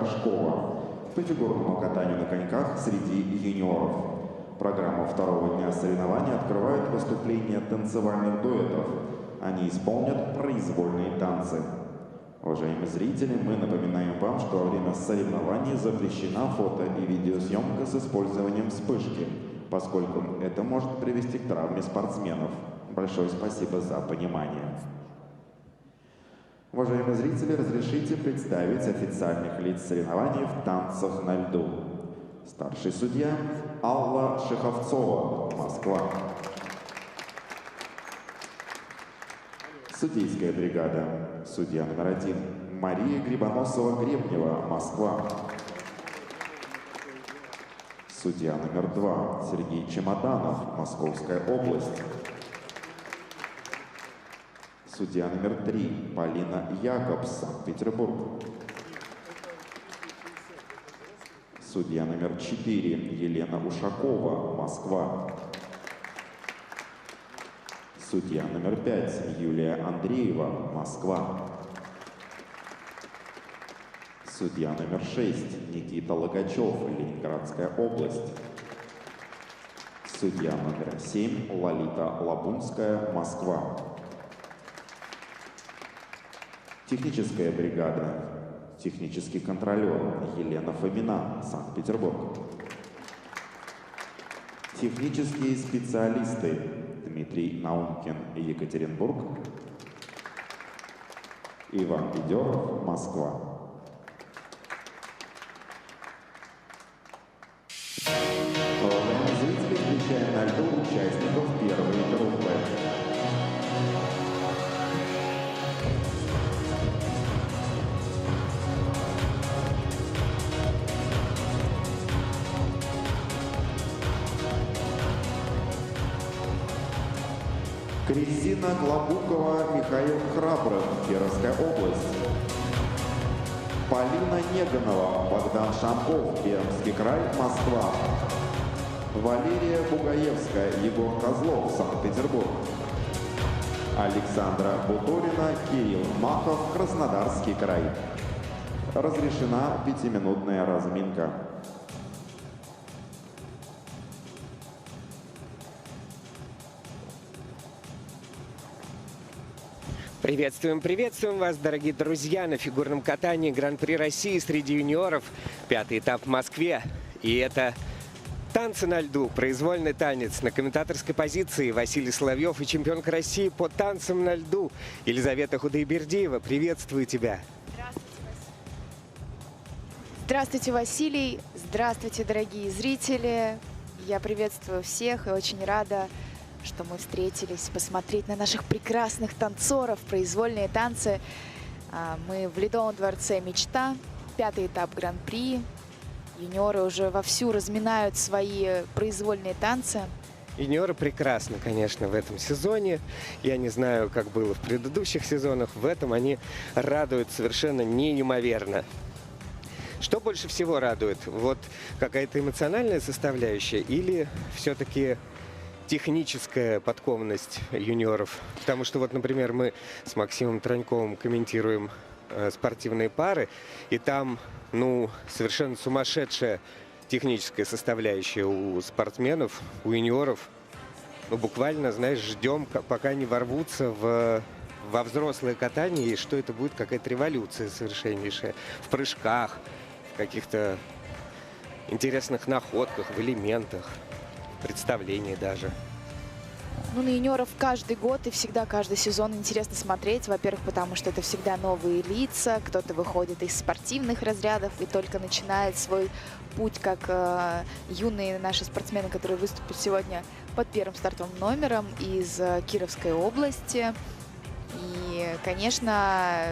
Горшкова по фигурному катанию на коньках среди юниоров. Программу второго дня соревнований открывает выступление танцевальных дуэтов. Они исполнят произвольные танцы. Уважаемые зрители, мы напоминаем вам, что во время соревнований запрещена фото- и видеосъемка с использованием вспышки, поскольку это может привести к травме спортсменов. Большое спасибо за понимание. Уважаемые зрители, разрешите представить официальных лиц соревнований в танцах на льду. Старший судья Алла Шеховцова, Москва. Судейская бригада. Судья номер 1 Мария Грибоносова-Гребнева, Москва. Судья номер 2 Сергей Чемоданов, Московская область. Судья номер 3 Полина Якобс, Санкт-Петербург. Судья номер 4 Елена Ушакова, Москва. Судья номер 5 Юлия Андреева, Москва. Судья номер 6 Никита Логачев, Ленинградская область. Судья номер 7 Лолита Лабунская, Москва. Техническая бригада. Технический контролер Елена Фомина, Санкт-Петербург. Технические специалисты Дмитрий Наумкин, Екатеринбург. Иван Ведеров, Москва. Уважаемые зрители, встречаем на льду участников первой группы. Кристина Клобукова, Михаил Храбров, Кировская область. Полина Неганова, Богдан Шамков, Пермский край, Москва. Валерия Бугаевская, Егор Козлов, Санкт-Петербург. Александра Буторина, Кирилл Махов, Краснодарский край. Разрешена 5-минутная разминка. Приветствуем вас, дорогие друзья, на фигурном катании Гран-при России среди юниоров. 5-й этап в Москве. И это танцы на льду, произвольный танец. На комментаторской позиции Василий Соловьев и чемпионка России по танцам на льду Елизавета Худайбердиева. Приветствую тебя. Здравствуйте, Василий. Здравствуйте, дорогие зрители. Я приветствую всех и очень рада, что мы встретились посмотреть на наших прекрасных танцоров, произвольные танцы. Мы в Ледовом дворце «Мечта», 5-й этап Гран-при. Юниоры уже вовсю разминают свои произвольные танцы. Юниоры прекрасны, конечно, в этом сезоне. Я не знаю, как было в предыдущих сезонах. В этом они радуют совершенно неимоверно. Что больше всего радует? Вот какая-то эмоциональная составляющая или все-таки техническая подкованность юниоров? Потому что вот, например, мы с Максимом Троньковым комментируем спортивные пары, и там, ну, совершенно сумасшедшая техническая составляющая у спортсменов, у юниоров. Ну, буквально, знаешь, ждем, пока они ворвутся во взрослое катание, и что это будет какая-то революция совершеннейшая в прыжках, в каких-то интересных находках, в элементах, представлений даже. Ну, на юниоров каждый год и всегда каждый сезон интересно смотреть. Во-первых, потому что это всегда новые лица, кто-то выходит из спортивных разрядов и только начинает свой путь, как юные наши спортсмены, которые выступят сегодня под первым стартовым номером из Кировской области. И, конечно,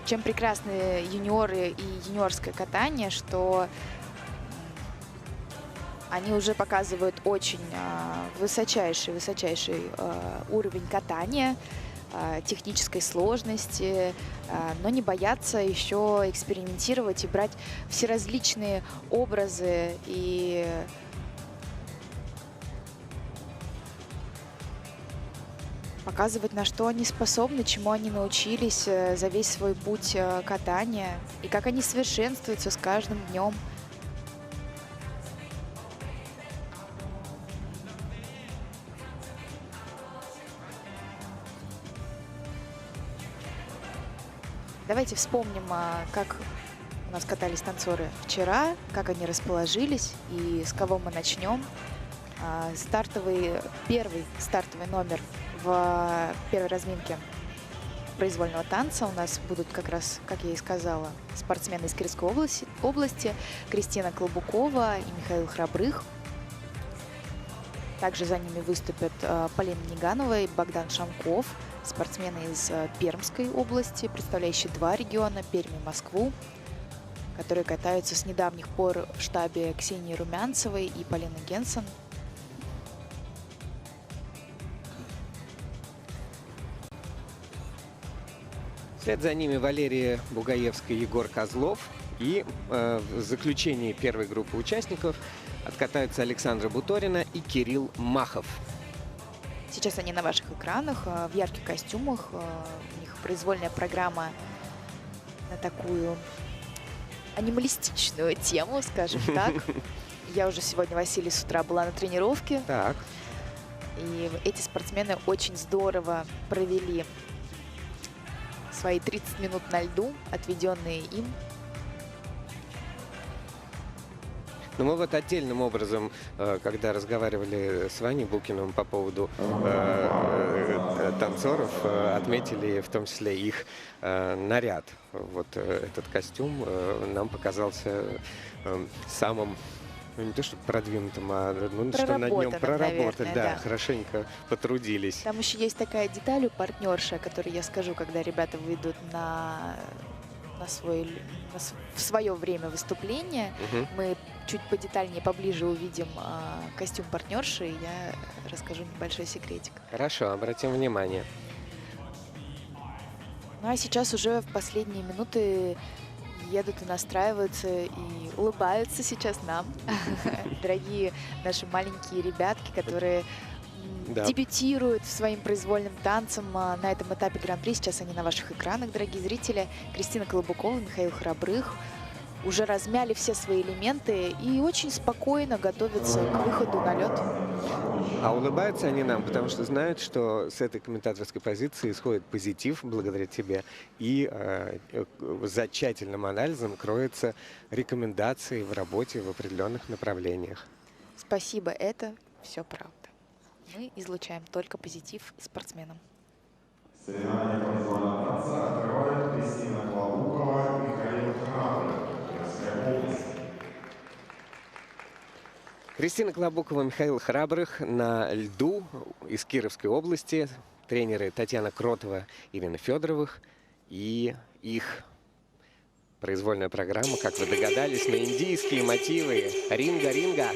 чем прекрасны юниоры и юниорское катание, что они уже показывают очень высочайший уровень катания, технической сложности, но не боятся еще экспериментировать и брать все различные образы и показывать, на что они способны, чему они научились за весь свой путь катания и как они совершенствуются с каждым днем. Давайте вспомним, как у нас катались танцоры вчера, как они расположились и с кого мы начнем. Первый стартовый номер в первой разминке произвольного танца у нас будут как раз, как я и сказала, спортсмены из Кировской области Кристина Клобукова и Михаил Храбрых. Также за ними выступят Полина Неганова и Богдан Шамков, спортсмены из Пермской области, представляющие два региона, Пермь и Москву, которые катаются с недавних пор в штабе Ксении Румянцевой и Полины Генсон. Вслед за ними Валерия Бугаевская и Егор Козлов. И в заключении первой группы участников откатаются Александра Буторина и Кирилл Махов. Сейчас они на ваших экранах в ярких костюмах. У них произвольная программа на такую анималистичную тему, скажем так. Я уже сегодня, Василий, с утра была на тренировке. Так. И эти спортсмены очень здорово провели свои 30 минут на льду, отведенные им. Но мы вот отдельным образом, когда разговаривали с Ваней Букиным по поводу танцоров, отметили в том числе их наряд. Вот этот костюм нам показался самым, ну, не то что продвинутым, а что над нем проработали, наверное, да, хорошенько потрудились. Там еще есть такая деталь у партнерши, о которой я скажу, когда ребята выйдут в свое время выступления. Мы чуть подетальнее, поближе увидим костюм партнерши, и я расскажу небольшой секретик. Хорошо, обратим внимание. Ну а сейчас уже в последние минуты едут и настраиваются, и улыбаются сейчас нам. Дорогие наши маленькие ребятки, которые дебютируют своим произвольным танцем на этом этапе Гран-при. Сейчас они на ваших экранах, дорогие зрители. Кристина Колобукова, Михаил Храбрых уже размяли все свои элементы и очень спокойно готовятся к выходу на лед. А улыбаются они нам, потому что знают, что с этой комментаторской позиции исходит позитив благодаря тебе. И за тщательным анализом кроются рекомендации в работе в определенных направлениях. Спасибо, это все правда. Мы излучаем только позитив спортсменам. Соревнования произвольного танца открывают Кристина Клобукова и Михаил Храбрых. Кировская область. Кристина Клобукова, Михаил Храбрых на льду из Кировской области. Тренеры Татьяна Кротова, Ирина Федоровых. И их произвольная программа, как вы догадались, на индийские мотивы. Ринга-ринга.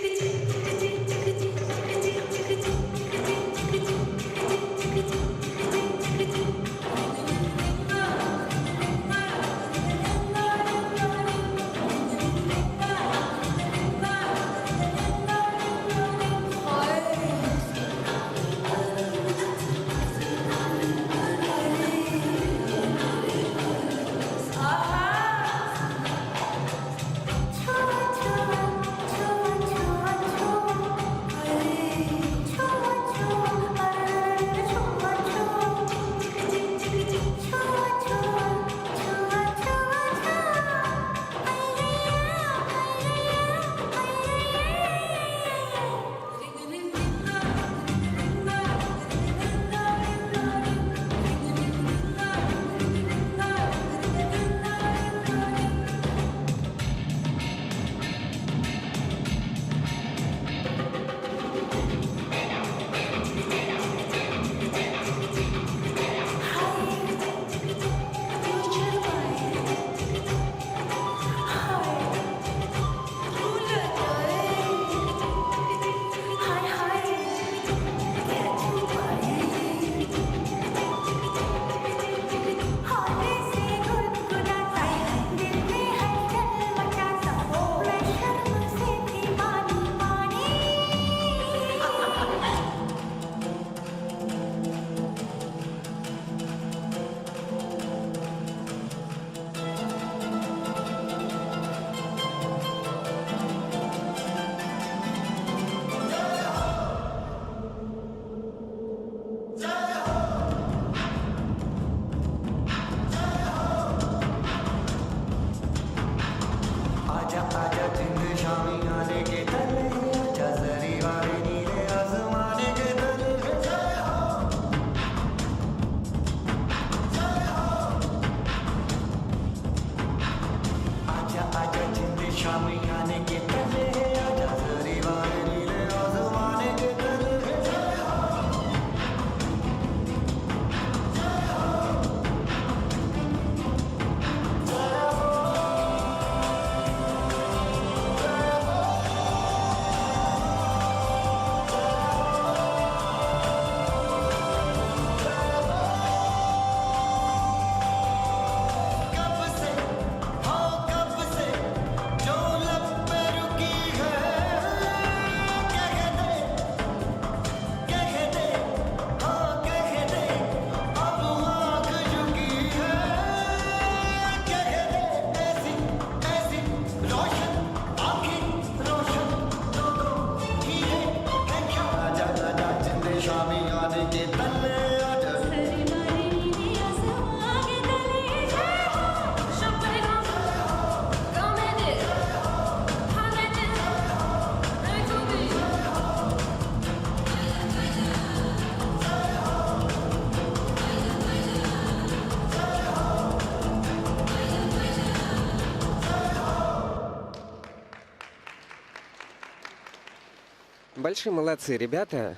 Большие молодцы ребята.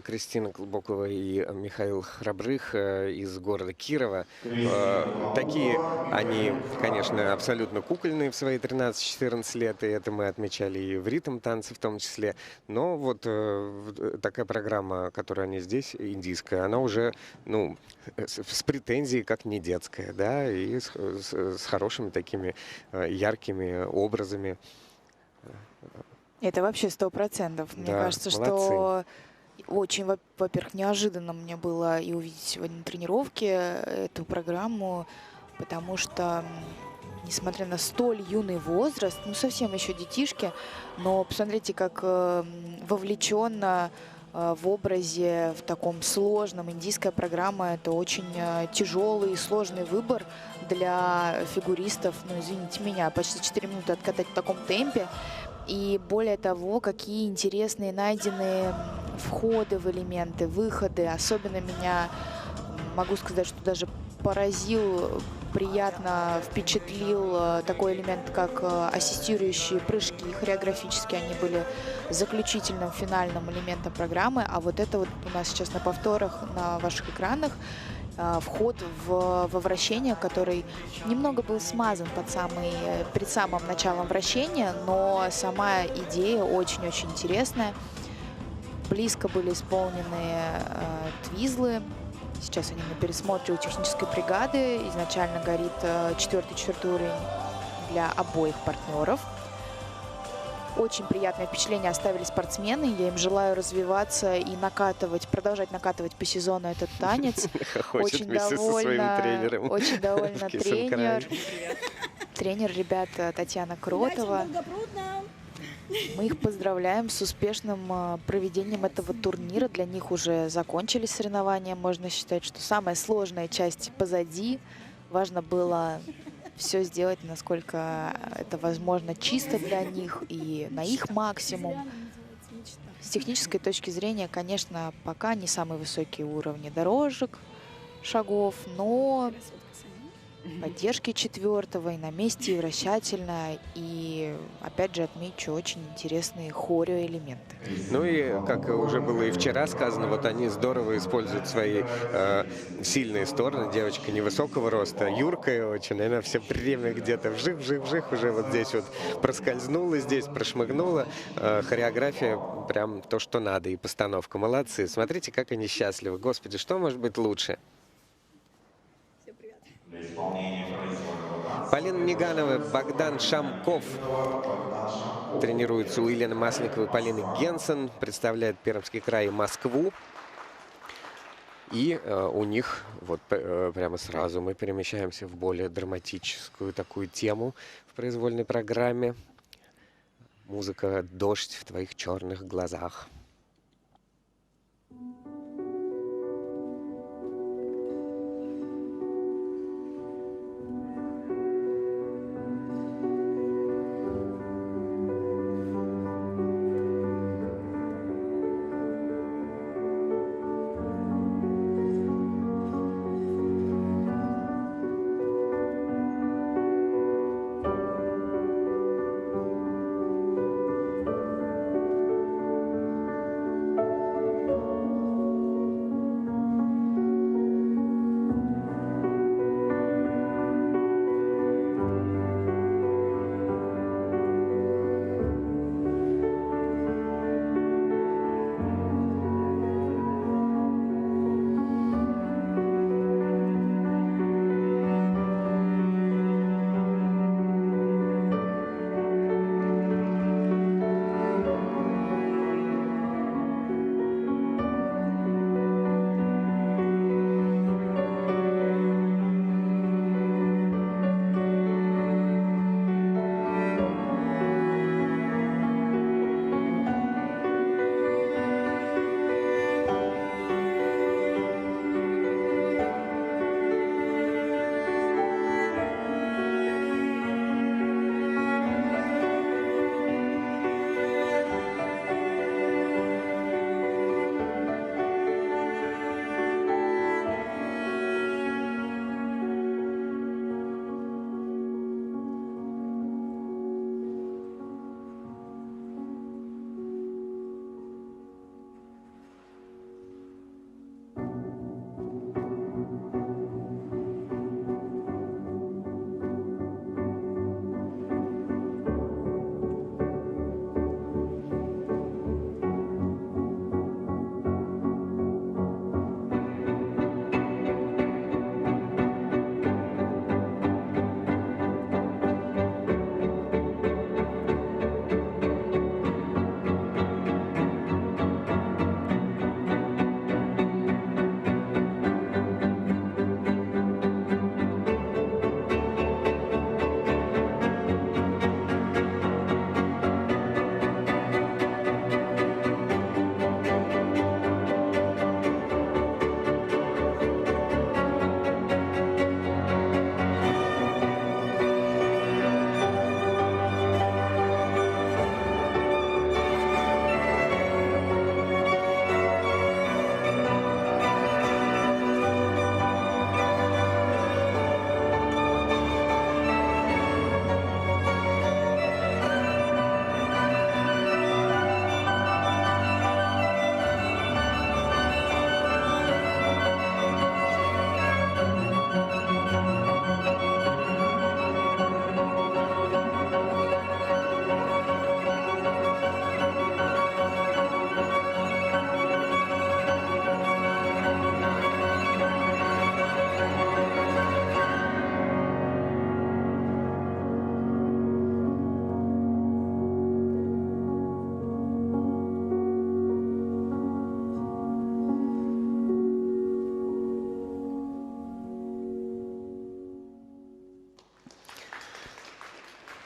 Кристина Клубокова и Михаил Храбрых из города Кирова. Такие они, конечно, абсолютно кукольные в свои 13-14 лет, и это мы отмечали и в ритм танце в том числе. Но вот такая программа, которая они здесь, индийская, она уже, ну, с претензией как не детская, да, и с хорошими такими яркими образами. Это вообще 100%. Мне Да, кажется, молодцы. что очень, во-первых, неожиданно мне было и увидеть сегодня на тренировке эту программу, потому что, несмотря на столь юный возраст, ну, совсем еще детишки, но посмотрите, как вовлеченно в образе, в таком сложном. Индийская программа — это очень тяжелый и сложный выбор для фигуристов. Ну, извините меня, почти 4 минуты откатать в таком темпе. И более того, какие интересные найденные входы в элементы, выходы. Особенно меня, могу сказать, что даже поразил, приятно впечатлил такой элемент, как ассистирующие прыжки. Хореографически они были заключительным, финальным элементом программы. А вот это вот у нас сейчас на повторах на ваших экранах вход во вращение, который немного был смазан перед самым началом вращения, но сама идея очень-очень интересная. Близко были исполнены твизлы. Сейчас они на пересмотре у технической бригады. Изначально горит 4-й уровень для обоих партнеров. Очень приятное впечатление оставили спортсмены. Я им желаю развиваться и продолжать накатывать по сезону этот танец. Очень довольна тренер ребят Татьяна Кротова. Мы их поздравляем с успешным проведением этого турнира. Для них уже закончились соревнования. Можно считать, что самая сложная часть позади. Важно было все сделать, насколько это возможно, чисто для них и на их максимум. С технической точки зрения, конечно, пока не самые высокие уровни дорожек, шагов, но поддержки 4-го и на месте, и вращательно, и, опять же, отмечу, очень интересные хореоэлементы. Ну и, как уже было и вчера сказано, вот они здорово используют свои сильные стороны. Девочка невысокого роста, юркая очень, она все время где-то вжих, уже вот здесь вот проскользнула, здесь прошмыгнула. Хореография прям то, что надо, и постановка. Молодцы. Смотрите, как они счастливы. Господи, что может быть лучше? Полина Неганова, Богдан Шамков тренируется у Елены Масленниковой, Полины Генсен, представляет Пермский край и Москву. И у них вот прямо сразу мы перемещаемся в более драматическую такую тему в произвольной программе. Музыка «Дождь в твоих черных глазах».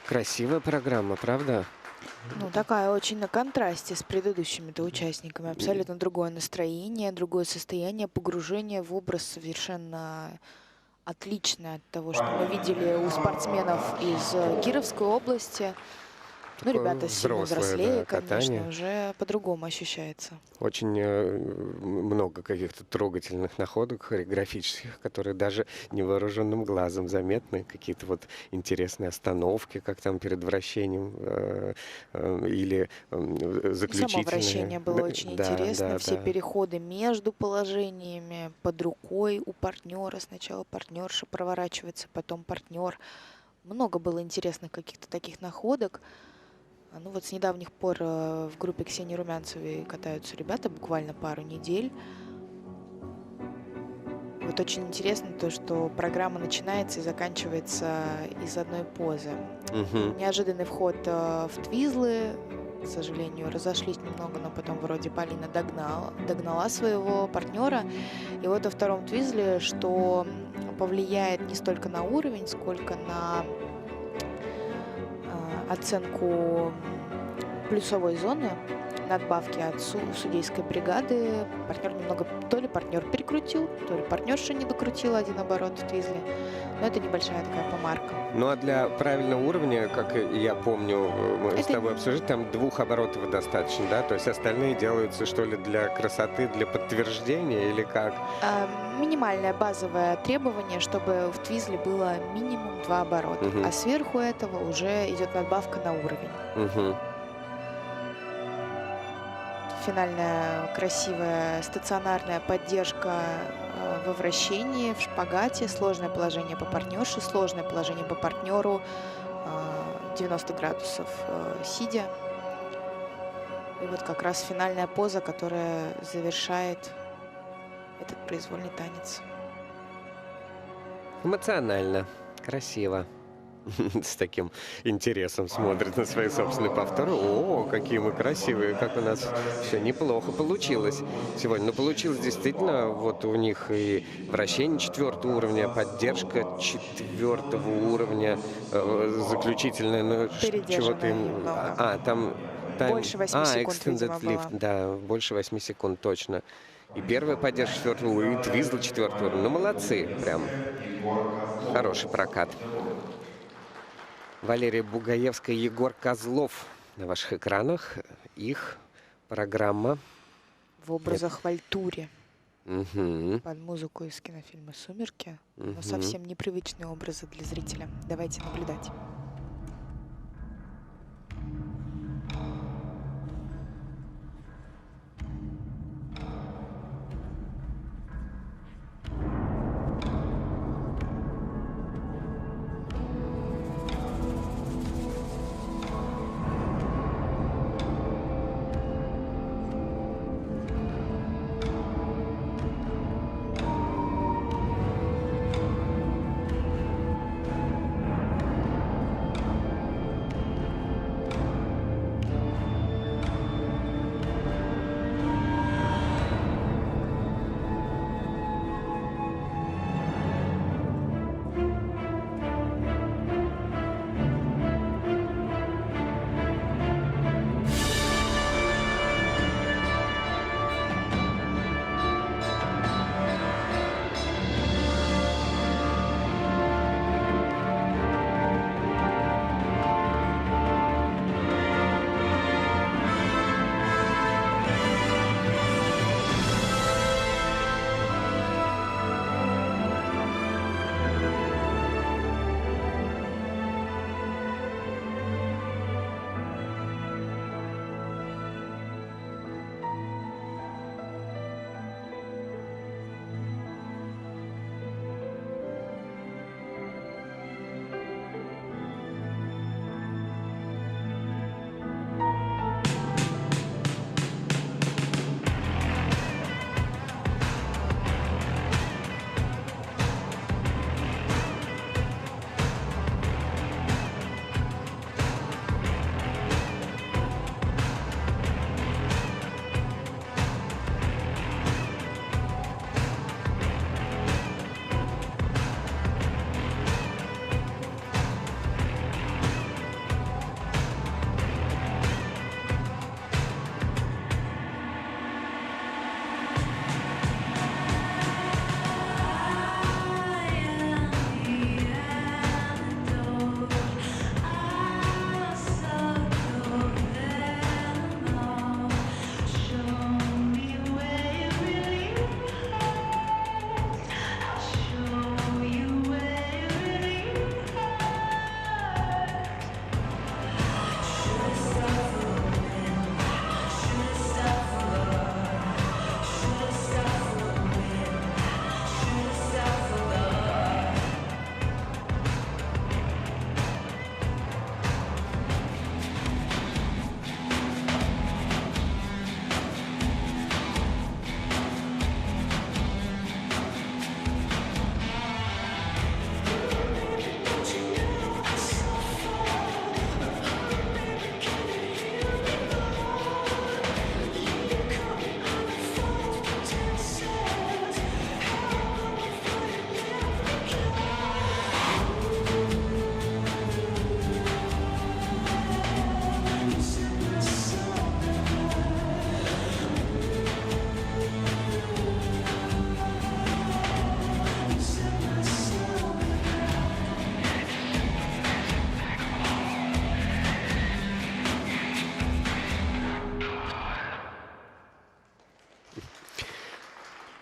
Красивая программа, правда? Ну, такая очень на контрасте с предыдущими-то участниками. Абсолютно другое настроение, другое состояние, погружение в образ совершенно отличное от того, что мы видели у спортсменов из Кировской области. Ну, Такое ребята сильно взрослое, взрослее, да, катание. конечно, уже по-другому ощущается. Очень много каких-то трогательных находок хореографических, которые даже невооруженным глазом заметны. Какие-то вот интересные остановки, как там перед вращением или заключительные. Само вращение было очень интересно. Все да. переходы между положениями, под рукой у партнера. Сначала партнерша проворачивается, потом партнер. Много было интересных каких-то таких находок. Ну вот с недавних пор в группе Ксении Румянцевой катаются ребята, буквально пару недель. Вот очень интересно то, что программа начинается и заканчивается из одной позы. Неожиданный вход в твизлы. К сожалению, разошлись немного, но потом вроде Полина догнала своего партнера. И вот во втором твизле, что повлияет не столько на уровень, сколько на оценку плюсовой зоны, надбавки от судейской бригады. Партнер немного, то ли партнер перекрутил, то ли партнерша не докрутила один оборот в твизле. Но это небольшая такая помарка. Ну а для правильного уровня, как я помню, мы с Это тобой обсуждали, там 2 оборотов достаточно, да? То есть остальные делаются, что ли, для красоты, для подтверждения или как? Минимальное базовое требование, чтобы в твизле было минимум 2 оборота. А сверху этого уже идет надбавка на уровень. Финальная красивая стационарная поддержка во вращении, в шпагате, сложное положение по партнерше, сложное положение по партнеру, 90 градусов сидя. И вот как раз финальная поза, которая завершает этот произвольный танец. Эмоционально, красиво. С таким интересом смотрит на свои собственные повторы. О, какие мы красивые, как у нас все неплохо получилось сегодня. Но получилось действительно, вот у них и вращение 4-го уровня, поддержка 4-го уровня, заключительная, ну, чего-то им... там больше 8 секунд, видимо, lift, да, больше 8 секунд, точно. И первая поддержка 4-го уровня, и твизл 4-го уровня. Ну, молодцы, прям. Хороший прокат. Валерия Бугаевская, Егор Козлов на ваших экранах. Их программа. В образах Вальтури. Под музыку из кинофильма «Сумерки». Но совсем непривычные образы для зрителя. Давайте наблюдать.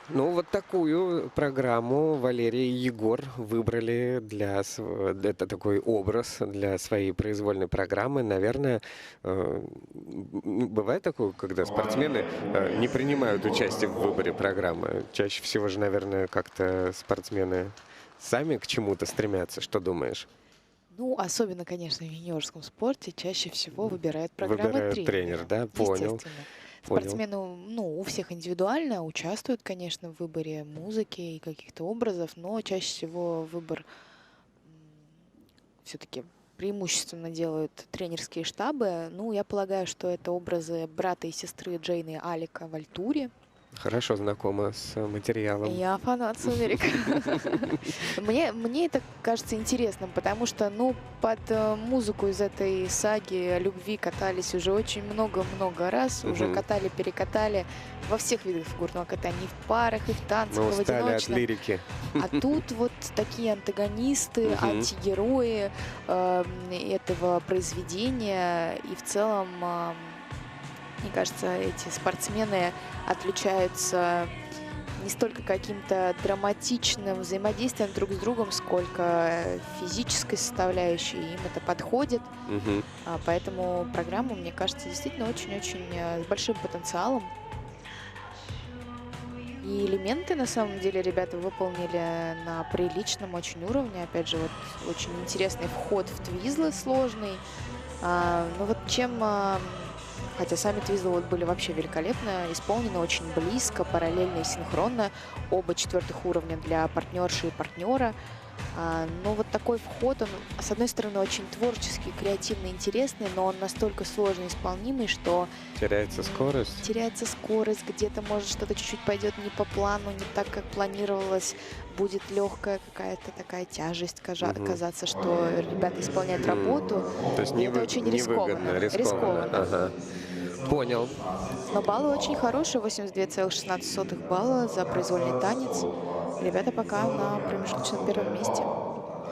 Ну, вот такую программу Валерий и Егор выбрали это такой образ для своей произвольной программы. Наверное, бывает такое, когда спортсмены не принимают участие в выборе программы. Чаще всего же, наверное, как-то спортсмены сами к чему-то стремятся. Что думаешь? Ну, особенно, конечно, в юниорском спорте чаще всего выбирают программы Выбирают тренер, да? Понял. Естественно. Понял. Спортсмены, ну, у всех индивидуально участвуют, конечно, в выборе музыки и каких-то образов, но чаще всего выбор все-таки преимущественно делают тренерские штабы. Ну, я полагаю, что это образы брата и сестры Джейн и Алика Вальтури. Хорошо знакома с материалом. Я фанат «Сумерек». Мне это кажется интересным, потому что, ну, под музыку из этой саги о любви катались уже очень много-много раз. Уже катали, перекатали во всех видах фигурного катания. И в парах, и в танцах, Мы и в устали от одиночном. лирики. А тут вот такие антагонисты, антигерои этого произведения. И в целом, мне кажется, эти спортсмены отличаются не столько каким-то драматичным взаимодействием друг с другом, сколько физической составляющей. Им это подходит. Поэтому программа, мне кажется, действительно очень-очень с большим потенциалом. И элементы, на самом деле, ребята выполнили на приличном очень уровне. Опять же, вот очень интересный вход в твизлы сложный. Ну вот чем... Хотя сами твизлы вот были вообще великолепно исполнены, очень близко, параллельно и синхронно. Оба 4-х уровня для партнерши и партнера. Но вот такой вход, он, с одной стороны, очень творческий, креативный, интересный, но он настолько сложно исполнимый, что... Теряется скорость. Теряется скорость, где-то, может, что-то чуть-чуть пойдет не по плану, не так, как планировалось. Будет легкая какая-то такая тяжесть, казаться, что ребята исполняют работу. То есть это очень рискованно. Ага. Понял. Но баллы очень хорошие, 82,16 балла за произвольный танец. Ребята пока на промежуточном первом месте,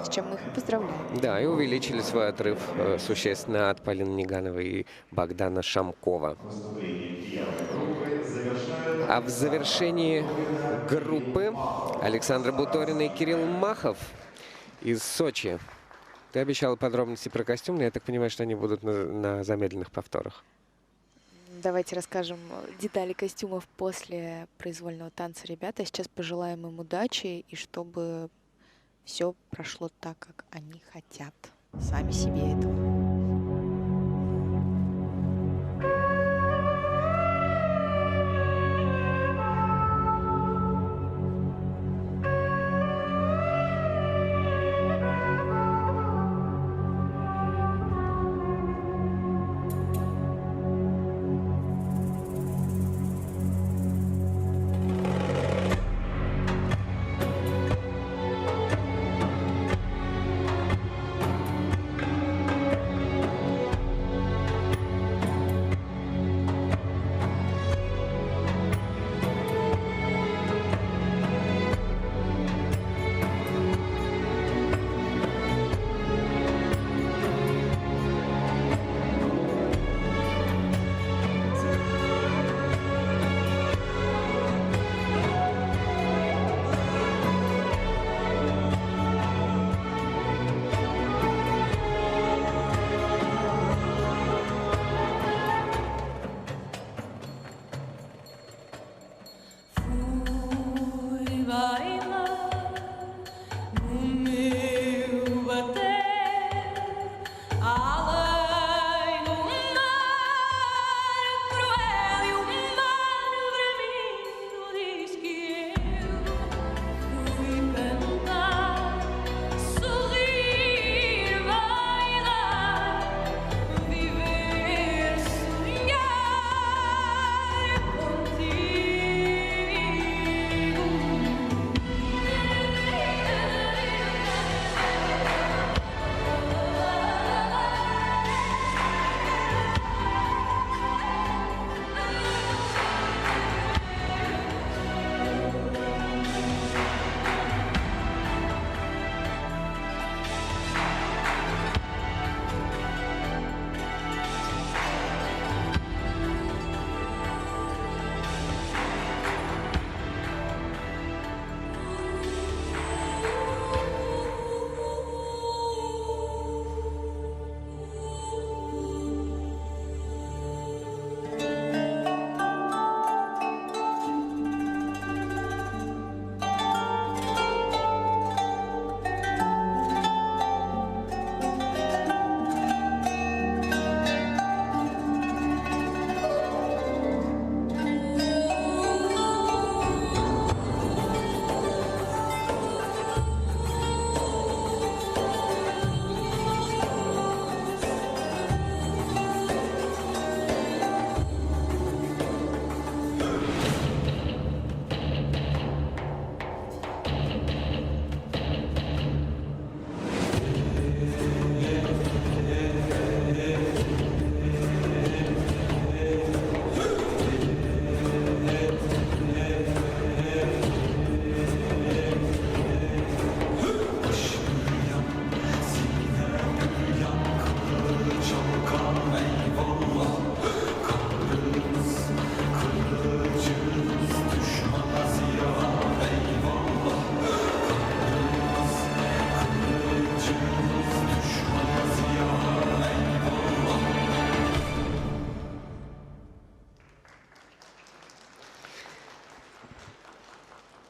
с чем мы их и поздравляем. Да, и увеличили свой отрыв существенно от Полины Нигановой и Богдана Шамкова. А в завершении группы Александра Буторина и Кирилл Махов из Сочи. Ты обещала подробности про костюм, но я так понимаю, что они будут на замедленных повторах. Давайте расскажем детали костюмов после произвольного танца, ребята. Сейчас пожелаем им удачи и чтобы все прошло так, как они хотят. Сами себе этого.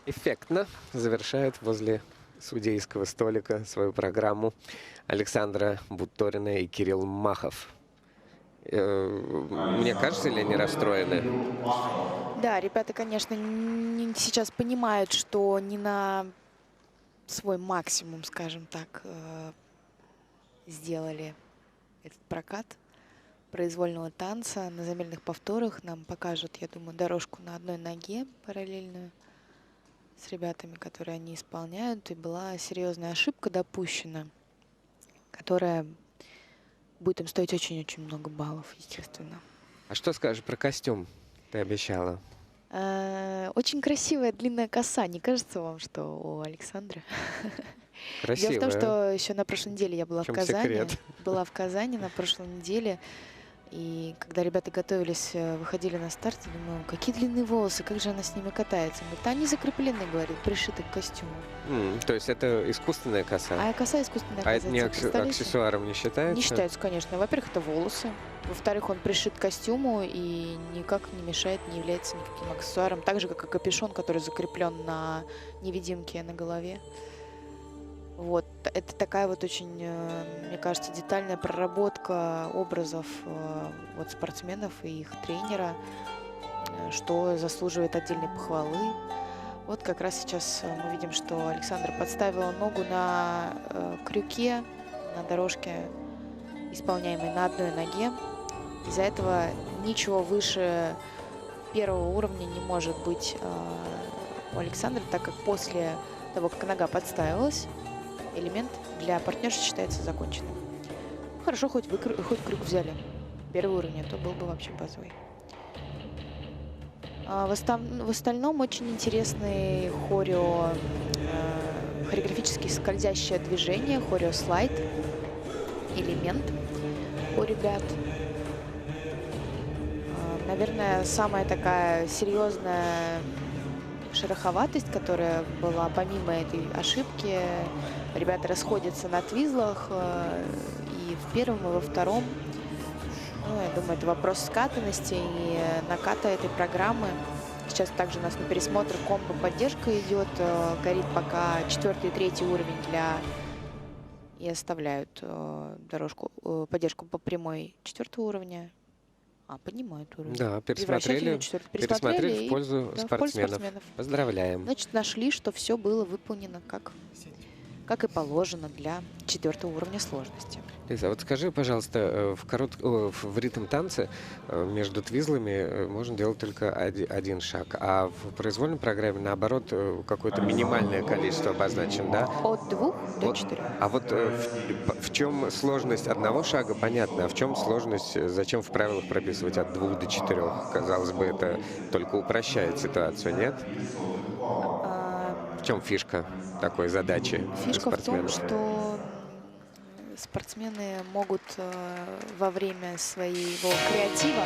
Эффектно завершает возле судейского столика свою программу Александра Буторина и Кирилл Махов. Мне кажется, или они расстроены? Да, ребята, конечно, сейчас понимают, что не на свой максимум, скажем так, сделали этот прокат произвольного танца. На замедленных повторах нам покажут, я думаю, дорожку на одной ноге параллельную с ребятами, которые они исполняют. И была серьезная ошибка допущена, которая будет им стоить очень-очень много баллов, естественно. А что скажешь про костюм? Ты обещала. Очень красивая длинная коса. Не кажется вам, что у Александра? Красивая. Дело в том, что еще на прошлой неделе я была в Казани. Секрет? Была в Казани на прошлой неделе. И когда ребята готовились, выходили на старт, я думаю, какие длинные волосы, как же она с ними катается. Он говорит, они закреплены, говорит, пришиты к костюму. То есть это искусственная коса? А коса искусственная. А это не аксессуаром не считается? Не считается, конечно. Во-первых, это волосы. Во-вторых, он пришит к костюму и никак не мешает, не является никаким аксессуаром. Так же, как и капюшон, который закреплен на невидимке на голове. Вот. Это такая вот очень, мне кажется, детальная проработка образов вот спортсменов и их тренера, что заслуживает отдельной похвалы. Вот как раз сейчас мы видим, что Александра подставила ногу на крюке, на дорожке, исполняемой на одной ноге. Из-за этого ничего выше первого уровня не может быть у Александра, так как после того, как нога подставилась, элемент для партнерши считается законченным. Хорошо, хоть крюк взяли. Первый уровень, а то был бы вообще базовый. В остальном очень интересный хореографически скользящее движение, хореослайд, элемент у ребят. Наверное, самая такая серьезная шероховатость, которая была помимо этой ошибки. Ребята расходятся на твизлах и в первом, и во втором. Ну, я думаю, это вопрос скатанности и наката этой программы. Сейчас также у нас на пересмотр комбо-поддержка идет. Горит пока 4-й и 3-й уровень и оставляют поддержку по прямой 4-го уровня. Поднимают уровень. Да, пересмотрели в пользу спортсменов. Поздравляем. Значит, нашли, что все было выполнено как и положено для 4-го уровня сложности. Лиза, вот скажи, пожалуйста, в ритм танце между твизлами можно делать только один шаг, а в произвольной программе, наоборот, какое-то минимальное количество обозначено, да? От 2 до 4. А вот в чем сложность одного шага, понятно, а в чем сложность, зачем в правилах прописывать от 2 до 4? Казалось бы, это только упрощает ситуацию, нет? В чем фишка такой задачи Фишка в том, спортсменов? что спортсмены могут во время своего креатива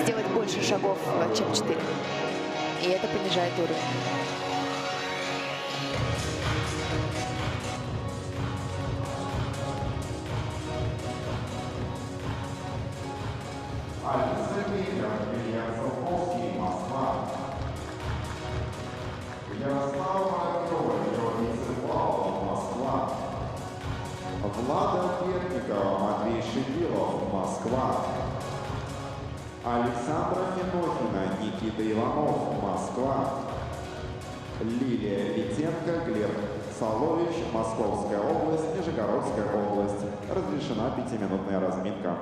сделать больше шагов, чем 4. И это понижает уровень. Влада Перникова, Матвей Шипилов, Москва. Александра Финохина, Никита Иванов, Москва. Лилия Витенко, Глеб Солович, Московская область, Нижегородская область. Разрешена 5-минутная разминка.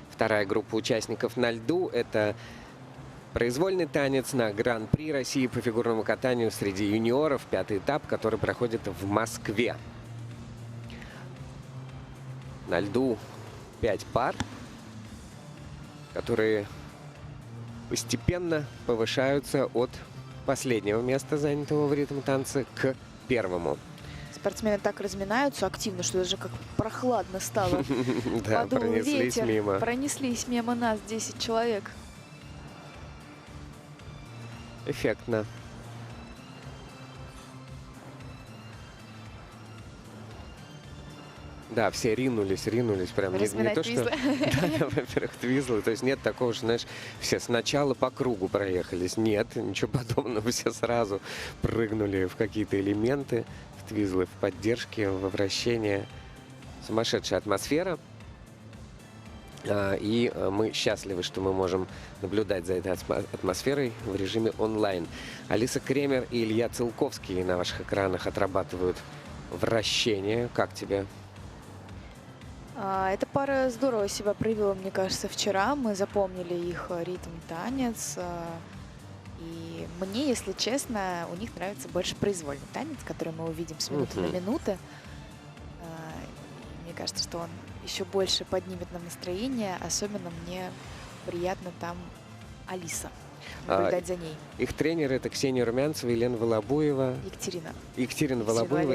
Вторая группа участников на льду – это произвольный танец на Гран-при России по фигурному катанию среди юниоров, 5-й этап, который проходит в Москве. На льду 5 пар, которые постепенно повышаются от последнего места, занятого в ритм танце, к первому. Спортсмены так разминаются активно, что даже как прохладно стало. Да, пронеслись мимо. Пронеслись мимо нас 10 человек. Эффектно. Да, все ринулись прям. Не Разминать то, что... твизлы. Да, во-первых, твизлы. То есть нет такого, что, знаешь, все сначала по кругу проехались. Нет, ничего подобного. Все сразу прыгнули в какие-то элементы, в твизлы, в поддержке, во вращение. Сумасшедшая атмосфера. И мы счастливы, что мы можем наблюдать за этой атмосферой в режиме онлайн. Алиса Кремер и Илья Целковский на ваших экранах отрабатывают вращение. Как тебе? Эта пара здорово себя проявила, мне кажется, вчера. Мы запомнили их ритм, танец. И мне, если честно, у них нравится больше произвольный танец, который мы увидим с минуты на минуты. Мне кажется, что он еще больше поднимет нам настроение. Особенно мне приятно там Алиса. Наблюдать за ней. Их тренеры — это Ксения Румянцева, Елена Волобуева. Екатерина Волобуева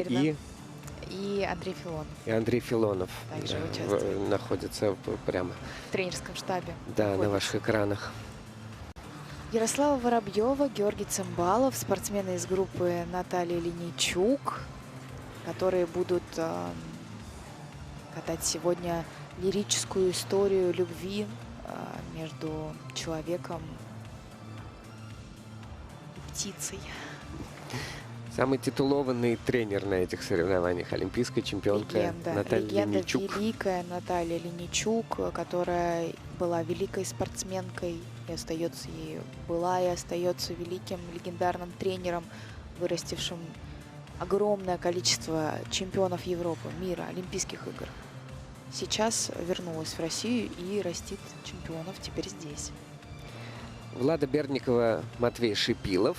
и Андрей Филонов. И Андрей Филонов также участвует. Находится прямо В тренерском штабе. Да, на ваших экранах. Ярослава Воробьева, Георгий Цымбалов, спортсмены из группы Наталья Линейчук, которые будут катать сегодня лирическую историю любви между человеком и птицей. Самый титулованный тренер на этих соревнованиях — олимпийская чемпионка Наталья Линейчук. Великая Наталья Линейчук, которая была великой спортсменкой и остается ею. Была и остается великим легендарным тренером, вырастившим огромное количество чемпионов Европы, мира, Олимпийских игр. Сейчас вернулась в Россию и растит чемпионов теперь здесь. Влада Бердникова, Матвей Шипилов.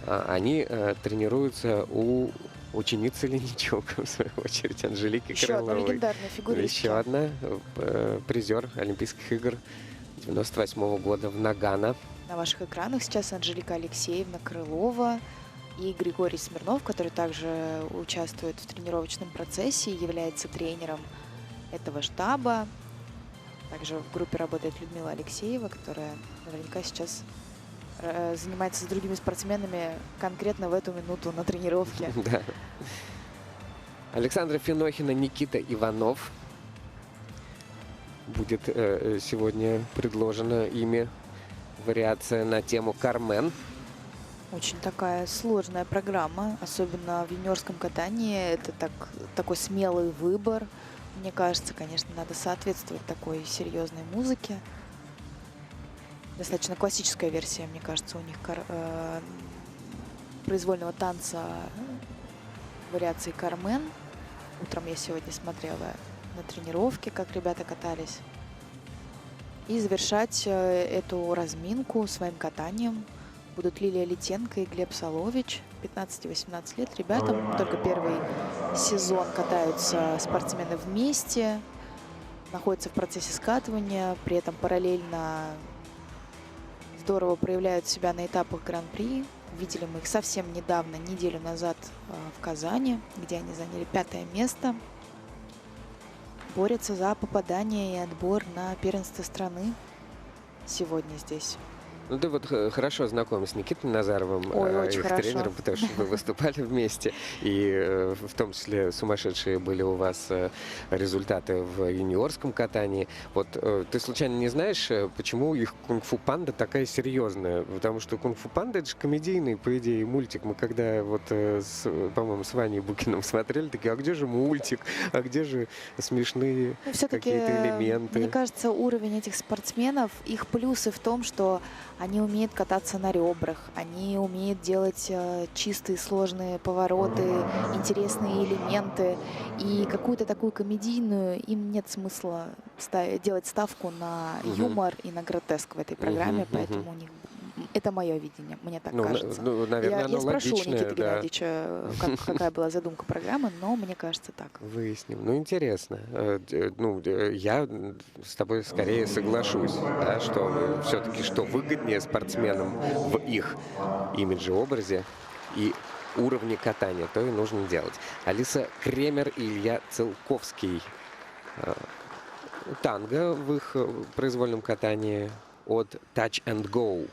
Они тренируются у ученицы Линейчук, в свою очередь, Анжелики Крыловой. Еще одна легендарная фигуристка. Еще одна призер Олимпийских игр 98 года в Нагано. На ваших экранах сейчас Анжелика Алексеевна Крылова и Григорий Смирнов, который также участвует в тренировочном процессе и является тренером этого штаба. Также в группе работает Людмила Алексеева, которая наверняка сейчас занимается с другими спортсменами конкретно в эту минуту на тренировке. Да. Александра Финохина, Никита Иванов. Будет сегодня предложена ими вариация на тему «Кармен». Очень такая сложная программа, особенно в юниорском катании. Это такой смелый выбор. Мне кажется, конечно, надо соответствовать такой серьезной музыке. Достаточно классическая версия, мне кажется, у них произвольного танца вариации «Кармен». Утром я сегодня смотрела на тренировке, как ребята катались. И завершать эту разминку своим катанием будут Лилия Литенко и Глеб Солович, 15-18 лет ребятам. Только первый сезон катаются спортсмены вместе, находятся в процессе скатывания, при этом параллельно здорово проявляют себя на этапах Гран-при. Видели мы их совсем недавно, неделю назад в Казани, где они заняли 5-е место. Борются за попадание и отбор на первенство страны сегодня здесь. Ну, ты вот хорошо знаком с Никитой Назаровым, их тренером, потому что вы выступали вместе. И в том числе сумасшедшие были у вас результаты в юниорском катании. Вот ты случайно не знаешь, почему их «Кунг-фу панда» такая серьезная? Потому что «Кунг-фу панда» — это же комедийный, по идее, мультик. Мы когда вот, по-моему, с Ваней Букиным смотрели, такие: а где же мультик? А где же смешные какие-то элементы? Мне кажется, уровень этих спортсменов, их плюсы в том, что они умеют кататься на ребрах, они умеют делать чистые сложные повороты, интересные элементы. И какую-то такую комедийную им нет смысла делать ставку на юмор и на гротеск в этой программе, поэтому у них это мое видение, мне так кажется. Наверное, я спрошу у Никиты да. Геннадьевича, какая была задумка программы, но мне кажется так. Выясним. Ну, интересно. Я с тобой скорее соглашусь, да, что все-таки что выгоднее спортсменам в их имидже-образе и уровне катания, то и нужно делать. Алиса Кремер и Илья Целковский. Танго в их произвольном катании от Touch and Go.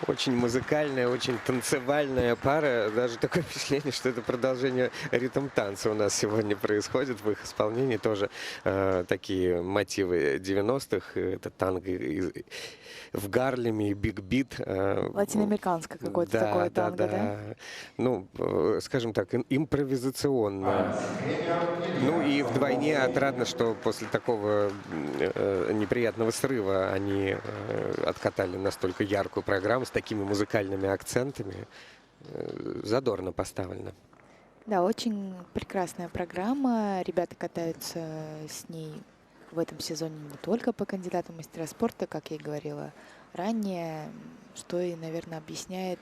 Очень музыкальная, очень танцевальная пара. Даже такое впечатление, что это продолжение ритм-танца у нас сегодня происходит в их исполнении. Тоже такие мотивы 90-х. Это танго в Гарлеме и Биг Бит. Латиноамериканское какое-то такое танго, да? Ну, скажем так, импровизационное. Ну и вдвойне отрадно, что после такого неприятного срыва они откатали настолько яркую программу с такими музыкальными акцентами. Задорно поставлено. Да, очень прекрасная программа. Ребята катаются с ней в этом сезоне не только по кандидатам в мастера спорта, как я и говорила ранее, что и, наверное, объясняет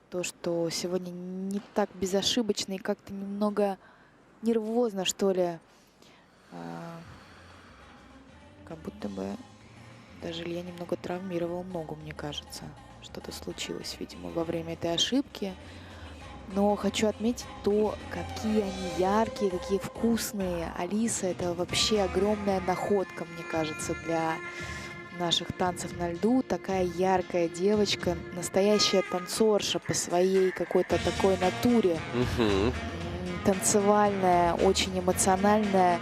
то, что сегодня не так безошибочно и как-то немного нервозно, что ли. Как будто бы даже Илья немного травмировал ногу, мне кажется. Что-то случилось, видимо, во время этой ошибки. Но хочу отметить то, какие они яркие, какие вкусные. Алиса — это вообще огромная находка, мне кажется, для наших танцев на льду. Такая яркая девочка, настоящая танцорша по своей какой-то такой натуре. Танцевальная, очень эмоциональная,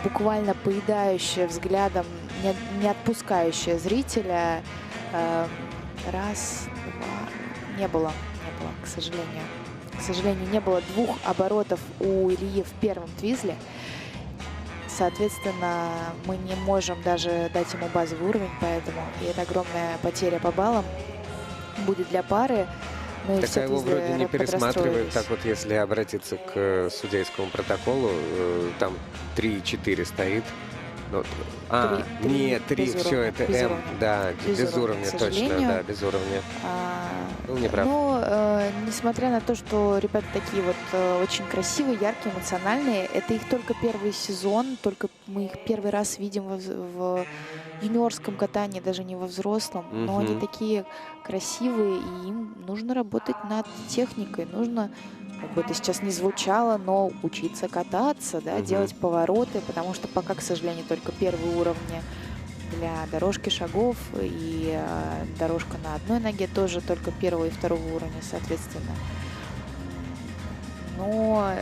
буквально поедающая взглядом, не отпускающая зрителя. Раз, два, не было, к сожалению. К сожалению, не было двух оборотов у Ильи в первом твизле. Соответственно, мы не можем даже дать ему базовый уровень, поэтому и это огромная потеря по баллам будет для пары. Ну, так его вроде не пересматривают. Так вот, если обратиться к судейскому протоколу, там 3-4 стоит. Ну, нет, 3, все, это М, да, без уровня, точно, да, без уровня. Был неправ. Но, несмотря на то, что ребята такие вот очень красивые, яркие, эмоциональные, это их только первый сезон, только мы их первый раз видим в юниорском катании, даже не во взрослом, но они такие красивые, и им нужно работать над техникой, нужно, как бы это сейчас не звучало, но учиться кататься, да, делать повороты, потому что пока, к сожалению, только первые уровни для дорожки шагов, и дорожка на одной ноге тоже только первого и второго уровня, соответственно. Но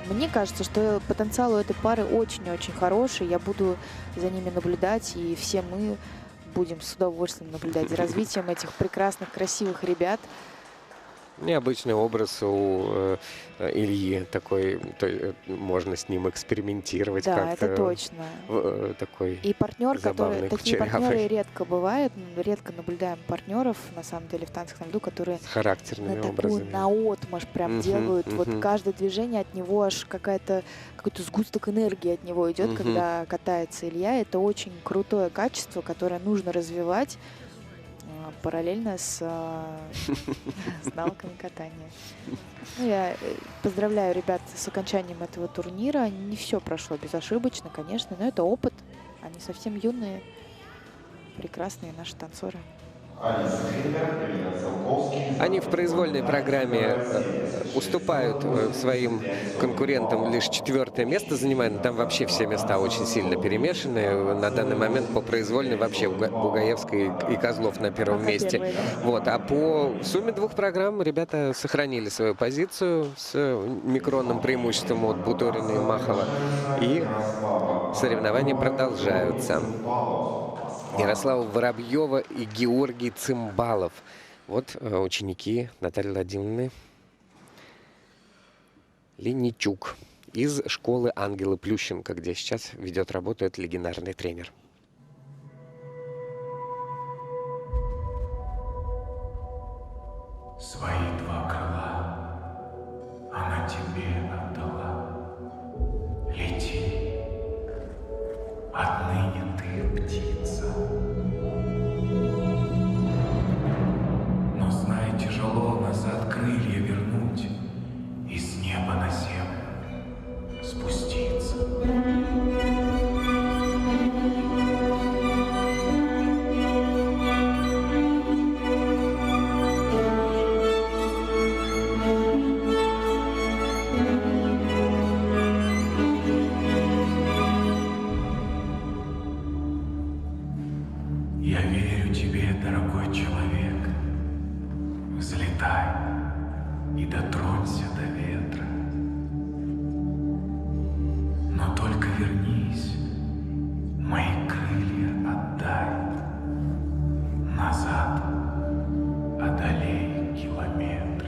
мне кажется, что потенциал у этой пары очень-очень хороший. Я буду за ними наблюдать, и все мы будем с удовольствием наблюдать за развитием этих прекрасных, красивых ребят. Необычный образ у Ильи такой, можно с ним экспериментировать. Да, как-то это точно. Такой и партнер, который такие партнеры редко бывают, редко наблюдаем партнеров, на самом деле, в танцах на льду, которые с характерными на образами. такую наотмашь прям делают. Вот каждое движение от него аж какой-то сгусток энергии от него идет, когда катается Илья. Это очень крутое качество, которое нужно развивать параллельно с навыками катания. Ну, я поздравляю ребят с окончанием этого турнира. Не все прошло безошибочно, конечно, но это опыт. Они совсем юные, прекрасные наши танцоры. Они в произвольной программе уступают своим конкурентам, лишь 4-е место занимают. Там вообще все места очень сильно перемешаны. На данный момент по произвольной вообще Бугаевская и Козлов на первом месте. Вот. А по сумме 2 программ ребята сохранили свою позицию с микронным преимуществом от Буторина и Махова. И соревнования продолжаются. Ярослава Воробьева и Георгий Цимбалов. Вот ученики Натальи Владимировны Линичук из школы Ангелы Плющенко, где сейчас ведет работу этот легендарный тренер. Свои 2 крыла она тебе отдала. Лети, отныне ты птица. Но знай, тяжело назад крылья вернуть и с неба на землю спуститься. Я верю тебе, дорогой человек. Взлетай и дотронься до ветра. Но только вернись, мои крылья отдай. Назад одолей километры.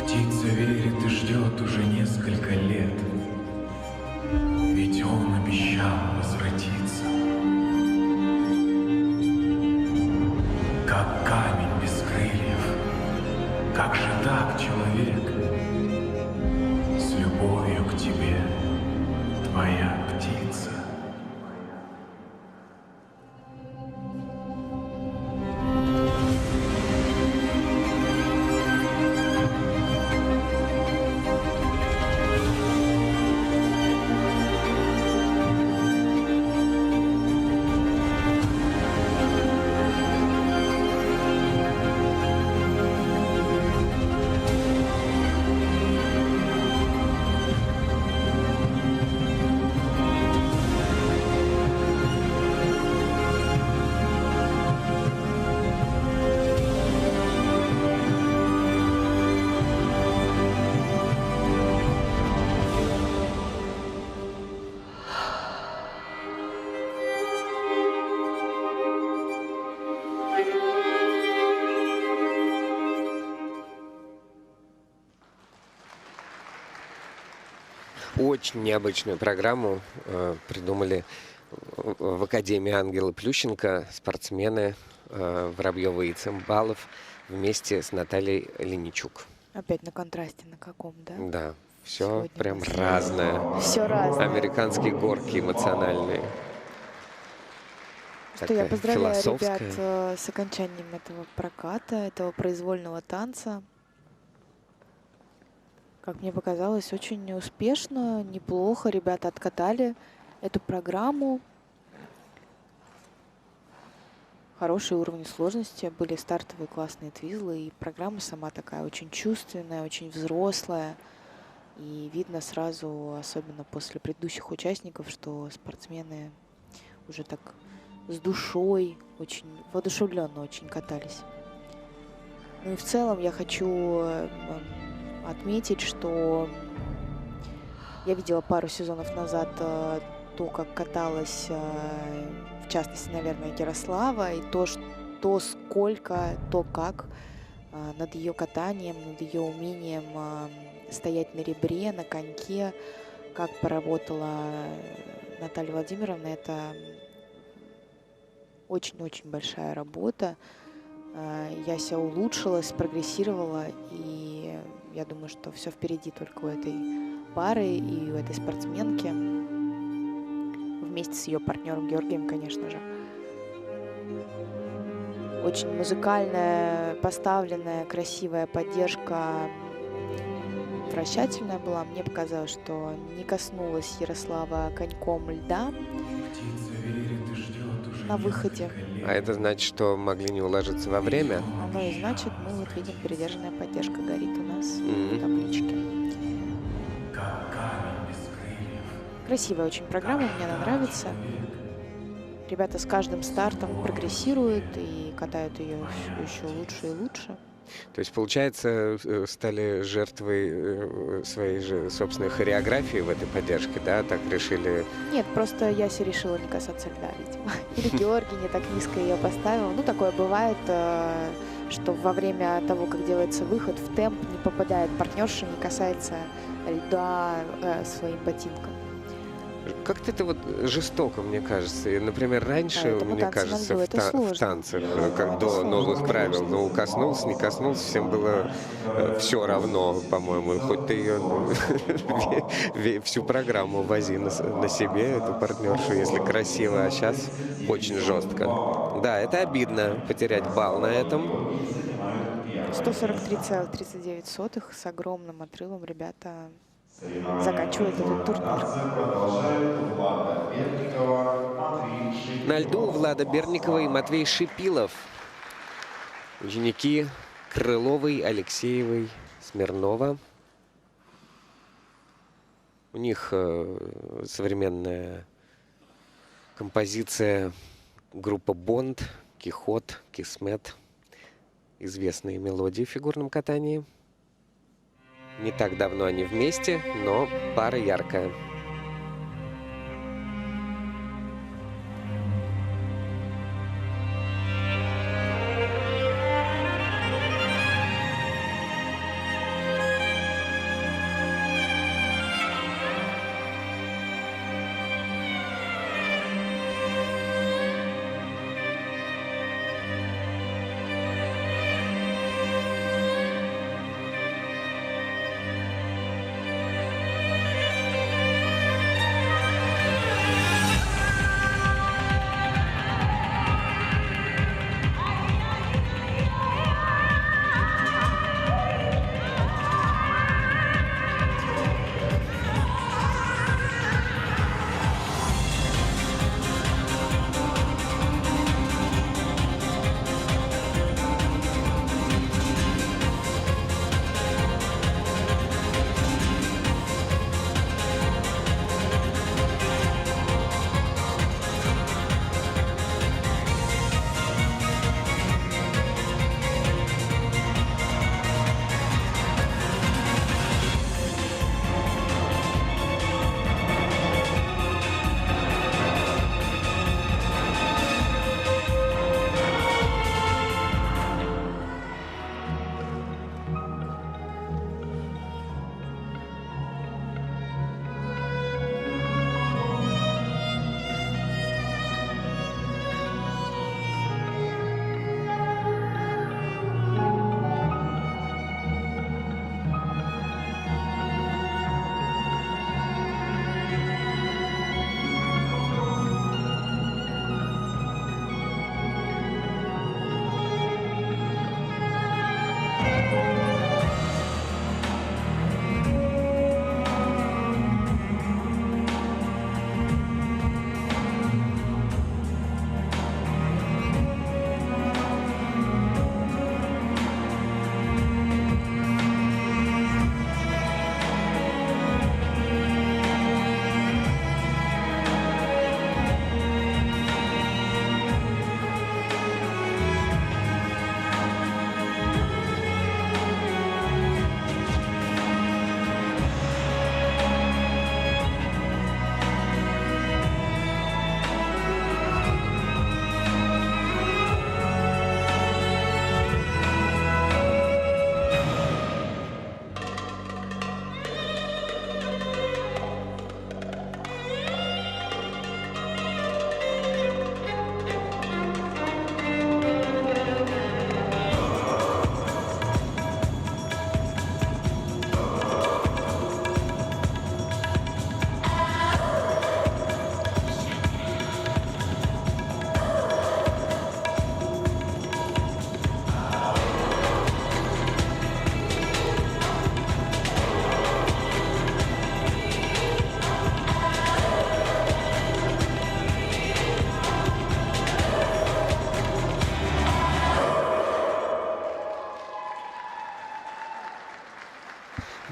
Птица верит и ждет уже несколько лет, ведь он обещал возвратиться. Как камень без крыльев, как же так, человек? С любовью к тебе, твоя птица. Очень необычную программу придумали в Академии Ангелы Плющенко спортсмены Воробьева и Цымбалов вместе с Натальей Леничук. Опять на контрасте на каком, да? Да, все Сегодня прям у нас разное. Все разное. Американские горки эмоциональные. Что я Такая поздравляю философская. ребят с окончанием этого проката, этого произвольного танца. Как мне показалось, очень успешно, неплохо ребята откатали эту программу. Хороший уровень сложности, были стартовые классные твизлы, и программа сама такая очень чувственная, очень взрослая. И видно сразу, особенно после предыдущих участников, что спортсмены уже так с душой, очень воодушевленно очень катались. Ну и в целом я хочу отметить, что я видела пару сезонов назад то, как каталась, в частности, наверное, Ярослава, и то сколько, то как над ее катанием, над ее умением стоять на ребре, на коньке, как поработала Наталья Владимировна, это очень-очень большая работа. Я себя улучшилась, прогрессировала, и я думаю, что все впереди только у этой пары и у этой спортсменки. Вместе с ее партнером Георгием, конечно же. Очень музыкальная, поставленная, красивая поддержка, вращательная была. Мне показалось, что не коснулась Ярослава коньком льда на выходе. А это значит, что могли не уложиться во время? Оно и значит, мы вот видим, передержанная поддержка горит у нас в табличке. Красивая очень программа, мне она нравится. Ребята с каждым стартом прогрессируют и катают ее еще лучше и лучше. То есть, получается, стали жертвой своей же собственной хореографии в этой поддержке, да? Так решили... Нет, просто Яся решила не касаться льда, видимо. Или Георгий не так низко ее поставил. Ну, такое бывает, что во время того, как делается выход, в темп не попадает партнерша, не касается льда своим ботинком. Как-то это вот жестоко, мне кажется. И, например, раньше, Поэтому мне танцы на кажется, льду в, это сложно. в танцах, как до новых правил, ну, коснулся, не коснулся, всем было все равно, по-моему. Хоть ты ее всю программу вози на себе, эту партнершу, если красиво, а сейчас очень жестко. Да, это обидно, потерять балл на этом. 143,39 с огромным отрывом ребята заканчивают этот турнир. На льду Влада Берникова и Матвей Шипилов. Ученики Крыловой, Алексеевой, Смирнова. У них современная композиция группа Бонд, Кихот, Кисмет. Известные мелодии в фигурном катании. Не так давно они вместе, но пара яркая.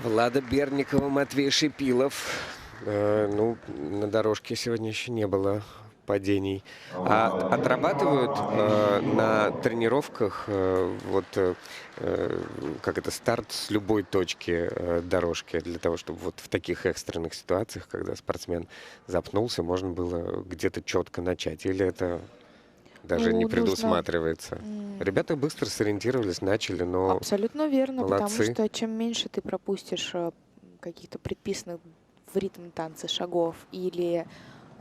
Влада Берникова, Матвей Шипилов. Ну, на дорожке сегодня еще не было падений. А отрабатывают на тренировках как это, старт с любой точки дорожки, для того, чтобы вот в таких экстренных ситуациях, когда спортсмен запнулся, можно было где-то четко начать? Или это даже не предусматривается? Ребята быстро сориентировались, начали, но Абсолютно верно, потому молодцы. что чем меньше ты пропустишь каких-то предписанных в ритм танца шагов или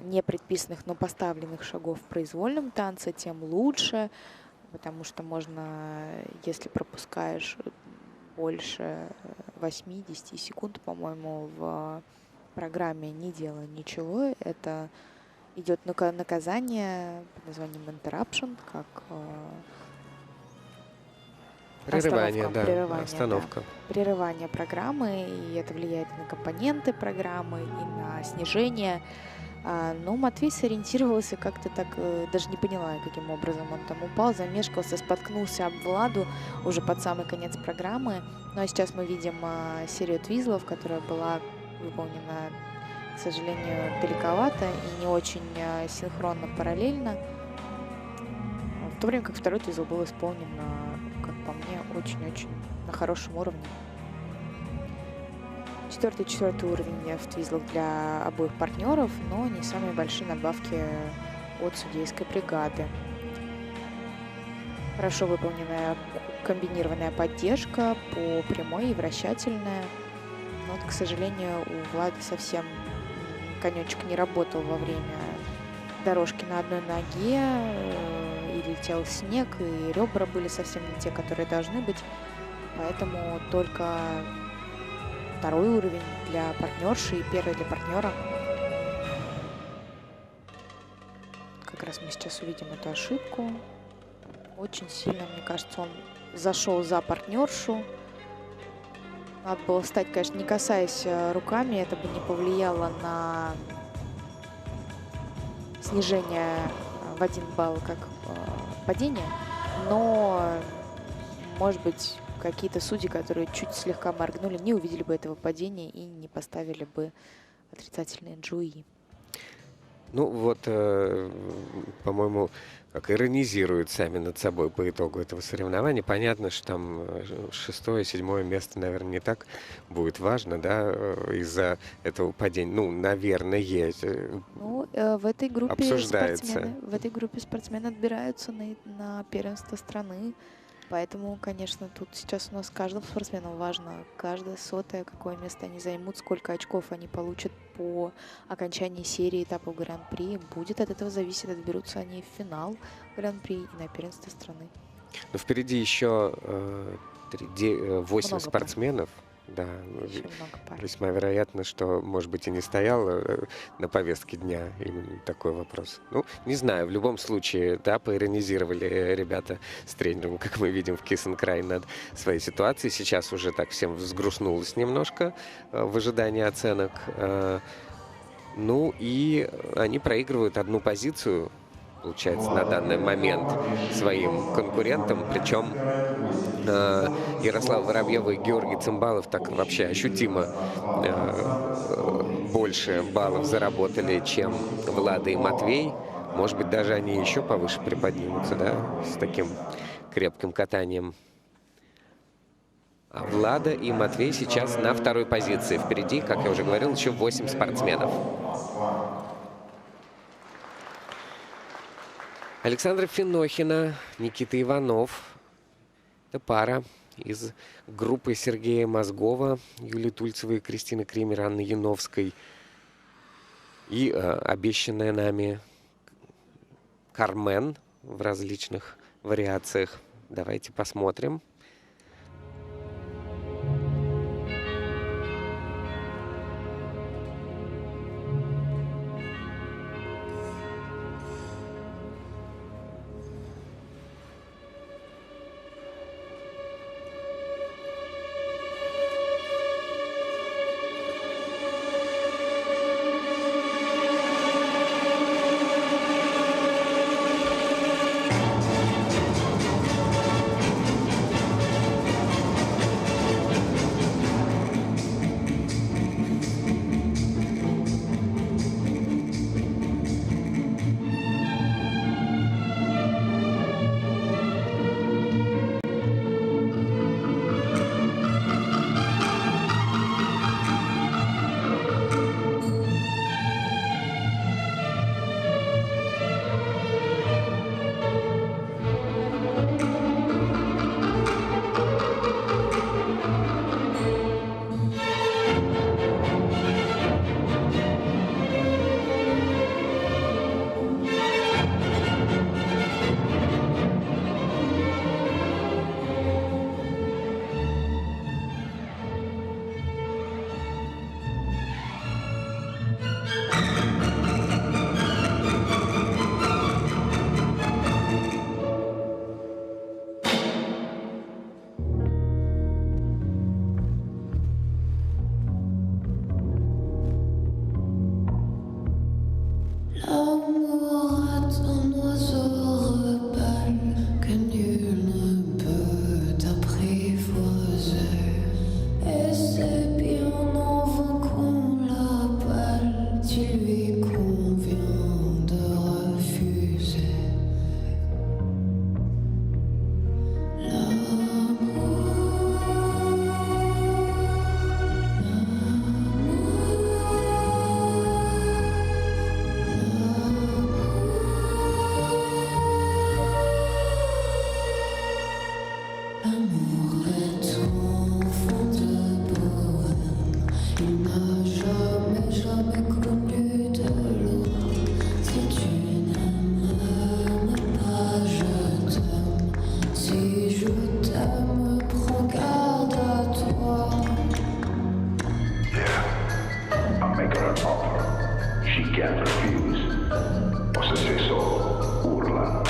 не предписанных, но поставленных шагов в произвольном танце, тем лучше, потому что можно, если пропускаешь больше 8-10 секунд, по-моему, в программе, не делая ничего, это идет наказание под названием interruption, как Прерывание, остановка, да, прерывание, остановка. да. Прерывание программы, и это влияет на компоненты программы, и на снижение. Но Матвей сориентировался как-то так, даже не поняла, каким образом он там упал, замешкался, споткнулся об Владу уже под самый конец программы. Ну а сейчас мы видим серию твизлов, которая была выполнена, к сожалению, далековато и не очень синхронно, параллельно. В то время как второй твизл был исполнен, как по мне, очень-очень на хорошем уровне. Четвертый уровень в твизлах для обоих партнеров, но не самые большие надбавки от судейской бригады. Хорошо выполненная комбинированная поддержка по прямой и вращательная. Но, вот, к сожалению, у Влада совсем конечек не работал во время дорожки на одной ноге, и летел снег, и ребра были совсем не те, которые должны быть. Поэтому только второй уровень для партнерши и первый для партнера. Как раз мы сейчас увидим эту ошибку. Очень сильно, мне кажется, он зашел за партнершу. Надо было встать, конечно, не касаясь руками, это бы не повлияло на снижение в 1 балл как падение, но, может быть, какие-то судьи, которые чуть слегка моргнули, не увидели бы этого падения и не поставили бы отрицательные джуи. Ну вот, по-моему, как иронизируют сами над собой по итогу этого соревнования. Понятно, что там 6-7 место, наверное, не так будет важно, да, из-за этого падения. Ну, наверное, есть. Ну, в этой группе обсуждается. спортсмены отбираются на первенство страны. Поэтому, конечно, тут сейчас у нас каждому спортсмену важно, каждое сотое, какое место они займут, сколько очков они получат по окончании серии этапов Гран-при. Будет от этого зависеть, отберутся они в финал Гран-при и на первенство страны. Но впереди еще 8 Много спортсменов. Да, Еще много пар. весьма вероятно, что, может быть, и не стоял на повестке дня именно такой вопрос. Ну, не знаю, в любом случае, да, поиронизировали ребята с тренером, как мы видим в Киссенкрай, над своей ситуацией. Сейчас уже так всем взгрустнулось немножко в ожидании оценок. Ну, и они проигрывают одну позицию, получается, на данный момент своим конкурентам. Причем Ярослав Воробьев и Георгий Цымбалов так вообще ощутимо больше баллов заработали, чем Влада и Матвей. Может быть, даже они еще повыше приподнимутся, да, с таким крепким катанием. А Влада и Матвей сейчас на второй позиции. Впереди, как я уже говорил, еще 8 спортсменов. Александра Финохина, Никита Иванов. Это пара из группы Сергея Мозгова, Юлии Тульцевой, Кристины Кример, Анны Яновской. И обещанная нами Кармен в различных вариациях. Давайте посмотрим. can't refuse. O se sei solo, urla.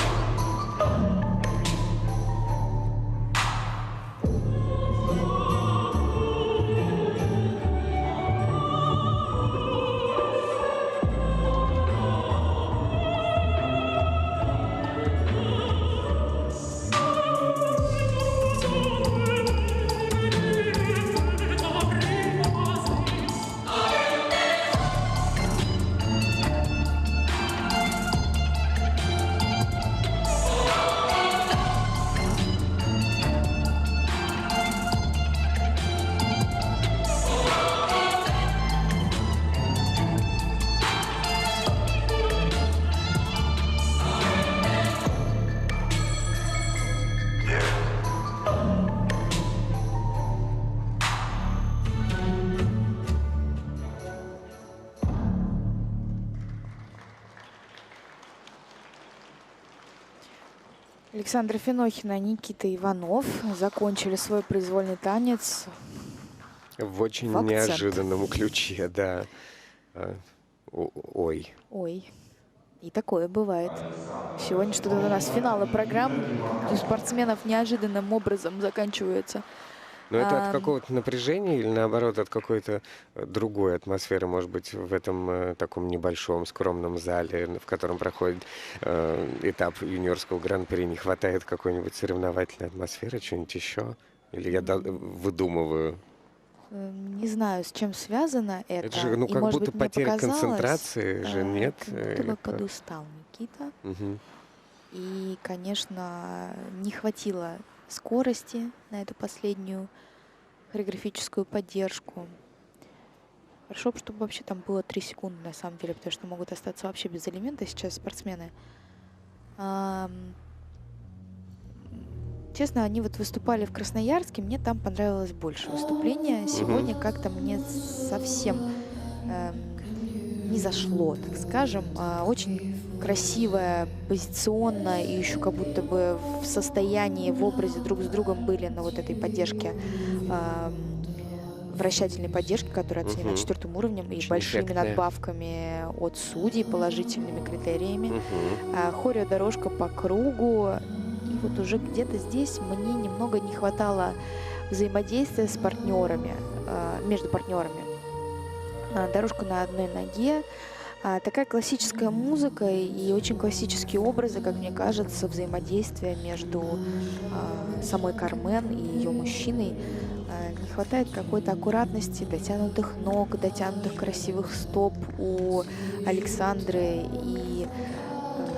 Александра Финохина и Никита Иванов закончили свой произвольный танец. В очень в акцент. неожиданном ключе, да. Ой. Ой, и такое бывает. Сегодня что-то у нас финалы программ у спортсменов неожиданным образом заканчиваются. Но это от какого-то напряжения или наоборот от какой-то другой атмосферы, может быть, в этом таком небольшом скромном зале, в котором проходит этап юниорского гран-при, не хватает какой-нибудь соревновательной атмосферы, что-нибудь еще? Или я выдумываю? Не знаю, с чем связано это. Это же, ну, И, как может будто быть, мне потеря показалось, концентрации же, нет? Как будто Или бы как? подустал Никита. Мгм. И, конечно, не хватило скорости на эту последнюю хореографическую поддержку. Хорошо, чтобы вообще там было 3 секунды, на самом деле, потому что могут остаться вообще без элемента сейчас спортсмены. Честно, они вот выступали в Красноярске, мне там понравилось больше выступление. Сегодня как-то мне совсем не зашло, так скажем. Очень красивая, позиционно, и еще как будто бы в состоянии, в образе друг с другом были на вот этой поддержке, вращательной поддержки, которая оценена 4-м уровнем и Очень большими эффектная. надбавками от судей, положительными критериями. Хореодорожка по кругу. И вот уже где-то здесь мне немного не хватало взаимодействия с партнерами, между партнерами. Дорожка на одной ноге. Такая классическая музыка и очень классические образы, как мне кажется, взаимодействия между самой Кармен и ее мужчиной. Не хватает какой-то аккуратности, дотянутых ног, дотянутых красивых стоп у Александры. И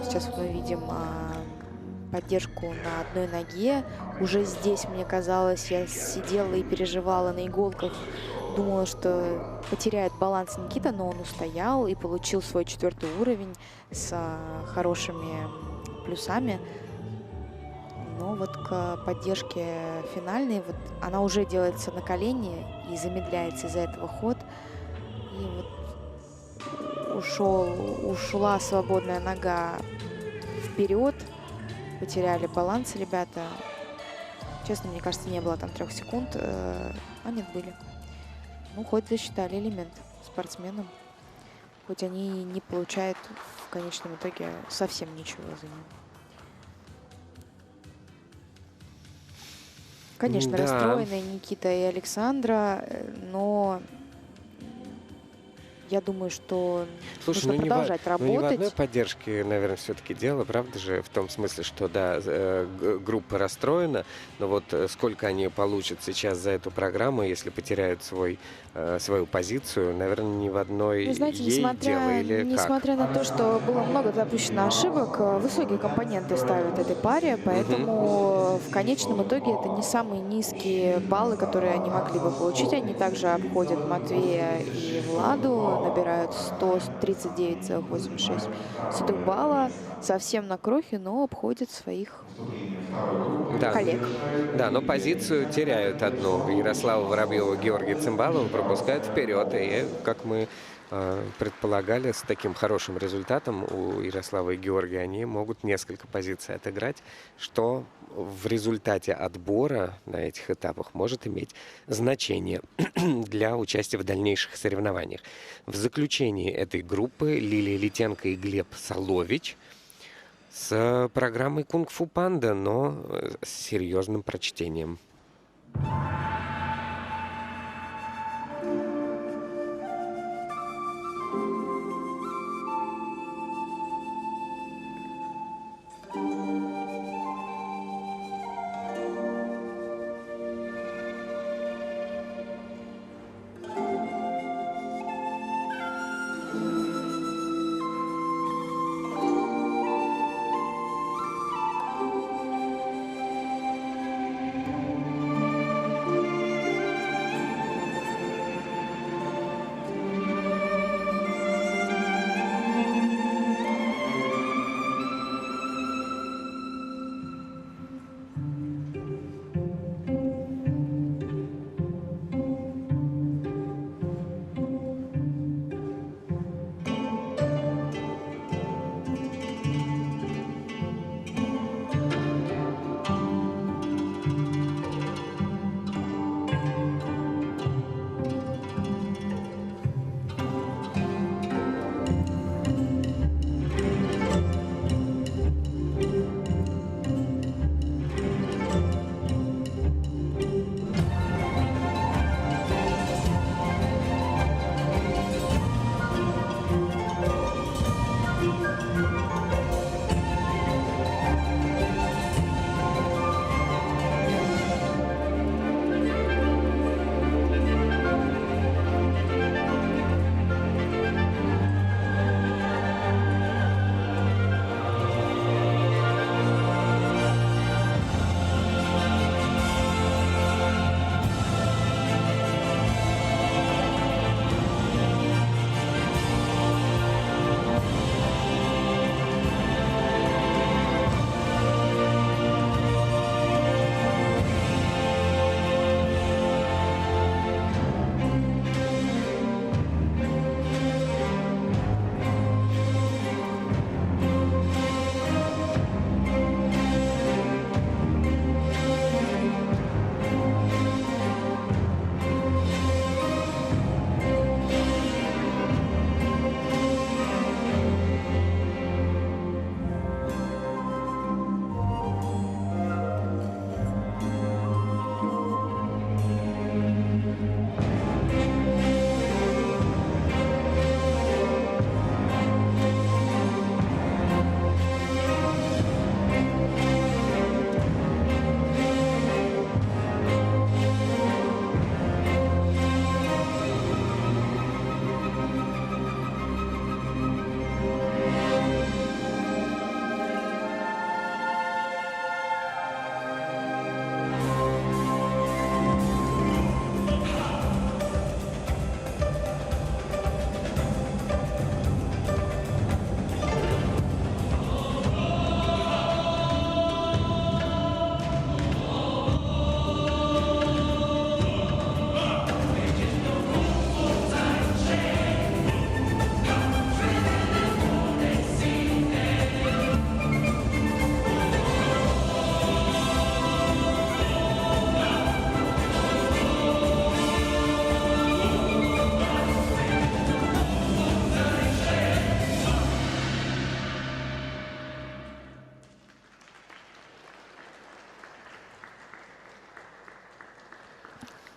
сейчас мы видим поддержку на одной ноге. Уже здесь, мне казалось, я сидела и переживала на иголках. Думала, что потеряет баланс Никита, но он устоял и получил свой 4-й уровень с хорошими плюсами. Но вот к поддержке финальной, вот она уже делается на колени и замедляется из-за этого ход. И вот ушла свободная нога вперед. Потеряли баланс ребята. Честно, мне кажется, не было там 3 секунд. А нет, были. Ну, хоть засчитали элемент спортсменам. Хоть они не получают в конечном итоге совсем ничего за него. Конечно, Да. расстроены Никита и Александра, но я думаю, что Слушай, нужно продолжать ну не в одной работать. поддержке, наверное, все-таки дело, правда же, в том смысле, что да, группа расстроена, но вот сколько они получат сейчас за эту программу, если потеряют свою позицию, наверное, не в одной Вы знаете, ей дело или как? несмотря на то, что было много допущено ошибок, высокие компоненты ставят этой паре, поэтому в конечном итоге это не самые низкие баллы, которые они могли бы получить. Они также обходят Матвея и Владу, набирают 139,86 балла, совсем на крохе, но обходят своих коллег. Да, но позицию теряют одну. Ярослава Воробьева, Георгий Цимбалов пропускают вперед. И, как мы предполагали, с таким хорошим результатом у Ярослава и Георгия они могут несколько позиций отыграть, что в результате отбора на этих этапах может иметь значение для участия в дальнейших соревнованиях. В заключении этой группы Лилия Литенко и Глеб Солович с программой «Кунг-фу Панда», но с серьезным прочтением.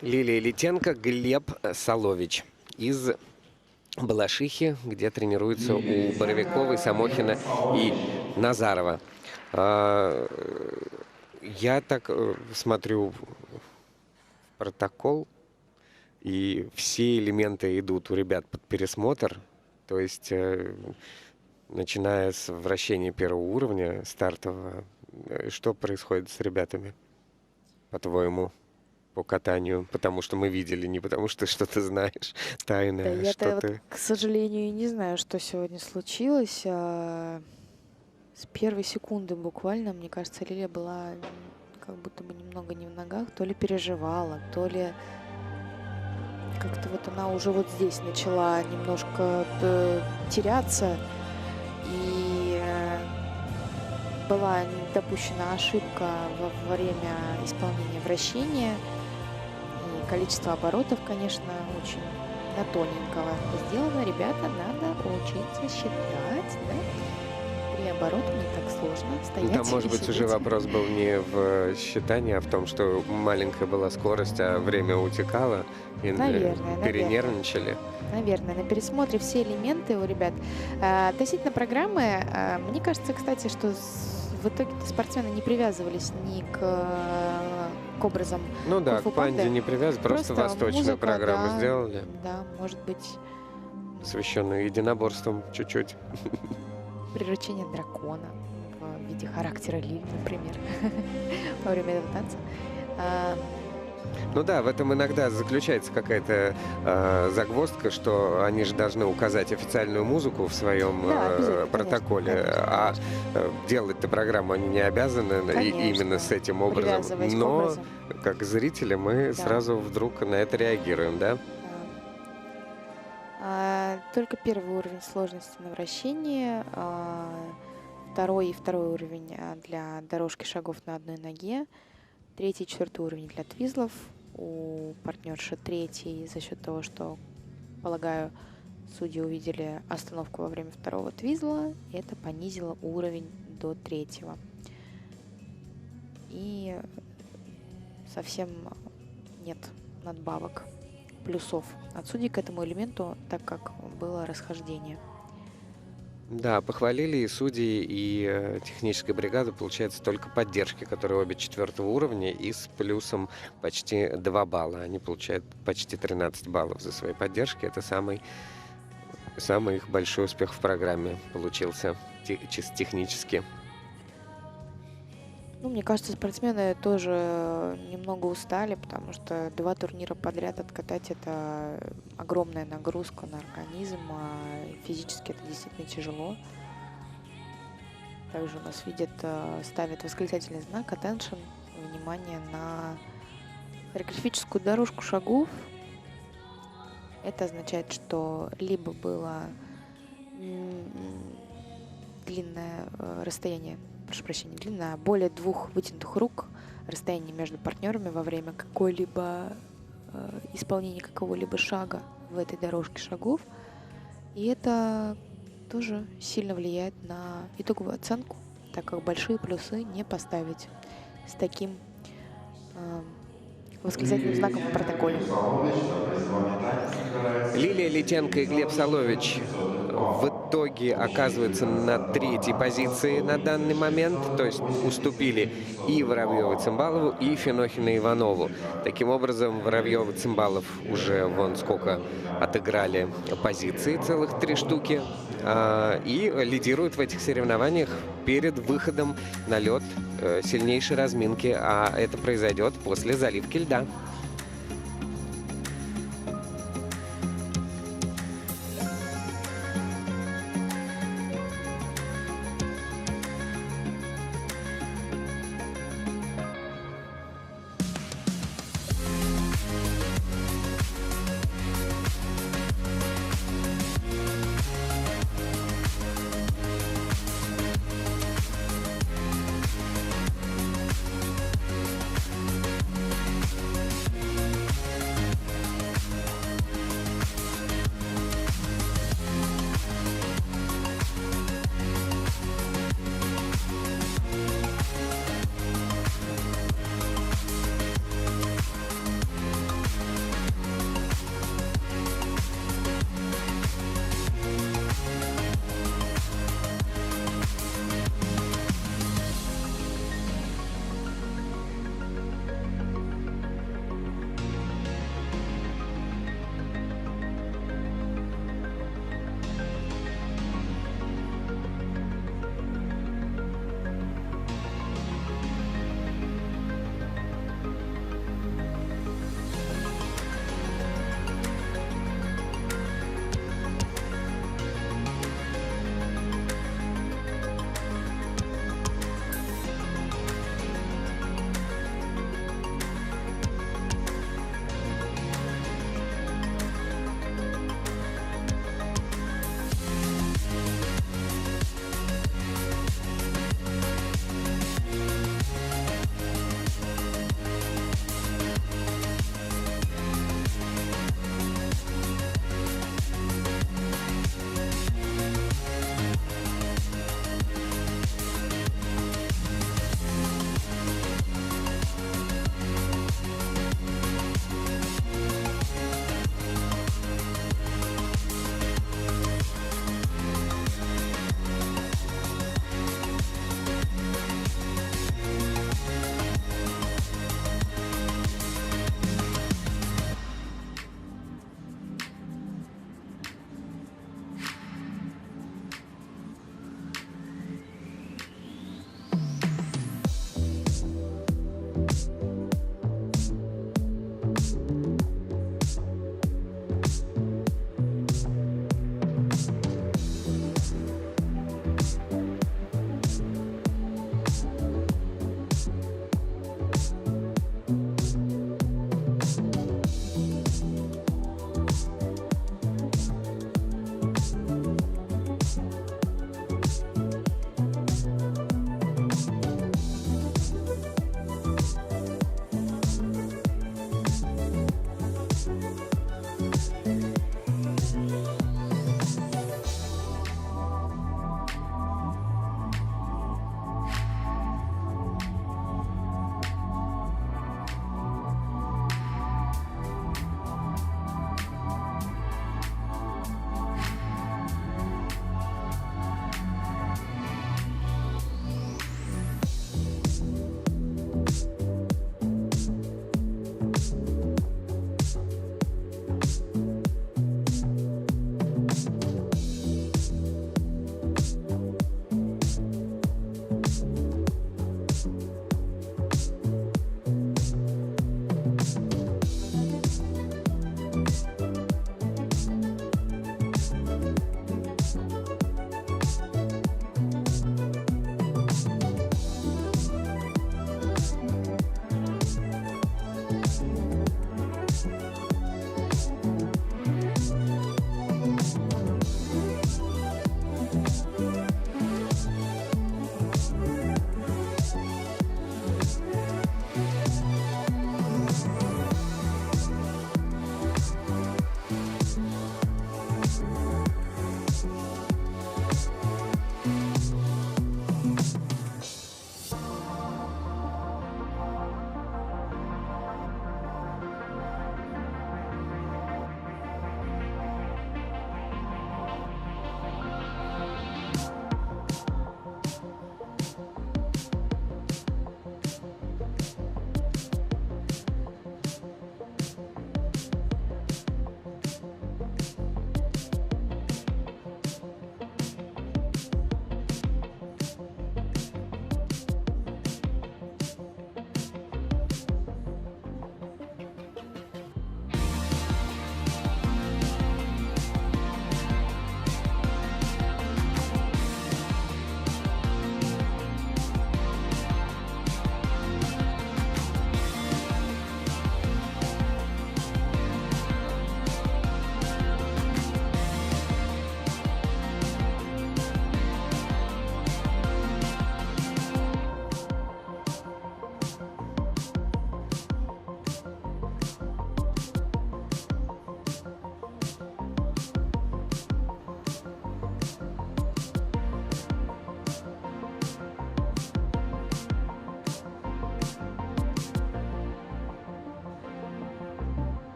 Лилия Литенко, Глеб Солович из Балашихи, где тренируются у Боровиковой, Самохина и Назарова. Я так смотрю в протокол, и все элементы идут у ребят под пересмотр. То есть, начиная с вращения первого уровня стартового, что происходит с ребятами, по-твоему? По катанию, потому что мы видели, не потому что что-то знаешь тайное. Да, я-то вот, к сожалению, не знаю, что сегодня случилось. С первой секунды буквально, мне кажется, Лилия была как будто бы немного не в ногах, то ли переживала, то ли как-то вот она уже вот здесь начала немножко теряться. И была допущена ошибка во время исполнения вращения. И количество оборотов, конечно, очень на тоненького сделано. Ребята, надо учиться считать, да? 3 оборота не так сложно. Стоять Там, может и быть, уже сидеть. вопрос был не в считании, а в том, что маленькая была скорость, а время утекало, и Наверное. перенервничали. Наверное, на пересмотре все элементы у ребят. Относительно программы, мне кажется, кстати, что в итоге спортсмены не привязывались ни к образам Ну да, к кунг-фу панды. панде не привязывали, просто восточную музыка, программу да, сделали, Да, может быть, посвященную единоборствам чуть-чуть. приручение дракона в виде характера Лили, например, во время этого танца. Ну да, в этом иногда заключается какая-то загвоздка, что они же должны указать официальную музыку в своем Да, обязательно, протоколе, конечно, а делать-то программу они не обязаны Конечно. именно с этим образом. Привязывать к Но образам. как зрители мы Да. сразу вдруг на это реагируем, да? Только первый уровень сложности на вращении, второй уровень для дорожки шагов на одной ноге, 3-й и 4-й уровень для твизлов. У партнерши 3-й за счет того, что, полагаю, судьи увидели остановку во время 2-го твизла, это понизило уровень до 3-го. И совсем нет надбавок, плюсов от судей к этому элементу, так как было расхождение. Да, похвалили и судьи, и техническая бригада, получается, только поддержки, которые обе 4-го уровня, и с плюсом почти 2 балла. Они получают почти 13 баллов за свои поддержки. Это самый их большой успех в программе получился чисто технически. Ну, мне кажется, спортсмены тоже немного устали, потому что 2 турнира подряд откатать — это огромная нагрузка на организм, а физически это действительно тяжело. Также у нас ставят восклицательный знак attention, внимание на хореографическую дорожку шагов. Это означает, что либо было длинное расстояние, прошу прощения, длинное, более 2 вытянутых рук, расстояние между партнерами во время какой-либо исполнения какого-либо шага в этой дорожке шагов. И это тоже сильно влияет на итоговую оценку, так как большие плюсы не поставить с таким восклицательным знаком в протоколе. Лилия Литенко и Глеб Солович в итоге оказываются на 3-й позиции на данный момент, то есть уступили и Воробьеву Цимбалову, и Финохину Иванову. Таким образом, Воробьев и Цимбалов уже вон сколько отыграли позиций, целых 3 штуки, и лидируют в этих соревнованиях перед выходом на лед сильнейшей разминки, а это произойдет после заливки льда.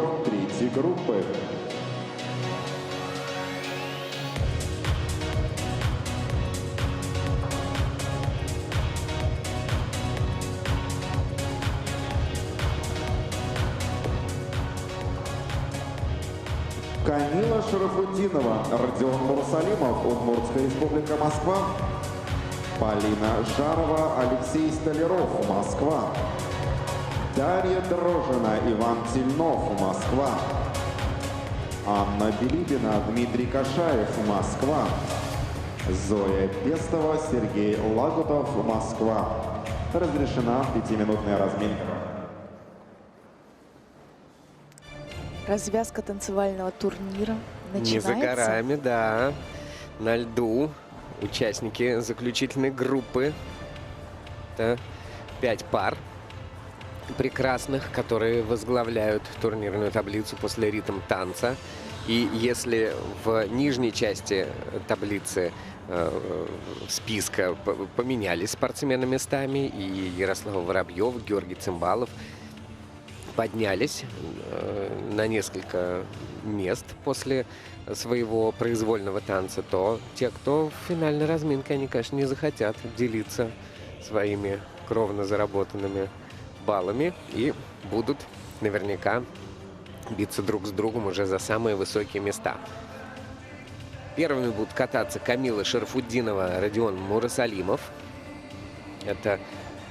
юниоров третьей группы. Камила Шарафутдинова, Родион Мурсалимов, Удмуртская республика, Москва. Полина Жарова, Алексей Столяров, Москва. Дарья Дрожина, Иван Тельнов, Москва. Анна Билибина, Дмитрий Кашаев, Москва. Зоя Пестова, Сергей Лагутов, Москва. Разрешена 5-минутная разминка. Развязка танцевального турнира Не начинается. за горами, да. На льду участники заключительной группы. Это 5 пар прекрасных, которые возглавляют турнирную таблицу после ритм танца. И если в нижней части таблицы списка поменялись спортсмены местами, и Ярослав Воробьев, Георгий Цимбалов поднялись на несколько мест после своего произвольного танца, то те, кто в финальной разминке, они, конечно, не захотят делиться своими кровно заработанными баллами и будут наверняка биться друг с другом уже за самые высокие места. Первыми будут кататься Камила Шарафутдинова, Родион Мурсалимов. Это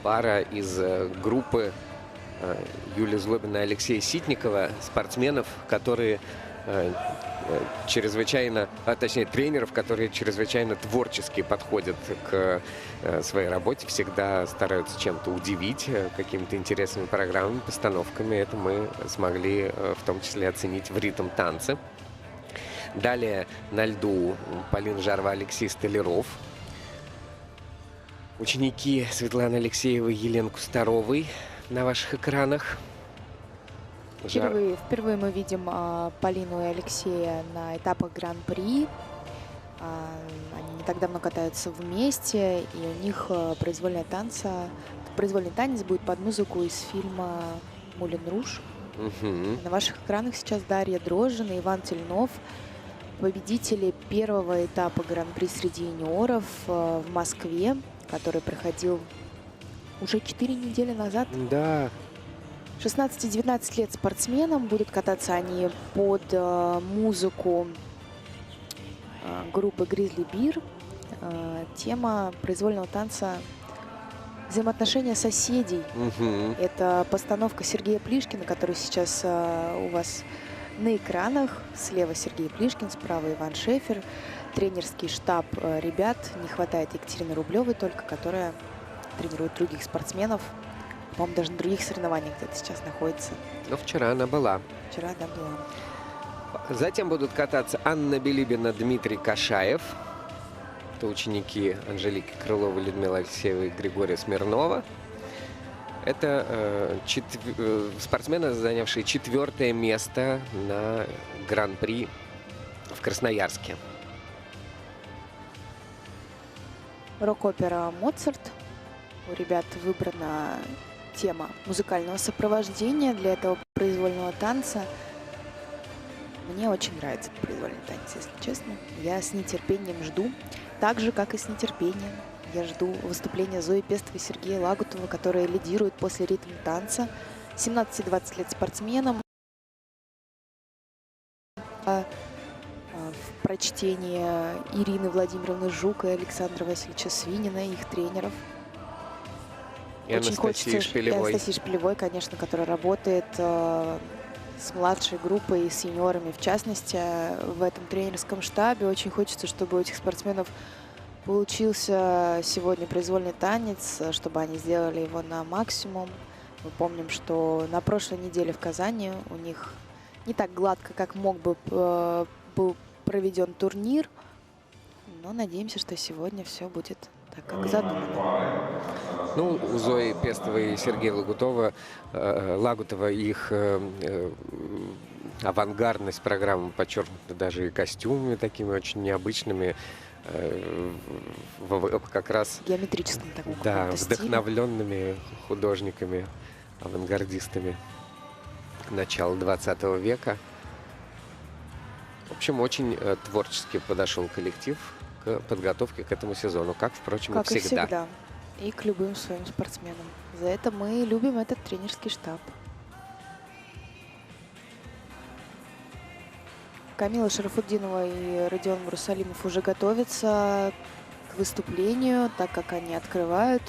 пара из группы Юлии Злобина и Алексея Ситникова, спортсменов, которые чрезвычайно, точнее тренеров, которые чрезвычайно творчески подходят к своей работе, всегда стараются чем-то удивить, какими-то интересными программами, постановками. Это мы смогли в том числе оценить в ритм танце. Далее на льду Полина Жарова, Алексей Столяров. Ученики Светланы Алексеевой, Елены Кустаровой на ваших экранах. Впервые мы видим Полину и Алексея на этапах Гран-при. Они не так давно катаются вместе, и у них произвольный танец будет под музыку из фильма «Мулен Руж». На ваших экранах сейчас Дарья Дрожина, Иван Тельнов, победители первого этапа Гран-при среди юниоров в Москве, который проходил уже 4 недели назад. Да. 16-19 лет спортсменам. Будут кататься они под музыку группы Grizzly Bear. Тема произвольного танца «Взаимоотношения соседей». Это постановка Сергея Плишкина, который сейчас у вас на экранах. Слева Сергей Плишкин, справа Иван Шефер. Тренерский штаб ребят. Не хватает Екатерины Рублевой только, которая тренирует других спортсменов. По-моему, даже на других соревнованиях где-то сейчас находится. Но вчера она была. Вчера, да, была. Затем будут кататься Анна Билибина, Дмитрий Кашаев. Это ученики Анжелики Крыловой, Людмилы Алексеевой и Григория Смирнова. Это спортсмены, занявшие 4-е место на Гран-при в Красноярске. Рок-опера «Моцарт». У ребят выбрана тема музыкального сопровождения для этого произвольного танца. Мне очень нравится произвольный танец, если честно. Я с нетерпением жду, так же, как и с нетерпением я жду выступления Зои Пестовой и Сергея Лагутова, которые лидируют после ритм танца. 17-20 лет спортсменам. В прочтении Ирины Владимировны Жук и Александра Васильевича Свинина, их тренеров. И Анастасии Шпилевой. И Анастасии Шпилевой, конечно, которая работает с младшей группой и с юниорами, в частности, в этом тренерском штабе. Очень хочется, чтобы у этих спортсменов получился сегодня произвольный танец, чтобы они сделали его на максимум. Мы помним, что на прошлой неделе в Казани у них не так гладко, как мог бы был проведен турнир. Но надеемся, что сегодня все будет так, как задумано. Ну, у Зои Пестовой и Сергея Лагутова их авангардность программы подчеркнута даже и костюмами такими очень необычными, как раз Геометрическим таким. Да, вдохновленными художниками, авангардистами. начала 20 века. В общем, очень творчески подошел коллектив к подготовке к этому сезону, как, впрочем, Как и и всегда. всегда. И к любым своим спортсменам. За это мы любим этот тренерский штаб. Камила Шарафутдинова и Родион Мурсалимов уже готовятся к выступлению, так как они открывают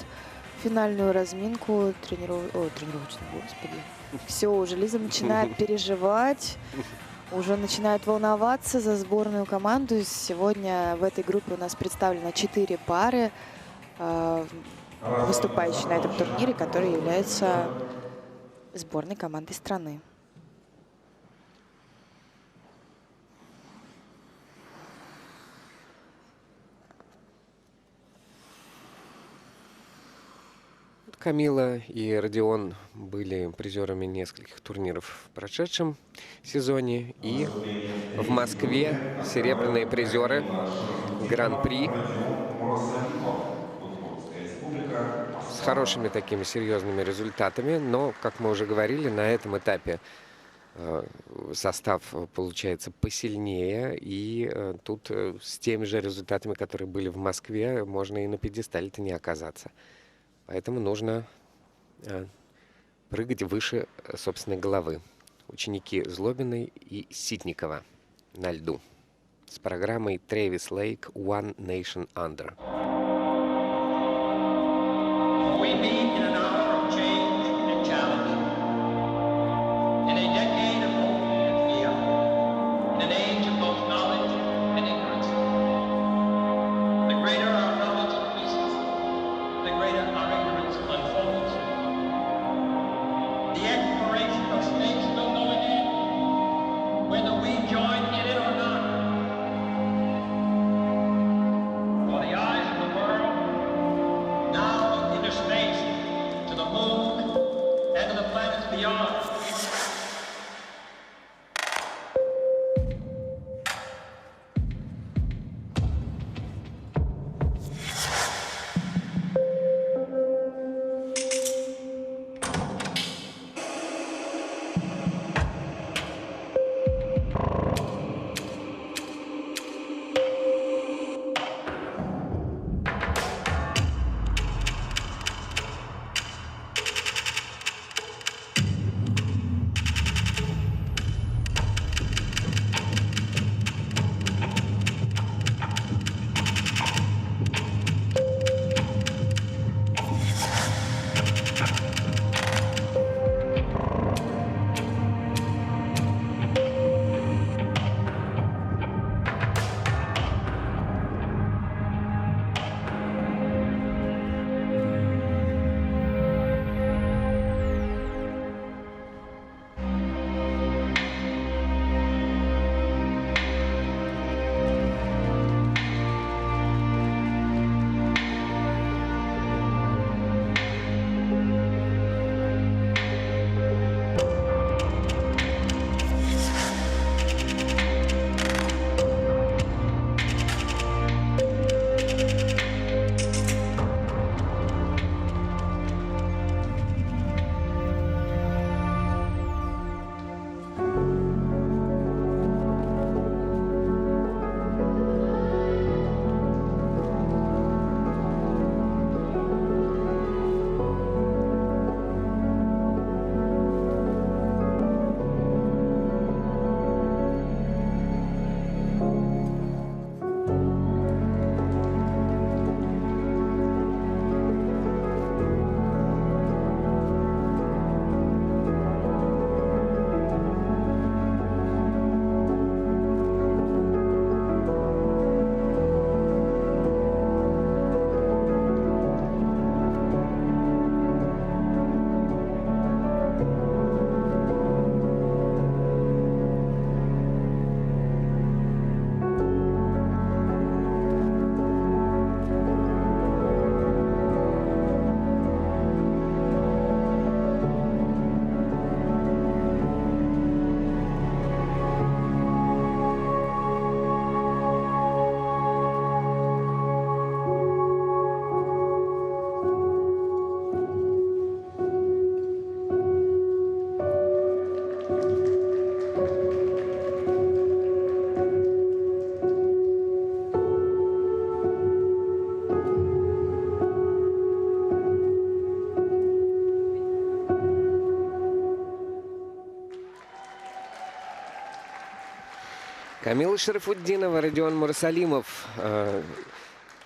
финальную разминку тренировочную, господи. Все, уже Лиза начинает переживать, уже начинает волноваться за сборную команду. Сегодня в этой группе у нас представлено 4 пары, выступающие на этом турнире, которые являются сборной командой страны. Камила и Родион были призерами нескольких турниров в прошедшем сезоне. И в Москве серебряные призеры Гран-при с хорошими такими серьезными результатами. Но, как мы уже говорили, на этом этапе состав получается посильнее. И тут с теми же результатами, которые были в Москве, можно и на пьедестале-то не оказаться. Поэтому нужно прыгать выше собственной головы. Ученики Злобиной и Ситникова на льду с программой Travis Lake One Nation Under. We meet in an hour of change and challenge, in a decade of hope and fear, in an age of both knowledge and ignorance. The greater our knowledge increases, the greater our ignorance unfolds. The exploration of space will know an end, whether we join in it or not. For the eyes of the world now look into space, to the moon, and to the planets beyond. Камила Шарафутдинова, Родион Мурсалимов.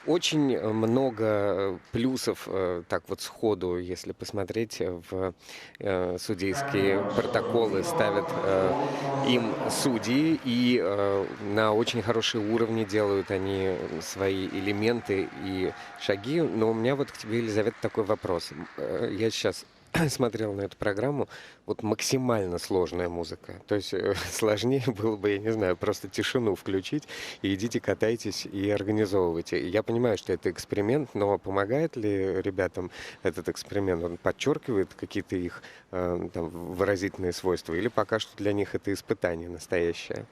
Очень много плюсов, так вот сходу, если посмотреть в судейские протоколы, ставят им судьи, и на очень хорошие уровни делают они свои элементы и шаги. Но у меня вот к тебе, Елизавета, такой вопрос. Я сейчас смотрел на эту программу, вот максимально сложная музыка. То есть сложнее было бы, я не знаю, просто тишину включить, и идите катайтесь и организовывайте. Я понимаю, что это эксперимент, но помогает ли ребятам этот эксперимент? Он подчеркивает какие-то их там, выразительные свойства, или пока что для них это испытание настоящее?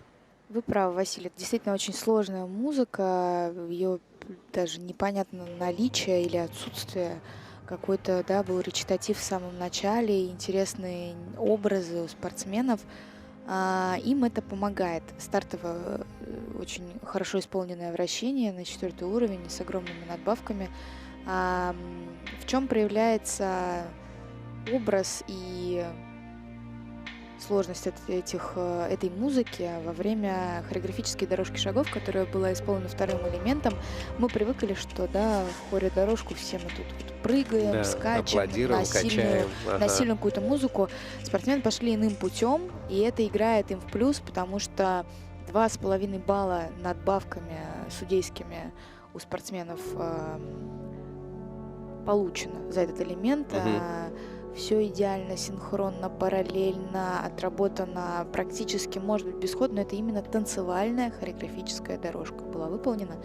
Вы правы, Василий. Это действительно очень сложная музыка. Ее даже непонятно наличие или отсутствие. Какой-то, да, был речитатив в самом начале, интересные образы у спортсменов. Им это помогает. Стартово очень хорошо исполненное вращение на 4-й уровень с огромными надбавками. В чем проявляется образ и сложность этой музыки во время хореографической дорожки шагов, которая была исполнена вторым элементом. Мы привыкли, что да, в хоре-дорожку все мы тут вот прыгаем, Да, скачем качаем. на сильную какую-то музыку. Спортсмены пошли иным путем, и это играет им в плюс, потому что 2,5 балла надбавками судейскими у спортсменов получено за этот элемент. Все идеально, синхронно, параллельно, отработано практически, может быть, без хода, но это именно танцевальная хореографическая дорожка была выполнена.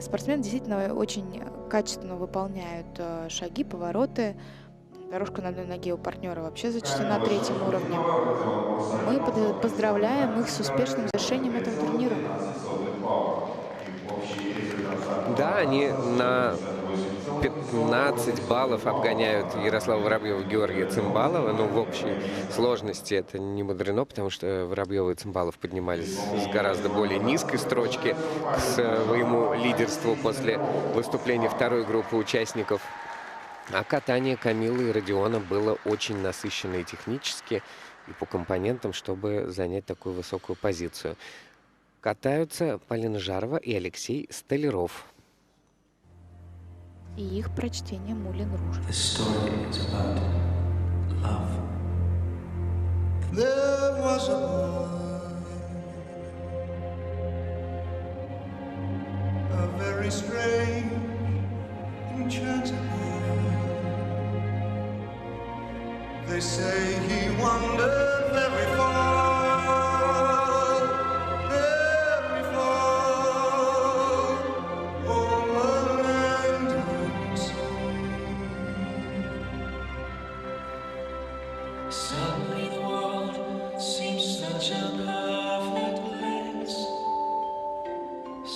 Спортсмены действительно очень качественно выполняют шаги, повороты. Дорожка на одной ноге у партнера вообще зачтена 3-м уровнем. Мы поздравляем их с успешным завершением этого турнира. Да, они на 15 баллов обгоняют Ярослава Воробьева и Георгия Цимбалова. Но в общей сложности это не мудрено, потому что Воробьева и Цимбалов поднимались с гораздо более низкой строчки к своему лидерству после выступления второй группы участников. А катание Камилы и Родиона было очень насыщенно и технически, и по компонентам, чтобы занять такую высокую позицию. Катаются Полина Жарова и Алексей Столяров. И их прочтение «Мулен Руж». There was a boy, a very strange, enchanted boy. They say he wandered very far, very far, over land and sea. Suddenly the world seems such a perfect place.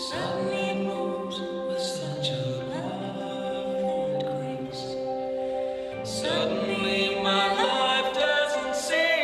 Suddenly it moves with such a perfect grace. Suddenly my life doesn't seem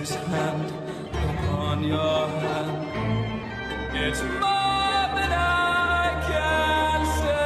his hand upon your hand. It's more than I can say.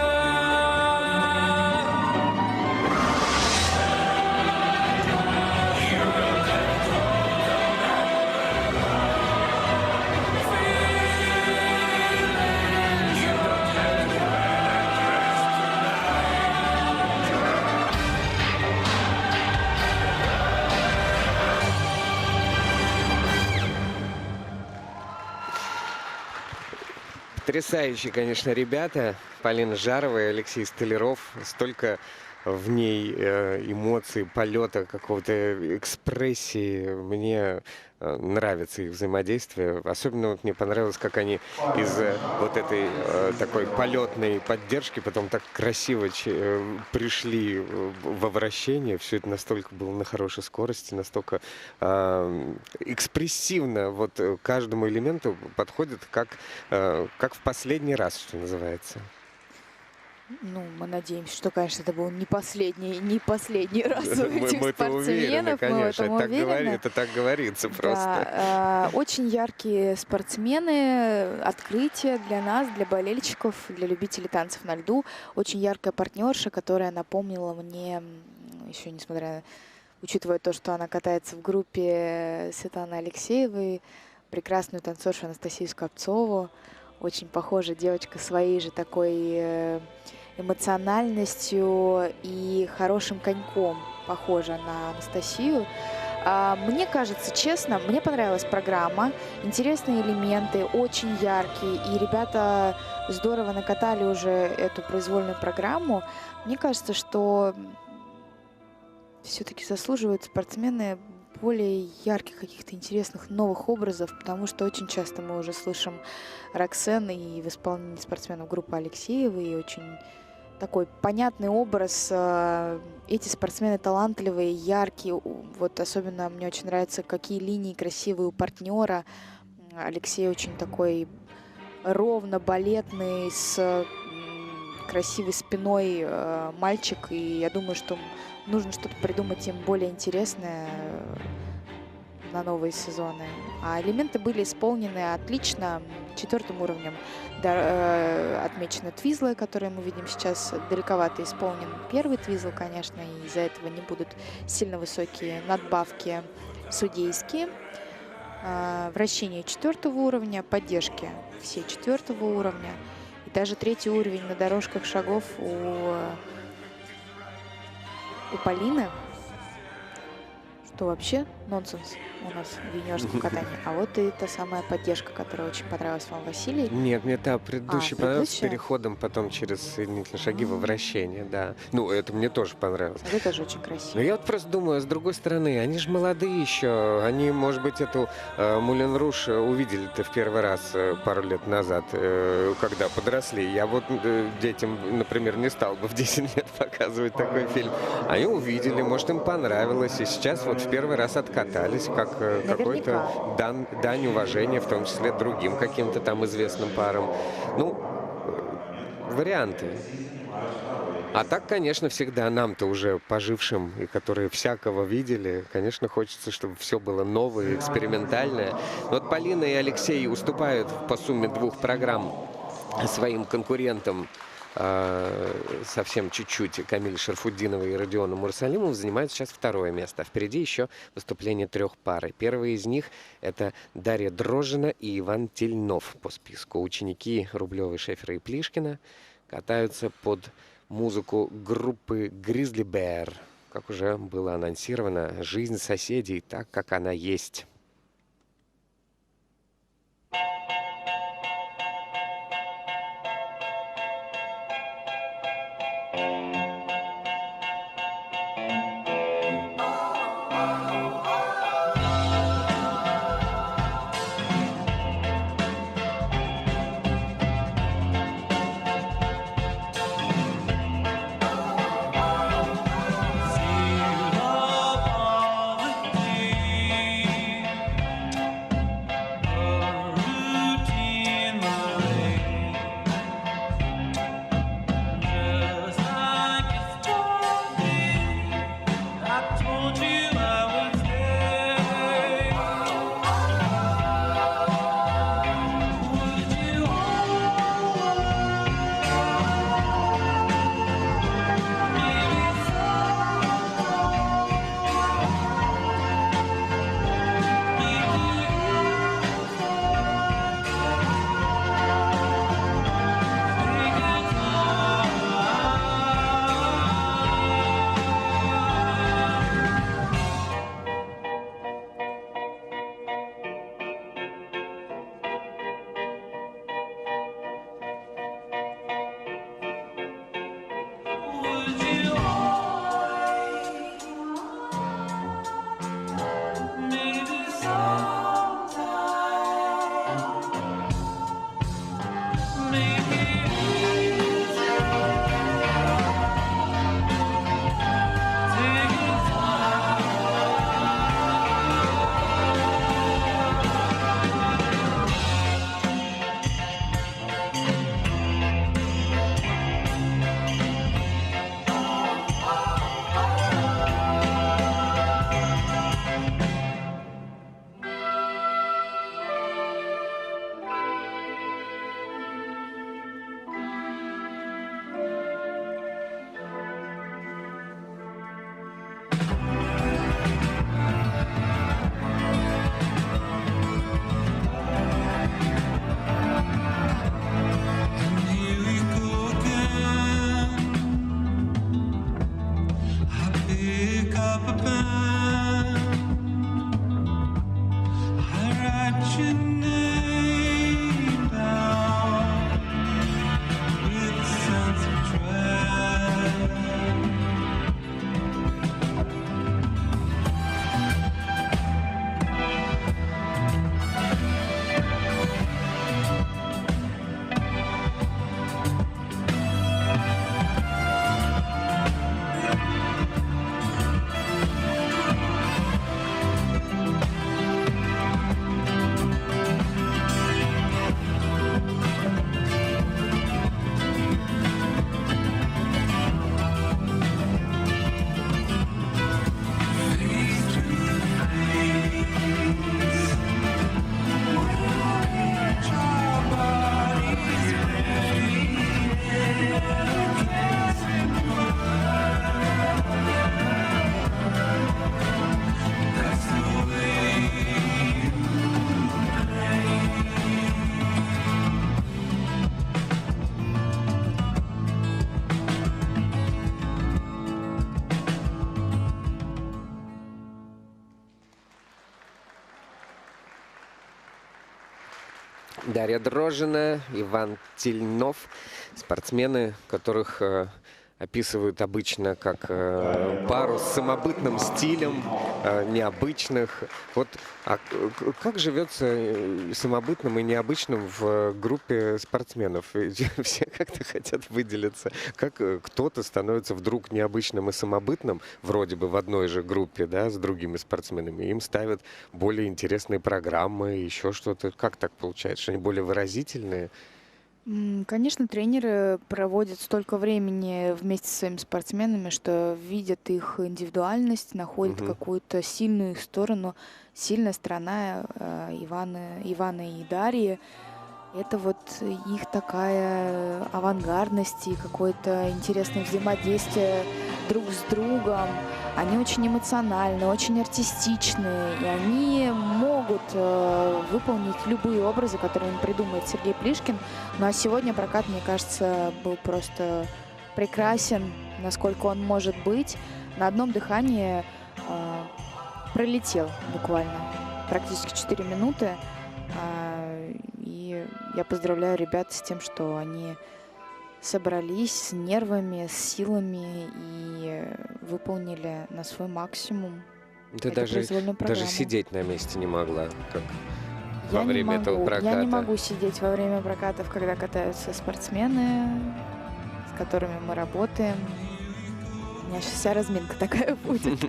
Потрясающие, конечно, ребята. Полина Жарова и Алексей Столяров. Столько в ней эмоций, полета, какого-то экспрессии. Мне нравится их взаимодействие. Особенно вот мне понравилось, как они из вот этой такой полетной поддержки потом так красиво пришли во вращение. Все это настолько было на хорошей скорости, настолько экспрессивно вот каждому элементу подходит, как в последний раз, что называется. Ну, мы надеемся, что, конечно, это был не последний раз у этих Мы-то уверены, спортсменов. конечно. Мы в этом уверены. Это так говорится просто. Да, очень яркие спортсмены, открытие для нас, для болельщиков, для любителей танцев на льду. Очень яркая партнерша, которая напомнила мне, еще учитывая то, что она катается в группе Светланы Алексеевой, прекрасную танцоршу Анастасию Скопцову. Очень похожа девочка своей же такой эмоциональностью и хорошим коньком, похожа на Анастасию. Мне кажется, честно, мне понравилась программа, интересные элементы, очень яркие, и ребята здорово накатали уже эту произвольную программу. Мне кажется, что все-таки заслуживают спортсмены более ярких, каких-то интересных новых образов, потому что очень часто мы уже слышим Роксен и в исполнении спортсменов группы Алексеевой, и очень такой понятный образ. Эти спортсмены талантливые, яркие. Вот особенно мне очень нравится, какие линии красивые у партнера. Алексей очень такой ровно балетный, с красивой спиной мальчик, и я думаю, что нужно что-то придумать им более интересное на новые сезоны. А элементы были исполнены отлично. 4-м уровнем отмечены твизлы, которые мы видим сейчас. Далековато исполнен первый твизл, конечно, и из-за этого не будут сильно высокие надбавки судейские. Вращение 4-го уровня, поддержки все 4-го уровня. И даже 3-й уровень на дорожках шагов у Полины, что вообще нонсенс у нас в юниорском катании. А вот и та самая поддержка, которая очень понравилась вам, Василий. Нет, мне та предыдущая понравилась с предыдущая? переходом потом через соединительные шаги во вращение, да. Ну, это мне тоже понравилось. Это тоже очень красиво. Но я вот просто думаю, с другой стороны, они же молодые еще. Они, может быть, эту Мулен Руж увидели-то в первый раз пару лет назад, когда подросли. Я вот детям, например, не стал бы в 10 лет показывать такой фильм. Они увидели, может, им понравилось. И сейчас вот в первый раз откатались, как какой-то дань уважения, в том числе другим каким-то там известным парам. Ну, варианты. А так, конечно, всегда нам-то уже пожившим, и которые всякого видели, конечно, хочется, чтобы все было новое, экспериментальное. Но вот Полина и Алексей уступают по сумме 2 программ своим конкурентам совсем чуть-чуть. Камиль Шарфутдиновой и Родиону Мурсалимову занимают сейчас 2-е место. Впереди еще выступление 3 пар. Первые из них — это Дарья Дрожжина и Иван Тельнов по списку. Ученики Рублевой, Шефера и Плишкина катаются под музыку группы Grizzly Bear. Как уже было анонсировано, жизнь соседей так, как она есть. Feel of all the write your name down with a sense of dread. Дарья Дрожжина, Иван Тельнов, спортсмены, которых описывают обычно как пару с самобытным стилем, необычных. Вот как живется самобытным и необычным в группе спортсменов? Ведь все как-то хотят выделиться. Как кто-то становится вдруг необычным и самобытным, вроде бы в одной же группе, да, с другими спортсменами. Им ставят более интересные программы, еще что-то. Как так получается, что они более выразительные? Конечно, тренеры проводят столько времени вместе со своими спортсменами, что видят их индивидуальность, находят какую-то сильную их сторону. Сильная сторона Ивана и Дарьи — это вот их такая авангардность и какое-то интересное взаимодействие друг с другом. Они очень эмоциональны, очень артистичные, и они могут выполнить любые образы, которые им придумает Сергей Плишкин. Ну а сегодня прокат, мне кажется, был просто прекрасен, насколько он может быть. На одном дыхании пролетел буквально практически 4 минуты. И я поздравляю ребят с тем, что они собрались с нервами, с силами и выполнили на свой максимум Ты даже сидеть на месте не могла, как во время этого проката. Я не могу сидеть во время прокатов, когда катаются спортсмены, с которыми мы работаем. У меня сейчас вся разминка такая будет.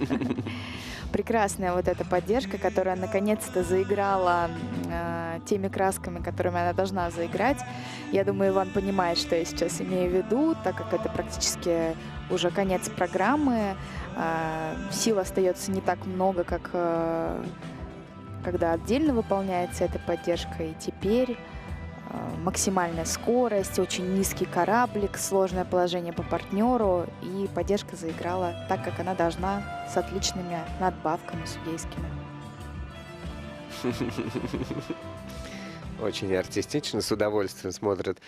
Прекрасная вот эта поддержка, которая наконец-то заиграла теми красками, которыми она должна заиграть. Я думаю, Иван понимает, что я сейчас имею в виду, так как это практически уже конец программы. Сил остается не так много, как когда отдельно выполняется эта поддержка. И теперь максимальная скорость, очень низкий кораблик, сложное положение по партнеру, и поддержка заиграла так, как она должна, с отличными надбавками судейскими. Очень артистично, с удовольствием смотрят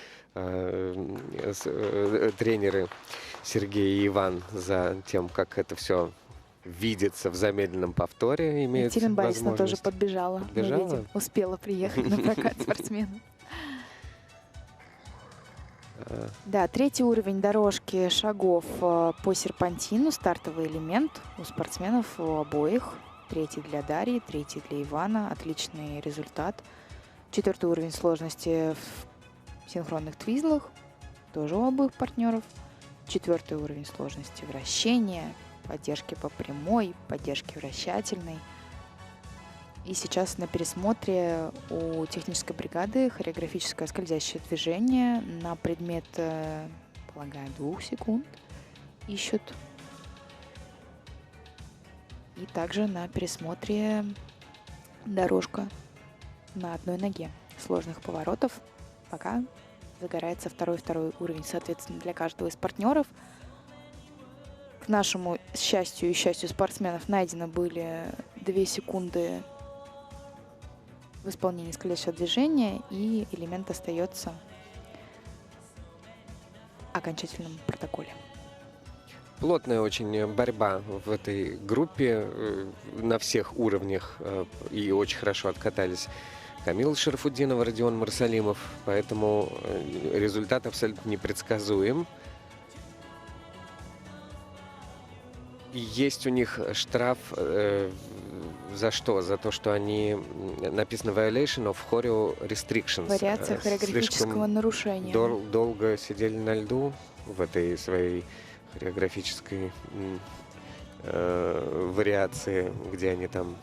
тренеры Сергей и Иван за тем, как это все видится в замедленном повторе. Екатерина Борисовна тоже подбежала. Мы видим, успела приехать на прокат спортсмена. Да, третий уровень дорожки шагов по серпантину, стартовый элемент у спортсменов у обоих. Третий для Дарьи, третий для Ивана. Отличный результат. Четвертый уровень сложности в синхронных твизлах, тоже у обоих партнеров. Четвертый уровень сложности вращения, поддержки по прямой, поддержки вращательной. И сейчас на пересмотре у технической бригады хореографическое скользящее движение на предмет, полагаю, 2 секунд ищут. И также на пересмотре дорожка на одной ноге сложных поворотов. Пока загорается второй уровень, соответственно, для каждого из партнеров. К нашему счастью и счастью спортсменов найдено были 2 секунды в исполнении скользящего движения, и элемент остается в окончательном протоколе. плотная очень борьба в этой группе на всех уровнях, и очень хорошо откатались Камила Шарафутдинова, Родион Марсалимов, поэтому результат абсолютно непредсказуем. И есть у них штраф за что? За то, что они написано violation of choreo restrictions. Вариация хореографического нарушения. Долго сидели на льду в этой своей хореографической вариации, где они там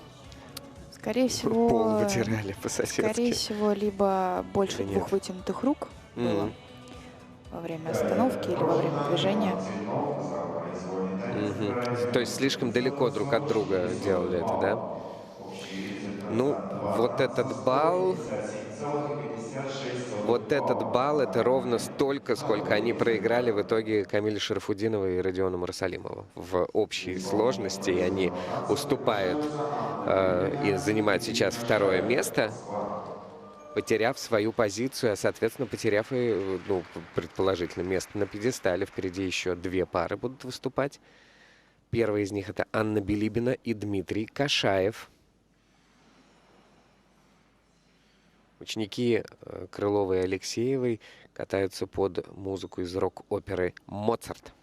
Скорее всего, пол вытирали по-соседски. Скорее всего, либо больше Или двух нет? вытянутых рук было во время остановки или во время движения. То есть слишком далеко друг от друга делали это, да? Ну, вот этот балл, это ровно столько, сколько они проиграли в итоге Камиле Шарафутдиновой и Родиону Марсалимову в общей сложности. И они уступают и занимают сейчас второе место, потеряв свою позицию, а, соответственно, потеряв и, ну, предположительно, место на пьедестале. Впереди еще две пары будут выступать. Первая из них — это Анна Билибина и Дмитрий Кашаев. Ученики Крыловой и Алексеевой катаются под музыку из рок-оперы «Моцарт».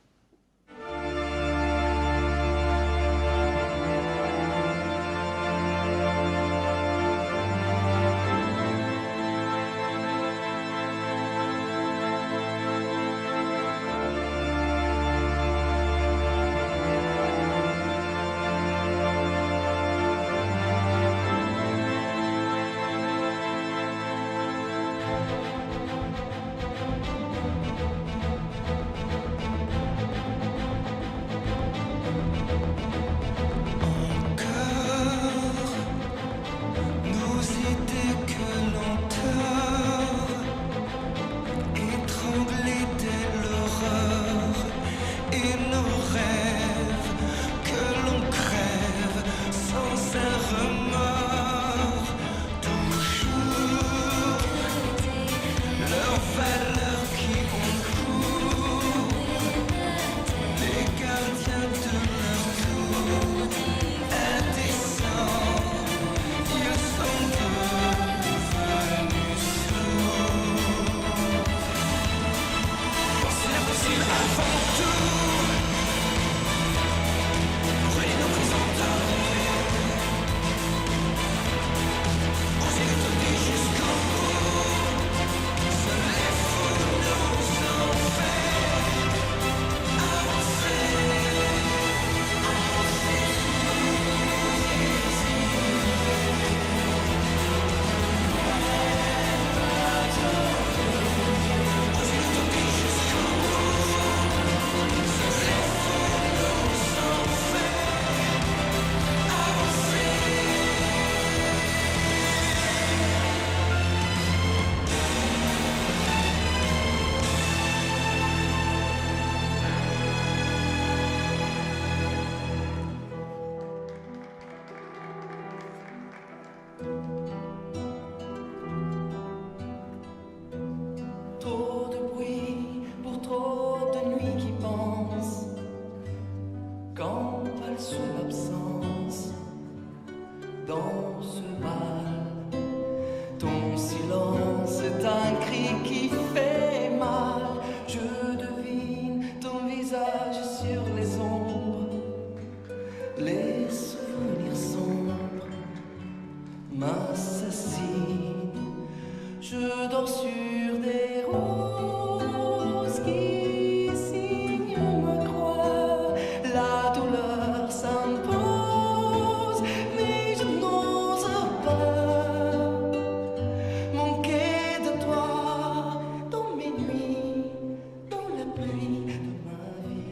Trop de bruit pour trop de nuits qui pensent quand elles sont l'absence dans ce mal. Ton silence est un cri qui fait mal. Je devine ton visage sur les ombres, les souvenirs sombres m'assassinent. Je dors sur des roses qui signent ma croix. La douleur s'impose, mais je n'ose pas manquer de toi dans mes nuits, dans la pluie de ma vie.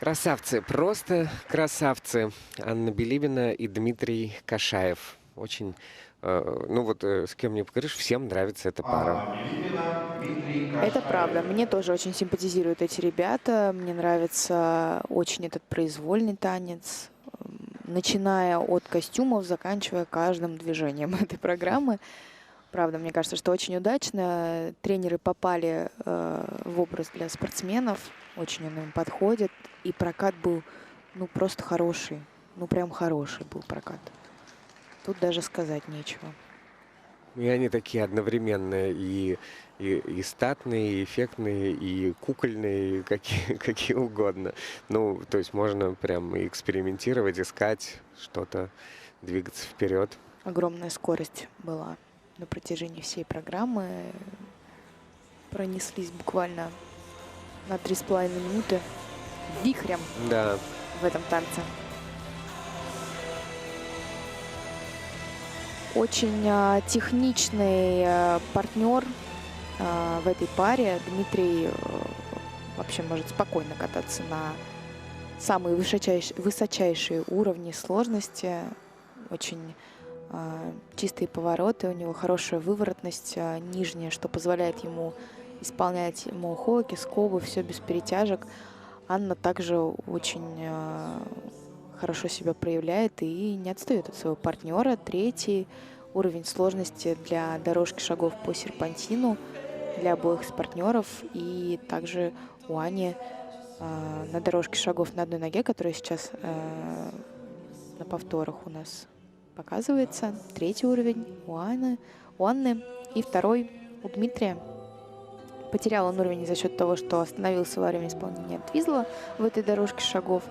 Красавцы, просто красавцы. Анна Белибина и Дмитрий Кашаев. Очень, с кем не поговоришь, всем нравится эта пара. Это правда. Мне тоже очень симпатизируют эти ребята. Мне нравится очень этот произвольный танец, начиная от костюмов, заканчивая каждым движением этой программы. Правда, мне кажется, что очень удачно. Тренеры попали в образ для спортсменов. Очень он им подходит. И прокат был, просто хороший. Прям хороший был прокат. Тут даже сказать нечего. И они такие одновременно и статные, и эффектные, и кукольные, какие угодно. То есть можно прям экспериментировать, искать что-то, двигаться вперед. Огромная скорость была на протяжении всей программы. Пронеслись буквально на 3,5 минуты вихрем в этом танце. Очень техничный партнер в этой паре. Дмитрий вообще может спокойно кататься на самые высочайшие уровни сложности. Очень чистые повороты, у него хорошая выворотность нижняя, что позволяет ему исполнять моухоки, скобы, все без перетяжек. Анна также очень хорошо себя проявляет и не отстает от своего партнера. Третий уровень сложности для дорожки шагов по серпантину для обоих партнеров. И также у Ани на дорожке шагов на одной ноге, которая сейчас на повторах у нас показывается. Третий уровень у Анны и второй у Дмитрия. Потерял он уровень за счет того, что остановился во время исполнения твизла в этой дорожке шагов.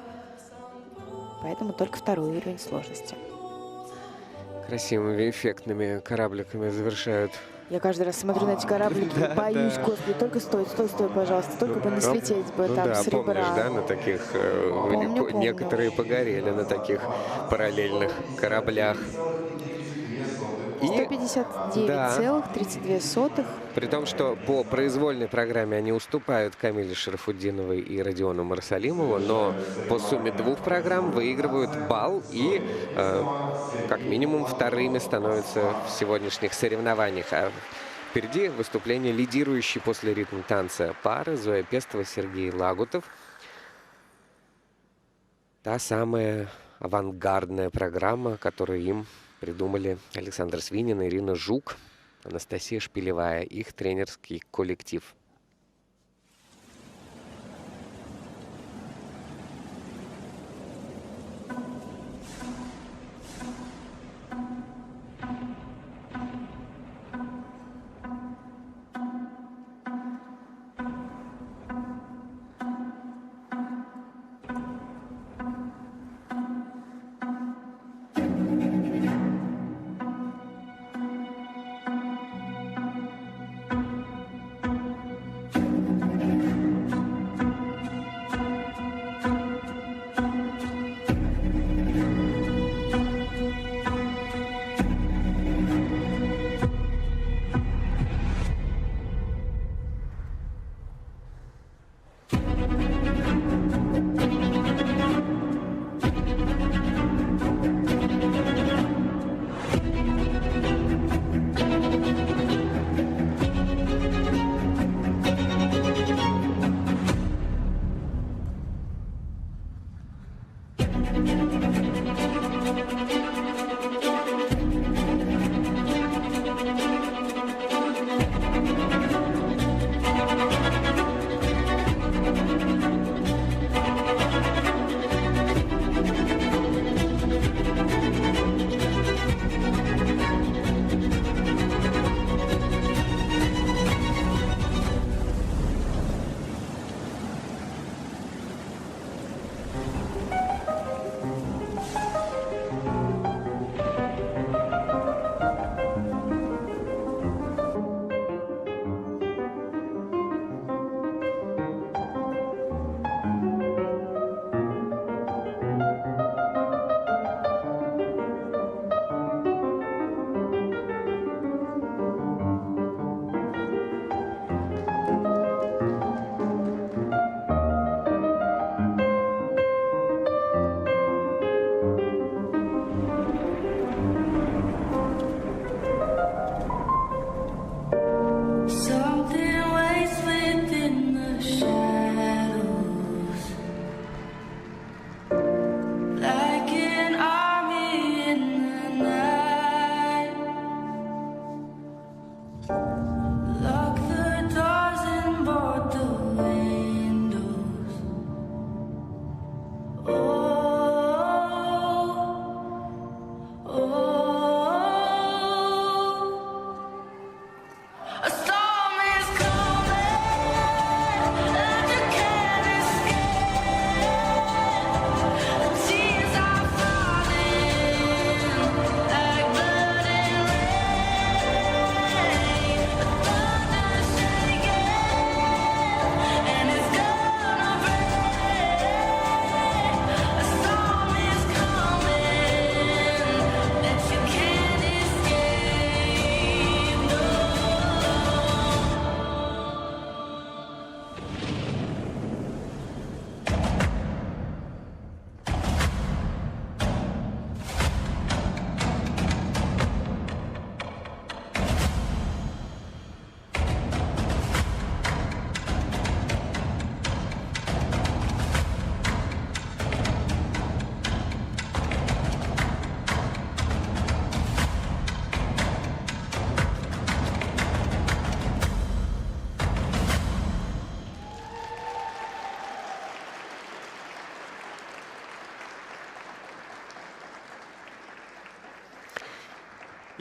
Поэтому только второй уровень сложности. Красивыми, эффектными корабликами завершают. Я каждый раз смотрю на эти кораблики и боюсь, господи, только стой, пожалуйста, только бы не слететь бы там с ребра. Помнишь, да, на таких, Помню. некоторые погорели на таких параллельных кораблях. 159,32. При том, что по произвольной программе они уступают Камиле Шарафутдиновой и Родиону Марсалимову, но по сумме двух программ выигрывают балл и как минимум вторыми становятся в сегодняшних соревнованиях. А впереди выступление лидирующей после ритм танца пары Зоя Пестова и Сергей Лагутов. Та самая авангардная программа, которую им придумали Александр Свинин, Ирина Жук, Анастасия Шпилевая, их тренерский коллектив.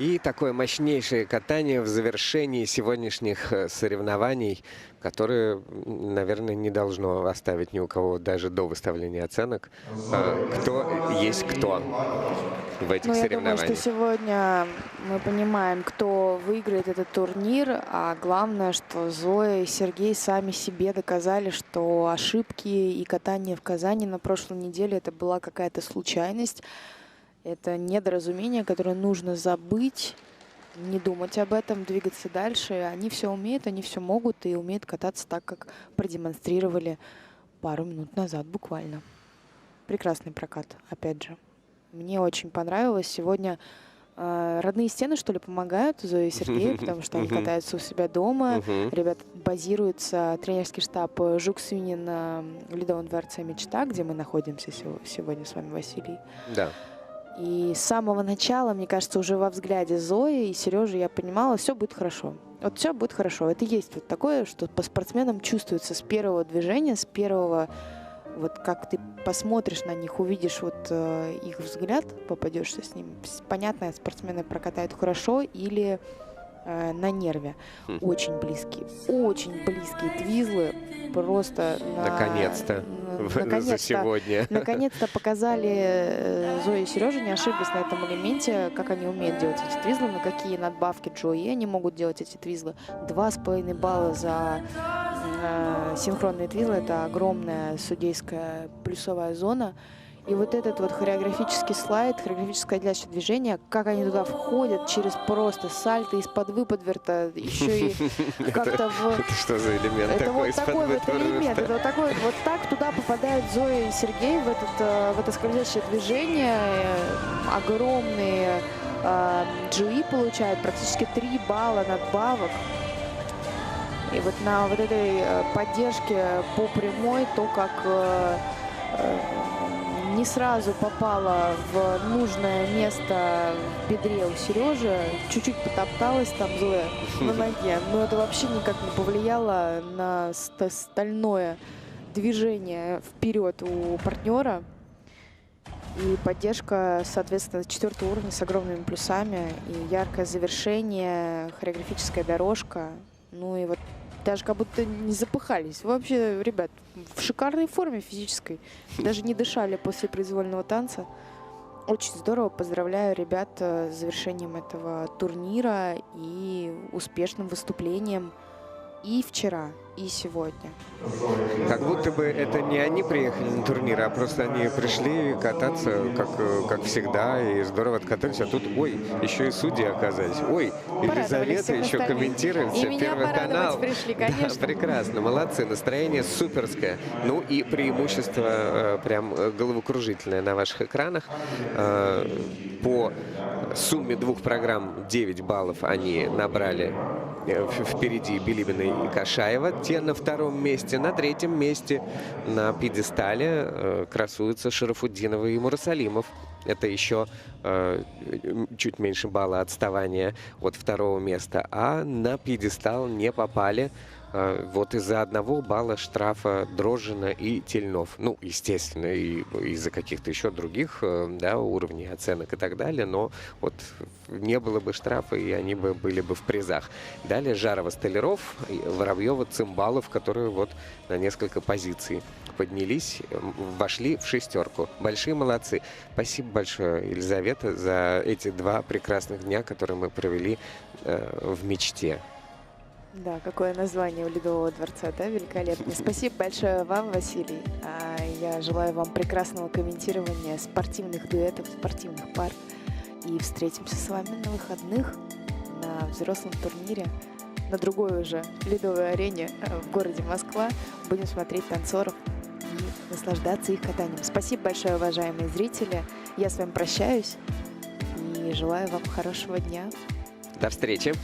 И такое мощнейшее катание в завершении сегодняшних соревнований, которое, наверное, не должно оставить ни у кого даже до выставления оценок, кто есть кто в этих Ну, я думаю, соревнованиях. что сегодня мы понимаем, кто выиграет этот турнир, а главное, что Зоя и Сергей сами себе доказали, что ошибки и катание в Казани на прошлой неделе это была какая-то случайность, это недоразумение, которое нужно забыть, не думать об этом, двигаться дальше. Они все умеют, они все могут и умеют кататься так, как продемонстрировали пару минут назад буквально. Прекрасный прокат, опять же. Мне очень понравилось. Сегодня родные стены, что ли, помогают Зое и Сергею, потому что они катаются у себя дома. Ребята базируются, тренерский штаб Жук-Свини на Ледовом дворце «Мечта», где мы находимся сегодня с вами, Василий. Да. И с самого начала, мне кажется, уже во взгляде Зои и Сережи я понимала, все будет хорошо. Вот все будет хорошо. Это есть вот такое, что по спортсменам чувствуется с первого движения, с первого, вот как ты посмотришь на них, увидишь вот их взгляд, попадешься с ним. Понятно, спортсмены прокатают хорошо или на нерве. Очень близкие твизлы. Просто Наконец-то. За сегодня. Наконец-то показали Зоя и Сережа, не ошиблись на этом элементе, как они умеют делать эти твизлы, на какие надбавки Джои они могут делать эти твизлы. 2,5 балла за синхронные твизлы. Это огромная судейская плюсовая зона. И вот этот вот хореографический слайд, хореографическое отделяющее движение, как они туда входят через просто сальто из-под выпадверта, еще и как-то в... Это что за элемент Это такой вот из-под такой вот элемент, выверта? это вот такой вот так туда попадают Зоя и Сергей в это скользящее движение. Огромные GE получают, практически 3 балла надбавок. И вот на вот этой поддержке по прямой, то, как не сразу попала в нужное место в бедре у Сережи, чуть-чуть потопталась там Зоя на ноге, но это вообще никак не повлияло на стальное движение вперед у партнера. И поддержка, соответственно, 4-го уровня с огромными плюсами, и яркое завершение, хореографическая дорожка, ну и вот даже как будто не запыхались. Вообще, ребят, в шикарной форме физической. Даже не дышали после произвольного танца. Очень здорово. Поздравляю ребят с завершением этого турнира и успешным выступлением и вчера, и сегодня. Как будто бы это не они приехали на турнир, а просто они пришли кататься, как всегда, и здорово откатались. А тут, ой, еще и судьи оказались. Ой, Елизавета еще комментирует. Первый канал. Пришли, конечно. Да, прекрасно, молодцы, настроение суперское. Ну и преимущество прям головокружительное на ваших экранах. По сумме 2 программ 9 баллов они набрали впереди Билибина и Кашаева. Те на 2-м месте. На 3-м месте на пьедестале красуются Шарафутдинова и Мурасалимов. Это еще чуть меньше балла отставания от 2-го места. А на пьедестал не попали вот из-за 1 балла штрафа Дрожжина и Тельнов. Ну, естественно, и из-за каких-то еще других да, уровней оценок и так далее. Но вот не было бы штрафа, и они бы были бы в призах. Далее Жарова-Столяров, Воробьева-Цимбалов, которые вот на несколько позиций поднялись, вошли в 6-ку. Большие молодцы. Спасибо большое, Елизавета, за эти 2 прекрасных дня, которые мы провели в мечте. Да, какое название у Ледового дворца, да, великолепно. Спасибо большое вам, Василий. Я желаю вам прекрасного комментирования спортивных дуэтов, спортивных пар. И встретимся с вами на выходных на взрослом турнире, на другой уже ледовой арене в городе Москва. Будем смотреть танцоров и наслаждаться их катанием. Спасибо большое, уважаемые зрители. Я с вами прощаюсь и желаю вам хорошего дня. До встречи.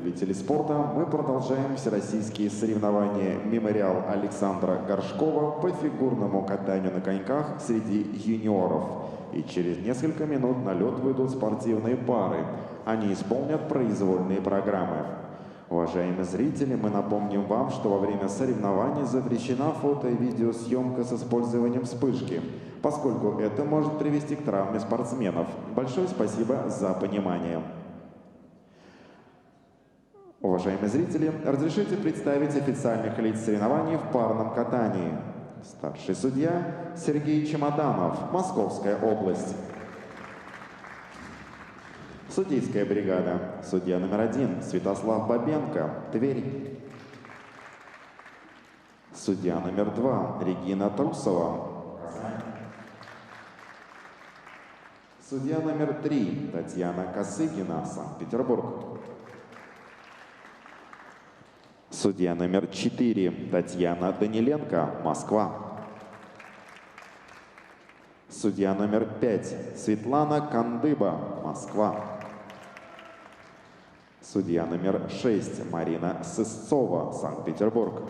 любители спорта, мы продолжаем всероссийские соревнования «Мемориал Александра Горшкова» по фигурному катанию на коньках среди юниоров. И через несколько минут на лед выйдут спортивные пары. Они исполнят произвольные программы. Уважаемые зрители, мы напомним вам, что во время соревнований запрещена фото- и видеосъемка с использованием вспышки, поскольку это может привести к травме спортсменов. Большое спасибо за понимание. Уважаемые зрители, разрешите представить официальных лиц соревнований в парном катании. Старший судья Сергей Чемоданов, Московская область. Судейская бригада. Судья номер 1 Святослав Бабенко, Тверь. Судья номер 2 Регина Трусова, Казань. Судья номер 3 Татьяна Косыгина, Санкт-Петербург. Судья номер 4 Татьяна Даниленко, Москва. Судья номер 5 Светлана Кандыба, Москва. Судья номер 6 Марина Сысцова, Санкт-Петербург.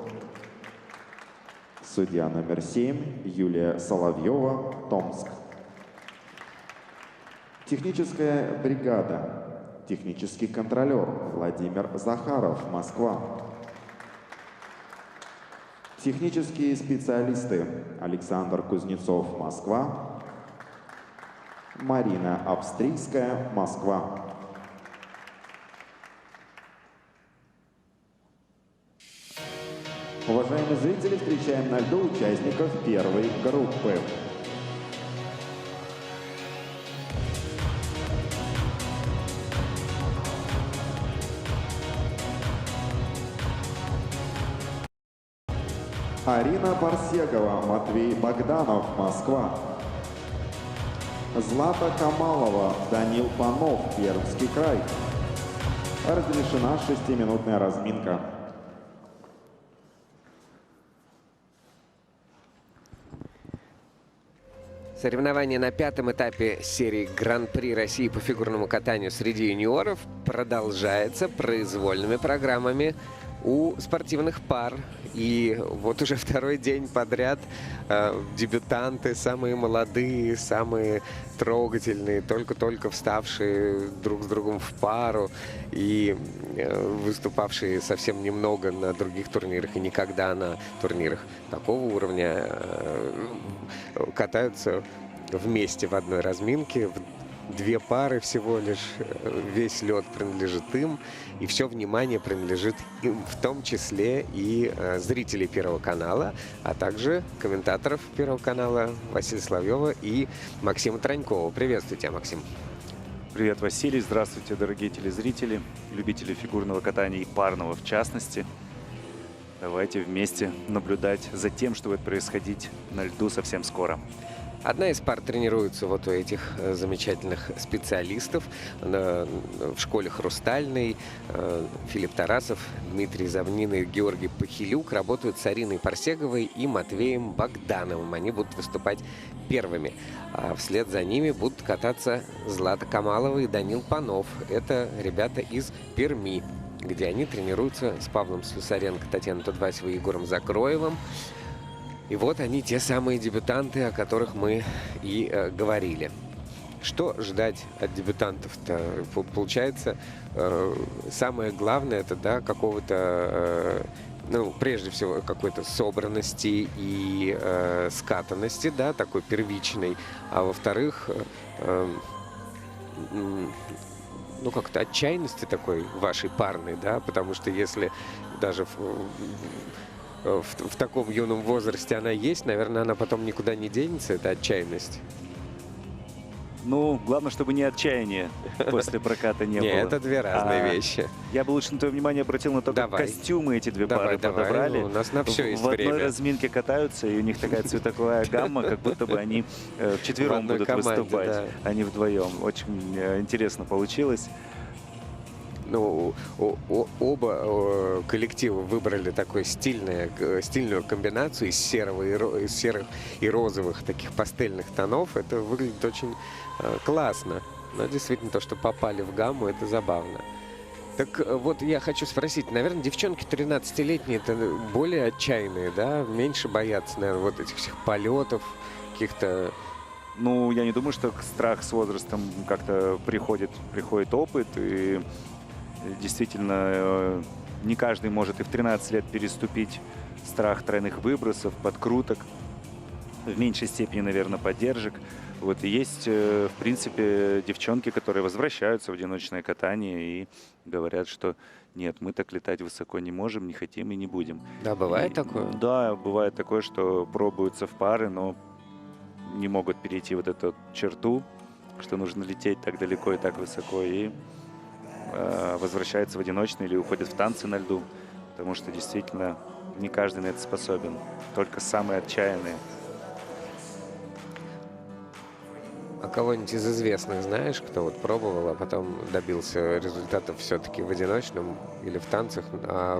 Судья номер 7 Юлия Соловьева, Томск. Техническая бригада. Технический контролер Владимир Захаров, Москва. Технические специалисты Александр Кузнецов, Москва. Марина Австрийская, Москва. Уважаемые зрители, встречаем на льду участников первой группы. Арина Барсегова, Матвей Богданов, Москва. Злата Камалова, Данил Панов, Пермский край. Разрешена 6-минутная разминка. Соревнования на 5-м этапе серии Гран-при России по фигурному катанию среди юниоров продолжается произвольными программами у спортивных пар. И вот уже второй день подряд дебютанты, самые молодые, самые трогательные, только-только вставшие друг с другом в пару и выступавшие совсем немного на других турнирах и никогда на турнирах такого уровня, катаются вместе в одной разминке. Две пары всего лишь, весь лед принадлежит им, и все внимание принадлежит им, в том числе и зрителей Первого канала, а также комментаторов Первого канала Василия Соловьева и Максима Тронькова. Приветствую тебя, Максим. Привет, Василий. Здравствуйте, дорогие телезрители, любители фигурного катания и парного в частности. Давайте вместе наблюдать за тем, что будет происходить на льду совсем скоро. Одна из пар тренируется вот у этих замечательных специалистов в школе «Хрустальный». Филипп Тарасов, Дмитрий Завнин и Георгий Пахилюк работают с Ариной Парсеговой и Матвеем Богдановым. Они будут выступать первыми. А вслед за ними будут кататься Злата Камалова и Данил Панов. Это ребята из Перми, где они тренируются с Павлом Слюсаренко, Татьяной Тудвасевой и Егором Закроевым. И вот они, те самые дебютанты, о которых мы и говорили. Что ждать от дебютантов-то? Получается, самое главное, это, да, какого-то, ну, прежде всего, какой-то собранности и скатанности, да, такой первичной. А во-вторых, ну, как-то отчаянности такой вашей парной, да, потому что если даже в таком юном возрасте она есть, наверное, она потом никуда не денется, эта отчаянность. Ну, главное, чтобы не отчаяние после проката не было. Нет, это две разные вещи. Я бы лучше на твое внимание обратил на то, как костюмы эти две пары подобрали. У нас на все есть время. В одной разминке катаются, и у них такая цветовая гамма, как будто бы они вчетвером будут выступать, а не вдвоем. Очень интересно получилось. Ну, оба коллектива выбрали такую стильную комбинацию из серых и розовых таких пастельных тонов. Это выглядит очень классно. Но действительно, то, что попали в гамму, это забавно. Так вот я хочу спросить, наверное, девчонки 13-летние это более отчаянные, да? Меньше боятся, наверное, вот этих всех полетов, каких-то... Ну, я не думаю, что страх с возрастом как-то приходит опыт. И действительно, не каждый может и в 13 лет переступить страх тройных выбросов, подкруток. В меньшей степени, наверное, поддержек. Вот и есть, в принципе, девчонки, которые возвращаются в одиночное катание и говорят, что нет, мы так летать высоко не можем, не хотим и не будем. Да, бывает такое? Да, бывает такое, что пробуются в пары, но не могут перейти вот эту черту, что нужно лететь так далеко и так высоко, и возвращаются в одиночное или уходят в танцы на льду, потому что действительно не каждый на это способен, только самые отчаянные. А кого-нибудь из известных знаешь, кто вот пробовал, а потом добился результатов все-таки в одиночном или в танцах?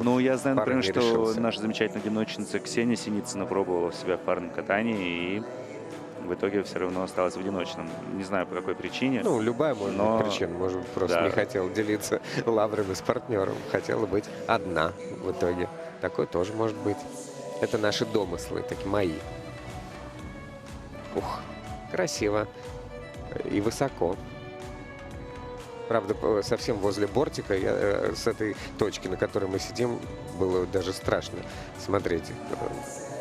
Ну, я знаю, пары например, не что решился? наша замечательная одиночница Ксения Синицына пробовала себя в парном катании и в итоге все равно осталась в одиночном. Не знаю, по какой причине. Ну, любая может быть причина. Может быть, просто да. не хотел делиться лаврами с партнером. Хотела быть одна в итоге. Такое тоже может быть. Это наши домыслы, такие мои. Ух, красиво. И высоко. Правда, совсем возле бортика, с этой точки, на которой мы сидим, было даже страшно смотреть,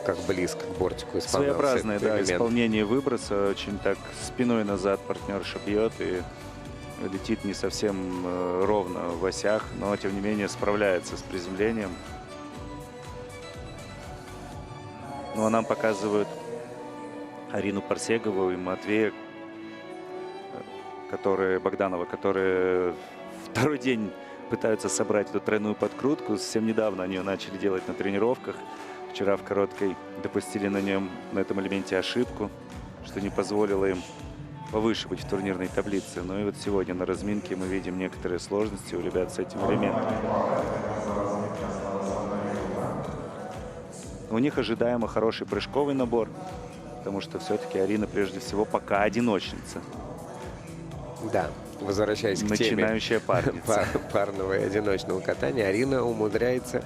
как близко к бортику исполнялся Своеобразное, этот да, элемент. исполнение выброса. Очень так спиной назад партнерша бьет и летит не совсем ровно в осях, но тем не менее справляется с приземлением. Ну а нам показывают Арину Парсегову и Матвея Богданова, которые второй день пытаются собрать эту тройную подкрутку. Совсем недавно они ее начали делать на тренировках. Вчера в короткой допустили на этом элементе ошибку, что не позволило им повыше быть в турнирной таблице. Ну и вот сегодня на разминке мы видим некоторые сложности у ребят с этим элементом. У них ожидаемо хороший прыжковый набор, потому что все-таки Арина прежде всего пока одиночница. Да, возвращаясь к теме начинающая парница. Парного и одиночного катания, Арина умудряется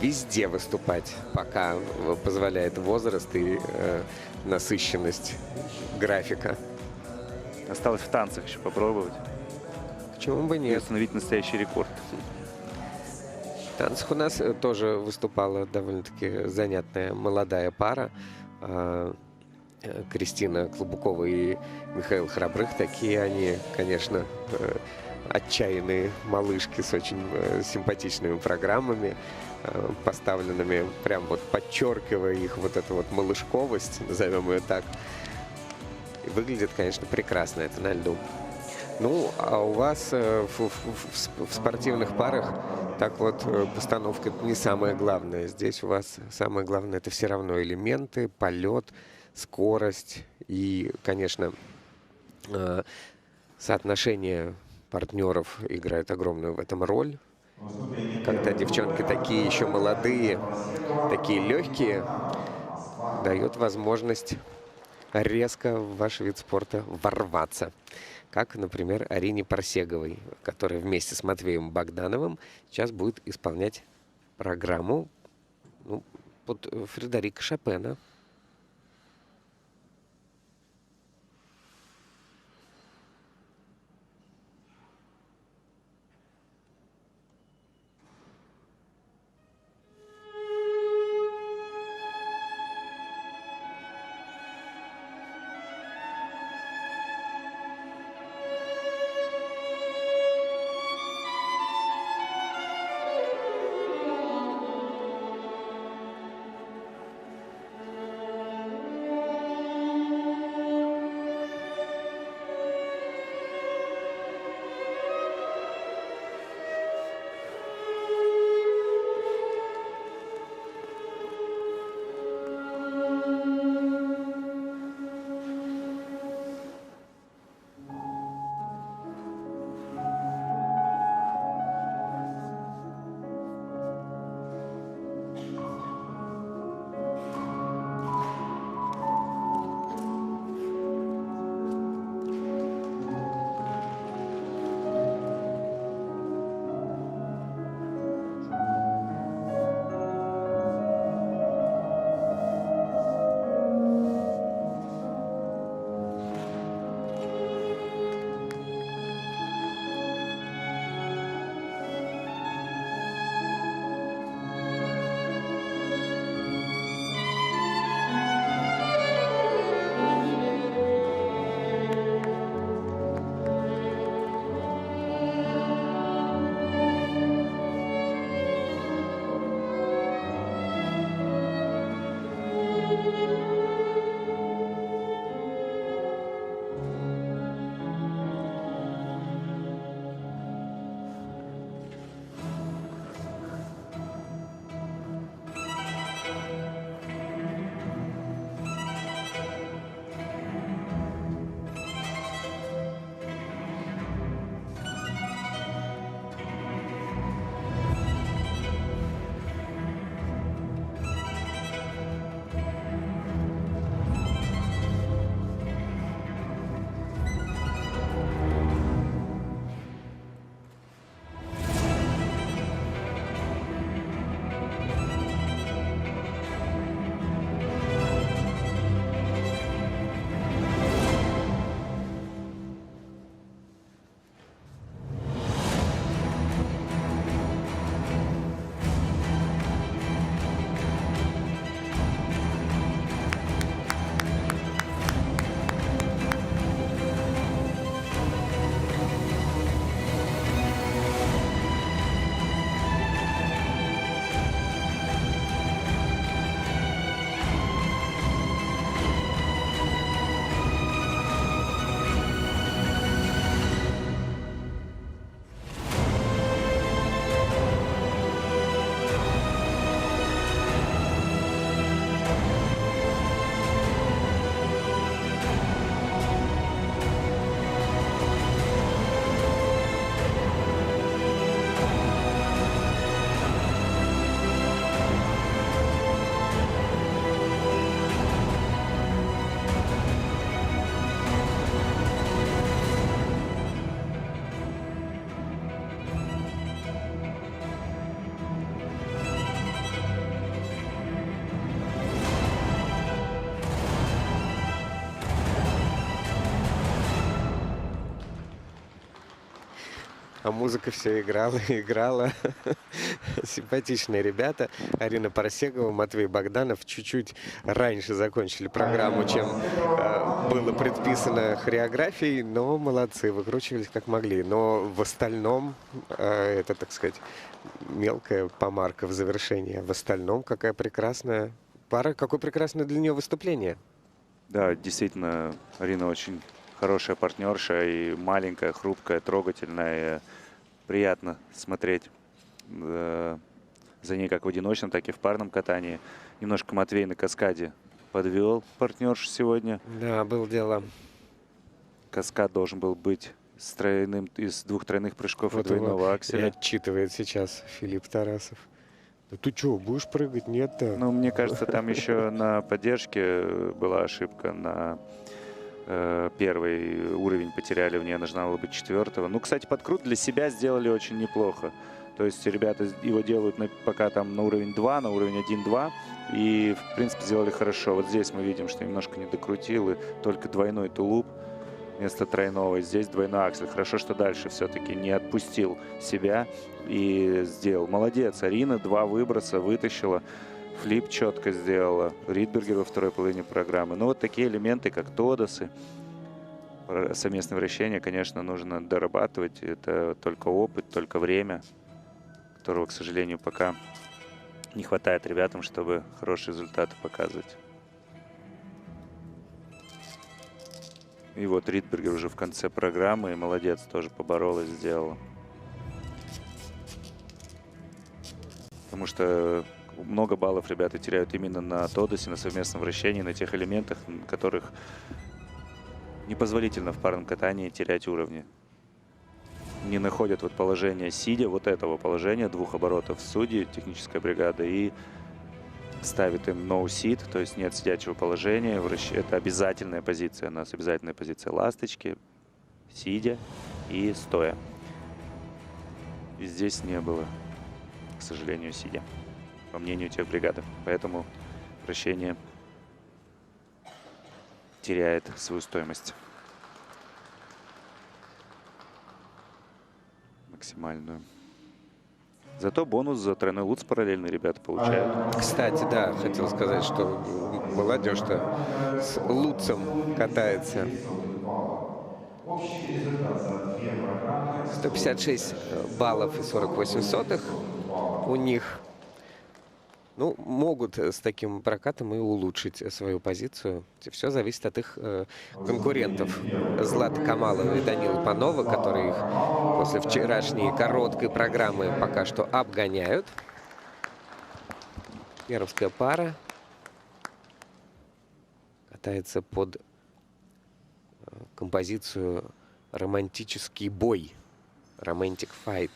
везде выступать, пока позволяет возраст и насыщенность графика. Осталось в танцах еще попробовать. Почему бы И нет? установить настоящий рекорд. В танцах у нас тоже выступала довольно-таки занятная молодая пара. Кристина Клобукова и Михаил Храбрых. Такие они, конечно, отчаянные малышки с очень симпатичными программами, поставленными, прям вот подчеркивая их вот эту вот малышковость, назовем ее так. И выглядит, конечно, прекрасно это на льду. Ну, а у вас в спортивных парах так вот постановка не самое главное. Здесь у вас самое главное — это все равно элементы, полет, скорость и, конечно, соотношение партнеров играет огромную в этом роль. Когда девчонки такие еще молодые, такие легкие, дает возможность резко в ваш вид спорта ворваться. Как, например, Арине Парсеговой, которая вместе с Матвеем Богдановым сейчас будет исполнять программу под Фредерика Шопена. а музыка все играла и играла. Симпатичные ребята. Арина Парсегова, Матвей Богданов чуть-чуть раньше закончили программу, чем было предписано хореографией, но молодцы, выкручивались как могли. Но в остальном, это, так сказать, мелкая помарка в завершении. В остальном, какая прекрасная пара, какое прекрасное для нее выступление. Да, действительно, Арина очень хорошая партнерша и маленькая, хрупкая, трогательная. И приятно смотреть за ней как в одиночном, так и в парном катании. Немножко Матвей на каскаде подвел партнершу сегодня. Да, было дело. Каскад должен был быть из двух тройных прыжков и двойного И акселя. отчитывает сейчас Филипп Тарасов. Да ты что, будешь прыгать? Нет-то. Ну, мне кажется, там еще на поддержке была ошибка. На первый уровень потеряли, в ней должна была быть 4-го. Ну, кстати, подкрут для себя сделали очень неплохо. То есть ребята его делают пока там на уровень 2, на уровень 1-2. И, в принципе, сделали хорошо. Вот здесь мы видим, что немножко не докрутил. И только двойной тулуп вместо тройного. Здесь двойной аксель. Хорошо, что дальше все-таки не отпустил себя и сделал. Молодец. Арина 2 выброса вытащила. Флип четко сделала. Ридбергер во второй половине программы. Ну, вот такие элементы, как тодосы, совместное вращение, конечно, нужно дорабатывать. Это только опыт, только время, которого, к сожалению, пока не хватает ребятам, чтобы хорошие результаты показывать. И вот Ридбергер уже в конце программы. И молодец, тоже поборолась, сделала. Потому что много баллов ребята теряют именно на тодосе, на совместном вращении, на тех элементах, которых непозволительно в парном катании терять уровни. Не находят вот положение сидя, вот этого положения, 2 оборотов судьи, техническая бригада, и ставит им no sit, то есть нет сидячего положения. Это обязательная позиция. У нас обязательная позиция ласточки, сидя и стоя. И здесь не было, к сожалению, сидя, по мнению техбригады. Поэтому вращение теряет свою стоимость максимальную. Зато бонус за тройной луц параллельно ребята получают. Кстати, да, хотел сказать, что молодежь-то с луцем катается. 156 баллов и 48 сотых у них. Ну, могут с таким прокатом и улучшить свою позицию. Все зависит от их конкурентов. Злата Камалова и Данила Панова, которые их после вчерашней короткой программы пока что обгоняют. Пермская пара катается под композицию «Романтический бой». «Romantic Fight».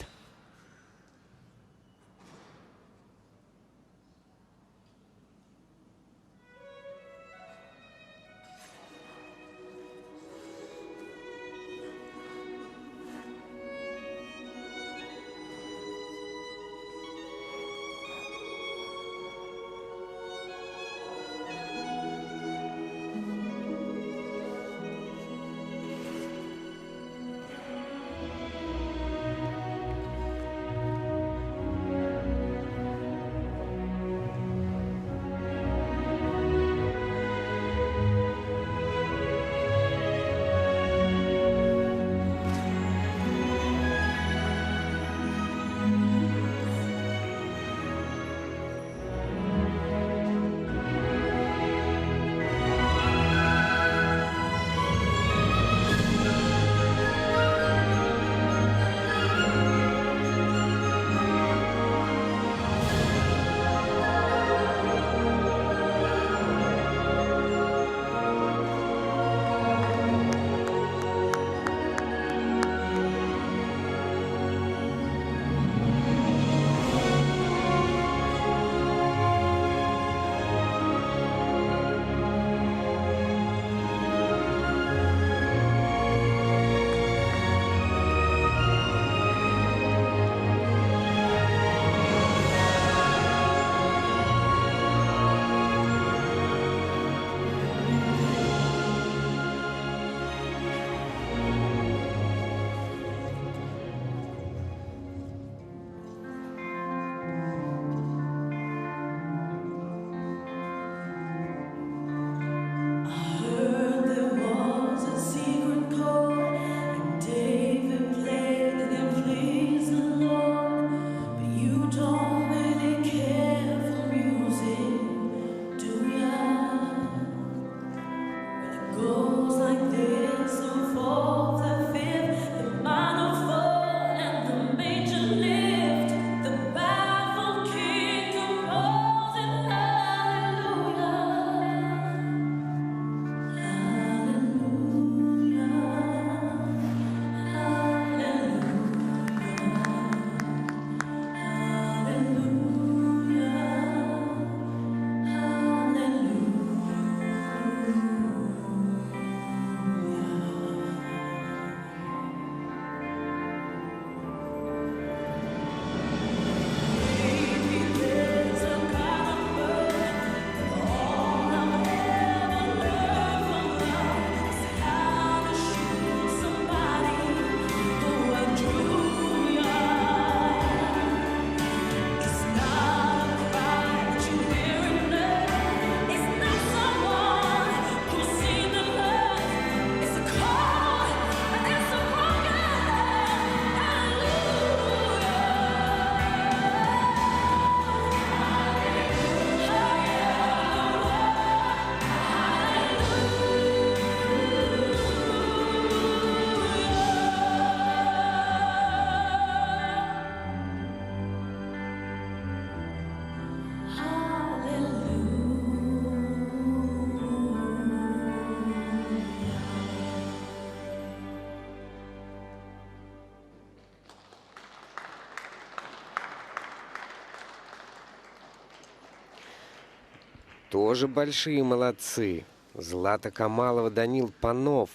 тоже большие молодцы. Злата Камалова, Данил Панов.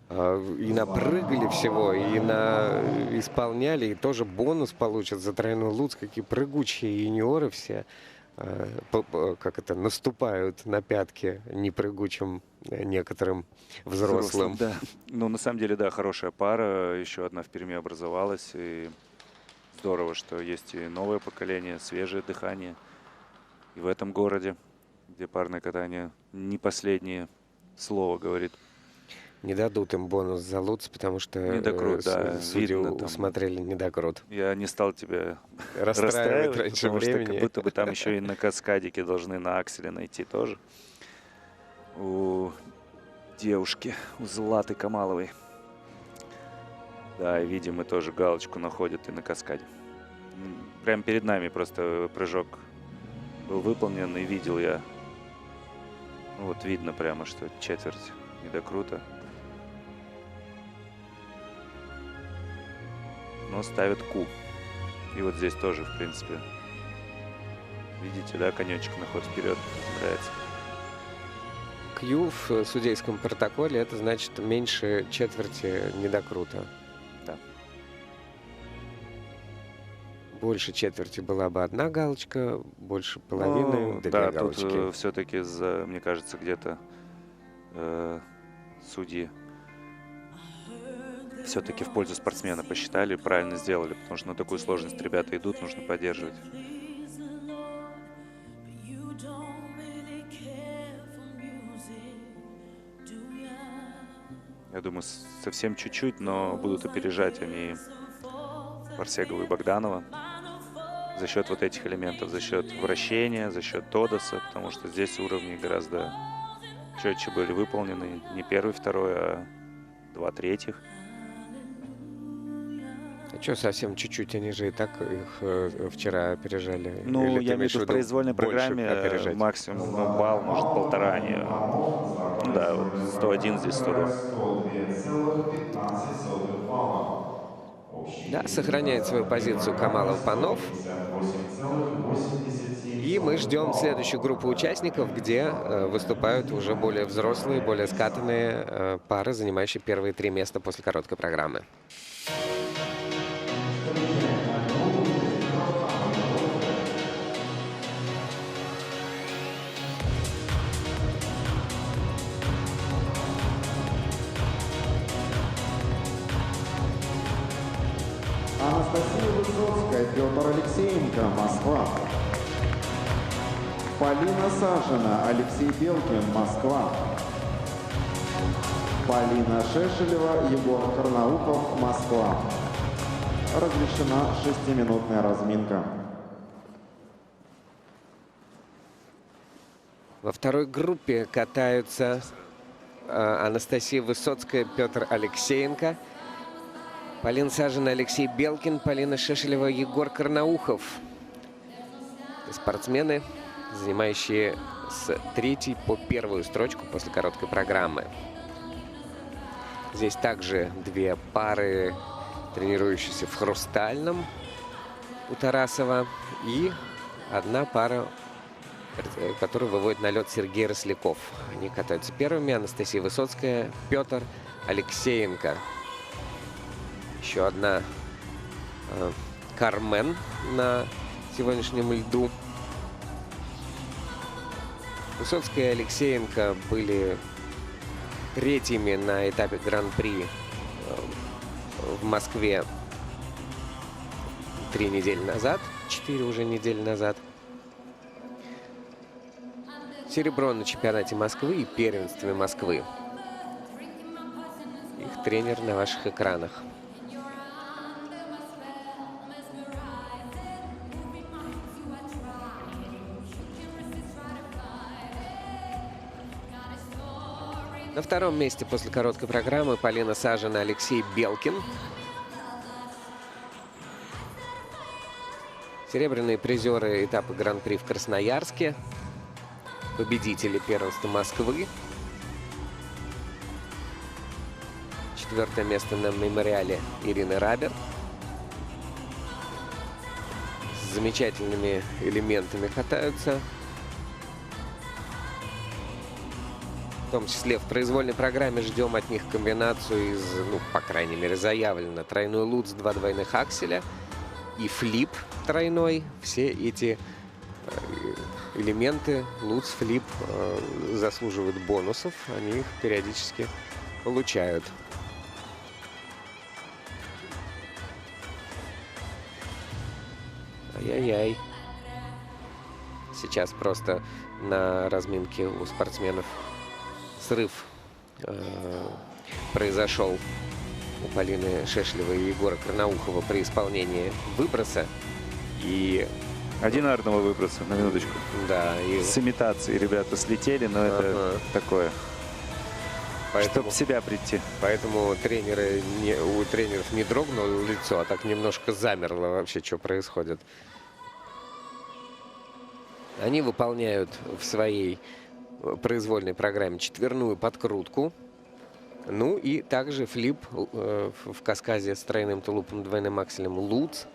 И напрыгали всего, и исполняли, и тоже бонус получат за тройной Луц. Какие прыгучие юниоры все. Наступают на пятки непрыгучим некоторым взрослым. Да. Ну, на самом деле, да, хорошая пара. Еще одна в Перми образовалась. И здорово, что есть и новое поколение, свежее дыхание. И в этом городе, где парное катание не последнее слово говорит. Не дадут им бонус за Луц, потому что недокрут, да, судьи видно, там усмотрели недокрут. Я не стал тебя расстраивать раньше потому времени. что как будто бы там еще и на каскадике должны на акселе найти тоже. У девушки, у Златы Камаловой. Да, и видим, мы тоже галочку находят и на каскаде. Прямо перед нами просто прыжок был выполнен, и видел я. Вот видно прямо, что четверть недокрута. Но ставят Q. И вот здесь тоже, в принципе, видите, да, конечек на ход вперед нравится. Q в судейском протоколе — это значит меньше четверти недокрута. Да. Больше четверти была бы одна галочка, больше половины — две да, галочки. тут все-таки, мне кажется, где-то судьи все-таки в пользу спортсмена посчитали, правильно сделали, потому что на такую сложность ребята идут, нужно поддерживать. Я думаю, совсем чуть-чуть, но будут опережать они Варсегову и Богданова за счет вот этих элементов, за счет вращения, за счет Тодоса, потому что здесь уровни гораздо четче были выполнены. Не первый, второй, а 2 третьих. А что совсем чуть-чуть? Они же и так их вчера опережали. Ну, Или я имею в виду в произвольной программе опережать? максимум балл, может, 1,5 они. Ну да, вот 101, здесь 102. Да, сохраняет свою позицию Камалов-Панов. И мы ждем следующую группу участников, где выступают уже более взрослые, более скатанные пары, занимающие первые 3 места после короткой программы. Анастасия Высоцкая, Петр Алексеенко, Москва. Полина Сажина, Алексей Белкин, Москва. Полина Шешелева, Егор Карнаухов, Москва. Разрешена 6-минутная разминка. Во второй группе катаются Анастасия Высоцкая, Петр Алексеенко, Полина Сажина, Алексей Белкин, Полина Шешелева, Егор Карнаухов. Спортсмены, занимающие с 3-й по 1-ю строчку после короткой программы. Здесь также 2 пары, тренирующиеся в Хрустальном у Тарасова, и 1 пара, которую выводит на лед Сергей Росляков. Они катаются первыми. Анастасия Высоцкая, Петр Алексеенко. Еще одна Кармен на сегодняшнем льду. Высоцкая и Алексеенко были 3-ми на этапе Гран-при в Москве 3 недели назад, 4 уже недели назад. Серебро на чемпионате Москвы и первенстве Москвы. Их тренер на ваших экранах. На 2-м месте после короткой программы Полина Сажина, Алексей Белкин. Серебряные призеры этапа Гран-при в Красноярске. Победители первенства Москвы. 4-е место на мемориале Ирины Рабер. С замечательными элементами катаются. В том числе в произвольной программе ждем от них комбинацию из, ну, по крайней мере, заявлено тройной лутс, 2 двойных акселя и флип тройной. Все эти элементы, лутс, флип, заслуживают бонусов. Они их периодически получают. Ай-яй-яй. Сейчас просто на разминке у спортсменов срыв произошел у Полины Шешлевой и Егора Карнаухова при исполнении выброса. И Одинарного выброса, на минуточку. да, и С имитацией ребята слетели, но это такое, поэтому, чтобы в себя прийти. поэтому у тренеров не дрогнуло лицо, а так немножко замерло вообще, что происходит. Они выполняют в своей произвольной программе четверную подкрутку. Ну и также флип в каскаде с тройным тулупом, двойным акселем, лутс.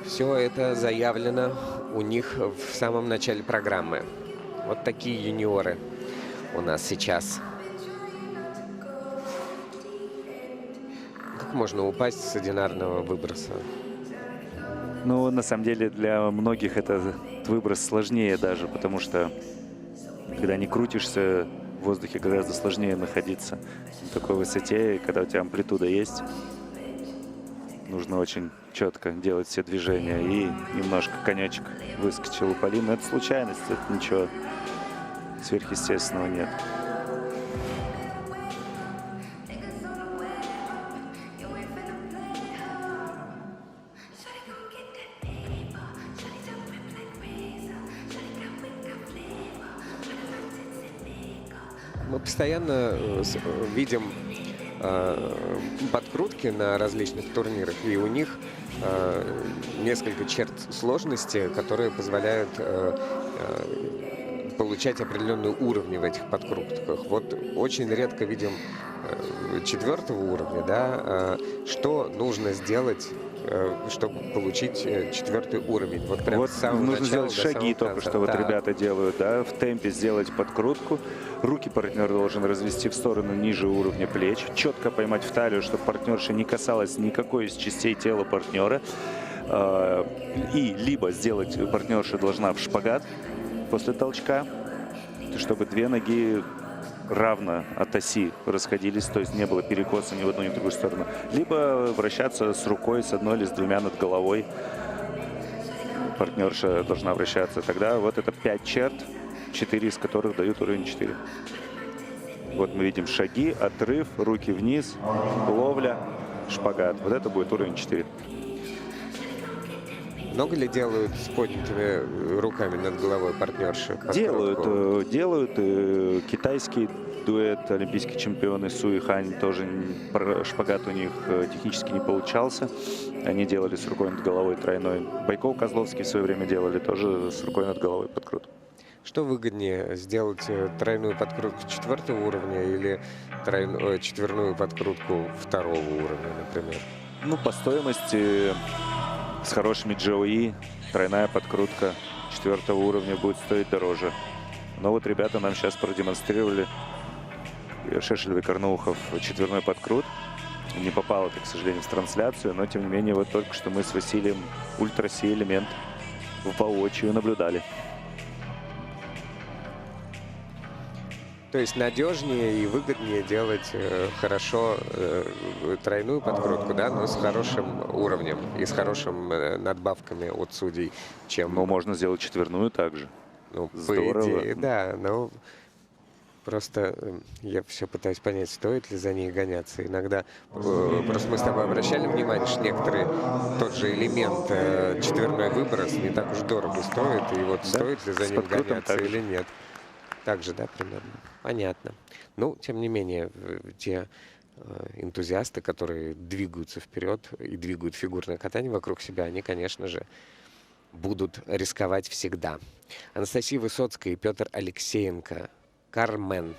Все это заявлено у них в самом начале программы. Вот такие юниоры у нас сейчас. Как можно упасть с одинарного выброса? Ну, на самом деле, для многих этот выброс сложнее даже, потому что, когда не крутишься, в воздухе гораздо сложнее находиться на такой высоте, и когда у тебя амплитуда есть, нужно очень четко делать все движения, и немножко конечек выскочил у Полины. Это случайность, это ничего сверхъестественного нет. Мы постоянно видим подкрутки на различных турнирах, и у них несколько черт сложности, которые позволяют получать определенные уровни в этих подкрутках. Вот очень редко видим 4-го уровня, да, что нужно сделать, чтобы получить 4-й уровень. Вот прям Вот с самого нужно начала сделать до шаги самого только конца. что вот Да. ребята делают, да, в темпе сделать подкрутку. Руки партнер должен развести в сторону ниже уровня плеч, четко поймать в талию, чтобы партнерша не касалась никакой из частей тела партнера. И либо сделать партнерша должна в шпагат после толчка, чтобы две ноги равно от оси расходились, то есть не было перекоса ни в одну, ни в другую сторону. Либо вращаться с рукой, с одной или с двумя над головой. Партнерша должна вращаться. Тогда вот это 5 черт, 4 из которых дают уровень 4. Вот мы видим шаги, отрыв, руки вниз, ловля, шпагат. Вот это будет уровень 4. Много ли делают с поднятыми руками над головой партнерши? подкрутку? Делают. Китайский дуэт, олимпийские чемпионы Су и Хань, тоже шпагат у них технически не получался. Они делали с рукой над головой тройной. Байков, Козловский в свое время делали тоже с рукой над головой подкрутку. Что выгоднее, сделать тройную подкрутку 4-го уровня или четверную подкрутку 2-го уровня, например? Ну, по стоимости с хорошими GOE тройная подкрутка 4-го уровня будет стоить дороже. Но вот ребята нам сейчас продемонстрировали, Шешлев и Карнаухов, четверной подкрут. Не попало это, к сожалению, в трансляцию, но тем не менее вот только что мы с Василием ультра-си элемент воочию наблюдали. То есть надежнее и выгоднее делать хорошо тройную подкрутку, да, но с хорошим уровнем и с хорошими надбавками от судей, чем... Но можно сделать четверную также. Ну, здорово. по идее, да, но просто я все пытаюсь понять, стоит ли за ней гоняться. Иногда просто мы с тобой обращали внимание, что некоторые, тот же элемент четверной выброс не так уж дорого стоит, и вот Да, стоит ли за с ним подкрутом гоняться так же. или нет. Так же, да, примерно. Понятно. Ну, тем не менее, те энтузиасты, которые двигаются вперед и двигают фигурное катание вокруг себя, они, конечно же, будут рисковать всегда. Анастасия Высоцкая и Петр Алексеенко. Кармен.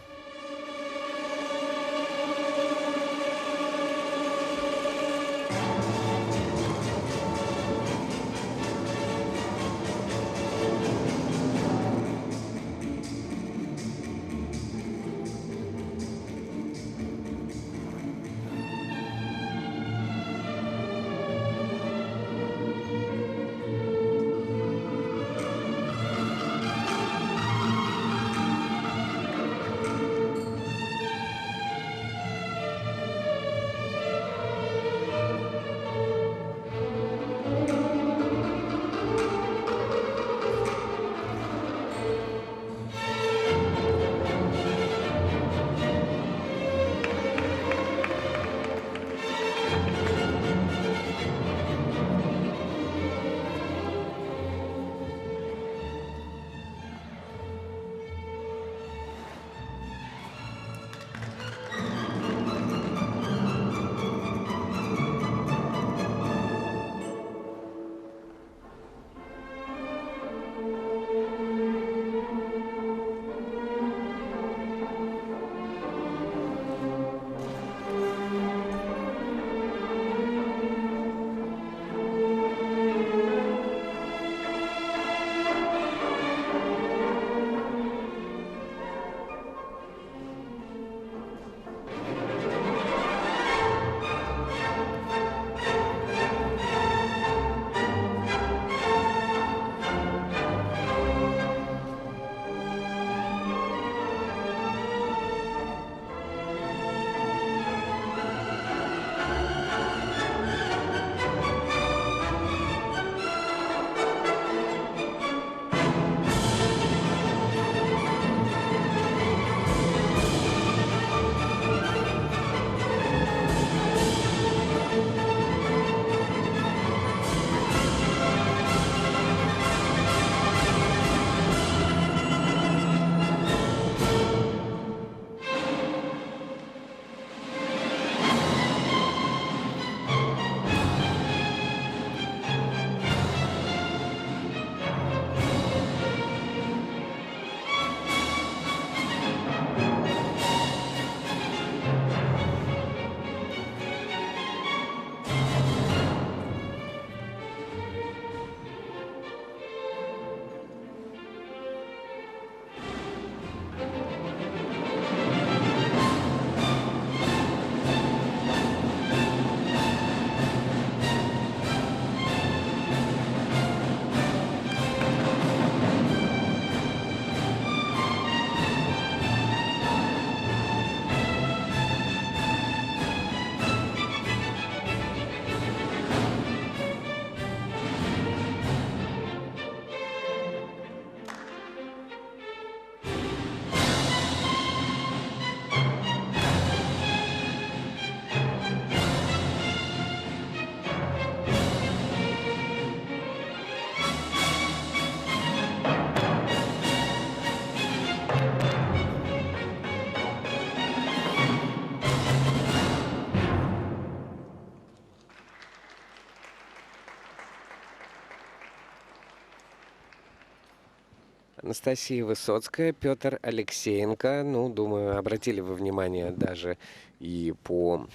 Анастасия Высоцкая, Петр Алексеенко. Ну, думаю, обратили вы внимание даже и по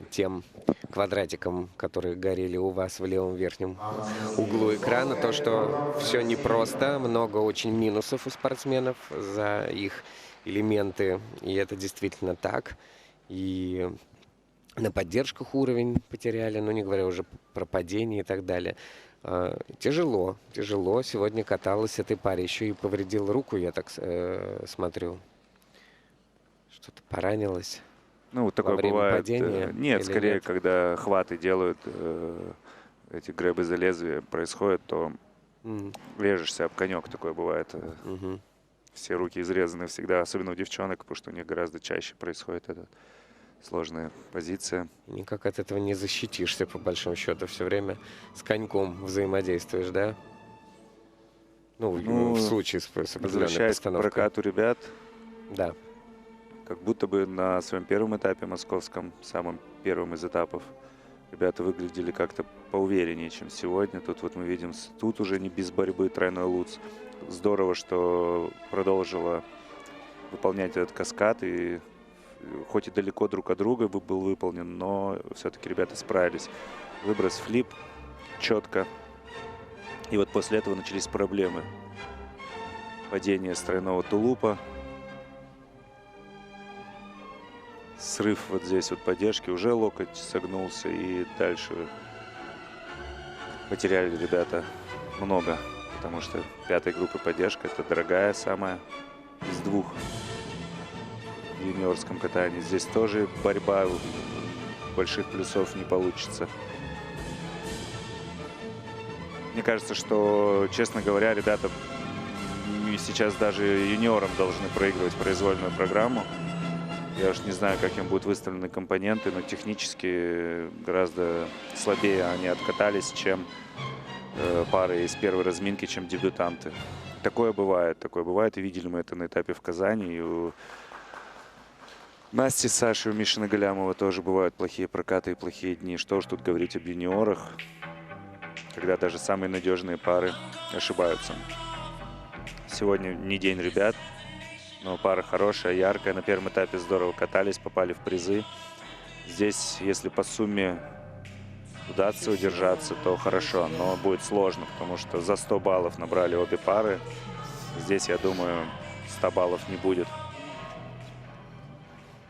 тем квадратикам, которые горели у вас в левом верхнем углу экрана, то, что все непросто, много очень минусов у спортсменов за их элементы, и это действительно так. И на поддержках уровень потеряли, ну, не говоря уже про падение и так далее. Тяжело. Сегодня каталась этой паре. Еще и повредил руку, я так смотрю. Что-то поранилось. Ну, вот такое во время бывает. падения Нет, или скорее, нет? когда хваты делают, эти грэбы за лезвие происходят, то режешься об конек. Такое бывает. Мгм. Все руки изрезаны всегда, особенно у девчонок, потому что у них гораздо чаще происходит эта сложная позиция. Никак от этого не защитишься, по большому счету. Все время с коньком взаимодействуешь, да? Ну, в случае с определенной Возвращаясь к постановкой. прокату ребят, Да. как будто бы на своем первом этапе московском, самым первым из этапов, ребята выглядели как-то поувереннее, чем сегодня. Тут вот мы видим, тут уже не без борьбы тройной луц. Здорово, что продолжила выполнять этот каскад, и хоть и далеко друг от друга был выполнен, но все-таки ребята справились. Выброс флип четко. И вот после этого начались проблемы. Падение с тройного тулупа. Срыв вот здесь вот поддержки. Уже локоть согнулся, и дальше потеряли ребята много. Потому что пятой группы поддержка — это дорогая самая из двух в юниорском катании. Здесь тоже борьба, больших плюсов не получится. Мне кажется, что, честно говоря, ребята сейчас даже юниорам должны проигрывать произвольную программу. Я уж не знаю, как им будут выставлены компоненты, но технически гораздо слабее они откатались, чем пары из первой разминки, чем дебютанты. Такое бывает, и видели мы это на этапе в Казани. И у Насти, Саши, у Мишины Галямова тоже бывают плохие прокаты и плохие дни. Что уж тут говорить об юниорах, когда даже самые надежные пары ошибаются. Сегодня не день ребят, но пара хорошая, яркая. На первом этапе здорово катались, попали в призы. Здесь, если по сумме удастся удержаться, то хорошо, но будет сложно, потому что за 100 баллов набрали обе пары. Здесь, я думаю, 100 баллов не будет.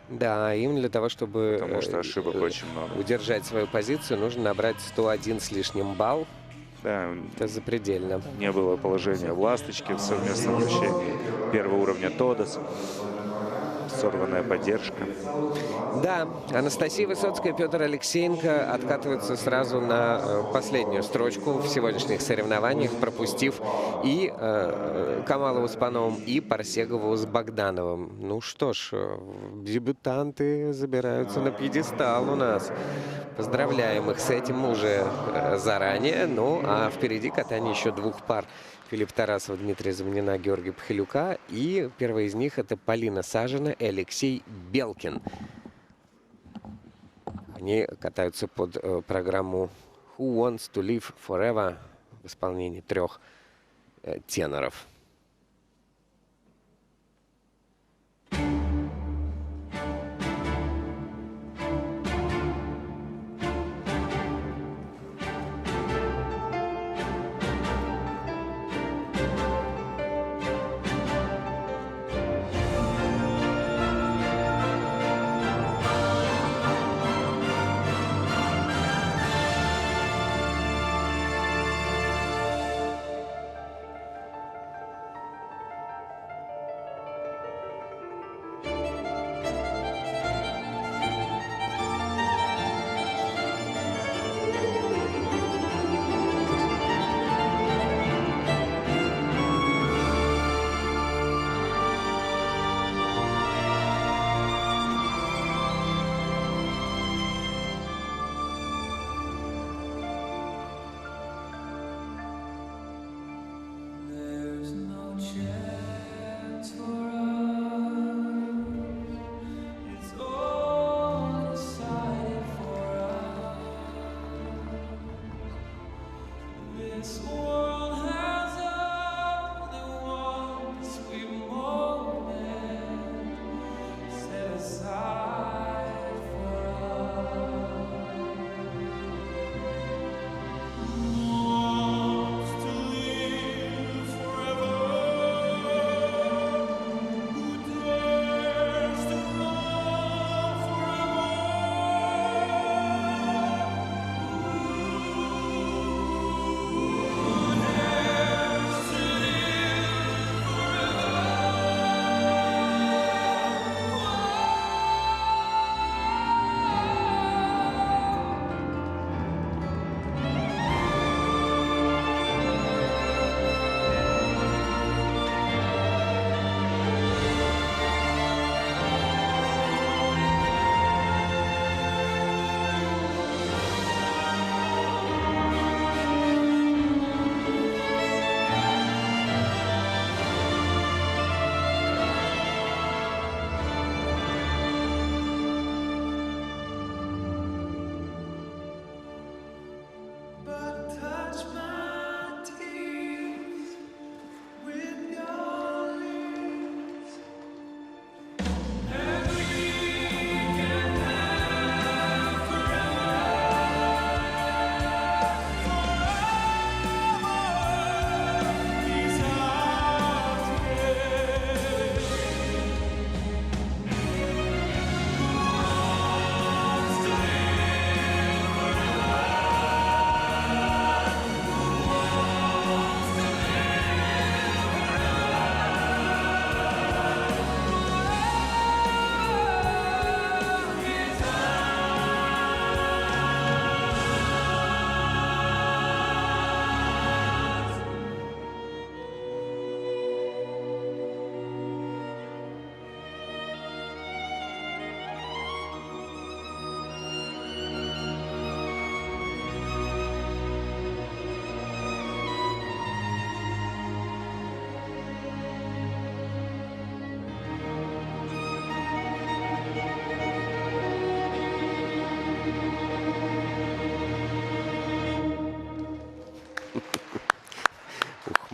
Да, им для того, чтобы Потому что ошибок очень много. удержать свою позицию, нужно набрать 101 с лишним балл. Да, Это запредельно. не было положения в ласточке в совместном вращении первого уровня Тодос. Сорванная поддержка. Да, Анастасия Высоцкая, Петр Алексеенко откатываются сразу на последнюю строчку в сегодняшних соревнованиях, пропустив и Камалову с Пановым, и Парсегову с Богдановым. Ну что ж, дебютанты забираются на пьедестал у нас. Поздравляем их с этим уже заранее. Ну, а впереди катание еще двух пар. Филипп Тарасов, Дмитрий Замнина, Георгий Пхилюка. И первый из них — это Полина Сажина и Алексей Белкин. Они катаются под программу «Who Wants to Live Forever» в исполнении трех теноров.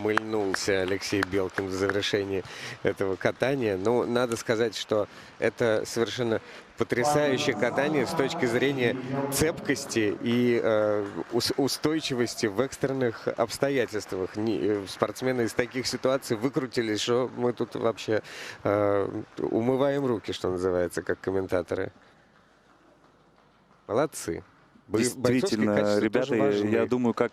ухмыльнулся Алексей Белкин в завершении этого катания. Но надо сказать, что это совершенно потрясающее катание с точки зрения цепкости и устойчивости в экстренных обстоятельствах. Спортсмены из таких ситуаций выкрутились, что мы тут вообще умываем руки, что называется, как комментаторы. Молодцы. Действительно, ребята, я думаю, как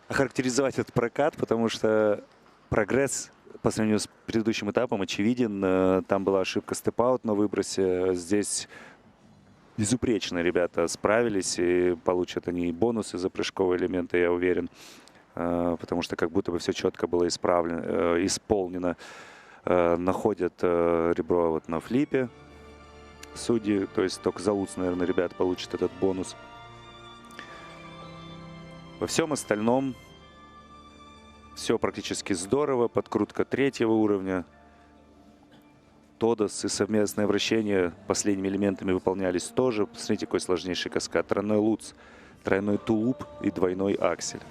охарактеризовать этот прокат, потому что прогресс по сравнению с предыдущим этапом очевиден. Там была ошибка степ-аут на выбросе. Здесь безупречно ребята справились, и получат они бонусы за прыжковые элементы, я уверен. Потому что как будто бы все четко было исполнено. Находят ребро вот на флипе судьи, то есть только за Луц, наверное, ребят получат этот бонус. Во всем остальном все практически здорово. Подкрутка 3-го уровня. Тодос и совместное вращение последними элементами выполнялись тоже. Посмотрите, какой сложнейший каскад. Тройной Луц, тройной тулуп и двойной аксель.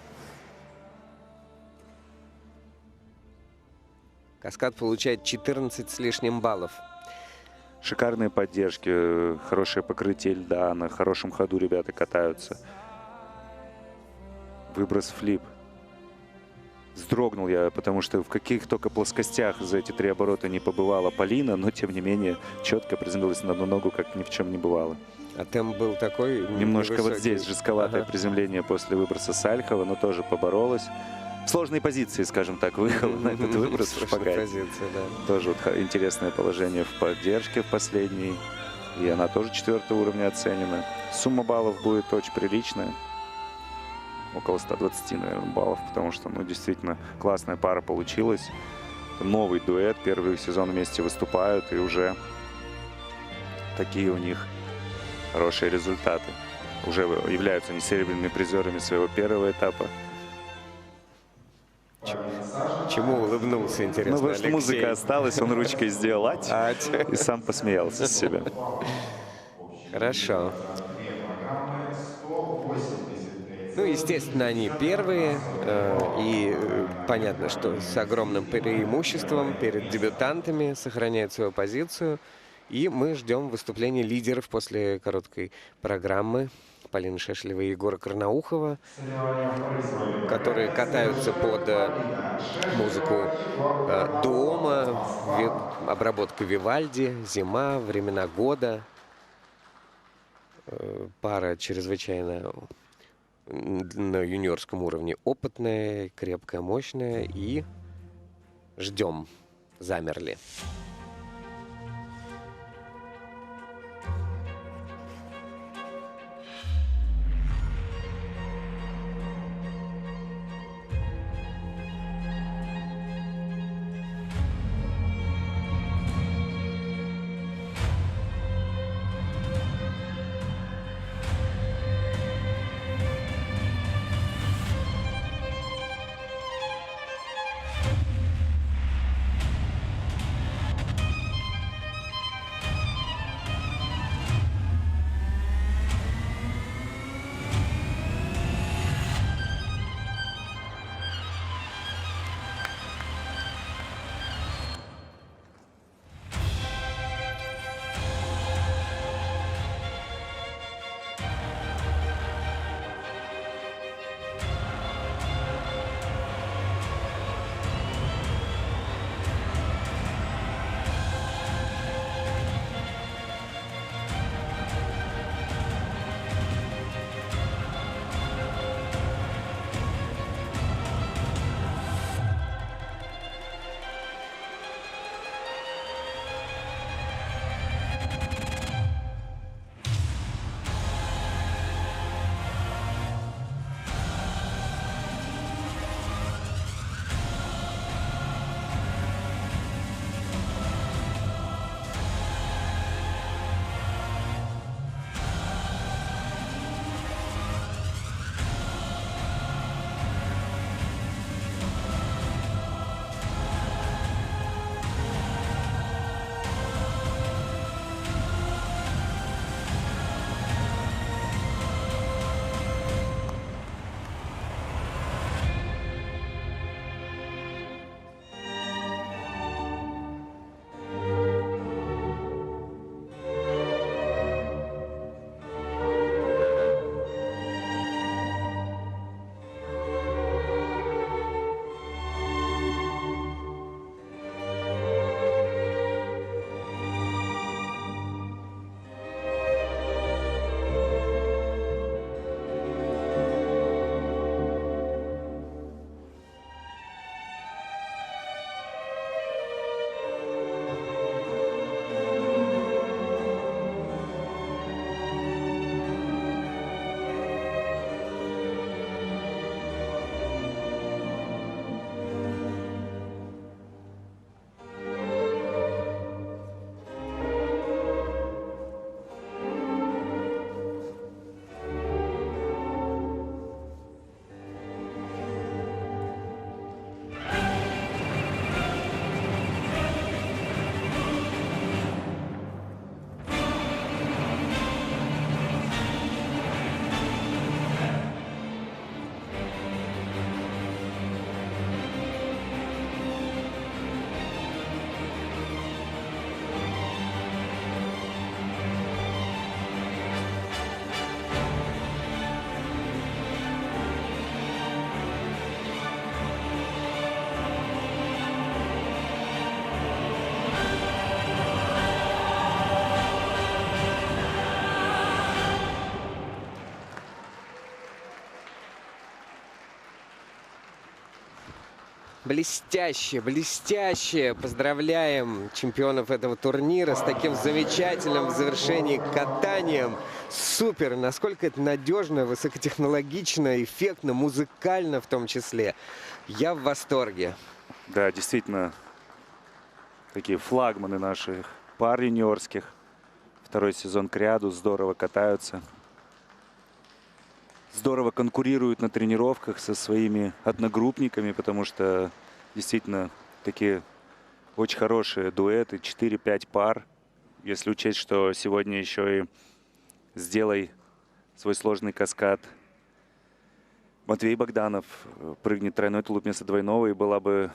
Каскад получает 14 с лишним баллов. Шикарные поддержки, хорошее покрытие льда, на хорошем ходу ребята катаются. Выброс флип. Вздрогнул я, потому что в каких только плоскостях за эти 3 оборота не побывала Полина, но тем не менее четко приземлилась на одну ногу, как ни в чем не бывало. А темп был такой Немножко невысокий. вот здесь жестковатое приземление после выброса Сальхова, но тоже поборолась. В сложной позиции, скажем так, выехала на этот выброс в шпагате. Позиция, да. Тоже вот интересное положение в поддержке в последней. И она тоже 4-го уровня оценена. Сумма баллов будет очень приличная. Около 120, наверное, баллов. Потому что, ну, действительно, классная пара получилась. Это новый дуэт. Первый сезон вместе выступают. И уже такие у них хорошие результаты. Уже являются они серебряными призерами своего первого этапа. Чему улыбнулся, интересно, Ну, потому что Алексей? музыка осталась, он ручкой сделал ать и сам посмеялся с себя. Хорошо. Ну, естественно, они первые. И понятно, что с огромным преимуществом перед дебютантами сохраняют свою позицию. И мы ждем выступления лидеров после короткой программы. Полина Шешлева и Егора Карнаухова, которые катаются под музыку Дуома, обработка Вивальди, зима, времена года. Пара чрезвычайно на юниорском уровне опытная, крепкая, мощная. И ждем. Замерли. Блестяще, блестяще. Поздравляем чемпионов этого турнира с таким замечательным в завершении катанием. Супер! Насколько это надежно, высокотехнологично, эффектно, музыкально в том числе. Я в восторге. Да, действительно, такие флагманы наших пар юниорских. Второй сезон к ряду, здорово катаются. Здорово конкурируют на тренировках со своими одногруппниками, потому что действительно такие очень хорошие дуэты, 4-5 пар. Если учесть, что сегодня еще и «Сделай свой сложный каскад» Матвей Богданов прыгнет тройной тулуп вместо двойного, и была бы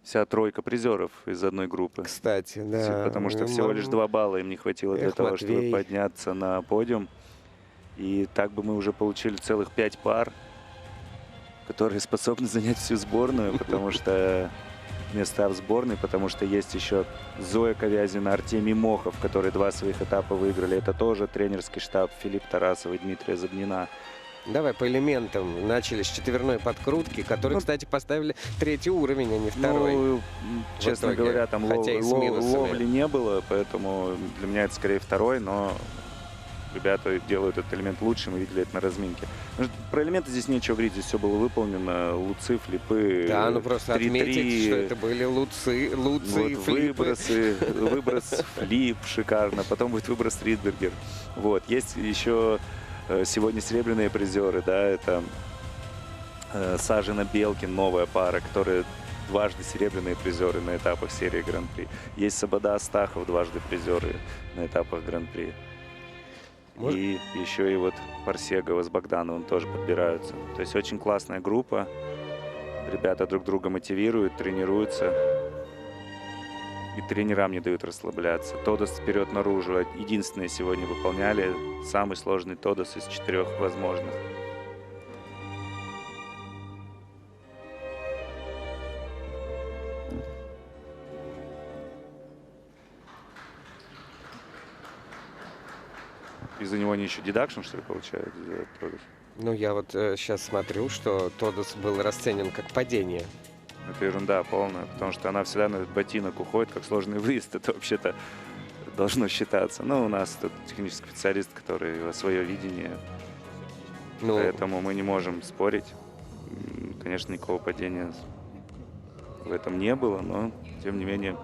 вся тройка призеров из одной группы. Кстати, да. Потому что всего лишь 2 балла им не хватило для того, Матвей. чтобы подняться на подиум. И так бы мы уже получили целых 5 пар, которые способны занять всю сборную, потому что места в сборной, потому что есть еще Зоя Ковязина, Артемий Мохов, которые 2 своих этапа выиграли. Это тоже тренерский штаб Филипп Тарасов и Дмитрия Забнина. Давай по элементам. Начали с четверной подкрутки, которые, кстати, поставили 3-й уровень, а не 2-й. Ну, честно итоге, говоря, там хотя и с минусами. ловли не было, поэтому для меня это скорее 2-й, но ребята делают этот элемент лучше, мы видели это на разминке. Про элементы здесь нечего говорить, здесь все было выполнено. Луцы, флипы, Да, ну просто 3-3. отметить, что это были луцы Вот и флипы. выброс, флип, шикарно. Потом будет выброс Ридбергер. Вот. Есть еще сегодня серебряные призеры, да, это Сажина Белкин, новая пара, которые дважды серебряные призеры на этапах серии Гран-при. Есть Сабада Астахов, дважды призеры на этапах Гран-при. И еще и вот Парсегова с Богдановым тоже подбираются. То есть очень классная группа. Ребята друг друга мотивируют, тренируются. И тренерам не дают расслабляться. Тодос вперед-наружу. Единственное сегодня выполняли самый сложный тодос из 4 возможных. Из-за него они еще дедакшн, что ли, получают? Ну, я вот сейчас смотрю, что Тодос был расценен как падение. Это ерунда полная, потому что она всегда на этот ботинок уходит, как сложный выезд. Это вообще-то должно считаться. Но у нас тут технический специалист, который свое видение. Ну, Поэтому мы не можем спорить. Конечно, никакого падения в этом не было, но, тем не менее,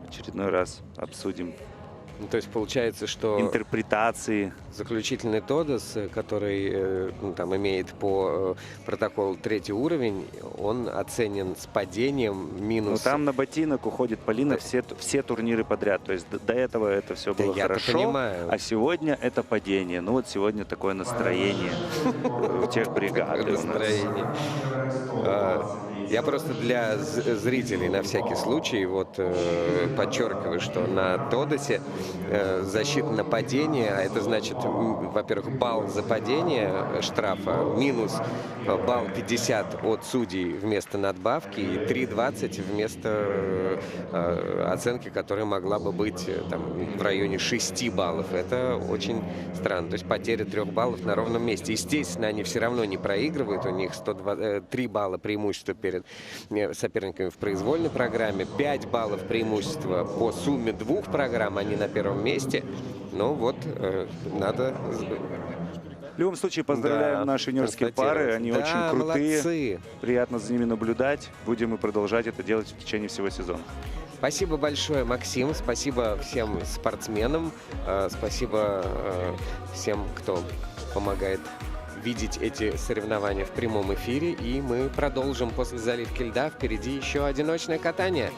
в очередной раз обсудим ну, то есть получается, что интерпретации. заключительный Тодос, который ну, там имеет по протоколу 3-й уровень, он оценен с падением минус... Ну, там на ботинок уходит Полина все турниры подряд. То есть до этого это все было хорошо, понимаю. а сегодня это падение. Ну вот сегодня такое настроение в тех бригаде у нас. Я просто для зрителей на всякий случай вот подчеркиваю, что на Тодосе защита на падение, а это значит, во-первых, балл за падение штрафа, минус балл 50 от судей вместо надбавки и 3,20 вместо оценки, которая могла бы быть там, в районе 6 баллов. Это очень странно. То есть потеря 3 баллов на ровном месте. Естественно, они все равно не проигрывают. У них 3 балла преимущества перед соперниками в произвольной программе, 5 баллов преимущества по сумме 2 программ, они на первом месте. Но вот надо... В любом случае, поздравляем наши юниорские пары. Они очень крутые. Молодцы. Приятно за ними наблюдать. Будем и продолжать это делать в течение всего сезона. Спасибо большое, Максим. Спасибо всем спортсменам. Спасибо всем, кто помогает видеть эти соревнования в прямом эфире. И мы продолжим после заливки льда. Впереди еще одиночное катание.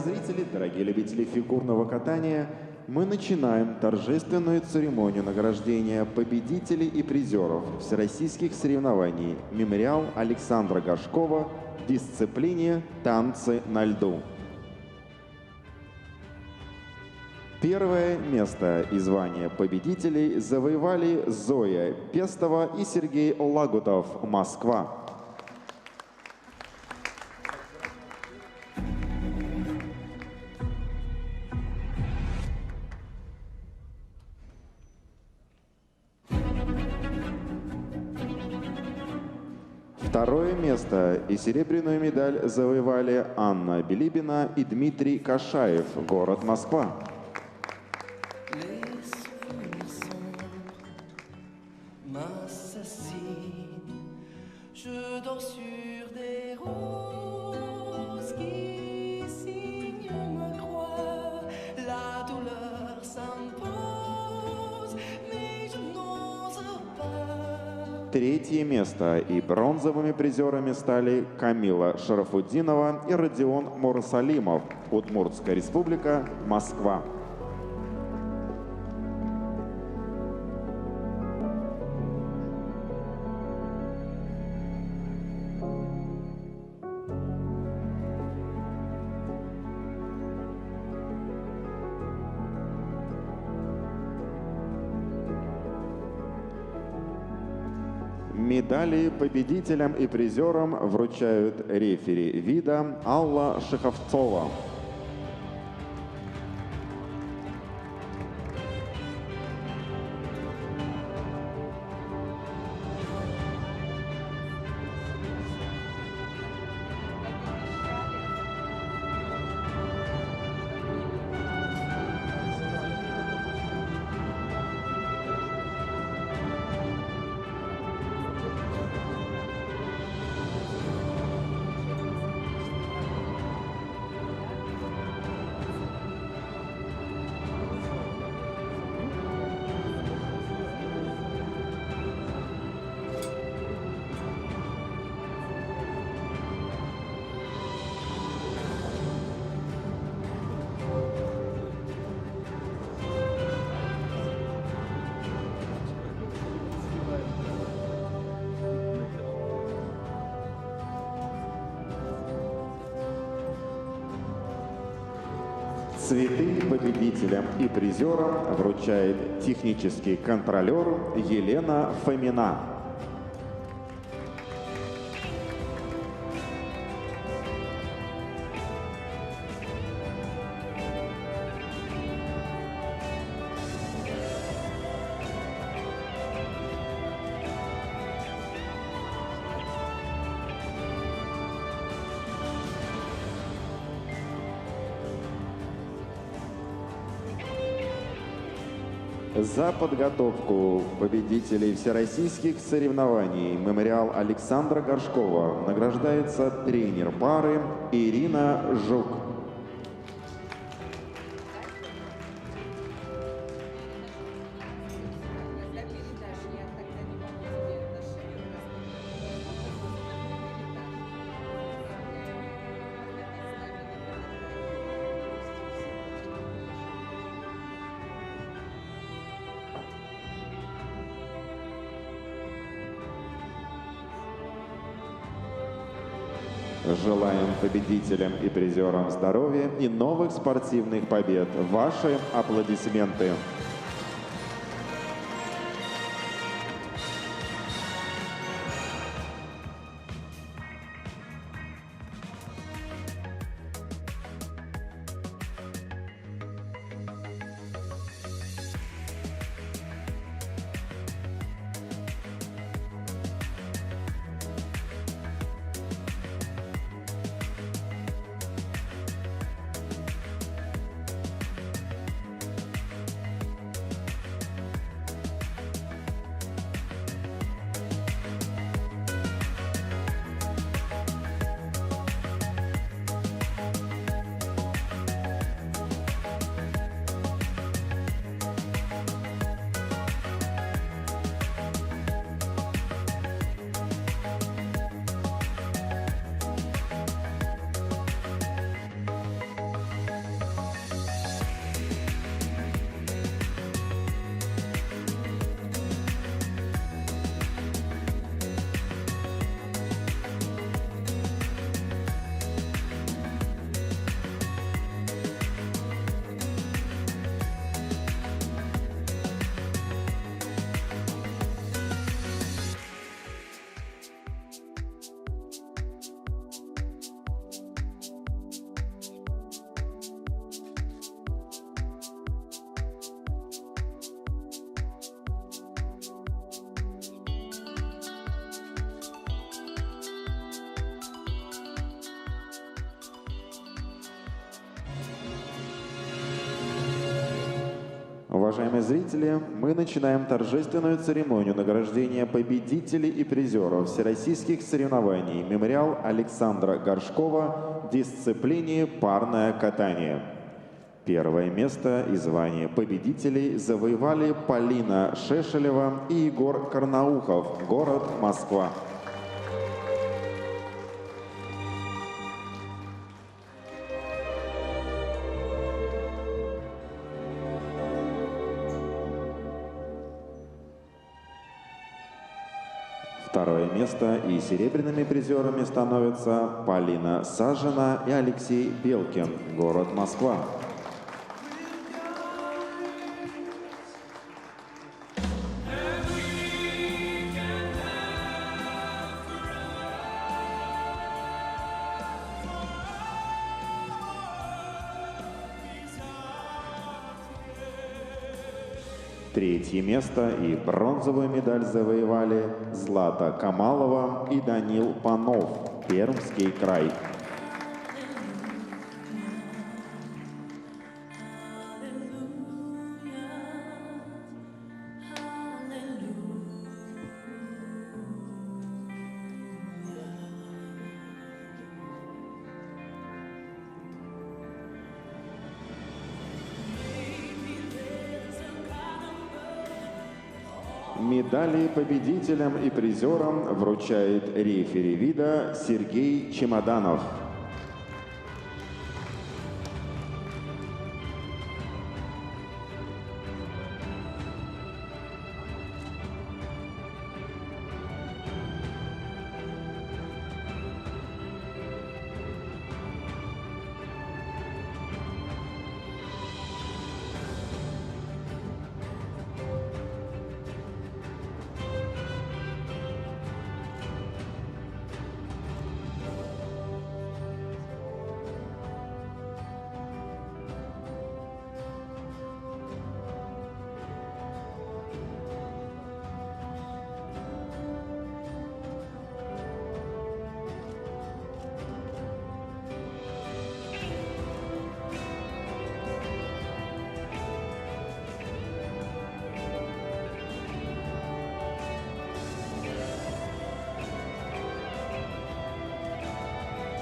зрители, дорогие любители фигурного катания, мы начинаем торжественную церемонию награждения победителей и призеров всероссийских соревнований «Мемориал Александра Горшкова» в дисциплине «Танцы на льду». Первое место и звание победителей завоевали Зоя Пестова и Сергей Лагутов, Москва. Второе место и серебряную медаль завоевали Анна Билибина и Дмитрий Кашаев, город Москва. Третье место и бронзовыми призерами стали Камила Шарафутдинова и Родион Мурсалимов, Удмуртская республика, Москва. Медали победителям и призерам вручают рефери вида Алла Шеховцова. Цветы победителям и призерам вручает технический контролер Елена Фомина. За подготовку победителей всероссийских соревнований «Мемориал Александра Горшкова» награждается тренер пары Ирина Жук. Желаем победителям и призерам здоровья и новых спортивных побед. Ваши аплодисменты. уважаемые зрители, мы начинаем торжественную церемонию награждения победителей и призеров всероссийских соревнований «Мемориал Александра Горшкова» в дисциплине «Парное катание». Первое место и звание победителей завоевали Полина Шешелева и Егор Карнаухов, город Москва. Второе место и серебряными призерами становятся Полина Сажина и Алексей Белкин, город Москва. Третье место и бронзовую медаль завоевали Злата Камалова и Данил Панов, Пермский край. Медали победителям и призерам вручает рефери вида Сергей Чемоданов.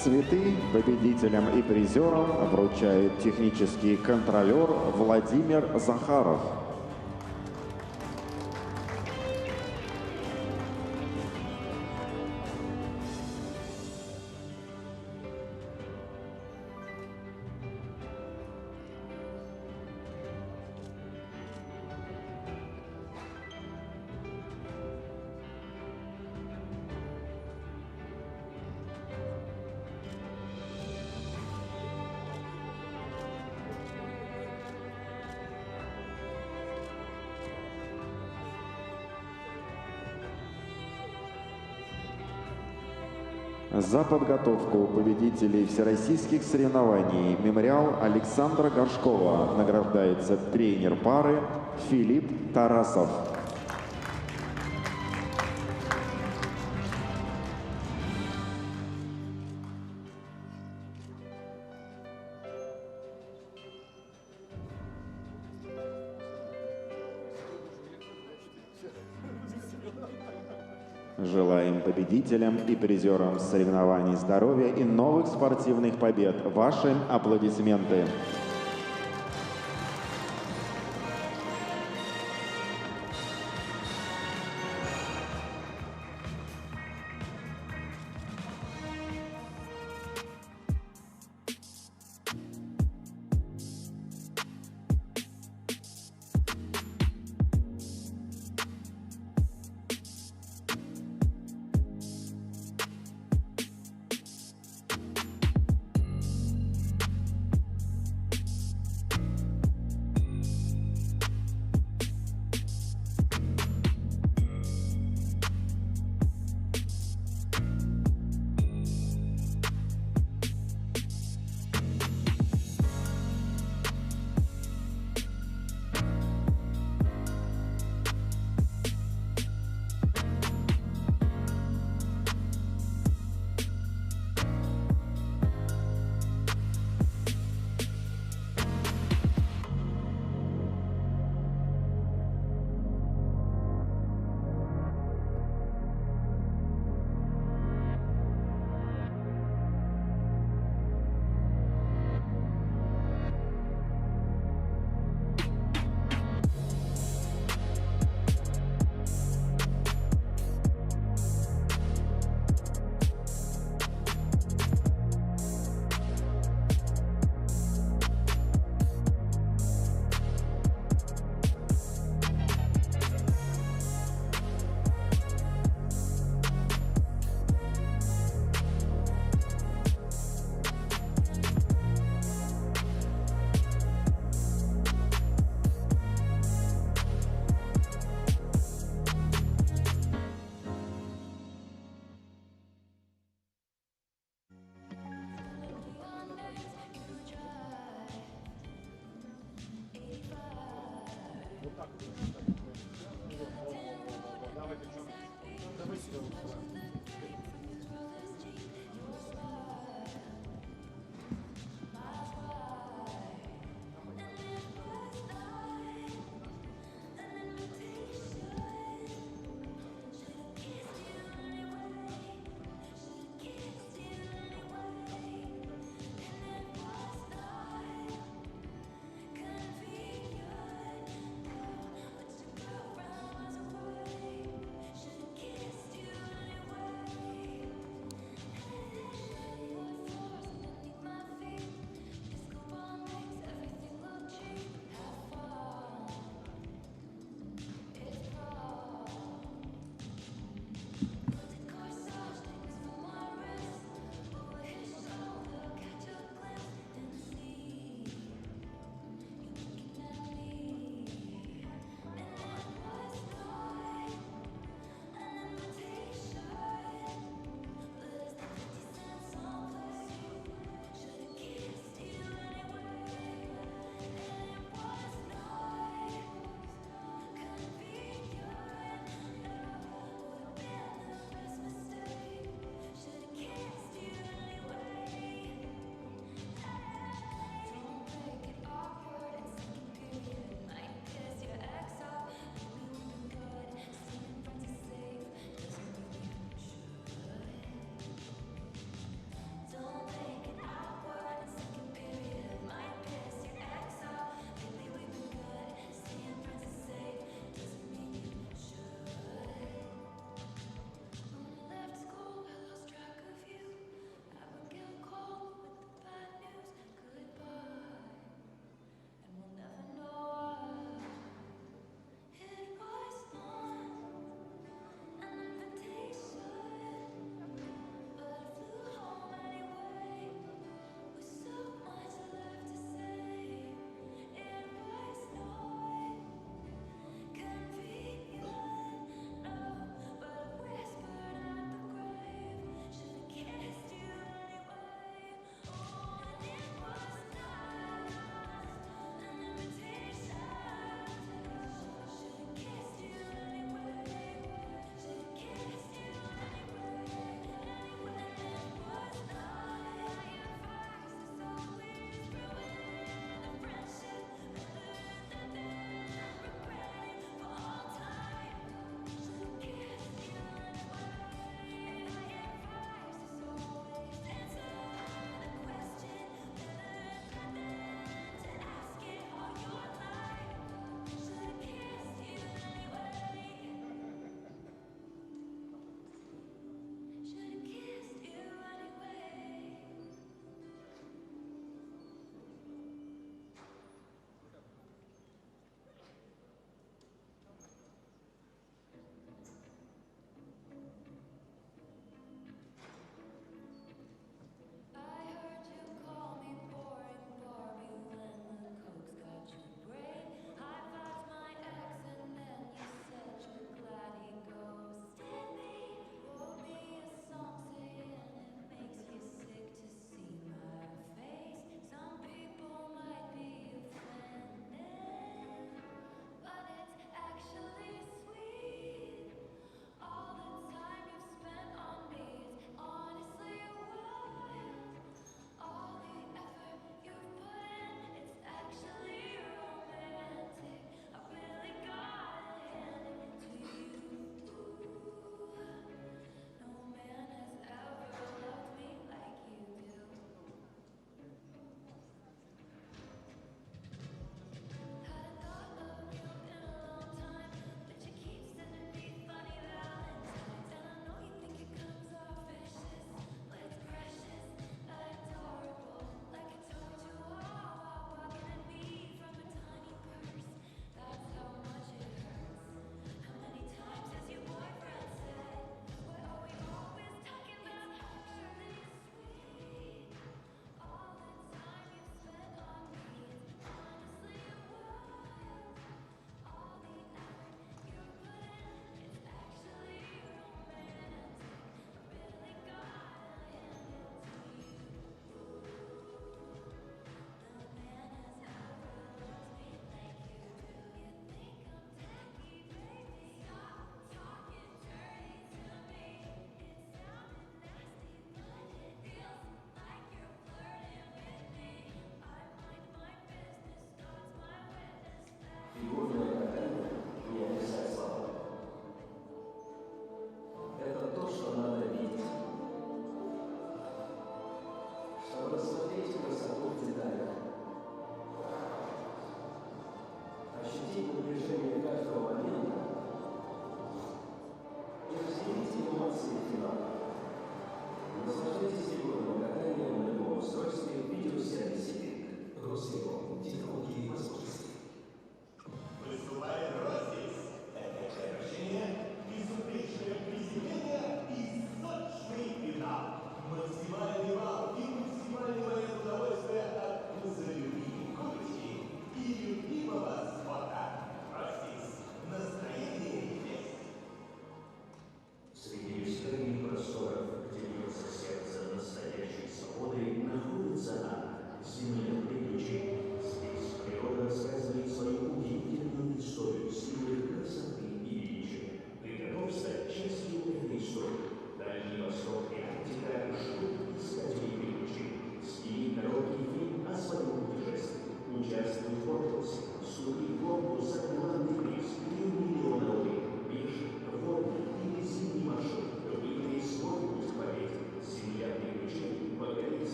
Цветы победителям и призерам вручает технический контролер Владимир Захаров. За подготовку победителей всероссийских соревнований «Мемориал Александра Горшкова» награждается тренер пары Филипп Тарасов. Желаем победителям и призерам соревнований здоровья и новых спортивных побед. Ваши аплодисменты. Should've kissed you anyway.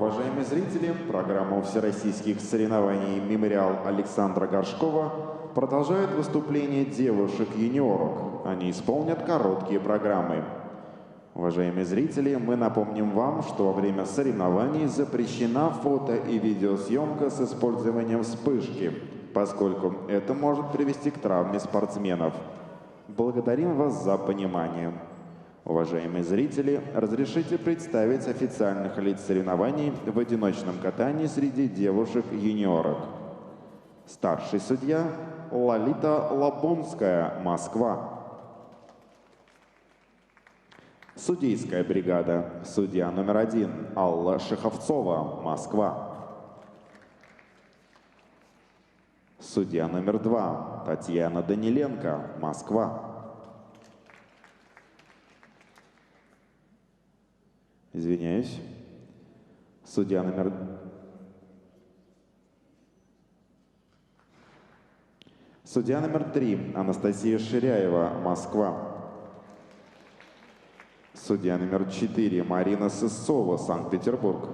Уважаемые зрители, программу всероссийских соревнований «Мемориал» Александра Горшкова продолжают выступление девушек-юниорок. Они исполнят короткие программы. Уважаемые зрители, мы напомним вам, что во время соревнований запрещена фото- и видеосъемка с использованием вспышки, поскольку это может привести к травме спортсменов. Благодарим вас за понимание. Уважаемые зрители, разрешите представить официальных лиц соревнований в одиночном катании среди девушек-юниорок. Старший судья Лолита Лабунская, Москва. Судейская бригада. Судья номер 1 Алла Шеховцова, Москва. Судья номер 2 Татьяна Даниленко, Москва. Извиняюсь. Судья номер... Судья номер 3 Анастасия Ширяева, Москва. Судья номер 4 Марина Сысова, Санкт-Петербург.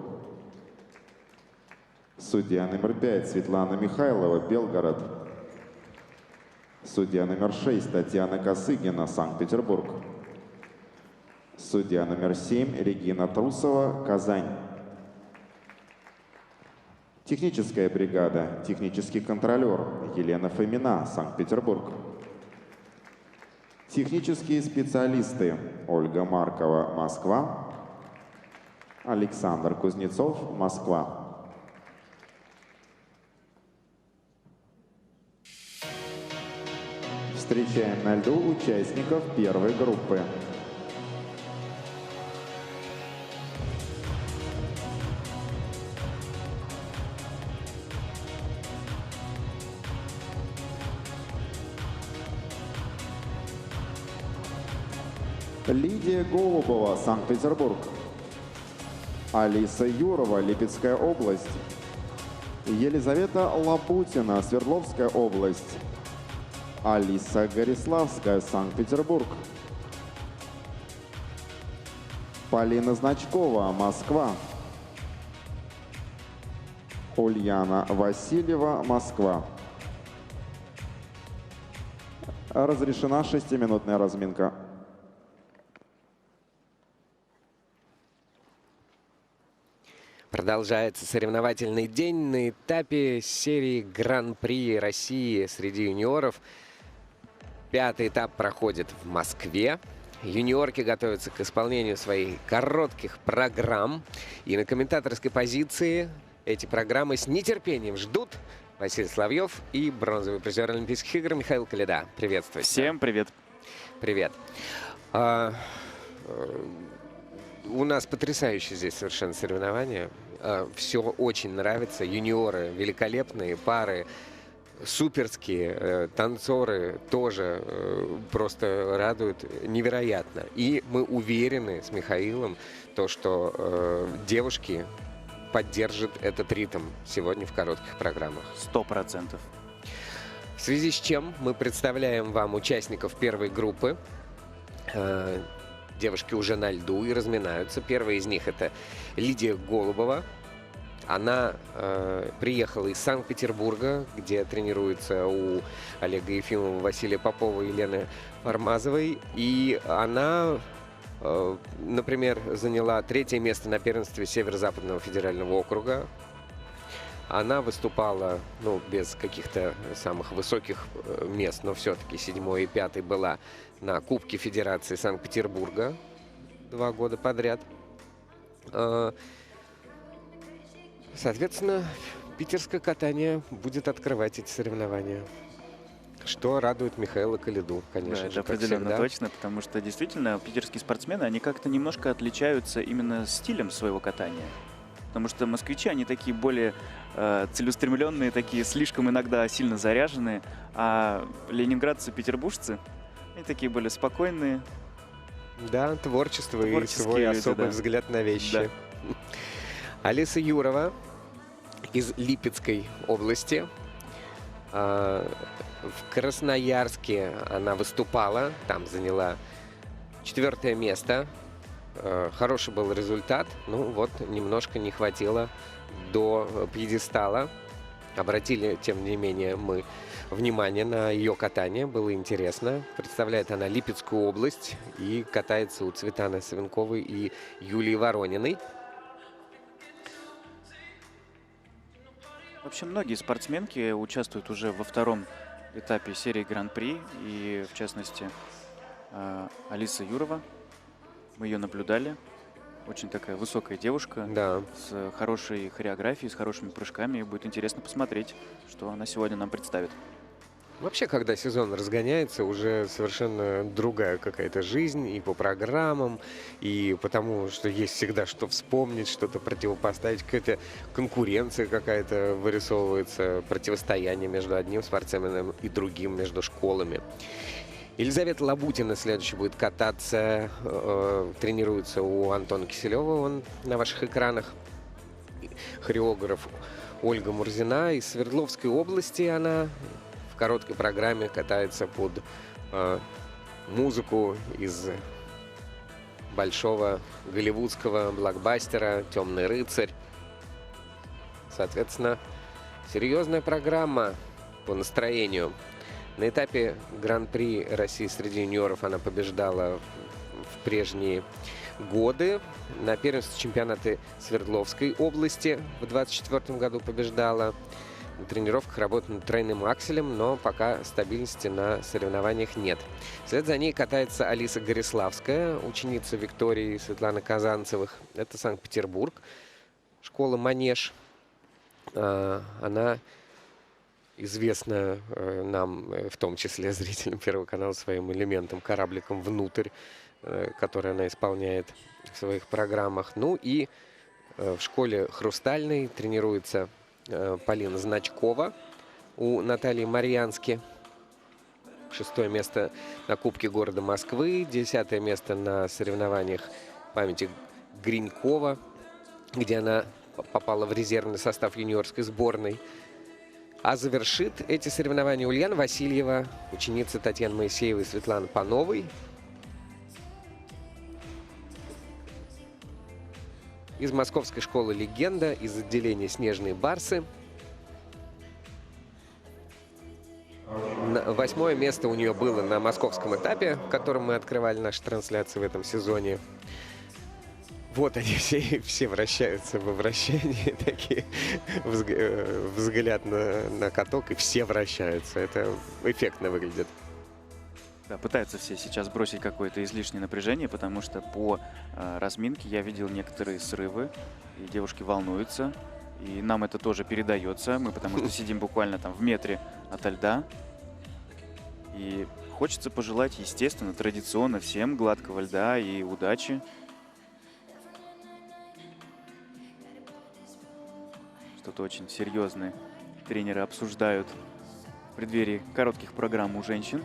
Судья номер 5 Светлана Михайлова, Белгород. Судья номер 6 Татьяна Косыгина, Санкт-Петербург. Судья номер 7 Регина Трусова, Казань. Техническая бригада, технический контролер Елена Фомина, Санкт-Петербург. Технические специалисты Ольга Маркова, Москва. Александр Кузнецов, Москва. Встречаем на льду участников первой группы. Лидия Голубова, Санкт-Петербург. Алиса Юрова, Липецкая область. Елизавета Лапутина, Свердловская область. Алиса Гориславская, Санкт-Петербург. Полина Значкова, Москва. Ульяна Васильева, Москва. Разрешена 6-минутная разминка. Продолжается соревновательный день на этапе серии Гран-при России среди юниоров. 5-й этап проходит в Москве. Юниорки готовятся к исполнению своих коротких программ. И на комментаторской позиции эти программы с нетерпением ждут Василий Соловьев и бронзовый призер Олимпийских игр Михаил Коляда. Приветствую. Всем привет. Привет. У нас потрясающие здесь совершенно соревнования. Все очень нравится. Юниоры великолепные, пары суперские, танцоры тоже просто радуют невероятно. И мы уверены с Михаилом, что девушки поддержат этот ритм сегодня в коротких программах. 100%. В связи с чем мы представляем вам участников первой группы. Девушки уже на льду и разминаются. Первая из них — это Лидия Голубова. Она приехала из Санкт-Петербурга, где тренируется у Олега Ефимова, Василия Попова и Елены Формазовой. И она, например, заняла 3-е место на первенстве Северо-Западного федерального округа. Она выступала, без каких-то самых высоких мест, но все-таки 7-й и 5-й была на Кубке Федерации Санкт-Петербурга 2 года подряд. Соответственно, питерское катание будет открывать эти соревнования. Что радует Михаила Коляду, конечно же, это определенно точно, потому что действительно питерские спортсмены, они как-то немножко отличаются именно стилем своего катания. Потому что москвичи, они такие более целеустремленные, такие слишком иногда сильно заряженные, а ленинградцы, петербуржцы, они такие более спокойные. Да, творчество и свой особый взгляд на вещи. Да. Алиса Юрова из Липецкой области. В Красноярске она выступала, там заняла 4-е место. Хороший был результат. Ну вот, немножко не хватило до пьедестала. Обратили, тем не менее, мы внимание на ее катание. Было интересно. Представляет она Липецкую область и катается у Цветаны Савенковой и Юлии Ворониной. Вообще многие спортсменки участвуют уже во втором этапе серии Гран-при. И в частности Алиса Юрова. Мы ее наблюдали. Очень такая высокая девушка, Да. с хорошей хореографией, с хорошими прыжками. И будет интересно посмотреть, что она сегодня нам представит. Вообще, когда сезон разгоняется, уже совершенно другая какая-то жизнь и по программам, и потому что есть всегда что вспомнить, что-то противопоставить, какая-то конкуренция какая-то вырисовывается, противостояние между одним спортсменом и другим, между школами. Елизавета Лабутина следующий будет кататься, тренируется у Антона Киселева, он на ваших экранах. Хореограф Ольга Мурзина из Свердловской области, она в короткой программе катается под музыку из большого голливудского блокбастера «Темный рыцарь». Соответственно, серьезная программа по настроению. На этапе Гран-при России среди юниоров она побеждала в прежние годы. На первенстве чемпионата Свердловской области в 2024 году побеждала. На тренировках работает над тройным акселем, но пока стабильности на соревнованиях нет. Вслед за ней катается Алиса Гориславская, ученица Виктории Светланы Казанцевых. Это Санкт-Петербург, школа «Манеж». Она известна нам, в том числе зрителям Первого канала, своим элементом «Корабликом внутрь», который она исполняет в своих программах. Ну и в школе «Хрустальной» тренируется Полина Значкова у Натальи Марьянски. 6-е место на Кубке города Москвы, 10-е место на соревнованиях памяти Гринькова, где она попала в резервный состав юниорской сборной. А завершит эти соревнования Ульяна Васильева, ученица Татьяны Моисеевой и Светланы Пановой. Из московской школы «Легенда», из отделения «Снежные барсы». 8-е место у нее было на московском этапе, в котором мы открывали наши трансляции в этом сезоне. Вот они все вращаются во вращении, такие взгляд на каток, и все вращаются. Это эффектно выглядит. Да, пытаются все сейчас бросить какое-то излишнее напряжение, потому что по разминке я видел некоторые срывы, и девушки волнуются. И нам это тоже передается, мы потому что сидим буквально там в метре ото льда. И хочется пожелать, естественно, традиционно всем гладкого льда и удачи. Что-то очень серьезное тренеры обсуждают в преддверии коротких программ у женщин.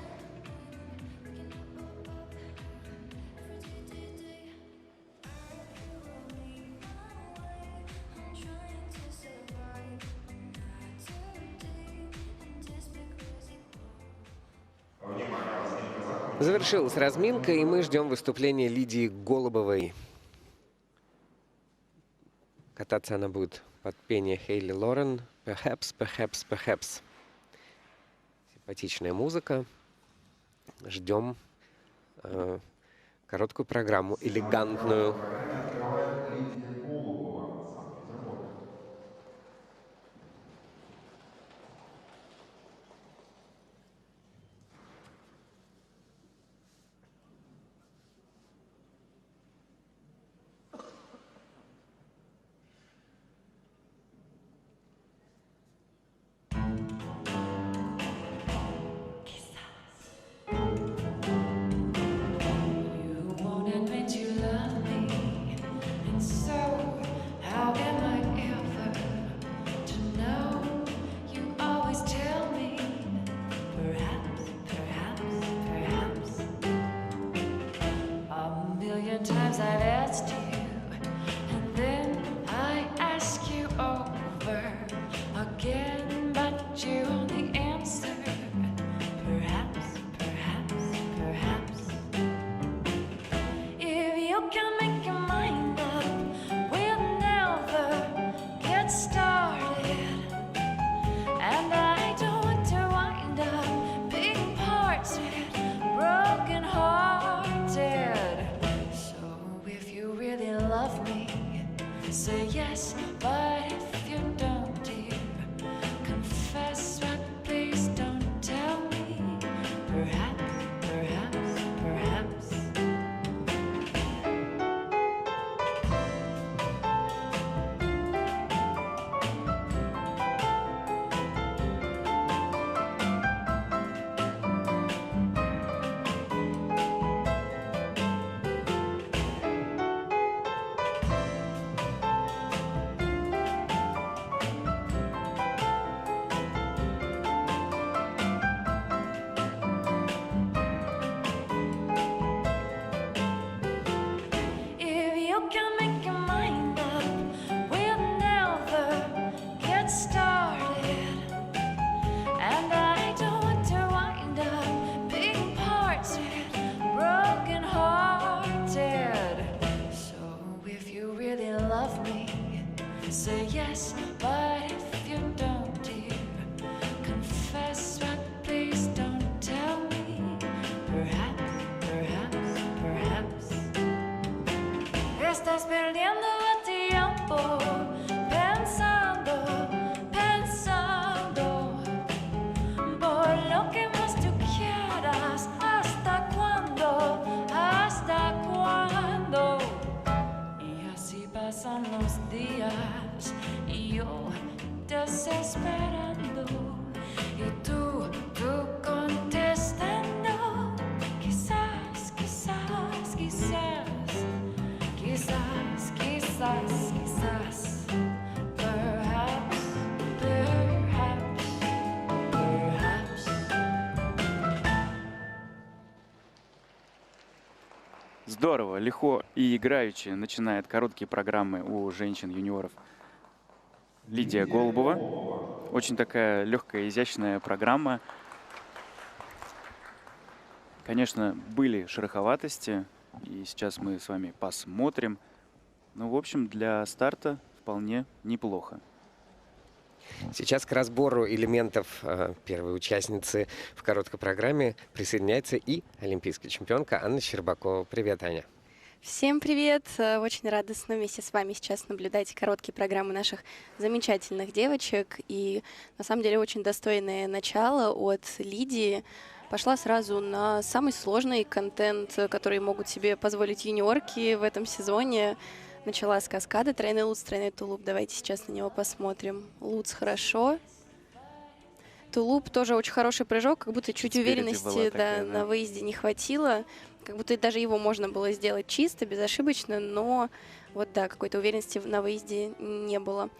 Завершилась разминка, и мы ждем выступления Лидии Голубовой. Кататься она будет под пение Хейли Лорен. Perhaps, perhaps, perhaps. Симпатичная музыка. Ждем короткую программу, элегантную. Times I've asked you, and then I ask you over again, but you only answer perhaps, perhaps, perhaps. If you can make love me, say yes. But if you don't, dear, confess, but please don't tell me. Perhaps, perhaps, perhaps. If you can make your mind up, we'll never get started. And I don't want to wind up being parted, broken hearted. So if you really love me, say yes. But if you don't, dear, confess, but please don't tell me. Perhaps, perhaps, perhaps. Estás perdiendo el tiempo pensando, pensando por lo que más tú quieras. ¿Hasta cuándo? ¿Hasta cuándo? Y así pasan los días y yo desesperando y tú contestando. Quizás, quizás, quizás. Quizás, quizás, quizás. Perhaps, perhaps, perhaps. Здорово, легко и играючи начинает короткие программы у женщин-юниоров Лидия Голубова. Очень такая легкая, изящная программа. Конечно, были шероховатости, и сейчас мы с вами посмотрим. Ну, в общем, для старта вполне неплохо. Сейчас к разбору элементов первой участницы в короткой программе присоединяется и олимпийская чемпионка Анна Щербакова. Привет, Аня. Всем привет! Очень радостно вместе с вами сейчас наблюдать короткие программы наших замечательных девочек. И на самом деле очень достойное начало от Лидии. Пошла сразу на самый сложный контент, который могут себе позволить юниорки в этом сезоне. Начала с каскада, тройной луц, тройной тулуп. Давайте сейчас на него посмотрим. Луц хорошо. Тулуп тоже очень хороший прыжок, как будто чуть Спереди уверенности такая, на выезде не хватило. Как будто даже его можно было сделать чисто, безошибочно, но вот да, какой-то уверенности на выезде не было.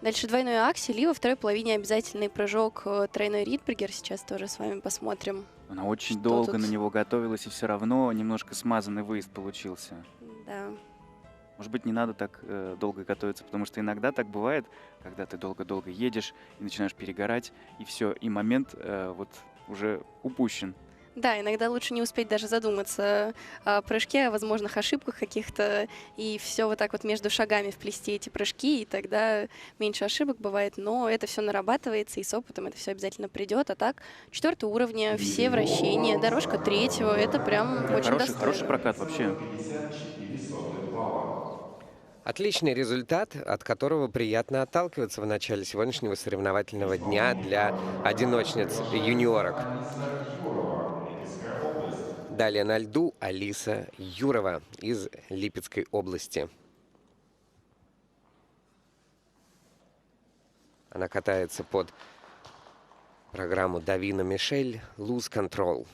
Дальше двойной аксель и во второй половине обязательный прыжок тройной Ридбергер. Сейчас тоже с вами посмотрим. Она очень Что долго тут? на него готовилась, и все равно немножко смазанный выезд получился. Да. Может быть, не надо так долго готовиться, потому что иногда так бывает, когда ты долго-долго едешь и начинаешь перегорать, и все, и момент вот уже упущен. Да, иногда лучше не успеть даже задуматься о прыжке, о возможных ошибках каких-то, и все вот так вот между шагами вплести эти прыжки, и тогда меньше ошибок бывает, но это все нарабатывается, и с опытом это все обязательно придет. А так, 4-го уровня, все вращения, дорожка 3-го, это прям очень достойно. Хороший прокат вообще. Отличный результат, от которого приятно отталкиваться в начале сегодняшнего соревновательного дня для одиночниц юниорок. Далее на льду Алиса Юрова из Липецкой области. Она катается под программу Давина Мишель «Lose Control».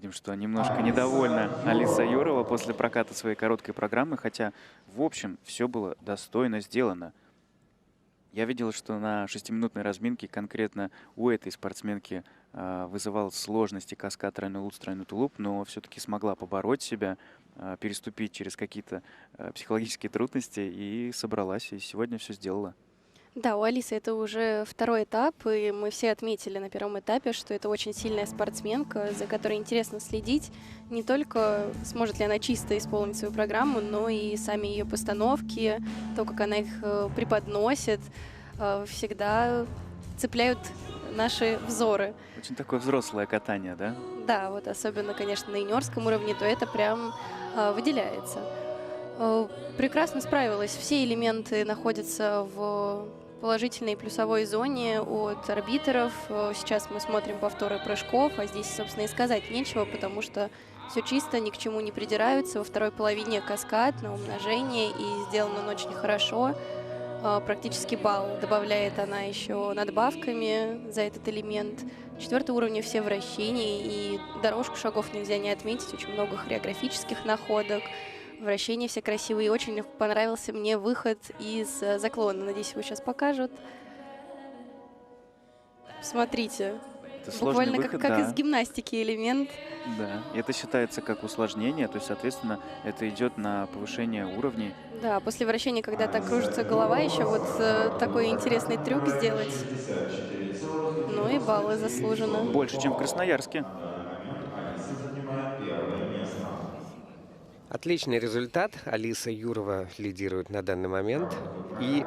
видим, что немножко недовольна Алиса Юрова после проката своей короткой программы, хотя, в общем, все было достойно сделано. Я видел, что на 6-минутной разминке конкретно у этой спортсменки вызывал сложности каскад тройной луц, тройной тулуп, но все-таки смогла побороть себя, переступить через какие-то психологические трудности и собралась, и сегодня все сделала. Да, у Алисы это уже второй этап, и мы все отметили на первом этапе, что это очень сильная спортсменка, за которой интересно следить. Не только сможет ли она чисто исполнить свою программу, но и сами ее постановки, то, как она их преподносит, всегда цепляют наши взоры. Очень такое взрослое катание, да? Да, вот особенно, конечно, на юниорском уровне, то это прям выделяется. Прекрасно справилась. Все элементы находятся в положительной и плюсовой зоне от арбитров. Сейчас мы смотрим повторы прыжков, а здесь, собственно, и сказать нечего, потому что все чисто, ни к чему не придираются. Во второй половине каскад на умножение, и сделано он очень хорошо. Практически балл добавляет она еще надбавками за этот элемент. 4-й уровень все вращения, и дорожку шагов нельзя не отметить. Очень много хореографических находок. Вращения все красивые. И очень понравился мне выход из заклона. Надеюсь, его сейчас покажут. Смотрите. Это буквально выход, как да. из гимнастики элемент. Да, и это считается как усложнение, то есть, соответственно, это идет на повышение уровней. Да, после вращения, когда так кружится голова, еще вот такой интересный трюк сделать. Ну и баллы заслуженно. Больше, чем в Красноярске. Отличный результат. Алиса Юрова лидирует на данный момент. И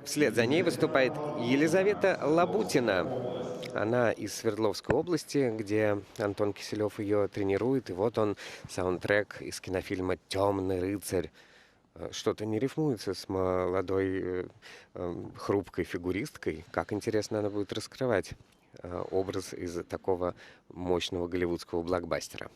вслед за ней выступает Елизавета Лабутина. Она из Свердловской области, где Антон Киселев ее тренирует. И вот он, саундтрек из кинофильма «Темный рыцарь». Что-то не рифмуется с молодой хрупкой фигуристкой. Как интересно она будет раскрывать образ из такого мощного голливудского блокбастера.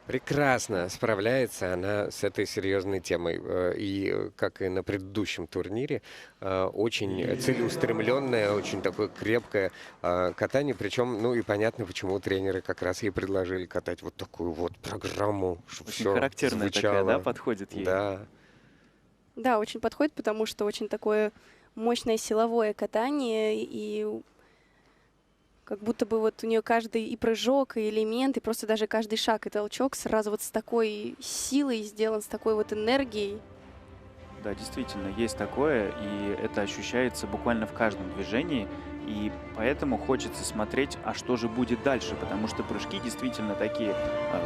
Прекрасно справляется она с этой серьезной темой. И, как и на предыдущем турнире, очень целеустремленное, очень такое крепкое катание. Причем, ну и понятно, почему тренеры как раз ей предложили катать вот такую вот программу, чтобы Очень все характерная такая, звучало. да, подходит ей? Да. Да, очень подходит, потому что очень такое мощное силовое катание, и как будто бы вот у нее каждый и прыжок, и элемент, и просто даже каждый шаг и толчок сразу вот с такой силой сделан, с такой вот энергией. Да, действительно, есть такое, и это ощущается буквально в каждом движении, и поэтому хочется смотреть, а что же будет дальше, потому что прыжки действительно такие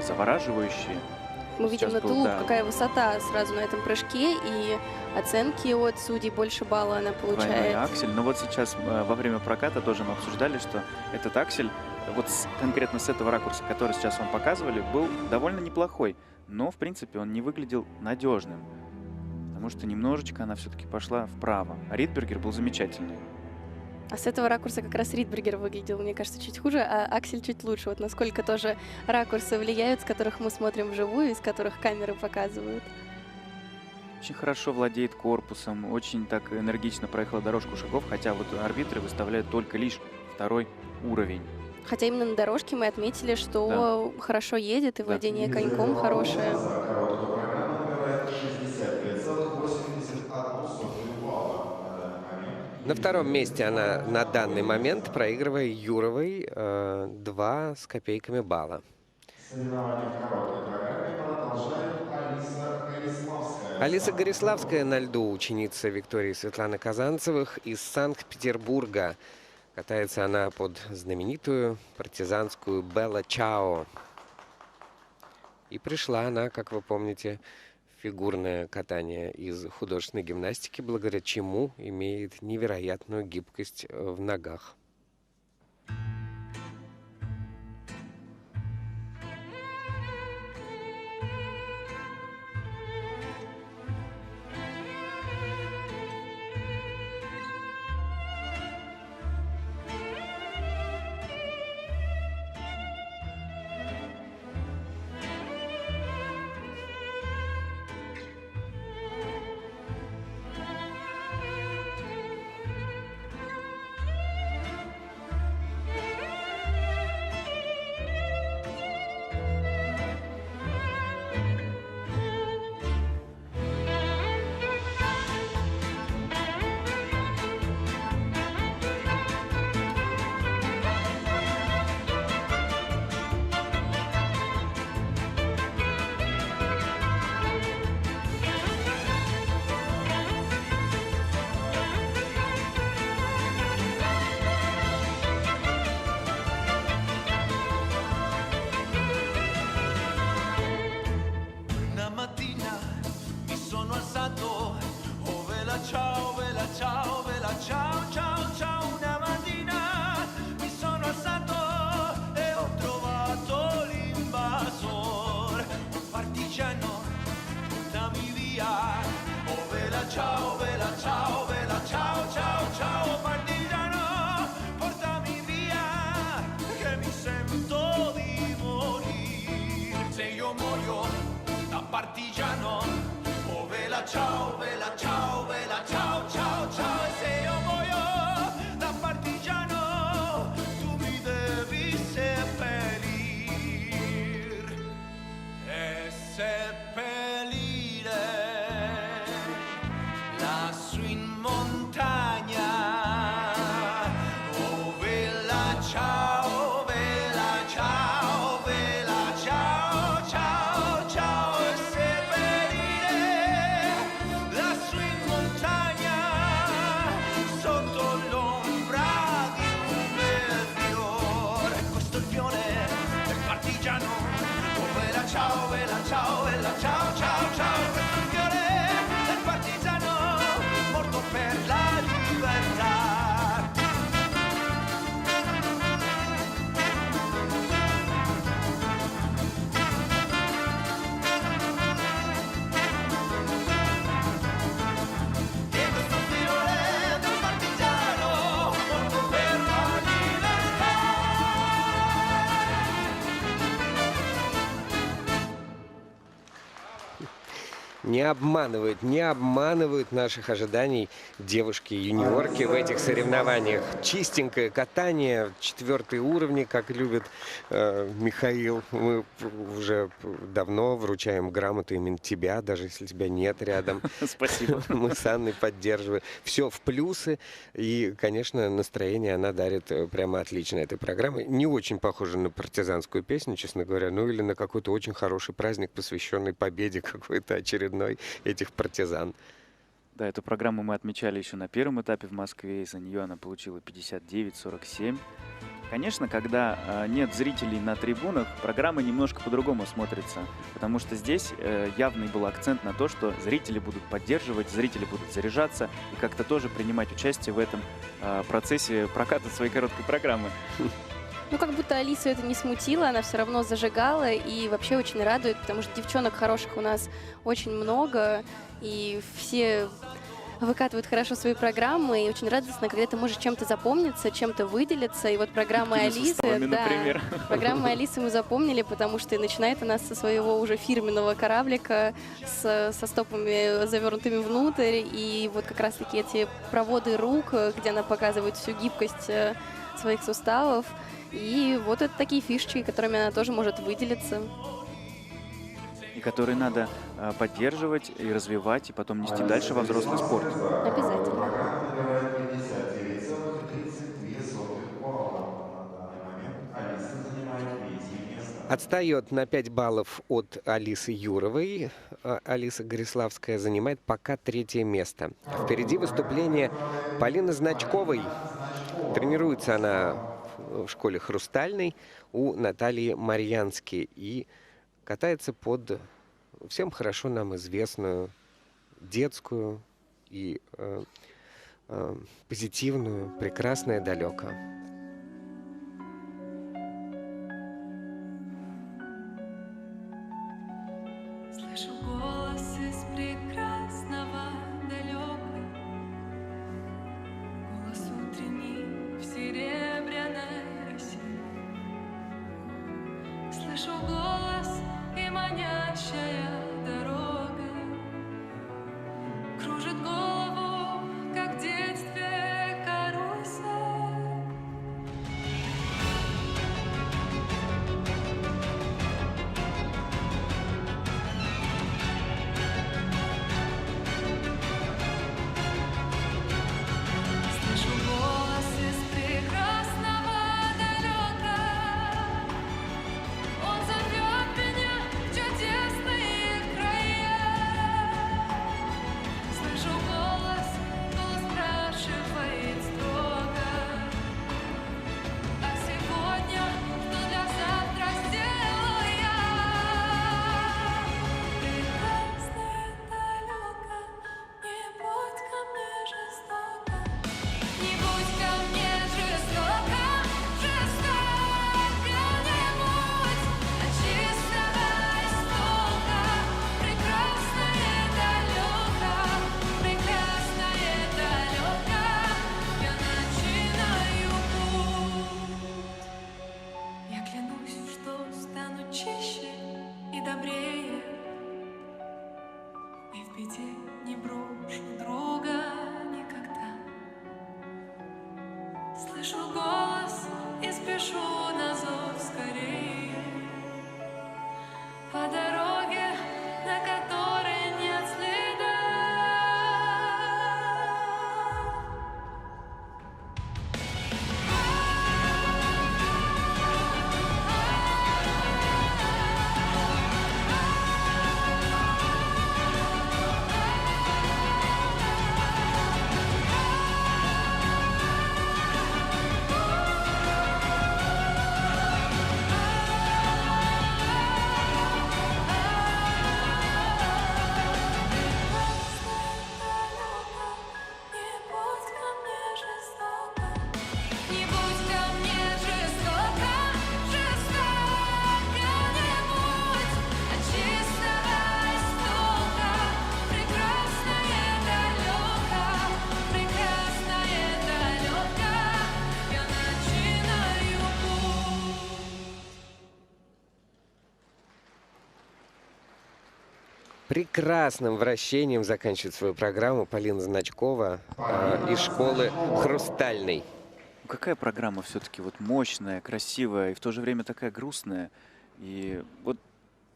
завораживающие. Мы видим Сейчас на был, тулуп, да, какая высота сразу на этом прыжке, и оценки от судей больше балла она двойной получает. аксель. Но вот сейчас во время проката тоже мы обсуждали, что этот аксель, вот конкретно с этого ракурса, который сейчас вам показывали, был довольно неплохой, но в принципе он не выглядел надежным, потому что немножечко она все-таки пошла вправо. А Ридбергер был замечательный. А с этого ракурса как раз Ридбергер выглядел, мне кажется, чуть хуже, а Аксель чуть лучше. Вот насколько тоже ракурсы влияют, с которых мы смотрим вживую, из которых камеры показывают. Очень хорошо владеет корпусом, очень так энергично проехала дорожку шагов, хотя вот арбитры выставляют только лишь второй уровень. Хотя именно на дорожке мы отметили, что хорошо едет, и владение коньком хорошее. На втором месте она на данный момент, проигрывая Юровой 2 с копейками балла. Алиса Гориславская на льду, ученица Виктории Светланы Казанцевых из Санкт-Петербурга. Катается она под знаменитую партизанскую Белла Чао. И пришла она, как вы помните, в фигурное катание из художественной гимнастики, благодаря чему имеет невероятную гибкость в ногах. не обманывают наших ожиданий девушки-юниорки в этих соревнованиях. Чистенькое катание, 4-й уровни, как любит Михаил. Мы уже давно вручаем грамоту именно тебя, даже если тебя нет рядом. Спасибо. Мы с Анной поддерживаем. Все в плюсы. И, конечно, настроение она дарит прямо отлично этой программы. Не очень похоже на партизанскую песню, честно говоря, ну или на какой-то очень хороший праздник, посвященный победе какой-то очередной этих партизан. Да, эту программу мы отмечали еще на первом этапе в Москве, и за нее она получила 59-47. Конечно, когда нет зрителей на трибунах, программа немножко по-другому смотрится, потому что здесь явный был акцент на то, что зрители будут поддерживать, зрители будут заряжаться и как-то тоже принимать участие в этом процессе проката своей короткой программы. Ну, как будто Алису это не смутило, она все равно зажигала и вообще очень радует, потому что девчонок хороших у нас очень много, и все выкатывают хорошо свои программы, и очень радостно, когда ты можешь чем-то запомниться, чем-то выделиться. И вот программа Алисы, например. Программа Алисы мы запомнили, потому что начинает она со своего уже фирменного кораблика со стопами завернутыми внутрь, и вот как раз-таки эти проводы рук, где она показывает всю гибкость своих суставов. И вот это такие фишечки, которыми она тоже может выделиться. И которые надо поддерживать и развивать, и потом нести дальше во взрослый спорт. Обязательно. Отстает на 5 баллов от Алисы Юровой. Алиса Гориславская занимает пока 3-е место. Впереди выступление Полины Значковой. Тренируется она в школе «Хрустальной» у Натальи Марьянски и катается под всем хорошо нам известную детскую и позитивную «Прекрасное далеко». Слышу голос из прекрасного далека, голос утренний в серебряной росе. Слышу голос и манящая дорога кружит голову, как в детстве карусель. Слышу голос из прекрасного далека, он зовет меня в чудесные края. Слышу голос, голос спрашивает строго: а сегодня что для завтра сделаю я? Прекрасное далеко, не будь ко мне жестоко, не будь ко мне жестоко, жестоко не будь, от чистого истока. Прекрасное далеко, прекрасное далеко, я начинаю путь. Я клянусь, что стану чище и добрее, и в беде не брошу друга никогда. Слышу голос и спешу на зов скорее, по дороге, на которой нет следа. прекрасным вращением заканчивает свою программу Полина Значкова из школы «Хрустальный». Какая программа все-таки вот мощная, красивая и в то же время такая грустная. И вот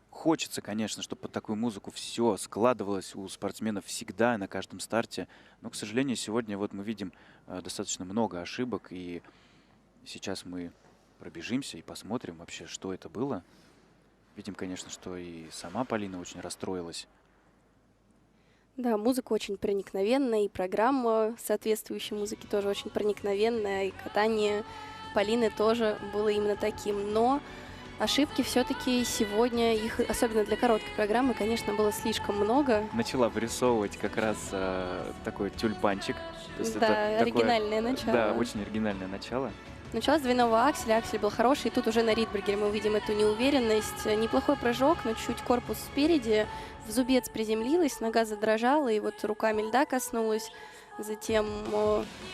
хочется, конечно, чтобы под такую музыку все складывалось у спортсменов всегда на каждом старте. Но, к сожалению, сегодня вот мы видим достаточно много ошибок. И сейчас мы пробежимся и посмотрим вообще, что это было. Видим, конечно, что и сама Полина очень расстроилась. Да, музыка очень проникновенная, и программа соответствующей музыки тоже очень проникновенная, и катание Полины тоже было именно таким. Но ошибки все-таки сегодня, их, особенно для короткой программы, конечно, было слишком много. Начала вырисовывать как раз такой тюльпанчик. То есть Да, это оригинальное такое, начало. Да, очень оригинальное начало. Начала с двойного акселя, аксель был хороший, и тут уже на Ридбергере мы увидим эту неуверенность. Неплохой прыжок, но чуть корпус спереди, в зубец приземлилась, нога задрожала, и вот руками льда коснулась. Затем...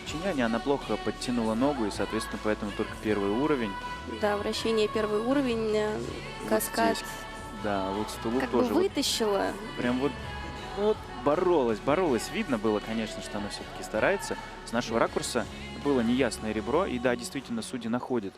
Чиняне она плохо подтянула ногу, и, соответственно, поэтому только первый уровень. Да, вращение первый уровень, каскад. Вот здесь, да, вот стулу как тоже бы вытащила. Прям вот, боролась. Видно было, конечно, что она все-таки старается. С нашего ракурса было неясное ребро, и да, действительно, судьи находят.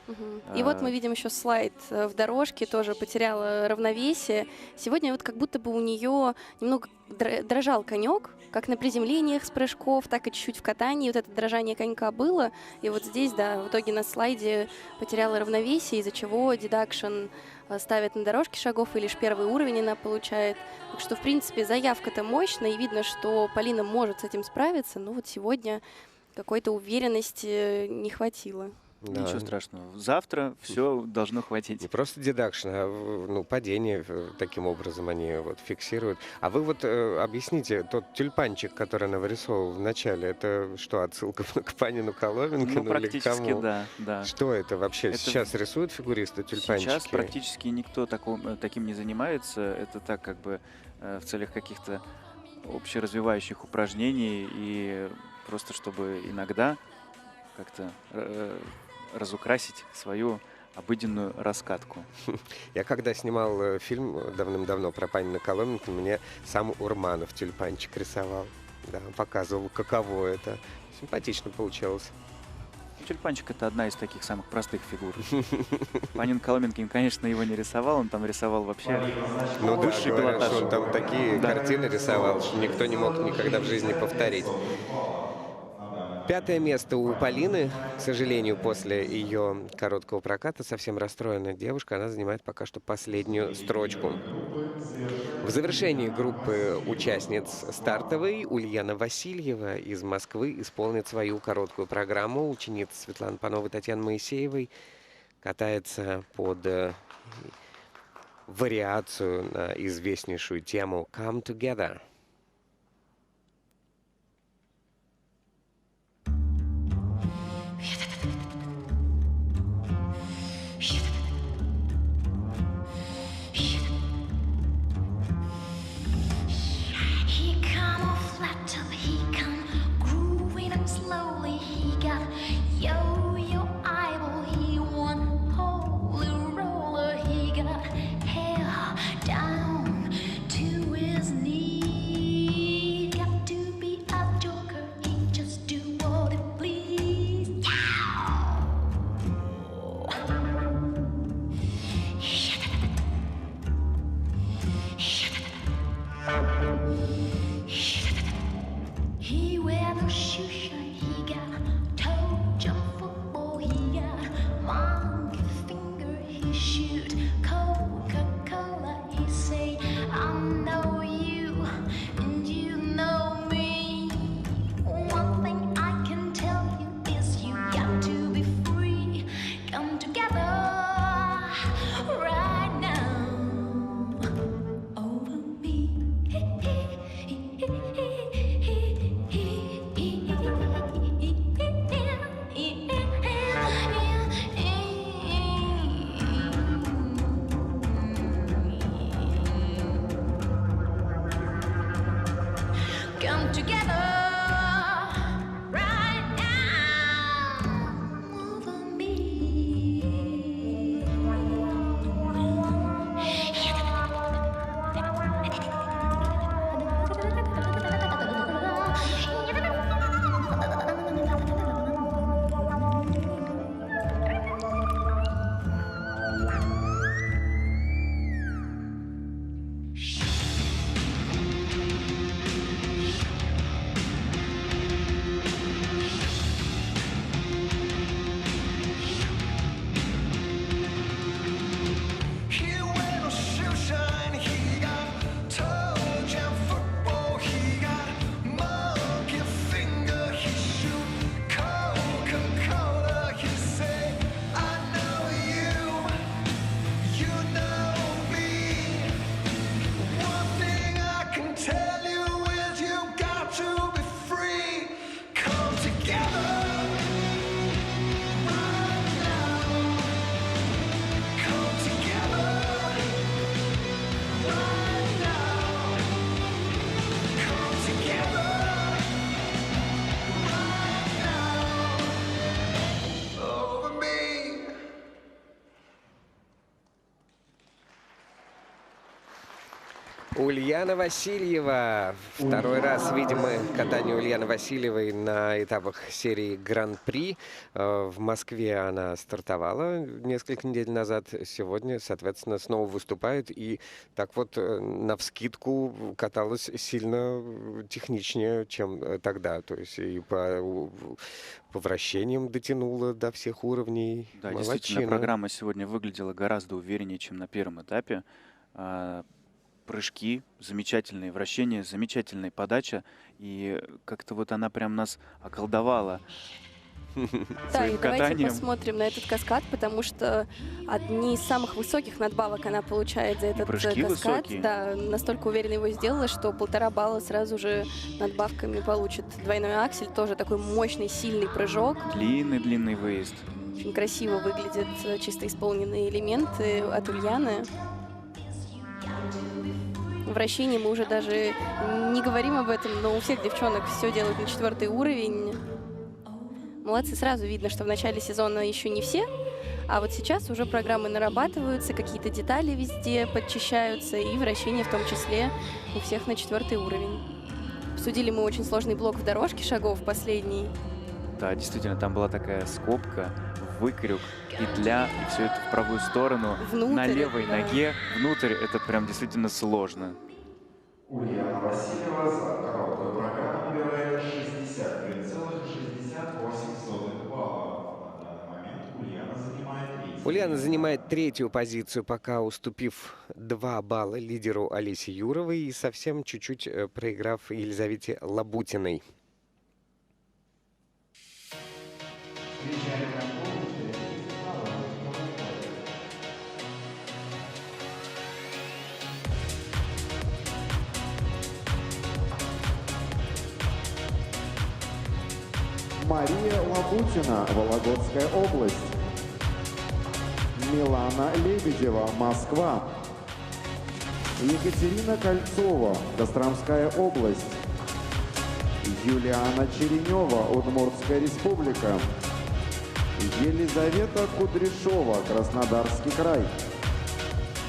И вот мы видим еще слайд в дорожке, тоже потеряла равновесие. Сегодня вот как будто бы у нее немного дрожал конек, как на приземлениях с прыжков, так и чуть-чуть в катании. Вот это дрожание конька было. И вот здесь, да, в итоге на слайде потеряла равновесие, из-за чего дедакшн ставит на дорожке шагов, и лишь первый уровень она получает. Так что, в принципе, заявка-то мощная, и видно, что Полина может с этим справиться, но вот сегодня какой-то уверенности не хватило. Да. Ничего страшного. Завтра все должно хватить. Не просто дедакшн, а падение таким образом они вот фиксируют. А вы вот объясните, тот тюльпанчик, который она вырисовывала в начале, это что, отсылка к Панину Коломенко? Ну, практически, или кому? да. Что это вообще? Это Сейчас рисуют фигуристы тюльпанчики? Сейчас практически никто таким не занимается. Это так как бы в целях каких-то общеразвивающих упражнений и просто чтобы иногда как-то разукрасить свою обыденную раскатку. Я когда снимал фильм давным-давно про Панина Коломенко, мне сам Урманов тюльпанчик рисовал. Да, показывал, каково это. Симпатично получалось. Тюльпанчик — это одна из таких самых простых фигур. Панин Коломенко, конечно, его не рисовал, он там рисовал вообще Ну да, высший говорят, пилотаж. что он там такие картины рисовал, что никто не мог никогда в жизни повторить. 5-е место у Полины. К сожалению, после ее короткого проката совсем расстроенная девушка. Она занимает пока что последнюю строчку. В завершении группы участниц стартовой Ульяна Васильева из Москвы исполнит свою короткую программу. Ученица Светланы Пановой, Татьяны Моисеевой катается под вариацию на известнейшую тему «Come Together». He come off flat top, he come grooving up slowly. He got yo-yo eyeball, he one holy roller. He got hair down to his knee. Got to be a joker, he just do what he please. Yeah! Ульяна Васильева. Второй раз видим мы катание Ульяны Васильевой на этапах серии Гран-при. В Москве она стартовала несколько недель назад. Сегодня, соответственно, снова выступает. И так вот, навскидку каталась сильно техничнее, чем тогда. То есть и по вращениям дотянула до всех уровней. Да, Молодчина. действительно, программа сегодня выглядела гораздо увереннее, чем на первом этапе. Прыжки, замечательные вращения, замечательная подача. И как-то вот она прям нас околдовала Да, своим и давайте катанием. посмотрим на этот каскад, потому что одни из самых высоких надбавок она получает за этот прыжки каскад. высокие. Да, настолько уверенно его сделала, что 1,5 балла сразу же надбавками получит. Двойной аксель, тоже такой мощный, сильный прыжок. Длинный выезд. Очень красиво выглядят чисто исполненные элементы от Ульяны. Вращение мы уже даже не говорим об этом, но у всех девчонок все делают на 4-й уровень. Молодцы, сразу видно, что в начале сезона еще не все, а вот сейчас уже программы нарабатываются, какие-то детали везде подчищаются, и вращение в том числе у всех на 4-й уровень. Обсудили мы очень сложный блок в дорожке шагов последний. Да, действительно, там была такая скобка, выкрюк, петля, и все это в правую сторону, Внутрь, на левой да. ноге, внутрь. Это прям действительно сложно. Ульяна Васильева за короткую программу набирает 63,68 балла. На данный момент Ульяна занимает третью позицию, пока уступив 2 балла лидеру Олесе Юровой и совсем чуть-чуть проиграв Елизавете Лабутиной. Мария Лабутина, Вологодская область. Милана Лебедева, Москва. Екатерина Кольцова, Костромская область. Юлиана Черенева, Удмуртская республика. Елизавета Кудряшова, Краснодарский край.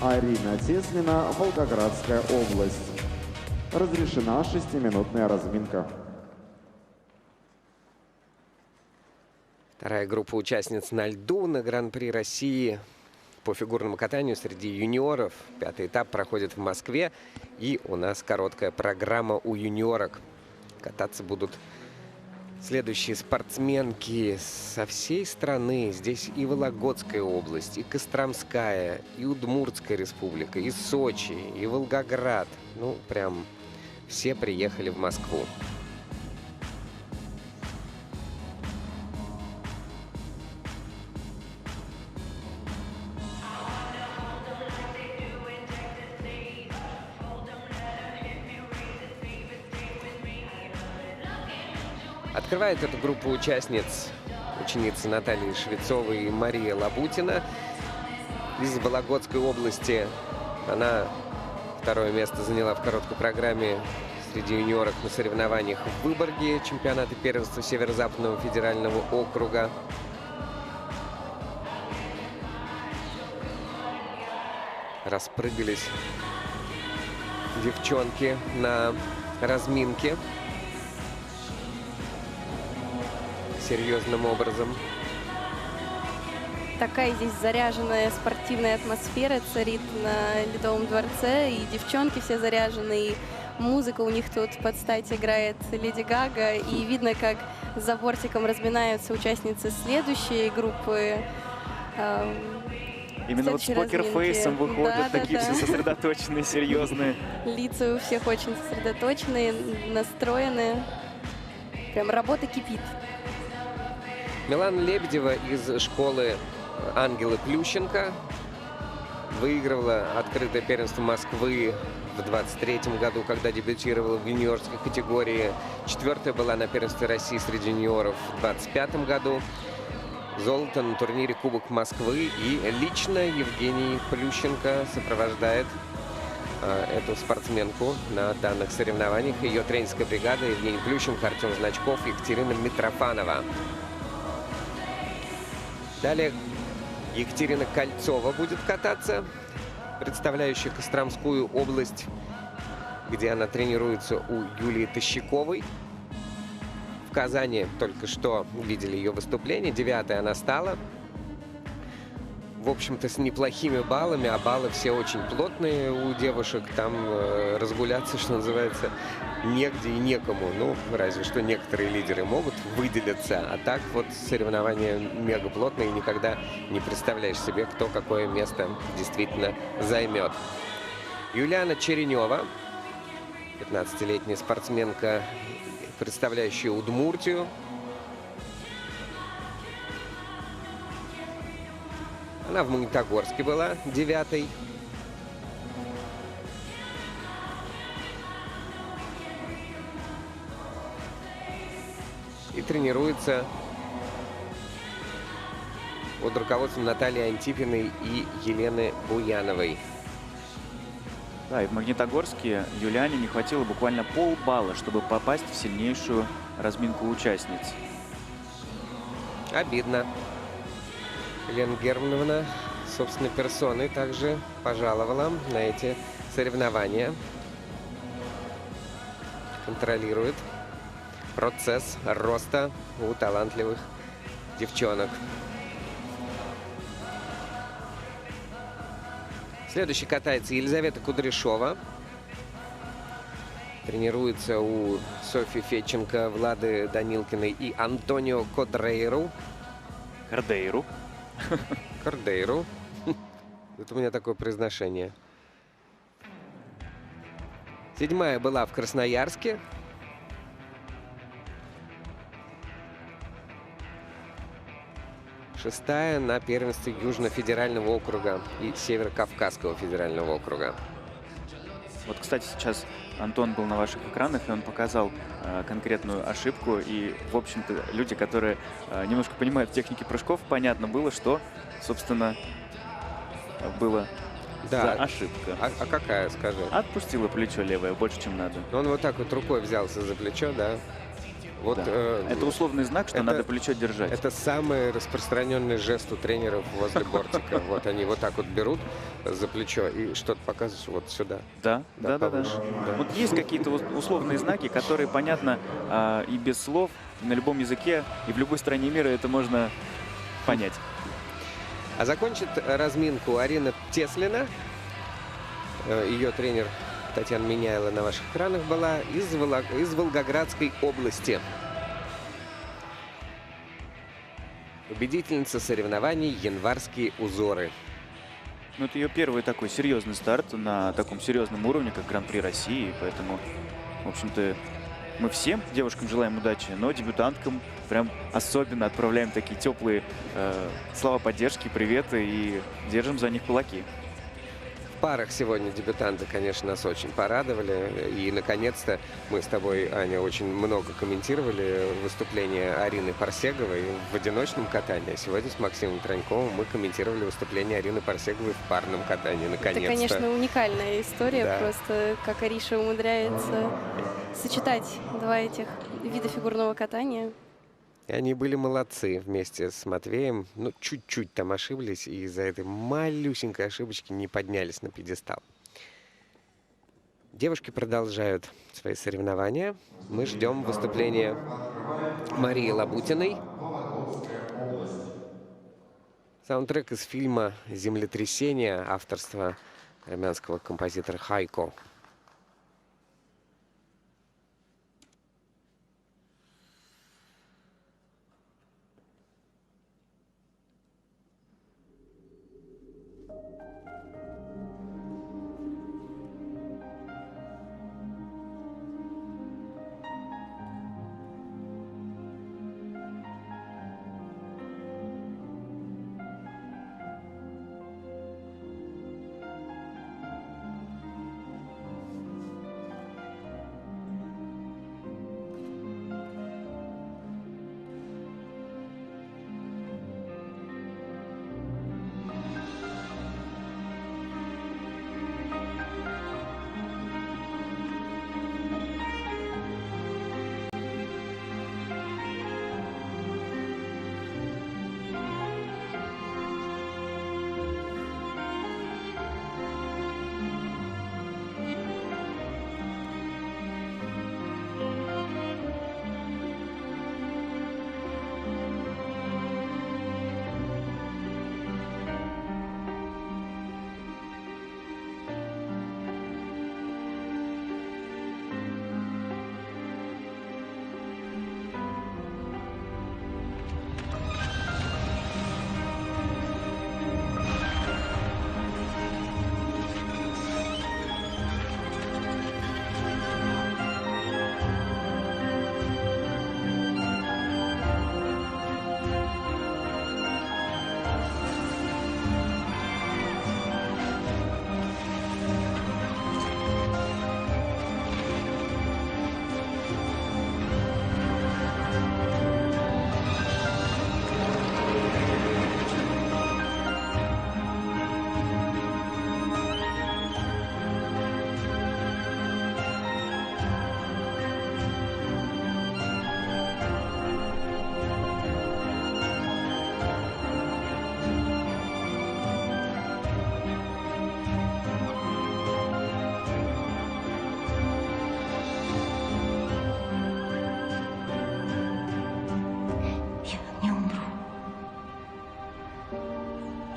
Арина Теслина, Волгоградская область. Разрешена 6-минутная разминка. Вторая группа участниц на льду на Гран-при России по фигурному катанию среди юниоров. 5-й этап проходит в Москве. И у нас короткая программа у юниорок. Кататься будут следующие спортсменки со всей страны. Здесь и Вологодская область, и Костромская, и Удмуртская республика, и Сочи, и Волгоград. Ну, прям все приехали в Москву. Открывает эту группу участниц ученицы Натальи Швецовой и Мария Лабутина. Из Вологодской области она 2-е место заняла в короткой программе среди юниорок на соревнованиях в Выборге, чемпионата первенства Северо-Западного федерального округа. Распрыгались девчонки на разминке серьезным образом. Такая здесь заряженная спортивная атмосфера царит на Ледовом дворце, и девчонки все заряжены, и музыка у них тут под стать играет Леди Гага, и видно, как за бортиком разминаются участницы следующей группы. Именно вот с покерфейсом выходят, такие все сосредоточенные, серьезные. Лица у всех очень сосредоточенные, настроенные. Прям работа кипит. Милана Лебедева из школы Ангелы Плющенко выигрывала открытое первенство Москвы в 23-м году, когда дебютировала в юниорской категории. 4-я была на первенстве России среди юниоров в 25-м году. Золото на турнире Кубок Москвы. И лично Евгений Плющенко сопровождает эту спортсменку на данных соревнованиях. Ее тренерская бригада: Евгений Плющенко, Артем Значков, Екатерина Митрофанова. Далее Екатерина Кольцова будет кататься, представляющая Костромскую область. где она тренируется у Юлии Тащиковой. В Казани только что видели ее выступление. 9-й она стала. В общем-то, с неплохими баллами, а баллы все очень плотные у девушек. Там разгуляться, что называется, негде и некому. Ну, разве что некоторые лидеры могут выделиться. А так вот соревнования мега плотные, и никогда не представляешь себе, кто какое место действительно займет. Юлиана Черенева, 15-летняя спортсменка, представляющая Удмуртию. Она в Магнитогорске была 9-й. И тренируется под руководством Натальи Антипиной и Елены Буяновой. Да, и в Магнитогорске Юлиане не хватило буквально полбалла, чтобы попасть в сильнейшую разминку участниц. Обидно. Елена Германовна собственной персоной также пожаловала на эти соревнования. Контролирует процесс роста у талантливых девчонок. Следующий катается Елизавета Кудряшова. Тренируется у Софьи Федченко, Влады Данилкиной и Антонио Кордейру. Кордейру. Это у меня такое произношение. 7-я была в Красноярске. 6-я на первенстве Южно-федерального округа и Северо-Кавказского федерального округа. Вот, кстати, сейчас Антон был на ваших экранах, и он показал конкретную ошибку. И, в общем-то, люди, которые немножко понимают техники прыжков, понятно было, что, собственно, было за ошибка. А какая, скажи? Отпустила плечо левое больше, чем надо. Он вот так вот рукой взялся за плечо, да. Вот, да. Это условный знак, что надо плечо держать. Это самый распространенный жест у тренеров возле бортика. Вот они вот так вот берут за плечо и что-то показывают вот сюда. Да. Вот есть какие-то условные знаки, которые понятно и без слов, и на любом языке, и в любой стране мира это можно понять. А закончит разминку Арина Теслина. Ее тренер Татьяна Меняйла на ваших экранах была из Волгоградской области. Победительница соревнований «Январские узоры». Ну, это ее первый такой серьезный старт на таком серьезном уровне, как Гран-при России. Поэтому, в общем-то, мы всем девушкам желаем удачи, но дебютанткам прям особенно отправляем такие теплые слова поддержки, приветы и держим за них кулаки. В парах сегодня дебютанты, конечно, нас очень порадовали. И, наконец-то, мы с тобой, Аня, очень много комментировали выступление Арины Парсеговой в одиночном катании. А сегодня с Максимом Троньковым мы комментировали выступление Арины Парсеговой в парном катании, наконец-то. Это, конечно, уникальная история. Да. Просто как Ариша умудряется сочетать два этих вида фигурного катания. И они были молодцы вместе с Матвеем. Ну, чуть-чуть там ошиблись, и из-за этой малюсенькой ошибочки не поднялись на пьедестал. Девушки продолжают свои соревнования. Мы ждем выступления Марии Лабутиной. Саундтрек из фильма «Землетрясение» авторства армянского композитора Хайко.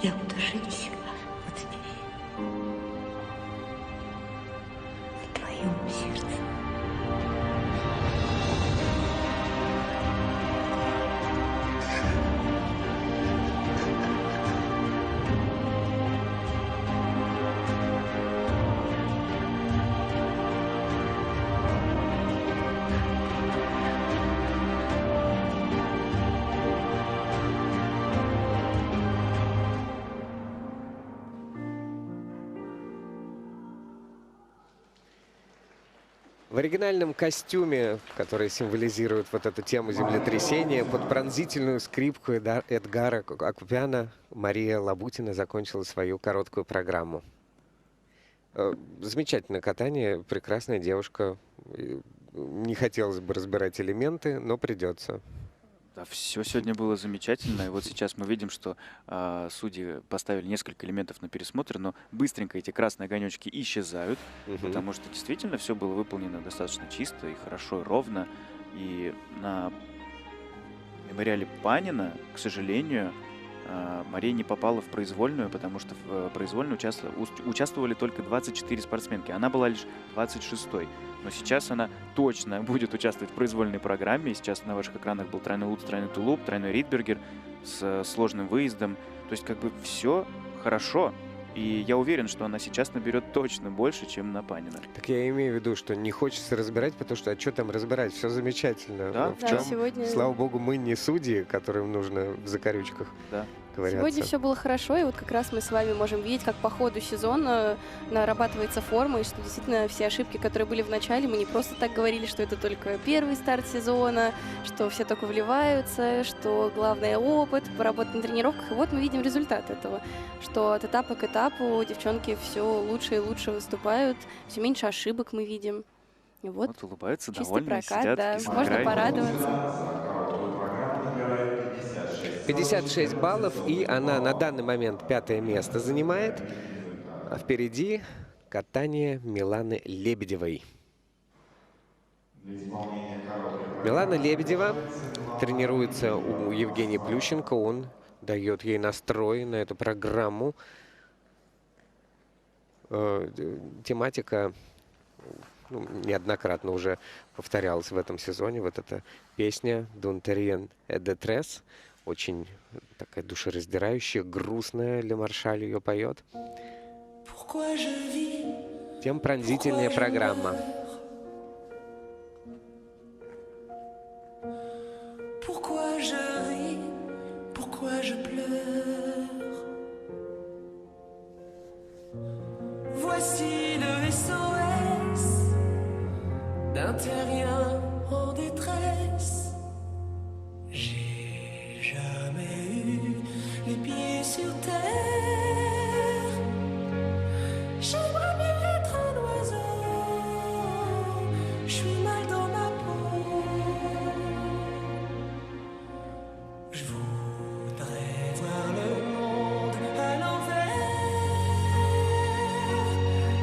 Я буду жить вот здесь, в твоем сердце. В оригинальном костюме, который символизирует вот эту тему землетрясения, под пронзительную скрипку Эдгара Акупяна Мария Лабутина закончила свою короткую программу. Замечательное катание, прекрасная девушка. Не хотелось бы разбирать элементы, но придется. Да, все сегодня было замечательно. И вот сейчас мы видим, что судьи поставили несколько элементов на пересмотр, но быстренько эти красные огонечки исчезают, потому что действительно все было выполнено достаточно чисто и хорошо, и ровно. И на мемориале Панина, к сожалению, Мария не попала в произвольную, потому что в произвольную участвовали только 24 спортсменки. Она была лишь 26-й. Но сейчас она точно будет участвовать в произвольной программе. И сейчас на ваших экранах был тройной лутс, тройной тулуп, тройной ридбергер с сложным выездом. То есть как бы все хорошо. И я уверен, что она сейчас наберет точно больше, чем на Панина. Так я имею в виду, что не хочется разбирать, потому что, а что там разбирать? Все замечательно. Да? В чем, сегодня... слава богу, мы не судьи, которым нужно в закорючках ковыряться. Сегодня все было хорошо, и вот как раз мы с вами можем видеть, как по ходу сезона нарабатывается форма, и что действительно все ошибки, которые были в начале, мы не просто так говорили, что это только первый старт сезона, что все только вливаются, что главное опыт, поработать на тренировках, и вот мы видим результат этого, что от этапа к этапу девчонки все лучше и лучше выступают, все меньше ошибок мы видим. И вот улыбаются, чистый довольные, прокат, сидят, да, и можно играют. порадоваться. 56 баллов, и она на данный момент 5-е место занимает. А впереди катание Миланы Лебедевой. Милана Лебедева тренируется у Евгения Плющенко. Он дает ей настрой на эту программу. Тематика неоднократно уже повторялась в этом сезоне. Вот эта песня «Дунтериен Эдетрес». Очень такая душераздирающая, грустная. Ле Маршаль ее поет. Тем пронзительнее программа. Pourquoi je ris, pourquoi je pleure? Voici le SOS d'un terrien en détresse. J'ai jamais eu les pieds sur terre. J'aimerais bien être un oiseau. Je suis mal dans ma peau. Je voudrais voir le monde à l'envers.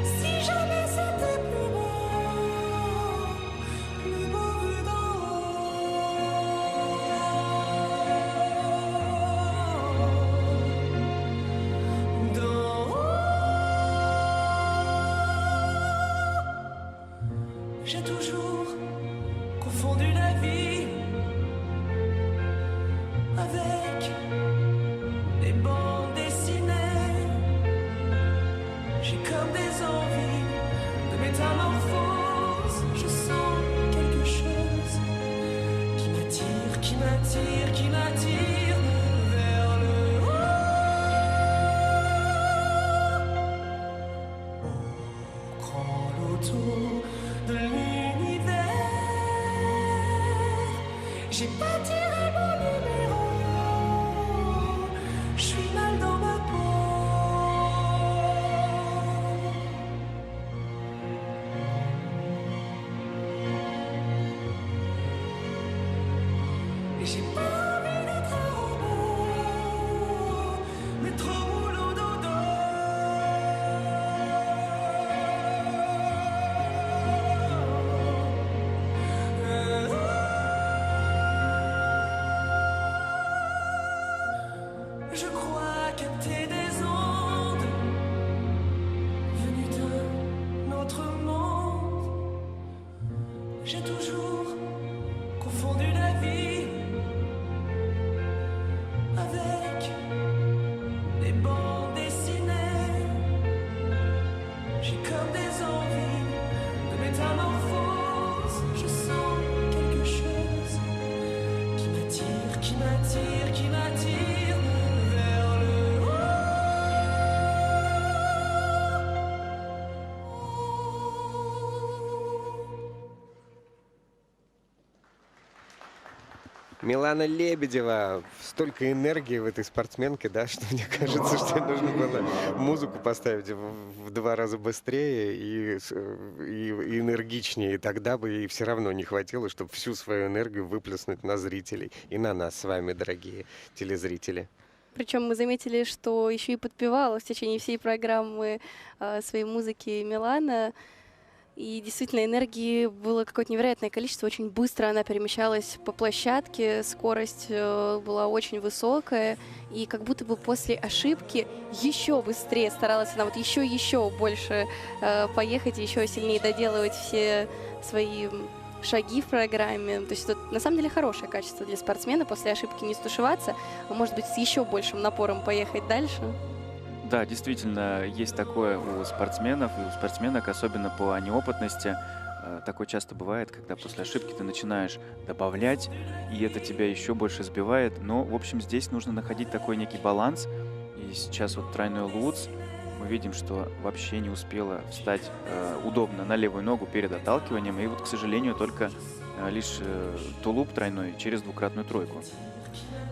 Si jamais c'était plus beau vu d'en haut. D'en haut. J'ai toujours confondu la vie avec des bandes dessinées. J'ai comme des envies de métamorphose. Je sens quelque chose qui m'attire, qui m'attire, qui m'attire vers le haut. Au grand loto de l'univers, j'ai pas tiré mon numéro. Je suis mal dans ma peau. Et j'ai pas envie d'être un robot, mais trop boulot dodo. Je crois capter des Милана Лебедева. Столько энергии в этой спортсменке, да, что мне кажется, что нужно было музыку поставить в 2 раза быстрее и энергичнее. И тогда бы ей все равно не хватило, чтобы всю свою энергию выплеснуть на зрителей и на нас с вами, дорогие телезрители. Причем мы заметили, что еще и подпевала в течение всей программы своей музыки Милана. И действительно, энергии было какое-то невероятное количество. Очень быстро она перемещалась по площадке, скорость была очень высокая. И как будто бы после ошибки еще быстрее старалась она вот еще больше поехать, еще сильнее доделывать все свои шаги в программе. То есть это на самом деле хорошее качество для спортсмена. После ошибки не стушеваться, а может быть с еще большим напором поехать дальше. Да, действительно, есть такое у спортсменов и у спортсменок, особенно по неопытности. Такое часто бывает, когда после ошибки ты начинаешь добавлять, и это тебя еще больше сбивает. Но, в общем, здесь нужно находить такой некий баланс. И сейчас вот тройной луц, мы видим, что вообще не успела встать удобно на левую ногу перед отталкиванием. И вот, к сожалению, только лишь тулуп тройной через двукратную тройку.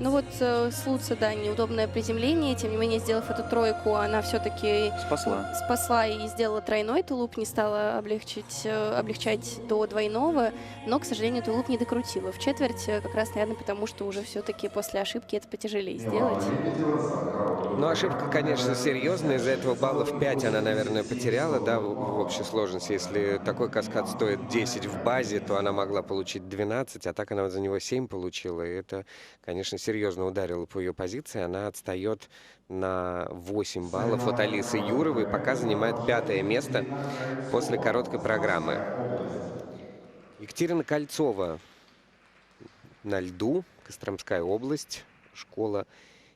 Ну вот с Луца, да, неудобное приземление, тем не менее, сделав эту тройку, она все-таки спасла и сделала тройной тулуп, не стала облегчать до двойного, но, к сожалению, тулуп не докрутила в четверть, как раз, наверное, потому что уже все-таки после ошибки это потяжелее сделать. Ну, ошибка, конечно, серьезная, из-за этого баллов 5 она, наверное, потеряла, да, в общей сложности. Если такой каскад стоит 10 в базе, то она могла получить 12, а так она вот за него 7 получила, и это, конечно, серьезно ударило по ее позиции. Она отстает на 8 баллов от Алисы Юровой, пока занимает 5-е место после короткой программы. Екатерина Кольцова на льду, Костромская область, школа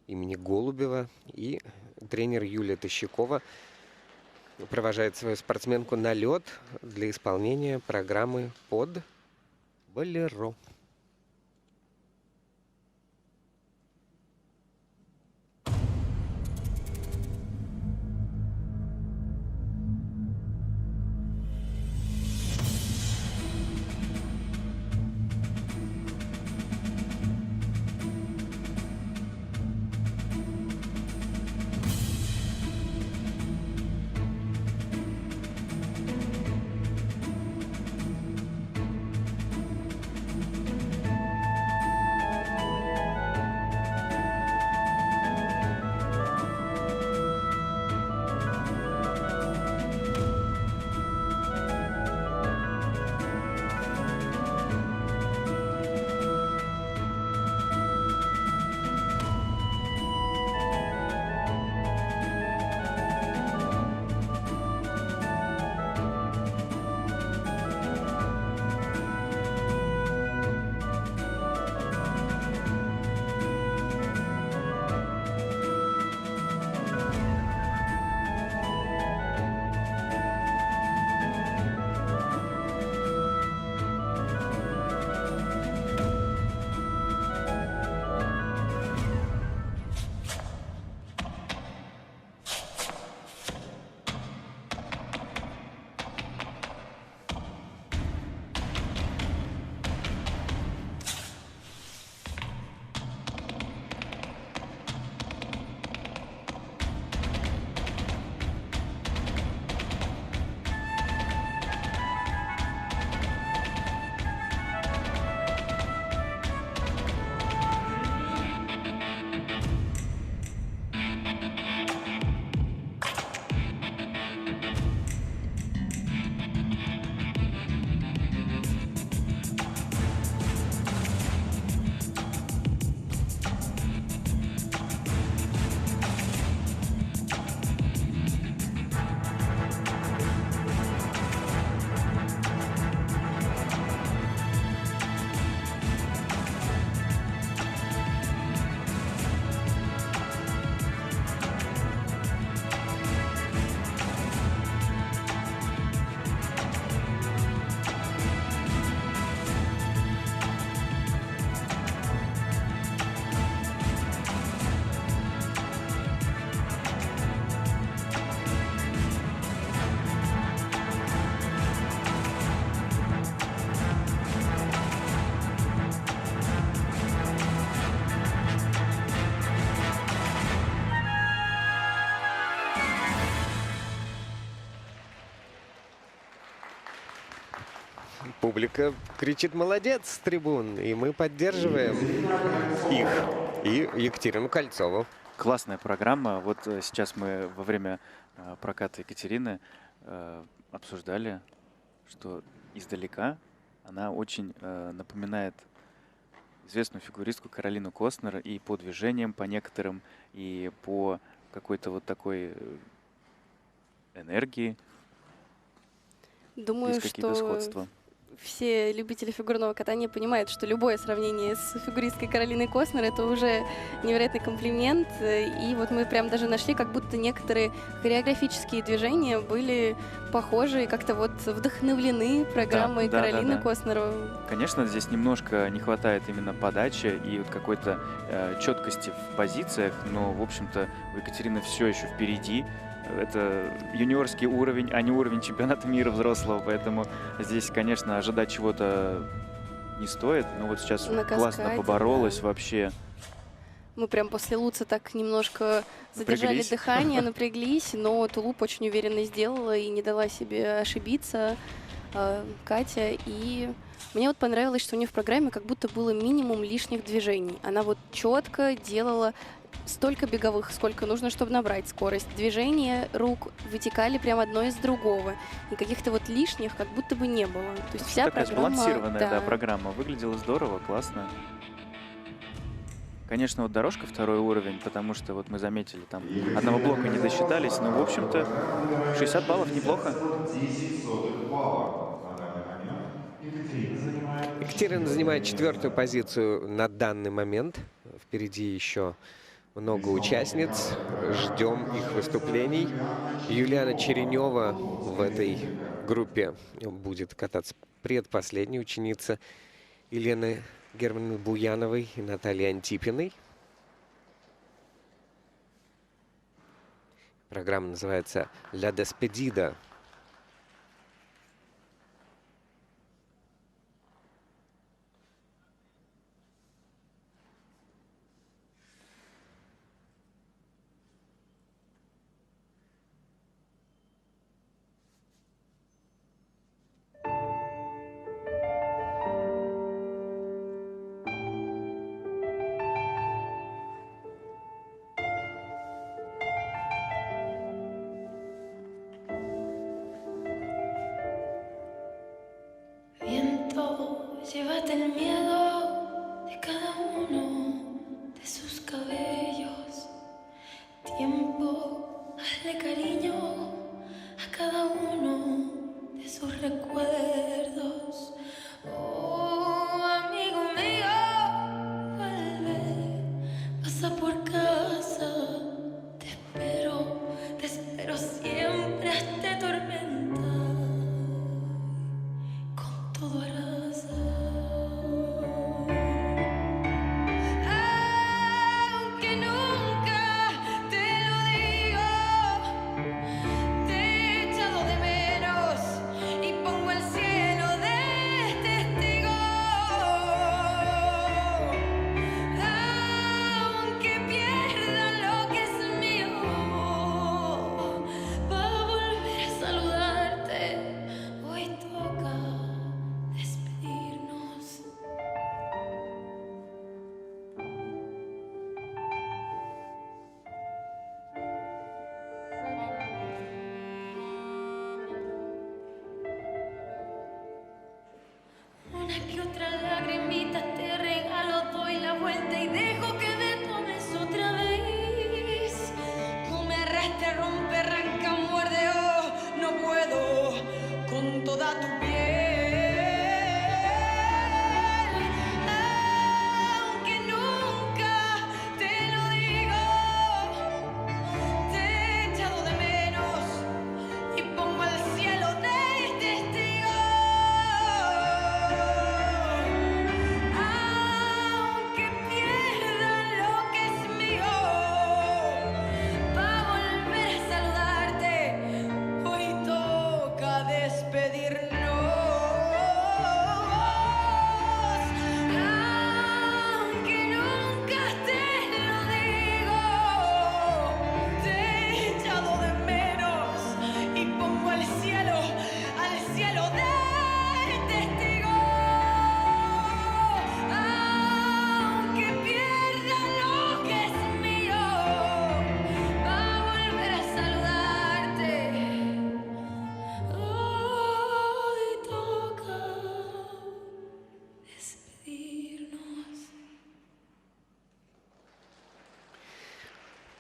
имени Голубева, и тренер Юлия Тыщакова провожает свою спортсменку на лед для исполнения программы под «Болеро». Публика кричит «молодец» с трибун, и мы поддерживаем их и Екатерину Кольцову. Классная программа. Вот сейчас мы во время проката Екатерины обсуждали, что издалека она очень напоминает известную фигуристку Каролину Костнер и по движениям, по некоторым, и по какой-то вот такой энергии. Думаю, есть какие-то что сходства. все любители фигурного катания понимают, что любое сравнение с фигуристкой Каролиной Костнер — это уже невероятный комплимент. И вот мы прям даже нашли, как будто некоторые хореографические движения были похожи и как-то вот вдохновлены программой Каролины Костнер. Конечно, здесь немножко не хватает именно подачи и вот какой-то четкости в позициях, но, в общем-то, у Екатерины все еще впереди. Это юниорский уровень, а не уровень чемпионата мира взрослого, поэтому здесь, конечно, ожидать чего-то не стоит. Но вот сейчас На классно каскаде, поборолась да. вообще. Мы прям после Луца так немножко задержали Напряглись. дыхание, напряглись, но Тулуп очень уверенно сделала и не дала себе ошибиться, Катя. И мне вот понравилось, что у нее в программе как будто было минимум лишних движений. Она вот четко делала столько беговых, сколько нужно, чтобы набрать скорость. Движения рук вытекали прям одно из другого. И каких-то вот лишних как будто бы не было. То есть вся Такая программа... сбалансированная да. программа. Выглядела здорово, классно. Конечно, вот дорожка второй уровень, потому что вот мы заметили, там одного блока не досчитались, но, в общем-то, 60 баллов неплохо. 10 балла на данный момент. Екатерина занимает... Екатерина занимает 4-ю позицию на данный момент. Впереди еще много участниц. Ждем их выступлений. Юлиана Черенева в этой группе будет кататься, предпоследняя ученица Елены Германовны Буяновой и Натальи Антипиной. Программа называется «Ля Деспедида».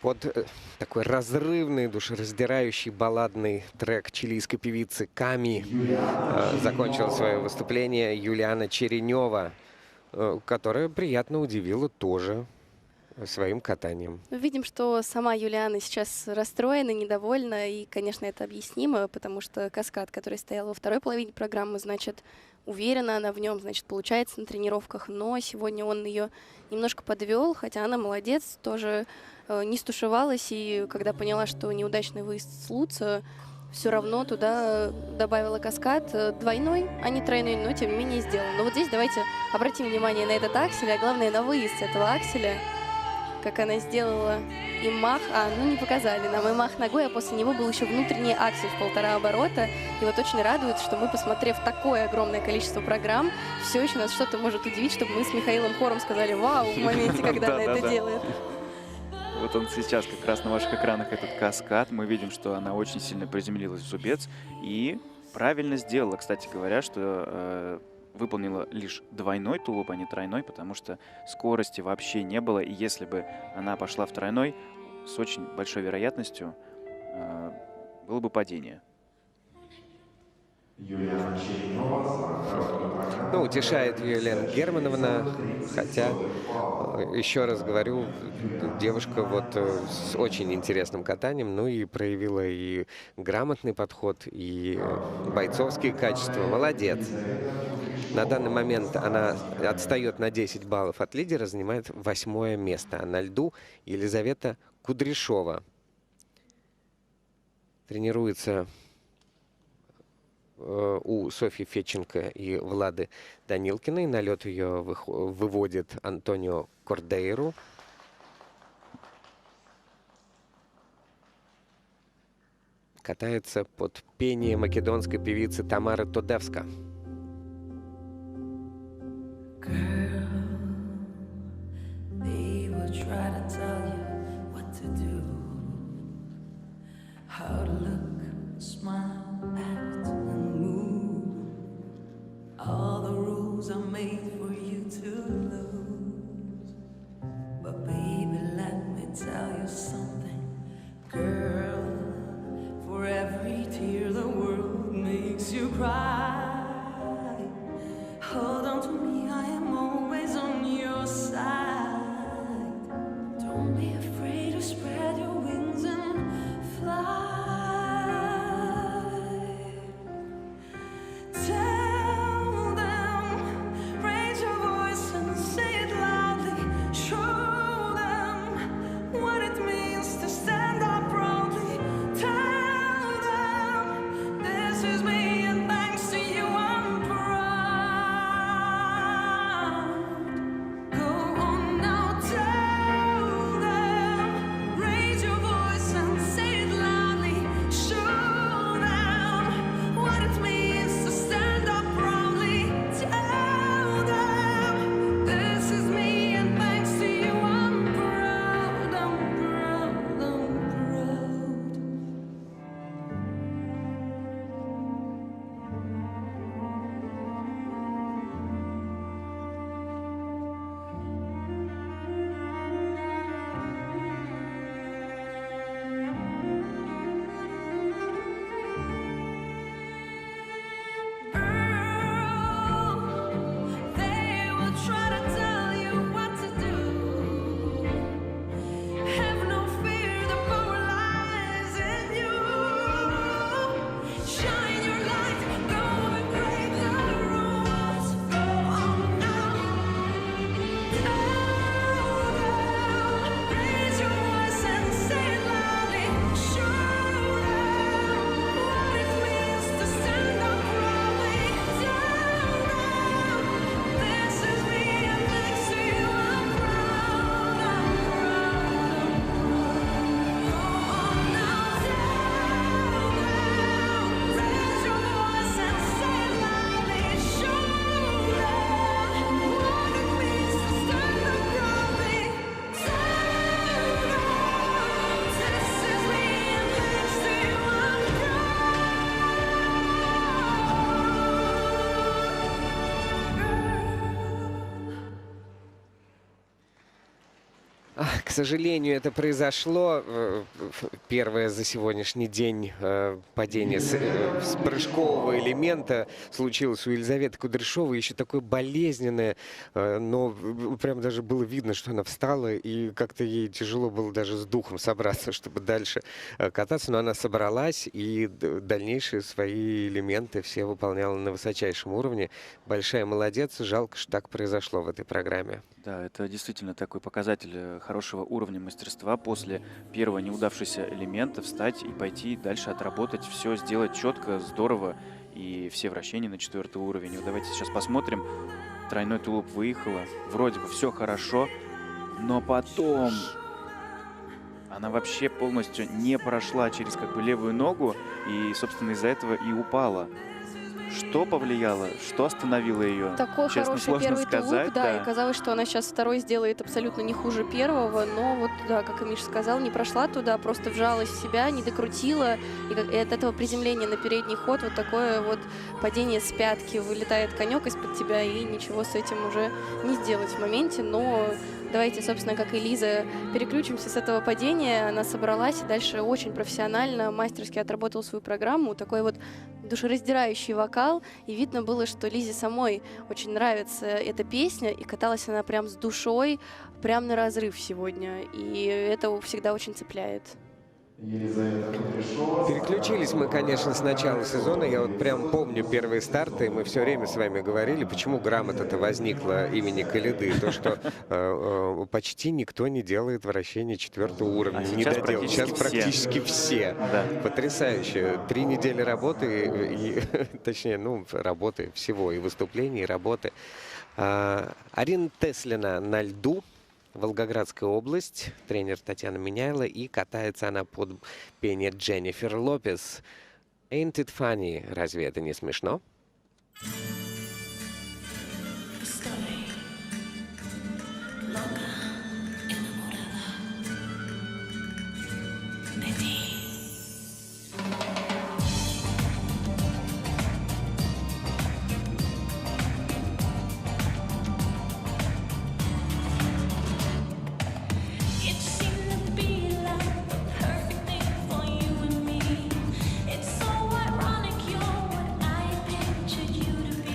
Под такой разрывный, душераздирающий балладный трек чилийской певицы Ками закончила свое выступление Юлиана Черенева, которая приятно удивила тоже своим катанием. Видим, что сама Юлиана сейчас расстроена, недовольна, и, конечно, это объяснимо, потому что каскад, который стоял во второй половине программы, значит, уверена она в нем, значит, получается на тренировках, но сегодня он ее немножко подвел, хотя она молодец, тоже не стушевалась, и когда поняла, что неудачный выезд с Луца, все равно туда добавила каскад двойной, а не тройной, но тем не менее сделала. Но вот здесь давайте обратим внимание на этот аксель, а главное на выезд с этого акселя, как она сделала и мах, не показали нам, и мах ногой, а после него был еще внутренний аксель в 1,5 оборота. И вот очень радует, что мы, посмотрев такое огромное количество программ, все еще нас что-то может удивить, чтобы мы с Михаилом хором сказали «Вау!» в моменте, когда она это делает. Вот он сейчас как раз на ваших экранах, этот каскад. Мы видим, что она очень сильно приземлилась в зубец и правильно сделала, кстати говоря, что выполнила лишь двойной тулуп, а не тройной, потому что скорости вообще не было. И если бы она пошла в тройной, с очень большой вероятностью было бы падение. Ну, утешает ее Елена Германовна, хотя, еще раз говорю, девушка вот с очень интересным катанием, ну и проявила и грамотный подход, и бойцовские качества. Молодец. На данный момент она отстает на 10 баллов от лидера, занимает 8-е место. А на льду Елизавета Кудряшова тренируется у Софьи Федченко и Влады Данилкиной. На лед ее выводит Антонио Кордейру. Катается под пение македонской певицы Тамары Тодевска. All the rules are made for you to lose. But baby, let me tell you something, girl. For every tear the world makes you cry, сожалению, это произошло. Первое за сегодняшний день падение с прыжкового элемента случилось у Елизаветы Кудряшовой. Еще такое болезненное, но прям даже было видно, что она встала, и как-то ей тяжело было даже с духом собраться, чтобы дальше кататься. Но она собралась, и дальнейшие свои элементы все выполняла на высочайшем уровне. Большая молодец. Жалко, что так произошло в этой программе. Да, это действительно такой показатель хорошего уровня мастерства. После первого неудавшегося элемента встать и пойти дальше отработать, все сделать четко, здорово. И все вращения на 4-й уровень. Вот давайте сейчас посмотрим. Тройной тулуп выехала. Вроде бы все хорошо, но потом она вообще полностью не прошла через как бы левую ногу и, собственно, из-за этого и упала. Что повлияло? Что остановило ее? Такой Честно, хороший сложно первый сказать, тулуп, да, и казалось, что она сейчас второй сделает абсолютно не хуже первого, но вот, да, как и Миша сказал, не прошла туда, просто вжалась в себя, не докрутила, и от этого приземления на передний ход вот такое вот падение с пятки, вылетает конек из-под тебя, и ничего с этим уже не сделать в моменте, но давайте, собственно, как и Лиза, переключимся с этого падения. Она собралась и дальше очень профессионально, мастерски отработала свою программу. Такой вот душераздирающий вокал. И видно было, что Лизе самой очень нравится эта песня. И каталась она прям с душой, прям на разрыв сегодня. И это всегда очень цепляет. Переключились мы, конечно, с начала сезона. Я вот прям помню первые старты. Мы все время с вами говорили, почему грамота-то возникла имени Калиды. То, что почти никто не делает вращение 4-го уровня. Не доделал. Сейчас практически все. Да. Потрясающе. 3 недели работы, точнее, работы всего, и выступлений, и работы. Арина Теслина на льду. Волгоградская область, тренер Татьяна Меняйло, и катается она под пение Дженнифер Лопес. Ain't it funny? Разве это не смешно? It's so ironic, you're what I pictured you to be.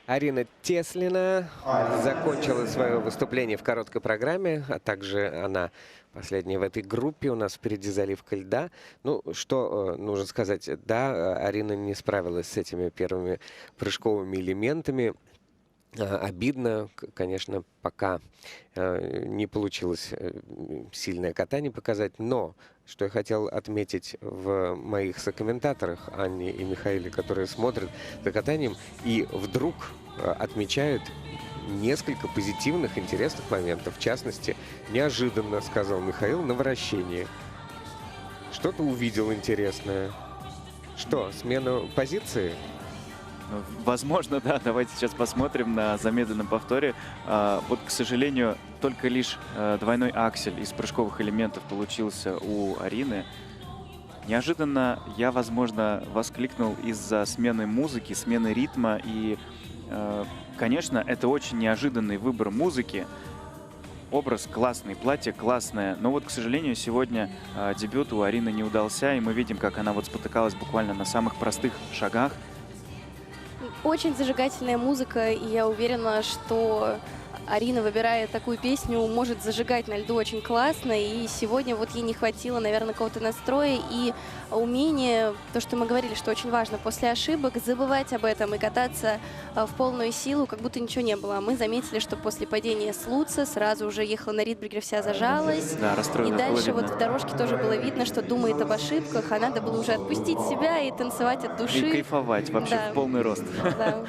Арина Теслина закончила свое выступление в короткой программе, а также она последняя в этой группе. У нас впереди заливка льда. Ну, что нужно сказать? Да, Арина не справилась с этими первыми прыжковыми элементами. Обидно, конечно, пока не получилось сильное катание показать, но что я хотел отметить в моих сокомментаторах, Анне и Михаиле, которые смотрят за катанием и вдруг отмечают несколько позитивных, интересных моментов. В частности, неожиданно, сказал Михаил, на вращении. Что-то увидел интересное. Что, смену позиции? Возможно, да. Давайте сейчас посмотрим на замедленном повторе. Вот, к сожалению, только лишь двойной аксель из прыжковых элементов получился у Арины. Неожиданно я, возможно, воскликнул из-за смены музыки, смены ритма. И, конечно, это очень неожиданный выбор музыки. Образ классный, платье классное. Но вот, к сожалению, сегодня дебют у Арины не удался. И мы видим, как она вот спотыкалась буквально на самых простых шагах. Очень зажигательная музыка, и я уверена, что Арина, выбирая такую песню, может зажигать на льду очень классно. И сегодня вот ей не хватило, наверное, какого-то настроя и умения, то, что мы говорили, что очень важно после ошибок, забывать об этом и кататься в полную силу, как будто ничего не было. Мы заметили, что после падения с Луца сразу уже ехала на Ридбергер, вся зажалась. Да, и дальше вот в дорожке тоже было видно, что думает об ошибках, а надо было уже отпустить себя и танцевать от души. И кайфовать вообще Да. в полный рост. Да.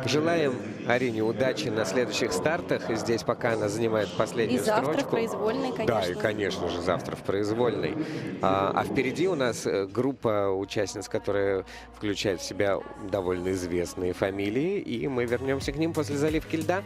Желаем Арине удачи на следующих стартах. И здесь пока она занимает последнюю И завтра строчку. в произвольной, конечно. Да, и, конечно же, завтра в произвольной. А впереди у нас группа участниц, которая включает в себя довольно известные фамилии. И мы вернемся к ним после заливки льда.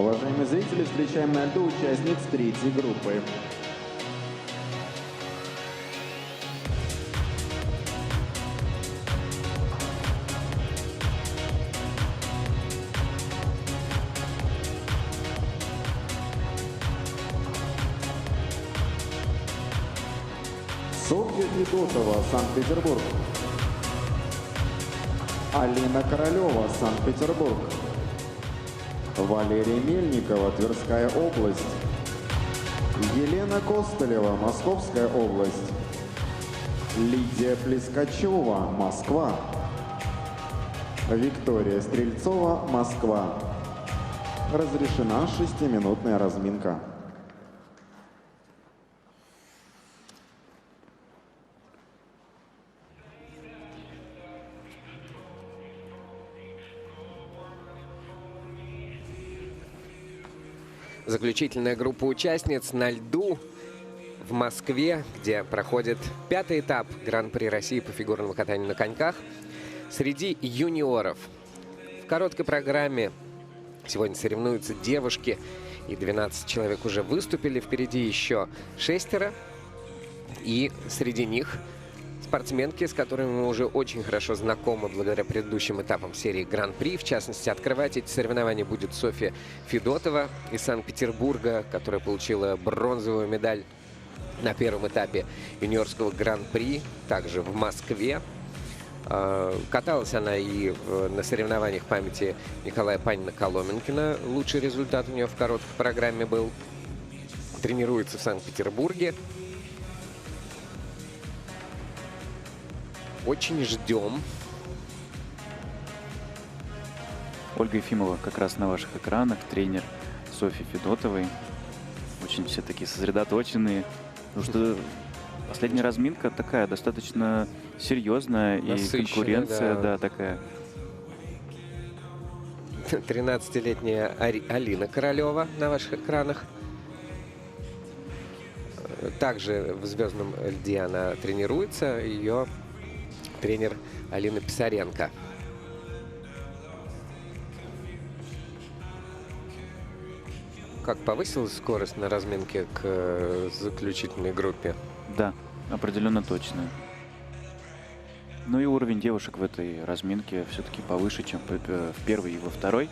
Уважаемые зрители, встречаем на льду участниц третьей группы. Софья Федотова, Санкт-Петербург. Алина Королева, Санкт-Петербург. Валерия Мельникова, Тверская область. Елена Костылева, Московская область. Лидия Плескачева, Москва. Виктория Стрельцова, Москва. Разрешена 6-минутная разминка. Заключительная группа участниц на льду в Москве, где проходит 5-й этап Гран-при России по фигурному катанию на коньках среди юниоров. В короткой программе сегодня соревнуются девушки, и 12 человек уже выступили. Впереди еще 6. И среди них спортсменки, с которыми мы уже очень хорошо знакомы благодаря предыдущим этапам серии Гран-при. В частности, открывать эти соревнования будет Софья Федотова из Санкт-Петербурга, которая получила бронзовую медаль на первом этапе юниорского Гран-при, также в Москве. Каталась она и на соревнованиях памяти Николая Панина-Коломенкина. Лучший результат у нее в короткой программе был. Тренируется в Санкт-Петербурге. Очень ждем. Ольга Ефимова как раз на ваших экранах, тренер Софьи Федотовой. Очень все такие сосредоточенные. Потому что последняя разминка такая достаточно серьезная, и конкуренция, да, такая. 13-летняя Алина Королева на ваших экранах. Также в «Звездном льде» она тренируется. Ее тренер Алина Писаренко. Как повысилась скорость на разминке к заключительной группе? Да, определенно точно. Ну и уровень девушек в этой разминке все-таки повыше, чем в первой и во второй.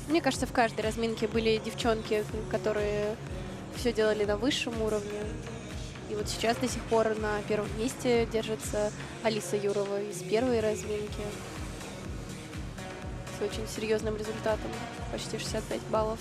Мне кажется, в каждой разминке были девчонки, которые все делали на высшем уровне. И вот сейчас до сих пор на первом месте держится Алиса Юрова из первой разминки. С очень серьезным результатом. Почти 65 баллов.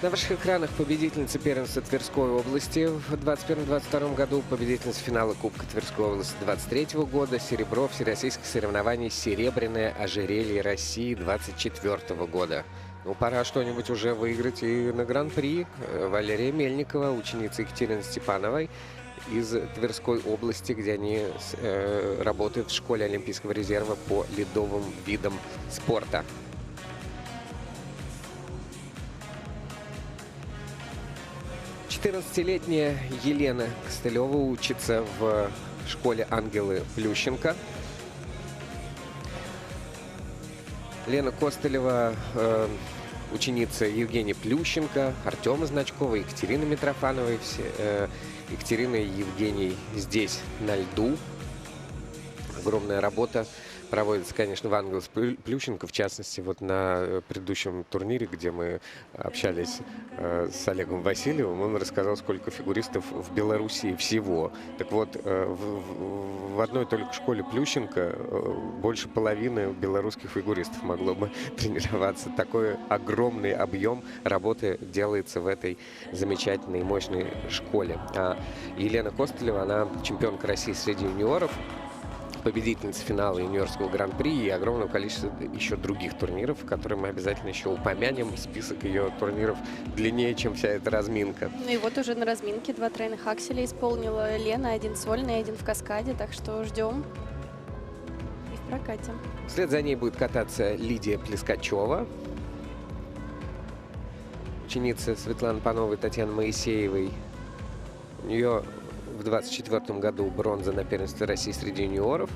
На ваших экранах победительница первенства Тверской области в 2021-2022 году, победительница финала Кубка Тверской области 2023 года, серебро всероссийских соревнований «Серебряное ожерелье России» 2024 года. Ну, пора что-нибудь уже выиграть и на Гран-при. Валерия Мельникова, ученица Екатерины Степановой из Тверской области, где они работают в школе Олимпийского резерва по ледовым видам спорта. Четырнадцатилетняя Елена Костылева учится в школе Ангелы Плющенко. Лена Костылева ученица Евгения Плющенко, Артема Значкова, Екатерины Митрофановой. Екатерина и Евгений здесь на льду. Огромная работа проводится, конечно, в Ангелс Плющенко, в частности, вот на предыдущем турнире, где мы общались с Олегом Васильевым, он рассказал, сколько фигуристов в Белоруссии всего. Так вот, в одной только школе Плющенко больше половины белорусских фигуристов могло бы тренироваться. Такой огромный объем работы делается в этой замечательной и мощной школе. А Елена Костылева, она чемпионка России среди юниоров, победительница финала юниорского Гран-при и огромного количества еще других турниров, которые мы обязательно еще упомянем. Список ее турниров длиннее, чем вся эта разминка. Ну и вот уже на разминке 2 тройных акселя исполнила Лена, 1 сольный, 1 в каскаде, так что ждем и в прокате. Вслед за ней будет кататься Лидия Плескачева, ученица Светланы Пановой, Татьяны Моисеевой. У нее в 2024 году бронза на первенстве России среди юниоров.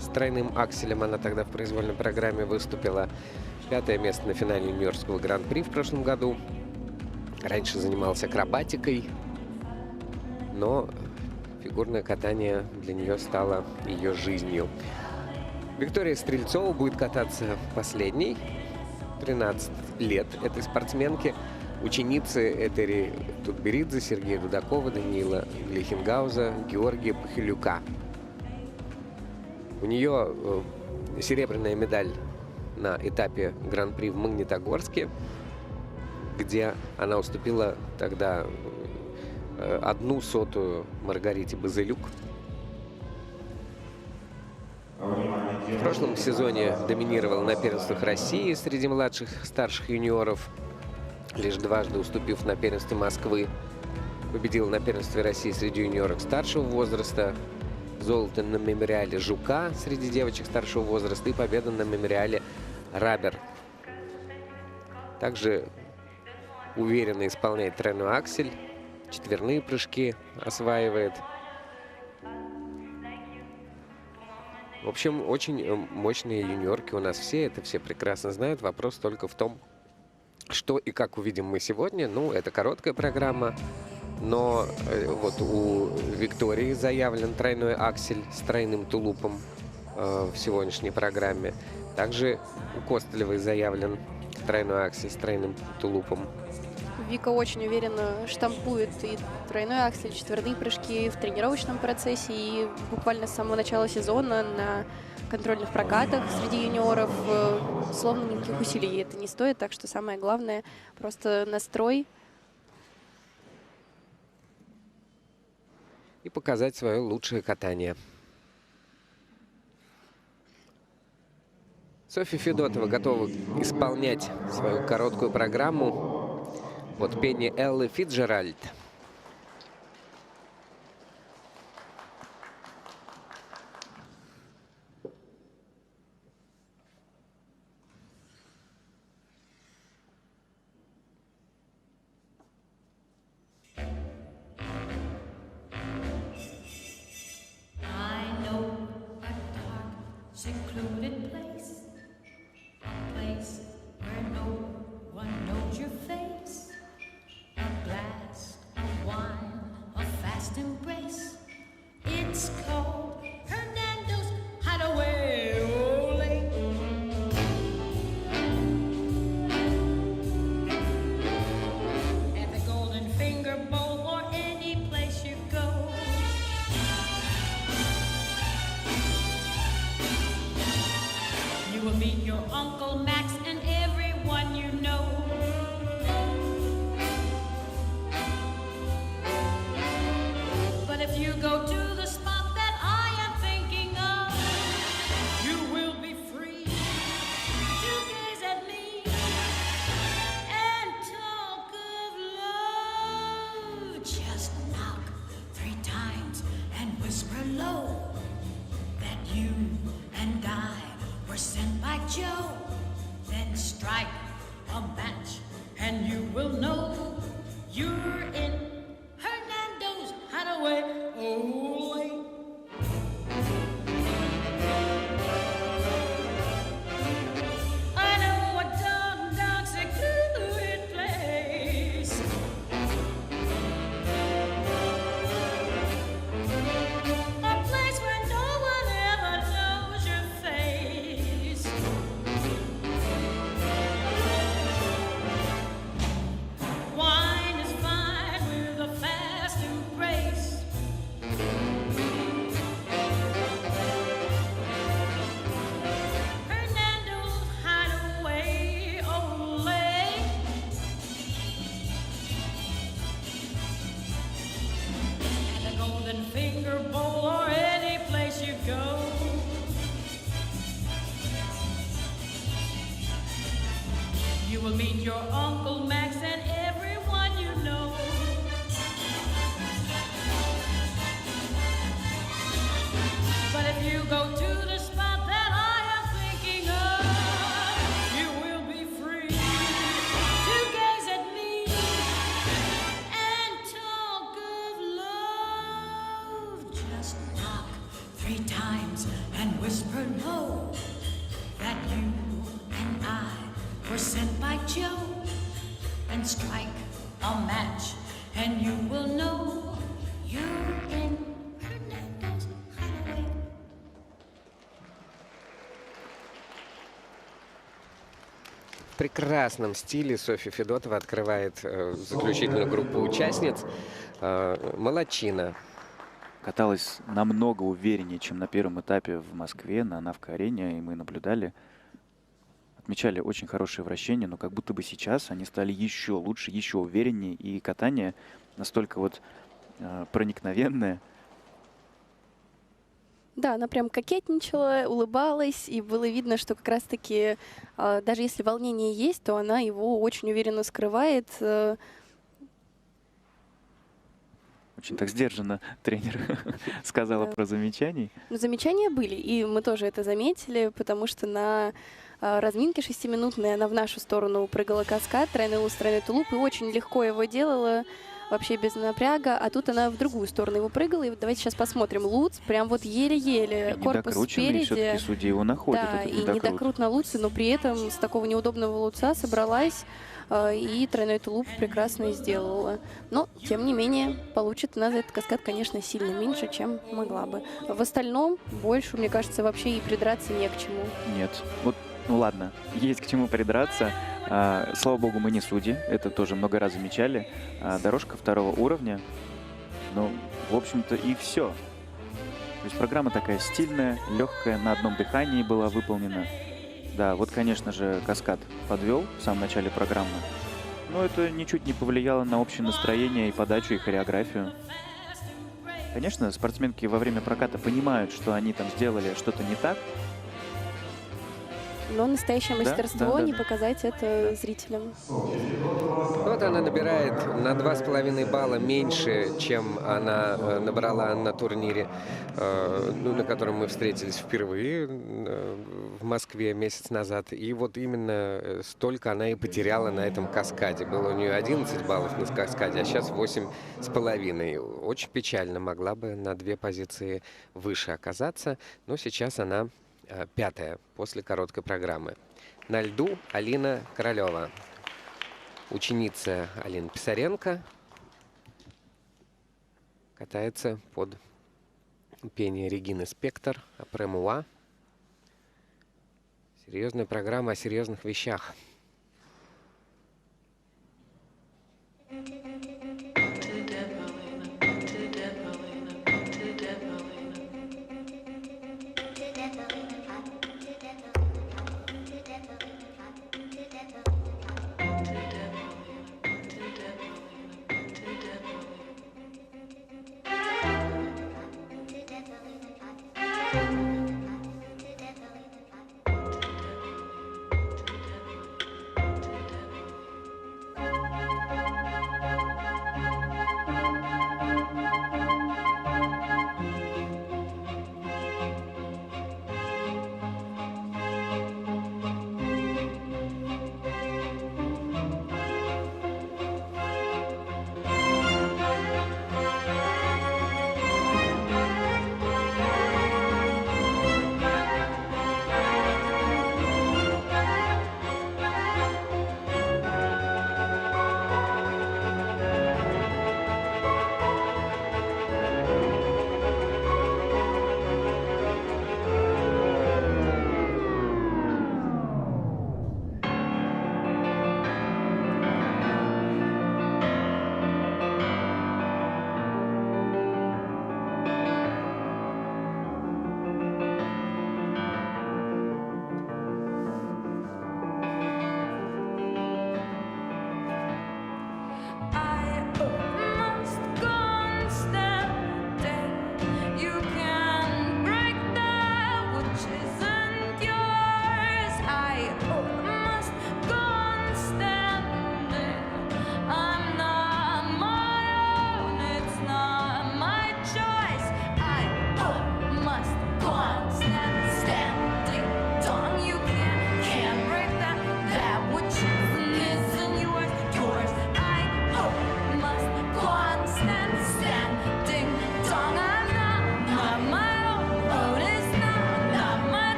С тройным акселем она тогда в произвольной программе выступила. 5-е место на финале Нью-Йоркского гран-при в прошлом году. Раньше занималась акробатикой, но фигурное катание для нее стало ее жизнью. Виктория Стрельцова будет кататься последней. 13 лет этой спортсменки. Ученицы Этери Тутберидзе, Сергея Дудакова, Даниила Глихенгауза, Георгия Пахилюка. У нее серебряная медаль на этапе Гран-при в Магнитогорске, где она уступила тогда 1/100 Маргарите Базылюк. В прошлом сезоне доминировал на первенствах России среди младших, старших юниоров, лишь дважды уступив на первенстве Москвы. Победил на первенстве России среди юниоров старшего возраста, золото на мемориале Жука среди девочек старшего возраста и победа на мемориале Рабер. Также уверенно исполняет тройной аксель, четверные прыжки осваивает. В общем, очень мощные юниорки у нас все, это все прекрасно знают. Вопрос только в том, что и как увидим мы сегодня. Ну, это короткая программа, но вот у Виктории заявлен тройной аксель с тройным тулупом в сегодняшней программе. Также у Костылевой заявлен тройной аксель с тройным тулупом. Вика очень уверенно штампует и тройной аксель, четверные прыжки в тренировочном процессе. И буквально с самого начала сезона на контрольных прокатах среди юниоров словно никаких усилий ей это не стоит. Так что самое главное — просто настрой. И показать свое лучшее катание. Софья Федотова готова исполнять свою короткую программу под пение Эллы Фицджеральд. Secluded place, a place where no one knows your face. A glass of wine, a fast embrace. It's called Hernando's Hideaway. Ole. At the Golden Finger Bowl or any place you go. You will meet your Uncle Max and everyone you know. But if you go to the spot that I am thinking of, you will be free to gaze at me and talk of love. Just knock 3 times and whisper low that you and I were sent by Joe. Then strike a match and you will know you're in Hernando's Hideaway. Ole. I know a dark, secluded place. A place where arms and whisper low that you and I were sent by Joe, and strike a match and you will know you're in Hernando's hideaway. В прекрасном стиле Софья Федотова открывает заключительную группу участниц. Молодчина. Каталась намного увереннее, чем на первом этапе в Москве, на Навка-арене, и мы наблюдали. Отмечали очень хорошие вращения, но как будто бы сейчас они стали еще лучше, еще увереннее, и катание настолько вот проникновенное. Да, она прям кокетничала, улыбалась, и было видно, что как раз-таки, даже если волнение есть, то она его очень уверенно скрывает. Очень так сдержанно тренер сказала про замечаний. Но замечания были, и мы тоже это заметили, потому что на разминке 6-минутной она в нашу сторону прыгала каскад, тройной луз, тройной тулуп, и очень легко его делала, вообще без напряга, а тут она в другую сторону его прыгала, и вот давайте сейчас посмотрим. Луц прям вот еле-еле, корпус спереди. Все-таки судьи его находят. Да, и недокрут на луце, но при этом с такого неудобного луца собралась и тройной тулуп прекрасно сделала. Но, тем не менее, получит она за этот каскад, конечно, сильно меньше, чем могла бы. В остальном, больше, мне кажется, вообще и придраться не к чему. Нет. Вот, ну ладно, есть к чему придраться. Слава богу, мы не судьи, это тоже много раз замечали. Дорожка второго уровня, ну, в общем-то, и все. То есть программа такая стильная, легкая, на одном дыхании была выполнена. Да, вот, конечно же, каскад подвел в самом начале программы, но это ничуть не повлияло на общее настроение и подачу, и хореографию. Конечно, спортсменки во время проката понимают, что они там сделали что-то не так. Но настоящее мастерство не показать это зрителям. Вот она набирает на 2,5 балла меньше, чем она набрала на турнире, на котором мы встретились впервые в Москве месяц назад. И вот именно столько она и потеряла на этом каскаде. Было у нее 11 баллов на каскаде, а сейчас 8,5. Очень печально, могла бы на 2 позиции выше оказаться, но сейчас она 5-я после короткой программы. На льду Алина Королева, ученица Алины Писаренко, катается под пение Регины Спектор, «Après moi». Серьезная программа о серьезных вещах.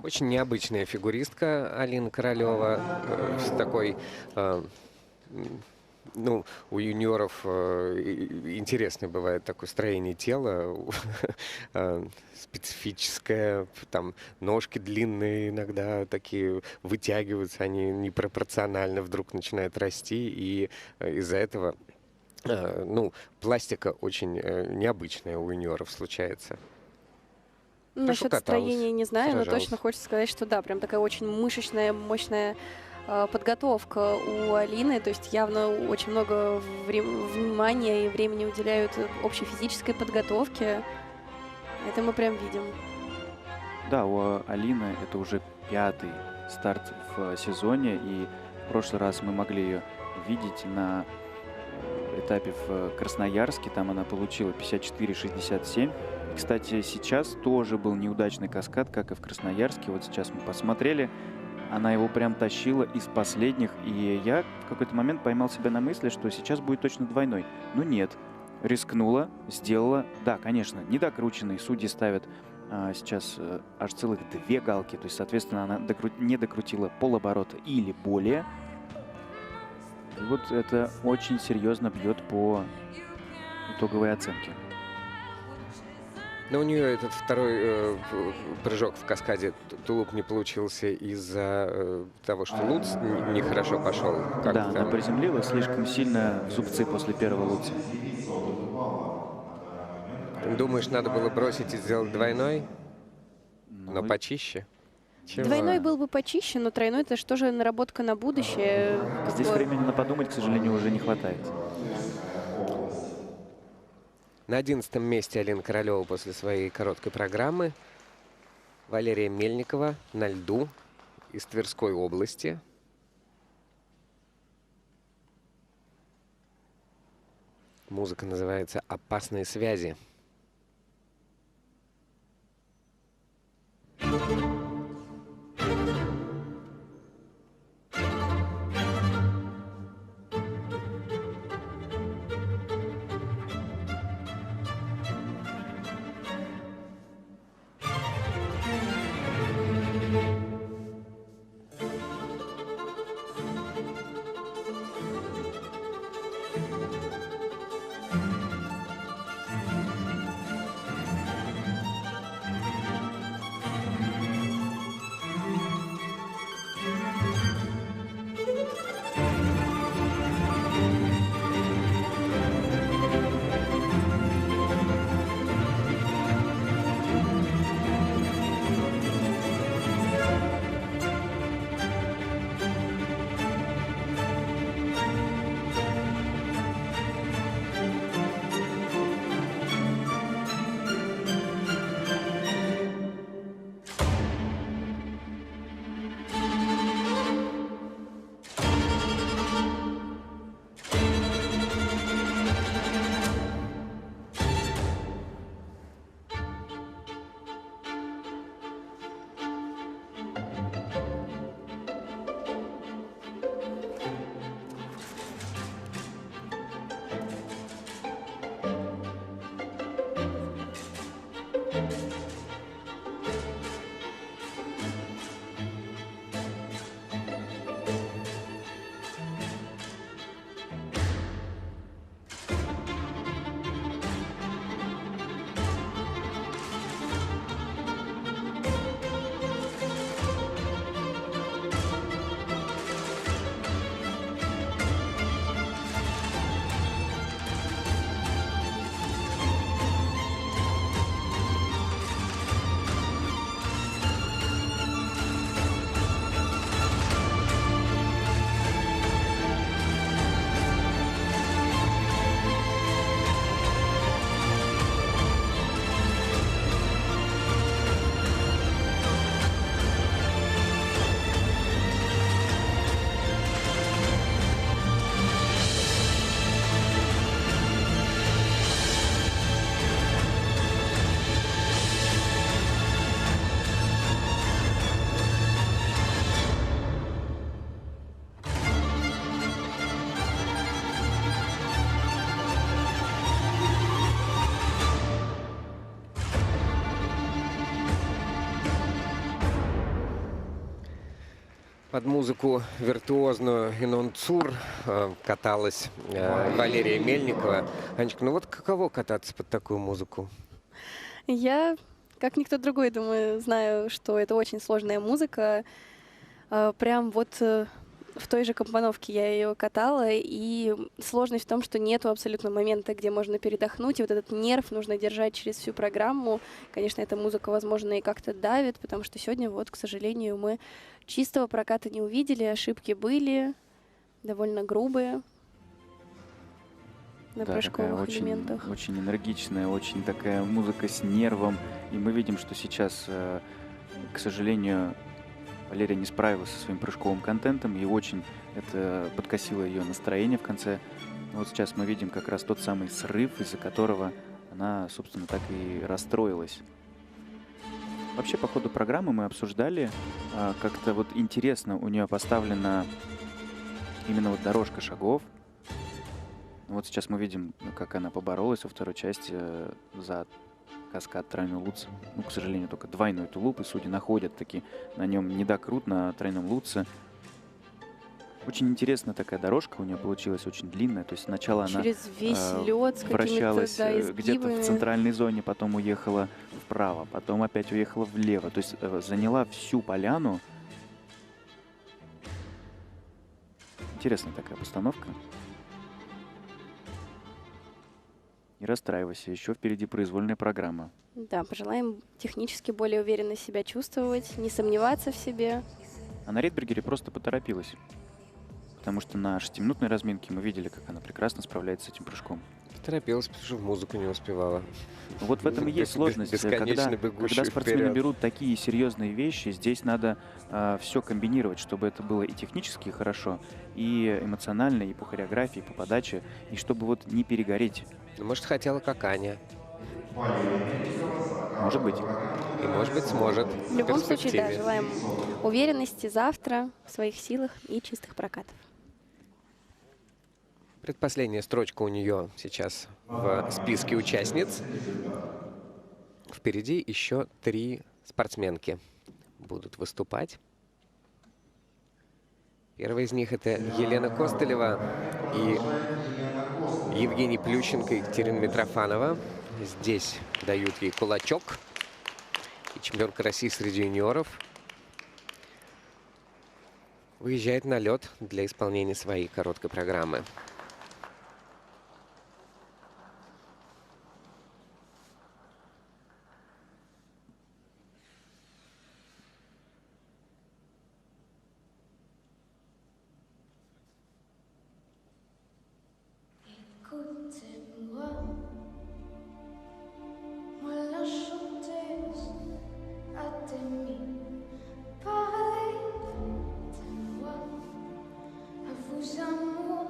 Очень необычная фигуристка Алина Королева. С такой... Ну, у юниоров интересное бывает такое строение тела, специфическое, там ножки длинные иногда такие вытягиваются, они непропорционально вдруг начинают расти, и из-за этого, ну, пластика очень необычная у юниоров случается. Насчет строения не знаю, но сражалась. точно хочется сказать, что да, прям такая очень мышечная, мощная подготовка у Алины, то есть явно очень много внимания и времени уделяют общей физической подготовке. Это мы прям видим. Да, у Алины это уже 5-й старт в сезоне, и в прошлый раз мы могли ее видеть на этапе в Красноярске, там она получила 54-67. Кстати, сейчас тоже был неудачный каскад, как и в Красноярске. Вот сейчас мы посмотрели, она его прям тащила из последних, и я в какой-то момент поймал себя на мысли, что сейчас будет точно двойной. Но нет, рискнула, сделала. Да, конечно, недокрученный, судьи ставят сейчас аж целых 2 галки, то есть, соответственно, она не докрутила полоборота или более. И вот это очень серьезно бьет по итоговой оценке. Но у нее этот второй прыжок в каскаде тулуп не получился из-за того, что луц нехорошо пошел. Да, она приземлилась слишком сильно в зубцы после первого луца. Думаешь, надо было бросить и сделать двойной, но почище? Двойной был бы почище, но тройной — это что же наработка на будущее. Здесь времени на подумать, к сожалению, уже не хватает. На 11-м месте Алина Королева после своей короткой программы. Валерия Мельникова на льду из Тверской области. Музыка называется «Опасные связи». Под музыку виртуозную Инон Цур каталась Валерия Мельникова. Анечка, ну вот каково кататься под такую музыку? Я, как никто другой, думаю, знаю, что это очень сложная музыка. Прям вот в той же компоновке я ее катала, и сложность в том, что нету абсолютно момента, где можно передохнуть, и вот этот нерв нужно держать через всю программу. Конечно, эта музыка, возможно, и как-то давит, потому что сегодня, вот, к сожалению, мы чистого проката не увидели, ошибки были довольно грубые на прыжковых элементах. Очень энергичная, очень такая музыка с нервом. И мы видим, что сейчас, к сожалению, Валерия не справилась со своим прыжковым контентом, и очень это подкосило ее настроение в конце. Вот сейчас мы видим как раз тот самый срыв, из-за которого она, собственно, так и расстроилась. Вообще, по ходу программы мы обсуждали, как-то вот интересно у нее поставлена именно вот дорожка шагов. Вот сейчас мы видим, как она поборолась во второй части за каскад тройной луц. Ну, к сожалению, только двойной тулуп, и судьи находят таки на нем недокрут на тройном луце. Очень интересная такая дорожка у нее получилась, очень длинная. То есть сначала через весь лед с вращалась где-то в изгибами. центральной зоне, потом уехала вправо, потом опять уехала влево. То есть заняла всю поляну. Интересная такая постановка. Не расстраивайся, еще впереди произвольная программа. Да, пожелаем технически более уверенно себя чувствовать, не сомневаться в себе. А на Ридбергере просто поторопилась. Потому что на 6-минутной разминке мы видели, как она прекрасно справляется с этим прыжком. Торопилась, потому что в музыку не успевала. Вот в этом и есть сложность. Когда спортсмены берут такие серьезные вещи, здесь надо все комбинировать, чтобы это было и технически хорошо, и эмоционально, и по хореографии, и по подаче, и чтобы вот не перегореть. Может, хотела как Аня. Может быть. И, может быть, сможет. В любом случае, да, желаем уверенности завтра в своих силах и чистых прокатов. Предпоследняя строчка у нее сейчас в списке участниц. Впереди еще 3 спортсменки будут выступать. Первая из них — это Елена Костылева и Евгений Плющенко и Екатерина Митрофанова. Здесь дают ей кулачок. И чемпионка России среди юниоров выезжает на лед для исполнения своей короткой программы. Écoutez-moi, moi la chanteuse Artémie, parlez de moi, à vous amour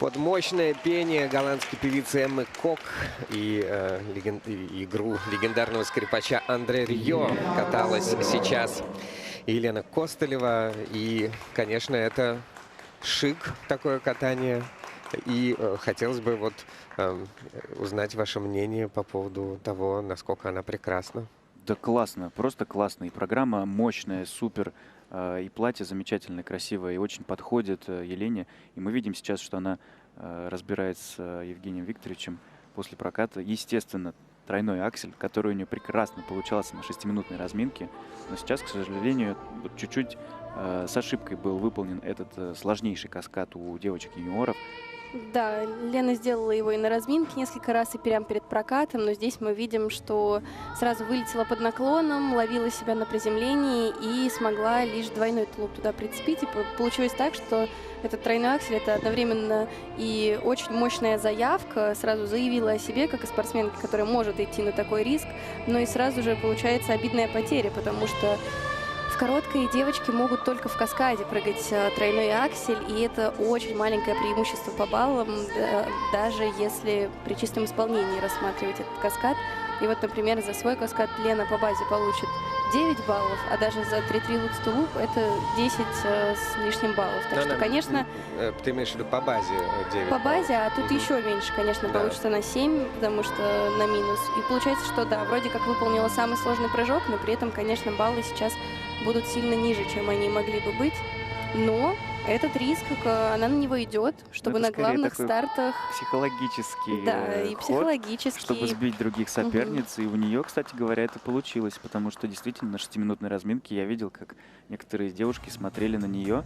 Под мощное пение голландской певицы Эммы Кок и игру легендарного скрипача Андре Рио каталась сейчас Елена Костылева. И, конечно, это шик, такое катание. И хотелось бы вот узнать ваше мнение по поводу того, насколько она прекрасна. Да классно, просто классно. И программа мощная, супер. И платье замечательное, красивое, и очень подходит Елене. И мы видим сейчас, что она разбирается с Евгением Викторовичем после проката. Естественно, тройной аксель, который у нее прекрасно получался на 6-минутной разминке. Но сейчас, к сожалению, вот чуть-чуть с ошибкой был выполнен этот сложнейший каскад у девочек-юниоров. Да, Лена сделала его и на разминке несколько раз, и прямо перед прокатом, но здесь мы видим, что сразу вылетела под наклоном, ловила себя на приземлении и смогла лишь двойной тулуп туда прицепить. И получилось так, что этот тройной аксель — это одновременно и очень мощная заявка, сразу заявила о себе, как и спортсменка, которая может идти на такой риск, но и сразу же получается обидная потеря, потому что в короткой девочки могут только в каскаде прыгать тройной аксель, и это очень маленькое преимущество по баллам, даже если при чистом исполнении рассматривать этот каскад. И вот, например, за свой каскад Лена по базе получит 9 баллов, а даже за 3-3 луц-тулуп это 10 с лишним баллов. Так что, конечно... Ты имеешь в виду по базе 9 По базе, а тут еще меньше, конечно, Да. получится на 7, потому что на минус. И получается, что да, вроде как выполнила самый сложный прыжок, но при этом, конечно, баллы сейчас будут сильно ниже, чем они могли бы быть. Но этот риск, она на него идет, чтобы Это на скорее главных такой стартах... Психологический Да, и ход, психологический. чтобы сбить других соперниц. И у нее, кстати говоря, это получилось, потому что действительно на 6-минутной разминке я видел, как некоторые девушки смотрели на нее,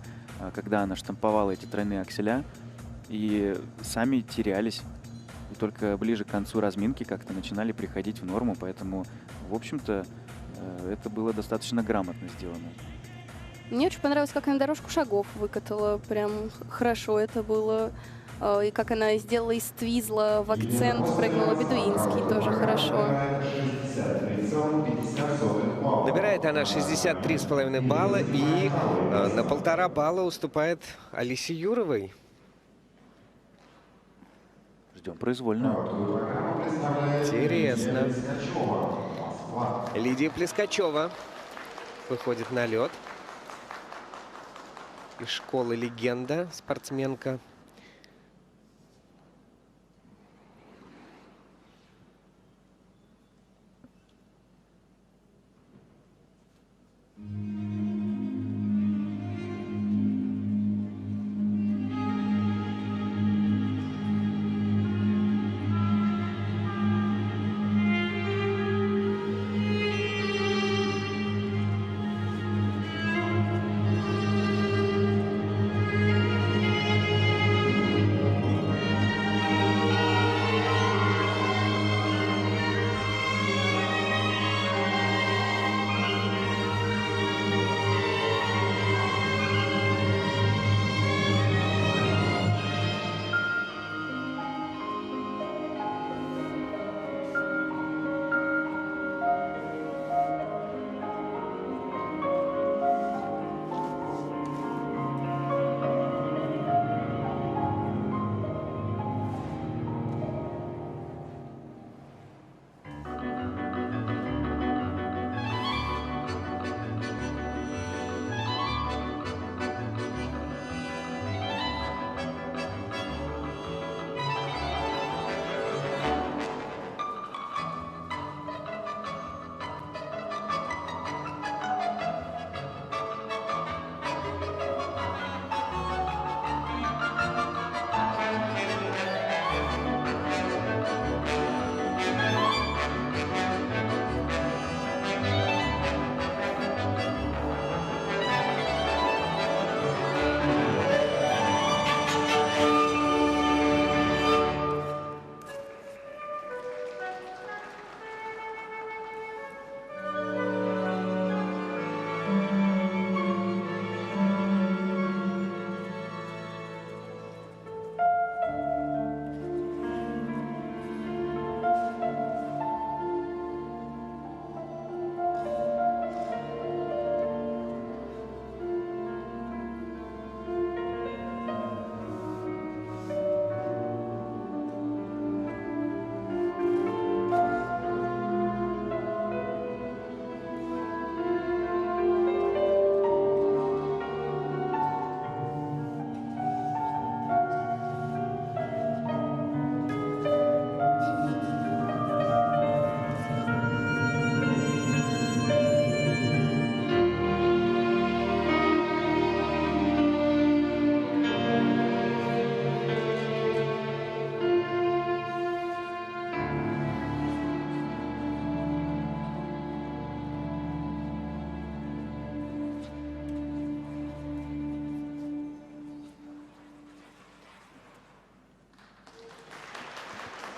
когда она штамповала эти тройные акселя, и сами терялись. И только ближе к концу разминки как-то начинали приходить в норму, поэтому, в общем-то, это было достаточно грамотно сделано. Мне очень понравилось, как она дорожку шагов выкатала. Прям хорошо это было. И как она сделала из твизла в акцент, прыгнула бедуинский, тоже хорошо. Набирает она 63,5 балла и на 1,5 балла уступает Алисе Юровой. Ждем произвольную. Интересно. Лидия Плескачева выходит на лед. Из школы «Легенда» спортсменка.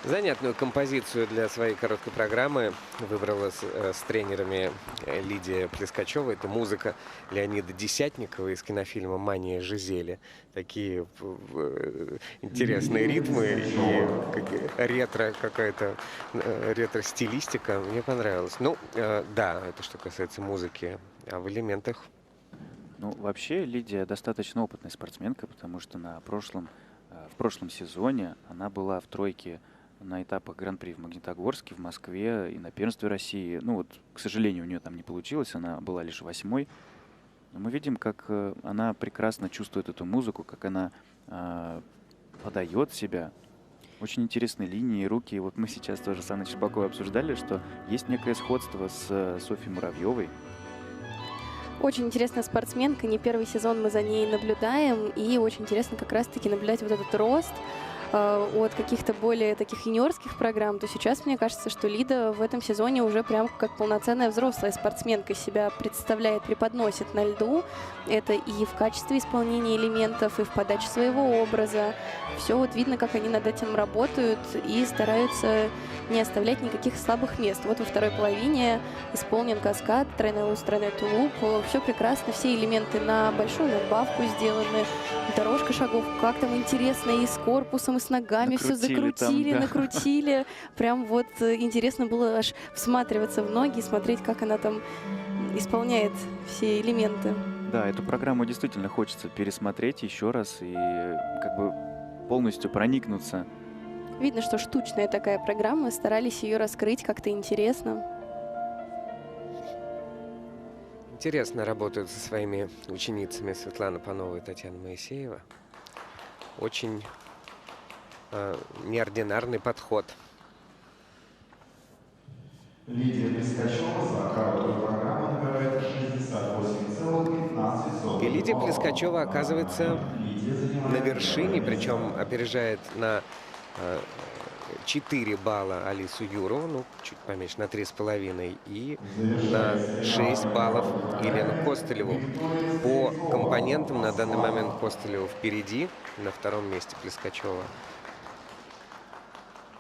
Занятную композицию для своей короткой программы выбрала с тренерами Лидия Плескачева. Это музыка Леонида Десятникова из кинофильма «Мания Жизели». Такие интересные ритмы и ретро какая-то ретро-стилистика. Мне понравилось. Ну, да, это что касается музыки. А в элементах? Ну, вообще, Лидия достаточно опытная спортсменка, потому что в прошлом сезоне она была в тройке на этапах Гран-при в Магнитогорске, в Москве и на первенстве России. Ну вот, к сожалению, у нее там не получилось, она была лишь 8-й. Но мы видим, как она прекрасно чувствует эту музыку, как она подает себя. Очень интересные линии, руки. И вот мы сейчас тоже с Анной Щербаковой обсуждали, что есть некое сходство с Софьей Муравьевой. Очень интересная спортсменка, не первый сезон мы за ней наблюдаем, и очень интересно как раз-таки наблюдать вот этот рост от каких-то более таких юниорских программ, то сейчас мне кажется, что Лида в этом сезоне уже прям как полноценная взрослая спортсменка себя представляет, преподносит на льду. Это и в качестве исполнения элементов, и в подаче своего образа. Все вот видно, как они над этим работают и стараются не оставлять никаких слабых мест. Вот во второй половине исполнен каскад, тройной луз, тройной тулуп. Все прекрасно, все элементы на большую надбавку сделаны. Дорожка шагов, как там интересно, и с корпусом, и с ногами все закрутили, там, да. накрутили. Прям вот интересно было аж всматриваться в ноги и смотреть, как она там исполняет все элементы. Да, эту программу действительно хочется пересмотреть еще раз и как бы полностью проникнуться. Видно, что штучная такая программа, старались ее раскрыть как-то интересно. Интересно работают со своими ученицами Светлана Панова и Татьяна Моисеева. Очень неординарный подход. Лидия Плескачева за короткую программу набирает 68,15. И Лидия Плескачева оказывается на вершине, причем опережает на 4 балла Алису Юрову, ну, чуть поменьше, на 3,5, и на 6 баллов Елену Костылеву. По компонентам на данный момент Костылева впереди, на втором месте Плескачева.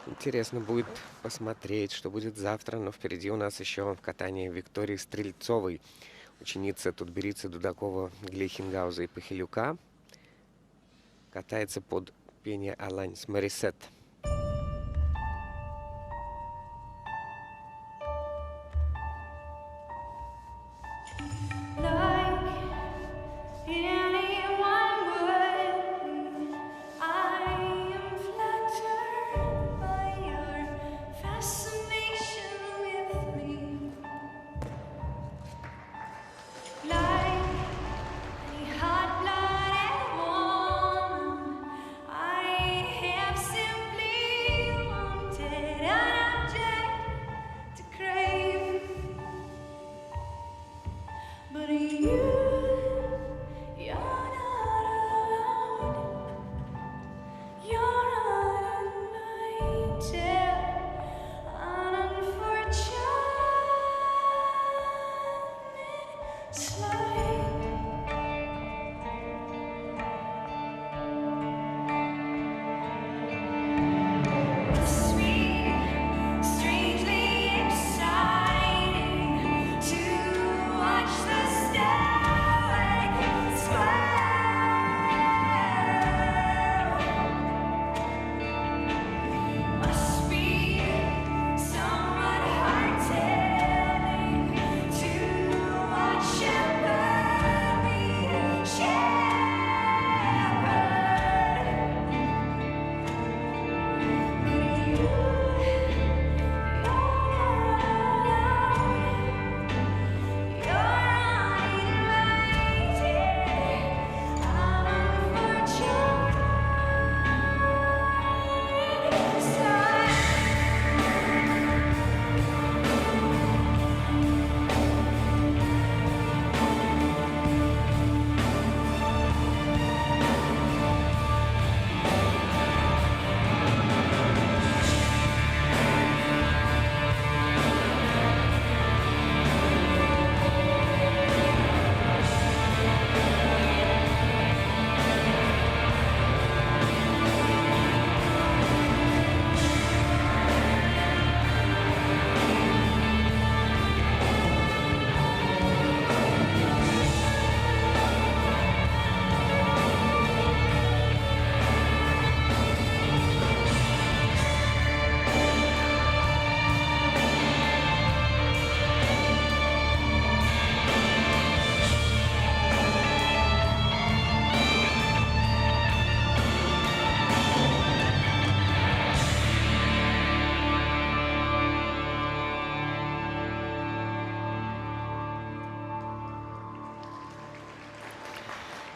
Интересно будет посмотреть, что будет завтра, но впереди у нас еще катание Виктории Стрельцовой, ученица Тутберицы, Дудакова, Глейхенгауза и Пахилюка. Катается под пение «Аланьс Марисет». Shepherd.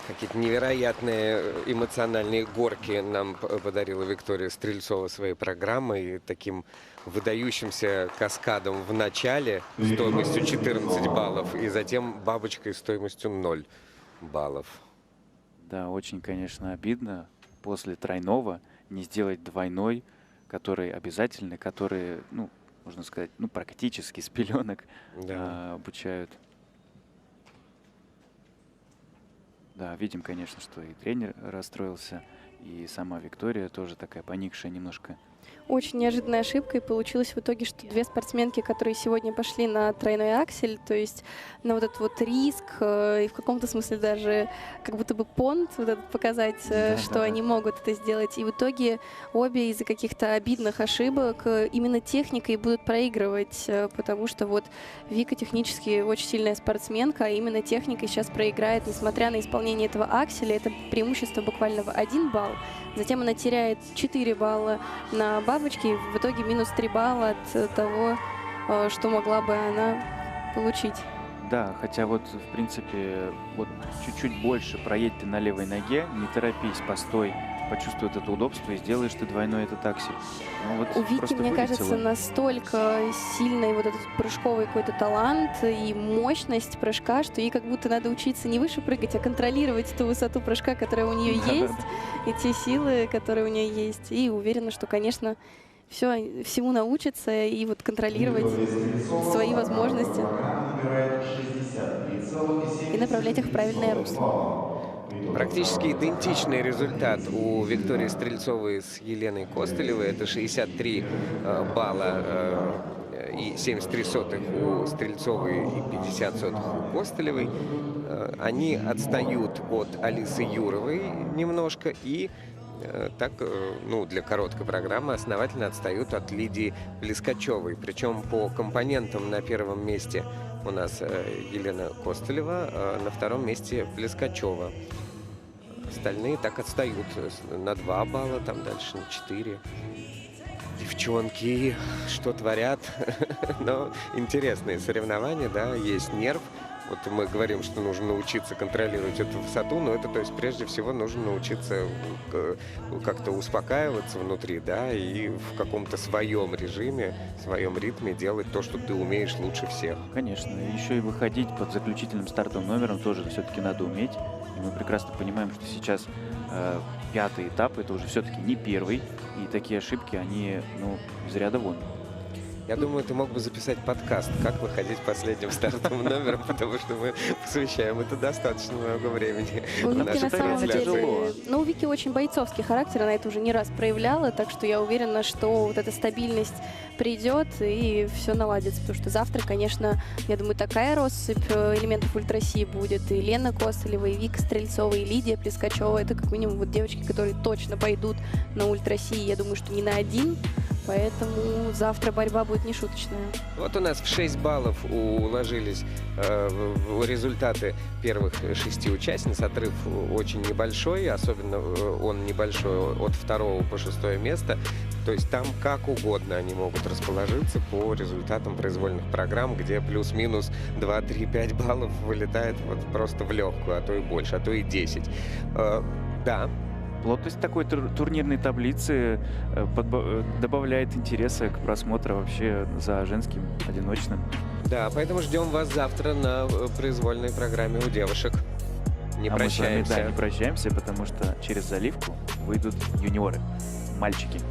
Какие-то невероятные эмоциональные горки нам подарила Виктория Стрельцова своей программой. И таким выдающимся каскадом в начале стоимостью 14 баллов и затем бабочкой стоимостью 0 баллов. Да, очень, конечно, обидно после тройного не сделать двойной, который обязательный, который, ну, можно сказать, ну, практически с пеленок обучают. Да, видим, конечно, что и тренер расстроился, и сама Виктория тоже такая поникшая немножко. Очень неожиданная ошибка, и получилось в итоге, что две спортсменки, которые сегодня пошли на тройной аксель, то есть на вот этот вот риск, и в каком-то смысле даже как будто бы понт вот этот показать, что они могут это сделать. И в итоге обе из-за каких-то обидных ошибок именно техникой будут проигрывать, потому что вот Вика технически очень сильная спортсменка, а именно техникой сейчас проиграет, несмотря на исполнение этого акселя. Это преимущество буквально в 1 балл. Затем она теряет 4 балла на бабочке, и в итоге минус 3 балла от того, что могла бы она получить. Да, хотя вот, в принципе, вот чуть-чуть больше проедь ты на левой ноге, не торопись, постой, почувствуй это удобство и сделаешь ты двойной этот аксель. Ну, вот у Вики, мне кажется, настолько сильный вот этот прыжковый какой-то талант и мощность прыжка, что ей как будто надо учиться не выше прыгать, а контролировать ту высоту прыжка, которая у нее есть, и те силы, которые у нее есть. И уверена, что, конечно, всему научится и вот контролировать свои возможности и направлять их в правильное русло. Практически идентичный результат у Виктории Стрельцовой с Еленой Костылевой. Это 63 балла и 73 сотых у Стрельцовой и 50 сотых у Костылевой. Они отстают от Алисы Юровой немножко и так, ну, для короткой программы основательно отстают от Лидии Плескачевой. Причем по компонентам на первом месте у нас Елена Костылева, а на втором месте Плескачева. Остальные так отстают на 2 балла, там дальше на 4. Девчонки, что творят? Но интересные соревнования, да, есть нерв. Вот мы говорим, что нужно научиться контролировать эту высоту, но это, то есть, прежде всего, нужно научиться как-то успокаиваться внутри, да, и в каком-то своем режиме, в своем ритме делать то, что ты умеешь лучше всех. Конечно, еще и выходить под заключительным стартовым номером тоже все-таки надо уметь. И мы прекрасно понимаем, что сейчас 5-й этап, это уже все-таки не 1-й, и такие ошибки, они, ну, из ряда вон. Я думаю, ты мог бы записать подкаст, как выходить последним стартовым номером, потому что мы посвящаем это достаточно много времени. У Вики на самом деле, ну, у Вики очень бойцовский характер, она это уже не раз проявляла, так что я уверена, что вот эта стабильность придет и все наладится, потому что завтра, конечно, я думаю, такая россыпь элементов ультраси будет. И Лена Костылева, и Вика Стрельцова, и Лидия Плескачева. Это как минимум вот девочки, которые точно пойдут на ультраси, я думаю, что не на один. Поэтому завтра борьба будет нешуточная. Вот у нас в 6 баллов уложились результаты первых 6 участниц. Отрыв очень небольшой, особенно он небольшой от 2 по 6 место. То есть там как угодно они могут расположиться по результатам произвольных программ, где плюс-минус 2, 3, 5 баллов вылетает вот просто в легкую, а то и больше, а то и 10. Да. Плотность такой турнирной таблицы добавляет интереса к просмотру вообще за женским одиночным. Да, поэтому ждем вас завтра на произвольной программе у девушек. Не прощаемся. Мы с вами, да, не прощаемся, потому что через заливку выйдут юниоры, мальчики.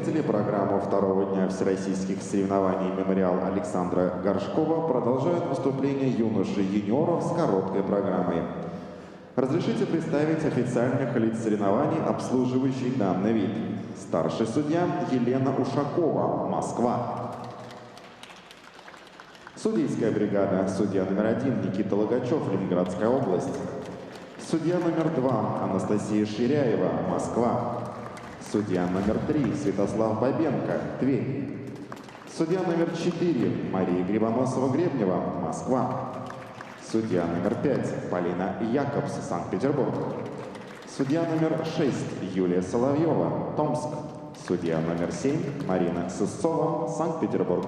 зрители, программу второго дня всероссийских соревнований «Мемориал» Александра Горшкова продолжают выступления юношей и юниоров с короткой программой. Разрешите представить официальных лиц соревнований, обслуживающих данный вид. Старший судья Елена Ушакова, Москва. Судейская бригада. Судья номер 1 Никита Логачев, Ленинградская область. Судья номер 2 Анастасия Ширяева, Москва. Судья номер 3 Святослав Бабенко, Тверь. Судья номер 4 Мария Грибоносова-Гребнева, Москва. Судья номер 5 Полина Якобс, Санкт-Петербург. Судья номер 6 Юлия Соловьева, Томск. Судья номер 7 Марина Сысцова, Санкт-Петербург.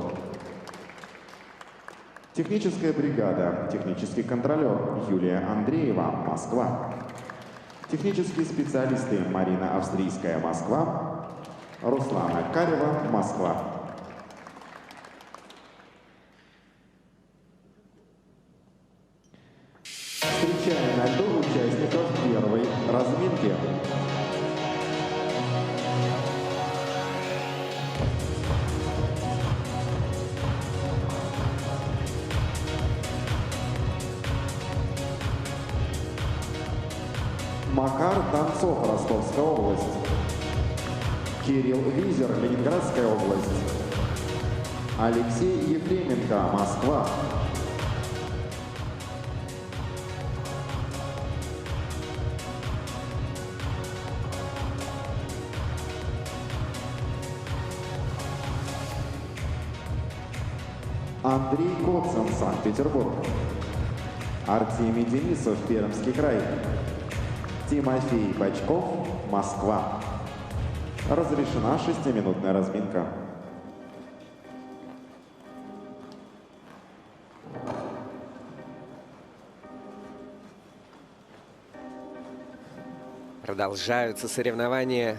Техническая бригада. Технический контролер Юлия Андреева, Москва. Технические специалисты Марина Австрийская, Москва. Руслана Карева, Москва. Встречаем на льду участников первой разминки. Макар Донцов, Ростовская область. Кирилл Визер, Ленинградская область. Алексей Ефременко, Москва. Андрей Коцин, Санкт-Петербург. Артемий Денисов, Пермский край. Тимофей Бачков, Москва. Разрешена 6-минутная разминка. Продолжаются соревнования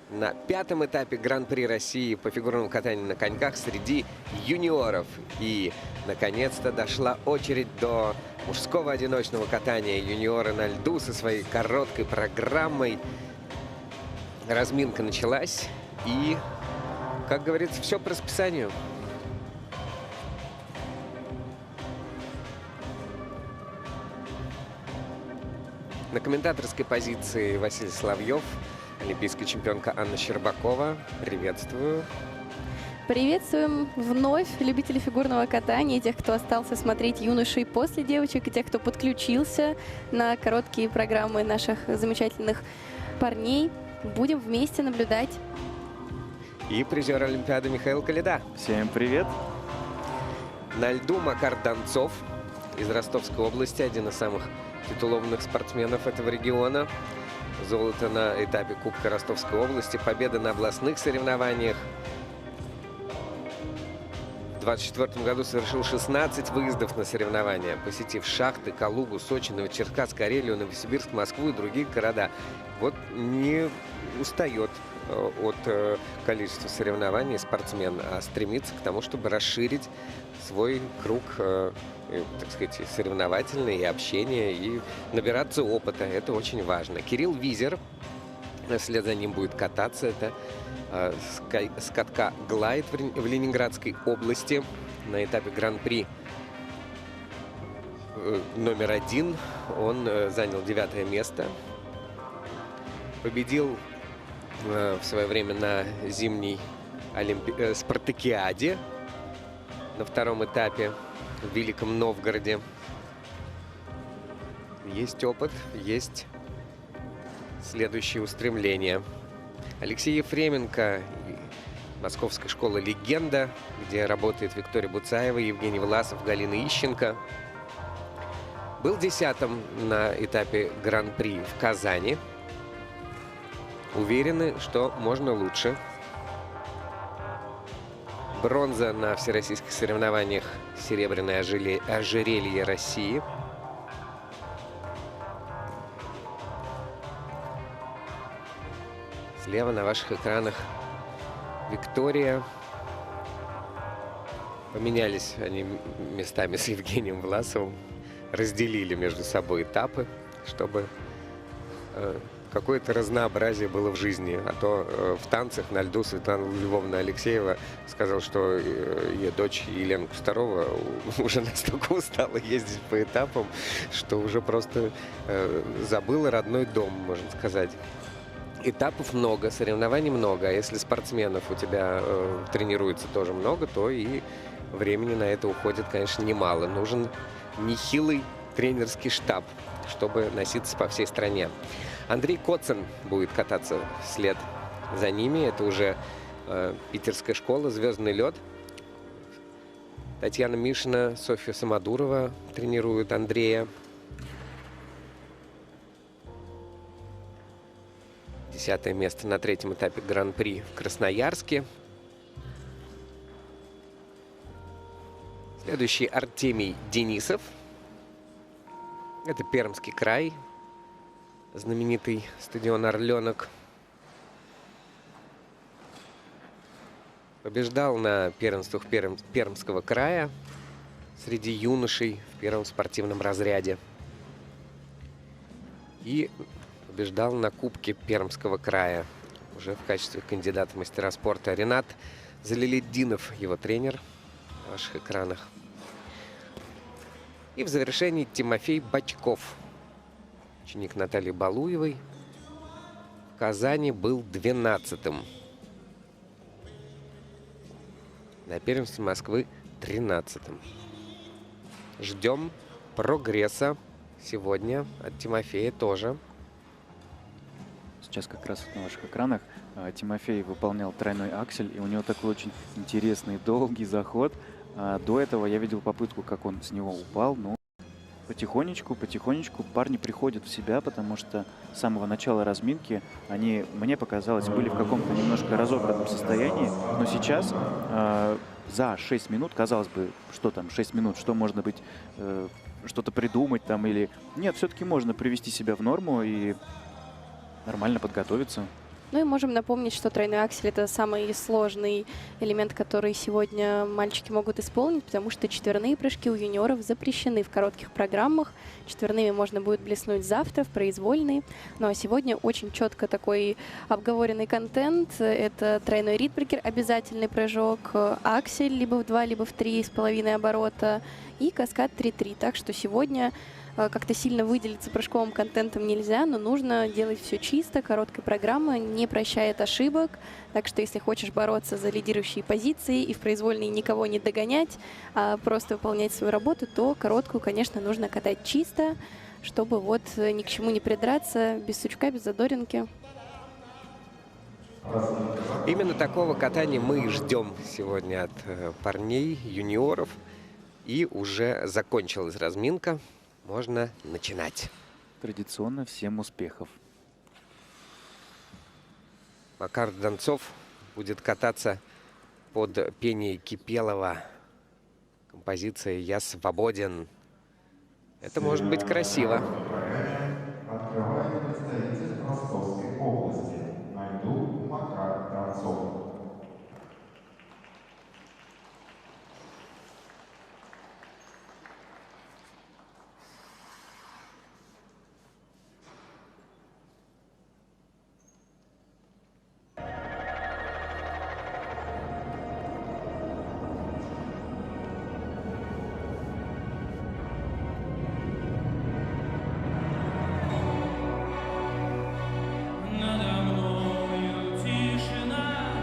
на 5-м этапе Гран-при России по фигурному катанию на коньках среди юниоров. И, наконец-то, дошла очередь до мужского одиночного катания. Юниоры на льду со своей короткой программой. Разминка началась. И, как говорится, все по расписанию. На комментаторской позиции Василий Соловьев, олимпийская чемпионка Анна Щербакова. Приветствую. Приветствуем вновь любителей фигурного катания, тех, кто остался смотреть юношей после девочек, и тех, кто подключился на короткие программы наших замечательных парней. Будем вместе наблюдать. И призер Олимпиады Михаил Коляда. Всем привет. На льду Макар Донцов из Ростовской области, один из самых титулованных спортсменов этого региона. Золото на этапе Кубка Ростовской области, победа на областных соревнованиях. В 2024 году совершил 16 выездов на соревнования, посетив Шахты, Калугу, Сочи, Новочеркасск, Карелию, Новосибирск, Москву и другие города. Вот не устает от количества соревнований спортсмен, а стремится к тому, чтобы расширить свой круг, так сказать, соревновательный, и общения, и набираться опыта. Это очень важно. Кирилл Визер, вслед за ним будет кататься. Это с катка «Глайд» в Ленинградской области на этапе Гран-при номер 1. Он занял 9-е место. Победил в свое время на зимней спартакиаде на 2-м этапе в Великом Новгороде. Есть опыт, есть следующие устремления. Алексей Ефременко, Московская школа «Легенда», где работает Виктория Буцаева, Евгений Власов, Галина Ищенко. Был 10-м на этапе Гран-при в Казани. Уверены, что можно лучше. Бронза на всероссийских соревнованиях «Серебряное ожерелье России». Слева на ваших экранах Виктория. Поменялись они местами с Евгением Власовым. Разделили между собой этапы, чтобы какое-то разнообразие было в жизни. А то в танцах на льду Светлана Львовна Алексеева сказала, что ее дочь Елена Кустарова уже настолько устала ездить по этапам, что уже просто забыла родной дом, можно сказать. Этапов много, соревнований много. А если спортсменов у тебя тренируется тоже много, то и времени на это уходит, конечно, немало. Нужен нехилый тренерский штаб, чтобы носиться по всей стране. Андрей Коцин будет кататься вслед за ними. Это уже питерская школа «Звездный лед». Татьяна Мишина, Софья Самодурова тренируют Андрея. 10-е место на 3-м этапе Гран-при в Красноярске. Следующий Артемий Денисов. Это Пермский край. Знаменитый стадион «Орленок». Побеждал на первенствах Пермского края среди юношей в первом спортивном разряде. И побеждал на Кубке Пермского края уже в качестве кандидата в мастера спорта. Ренат Залилетдинов, его тренер, на ваших экранах. И в завершении Тимофей Бочков, ученик Натальи Балуевой. В Казани был 12-м. На первенстве Москвы 13-м. Ждем прогресса сегодня от Тимофея тоже. Сейчас как раз на ваших экранах Тимофей выполнял тройной аксель, и у него такой очень интересный долгий заход. До этого я видел попытку, как он с него упал, но потихонечку парни приходят в себя, потому что с самого начала разминки они, мне показалось, были в каком-то немножко разобранном состоянии, но сейчас за 6 минут, казалось бы, что там 6 минут, что можно быть, что-то придумать там или... Нет, все-таки можно привести себя в норму и нормально подготовиться. Ну и можем напомнить, что тройной аксель — это самый сложный элемент, который сегодня мальчики могут исполнить, потому что четверные прыжки у юниоров запрещены в коротких программах. Четверными можно будет блеснуть завтра в произвольные. Ну а сегодня очень четко такой обговоренный контент. Это тройной ридбрекер, обязательный прыжок, аксель либо в 2, либо в 3,5 оборота и каскад 3-3. Так что сегодня как-то сильно выделиться прыжковым контентом нельзя, но нужно делать все чисто, короткая программа не прощает ошибок. Так что если хочешь бороться за лидирующие позиции и в произвольной никого не догонять, а просто выполнять свою работу, то короткую, конечно, нужно катать чисто, чтобы вот ни к чему не придраться, без сучка, без задоринки. Именно такого катания мы ждем сегодня от парней, юниоров. И уже закончилась разминка. Можно начинать. Традиционно всем успехов. Макар Донцов будет кататься под пение Кипелова. Композиция «Я свободен». Это может быть красиво. Открывает представитель Ростовской области. На льду Макар Донцов. Надо мною тишина,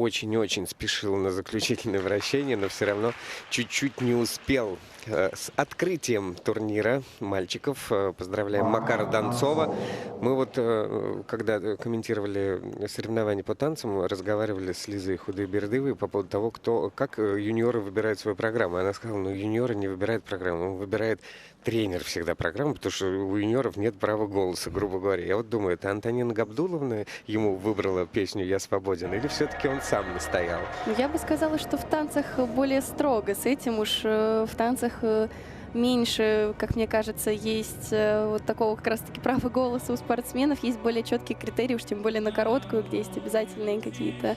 очень-очень спешил на заключительное вращение, но все равно чуть-чуть не успел. С открытием турнира мальчиков поздравляем Макара Донцова. Мы вот, когда комментировали соревнования по танцам, разговаривали с Лизой Худой-Бердывой по поводу того, как юниоры выбирают свою программу. Она сказала, юниоры не выбирают программу, он выбирает тренер всегда программу, потому что у юниоров нет права голоса, грубо говоря. Я вот думаю, это Антонина Габдуловна ему выбрала песню «Я свободен», или все-таки он сам настоял? Я бы сказала, что в танцах более строго с этим. Уж в танцах меньше, как мне кажется, есть вот такого как раз-таки права голоса у спортсменов. Есть более четкие критерии, уж тем более на короткую, где есть обязательные какие-то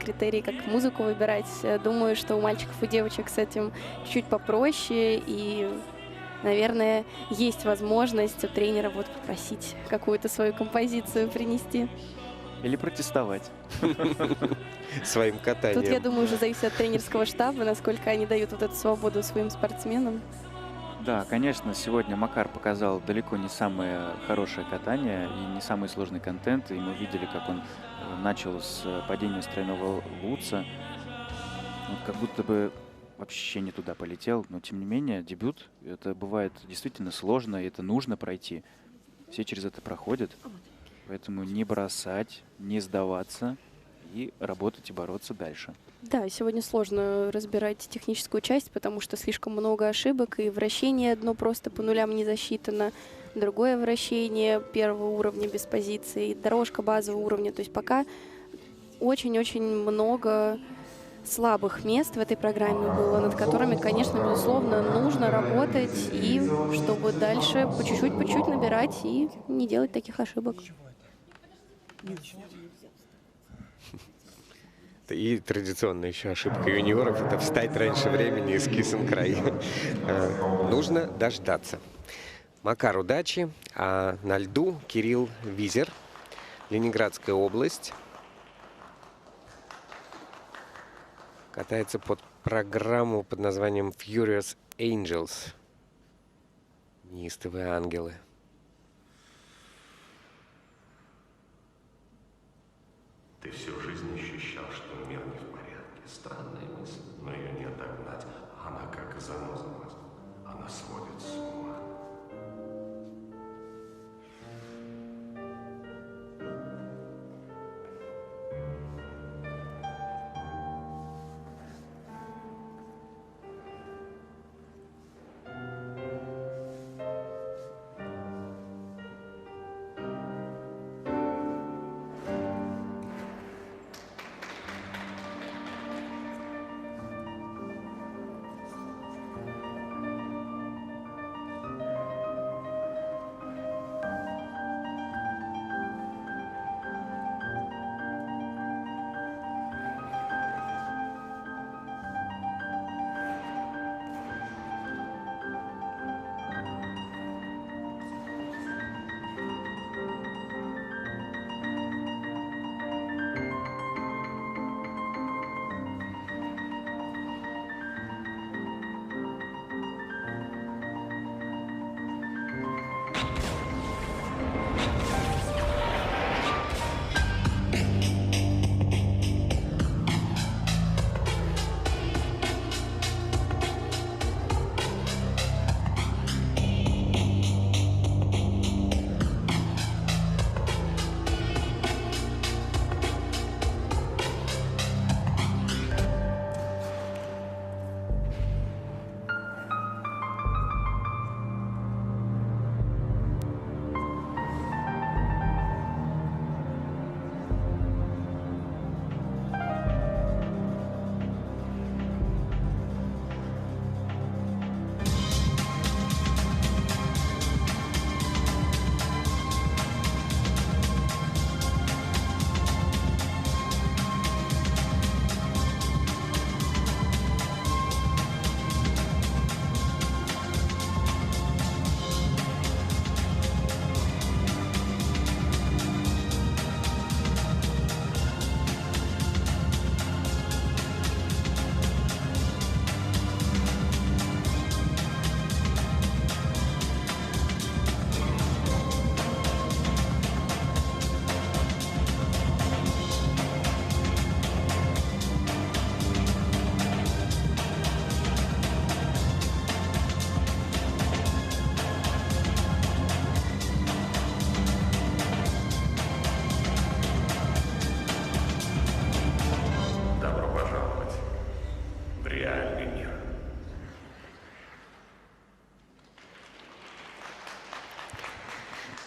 критерии, как музыку выбирать. Думаю, что у мальчиков и девочек с этим чуть попроще, и, наверное, есть возможность у тренера вот попросить какую-то свою композицию принести. Или протестовать. Своим катанием. Тут, я думаю, уже зависит от тренерского штаба, насколько они дают вот эту свободу своим спортсменам. Да, конечно, сегодня Макар показал далеко не самое хорошее катание и не самый сложный контент. И мы видели, как он начал с падения с тройного лутса. Вот как будто бы вообще не туда полетел. Но, тем не менее, дебют, это бывает действительно сложно, и это нужно пройти. Все через это проходят. Поэтому не бросать, не сдаваться и работать и бороться дальше. Да, сегодня сложно разбирать техническую часть, потому что слишком много ошибок, и вращение одно просто по нулям не засчитано, другое вращение первого уровня без позиции, дорожка базового уровня. То есть пока очень-очень много слабых мест в этой программе было, над которыми, конечно, безусловно, нужно работать, и чтобы дальше по чуть-чуть набирать и не делать таких ошибок. И традиционная еще ошибка юниоров — это встать раньше времени из кисен-край. Нужно дождаться. Макар, удачи. А на льду Кирилл Визер, Ленинградская область. Катается под программу под названием Furious Angels. Неистовые ангелы. Ты всю жизнь ощущал, что мир не в порядке. Странная мысль, но ее не отогнать. Она как заноза в мозгу. Она сводит с ума.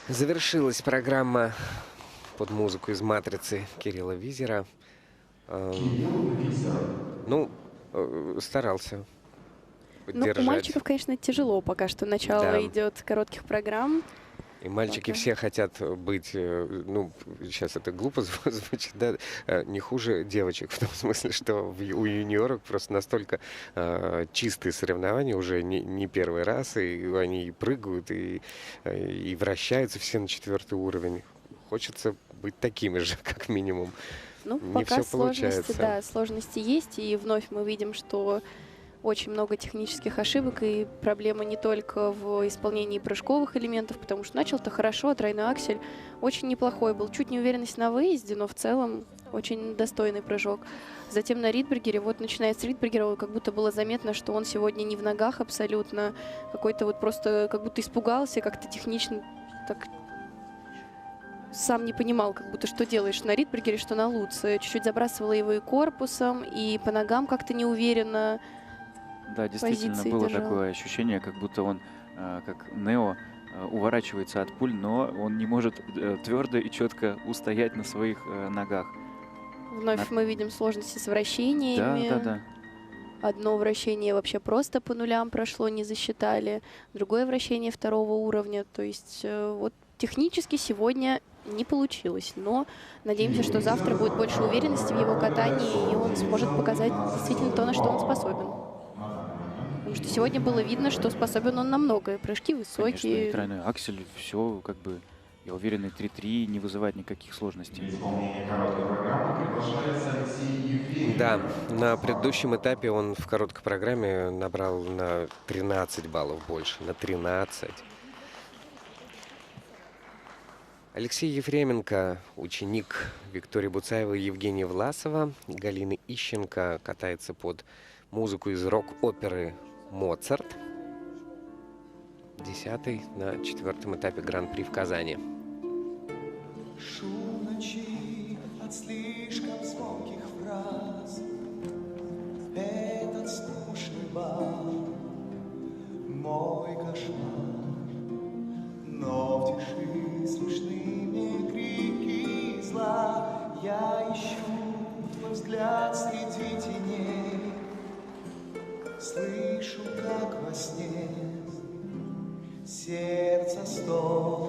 Завершилась программа под музыку из «Матрицы» Кирилла Визера. Ну, старался Ну, поддержать. у мальчиков, конечно, тяжело пока что. Начало Да. идет коротких программ. И мальчики все хотят быть, ну, сейчас это глупо звучит, да, не хуже девочек, в том смысле, что у юниорок просто настолько чистые соревнования уже не первый раз, и они и прыгают, и вращаются все на 4-й уровень. Хочется быть такими же, как минимум. Ну, Не пока все получается. сложности, да, сложности есть, и вновь мы видим, что очень много технических ошибок, и проблема не только в исполнении прыжковых элементов, потому что начал-то хорошо, тройной аксель очень неплохой был, чуть неуверенность на выезде, но в целом очень достойный прыжок. Затем на Ридбергере, вот начиная с Ридбергера, как будто было заметно, что он сегодня не в ногах абсолютно, какой-то вот просто как будто испугался, как-то технично так сам не понимал, как будто что делаешь на Ридбергере, что на Луце. Чуть-чуть забрасывала его и корпусом, и по ногам как-то неуверенно. Да, действительно, позиции было держал. такое ощущение, как будто он, как Нео, уворачивается от пуль, но он не может твердо и четко устоять на своих ногах. Вновь мы видим сложности с вращениями. Да. Одно вращение вообще просто по нулям прошло, не засчитали. Другое вращение 2-го уровня. То есть вот технически сегодня не получилось. Но надеемся, что завтра будет больше уверенности в его катании, и он сможет показать действительно то, на что он способен. Потому что сегодня было видно, что способен он на многое. Прыжки Конечно, высокие. и тройной аксель, все как бы, я уверен, и 3-3 не вызывает никаких сложностей. Да, на предыдущем этапе он в короткой программе набрал на 13 баллов больше, на 13. Алексей Ефременко, ученик Виктории Буцаевой и Евгения Власова, Галины Ищенко, катается под музыку из рок-оперы «Моцарт». 10-й на 4-м этапе Гран-при в Казани. Шум ночи от слишком звонких фраз, этот скучный бал, мой кошмар, но в тиши слышны крики зла. Я ищу твой взгляд среди теней, слышу, как во сне сердце стон.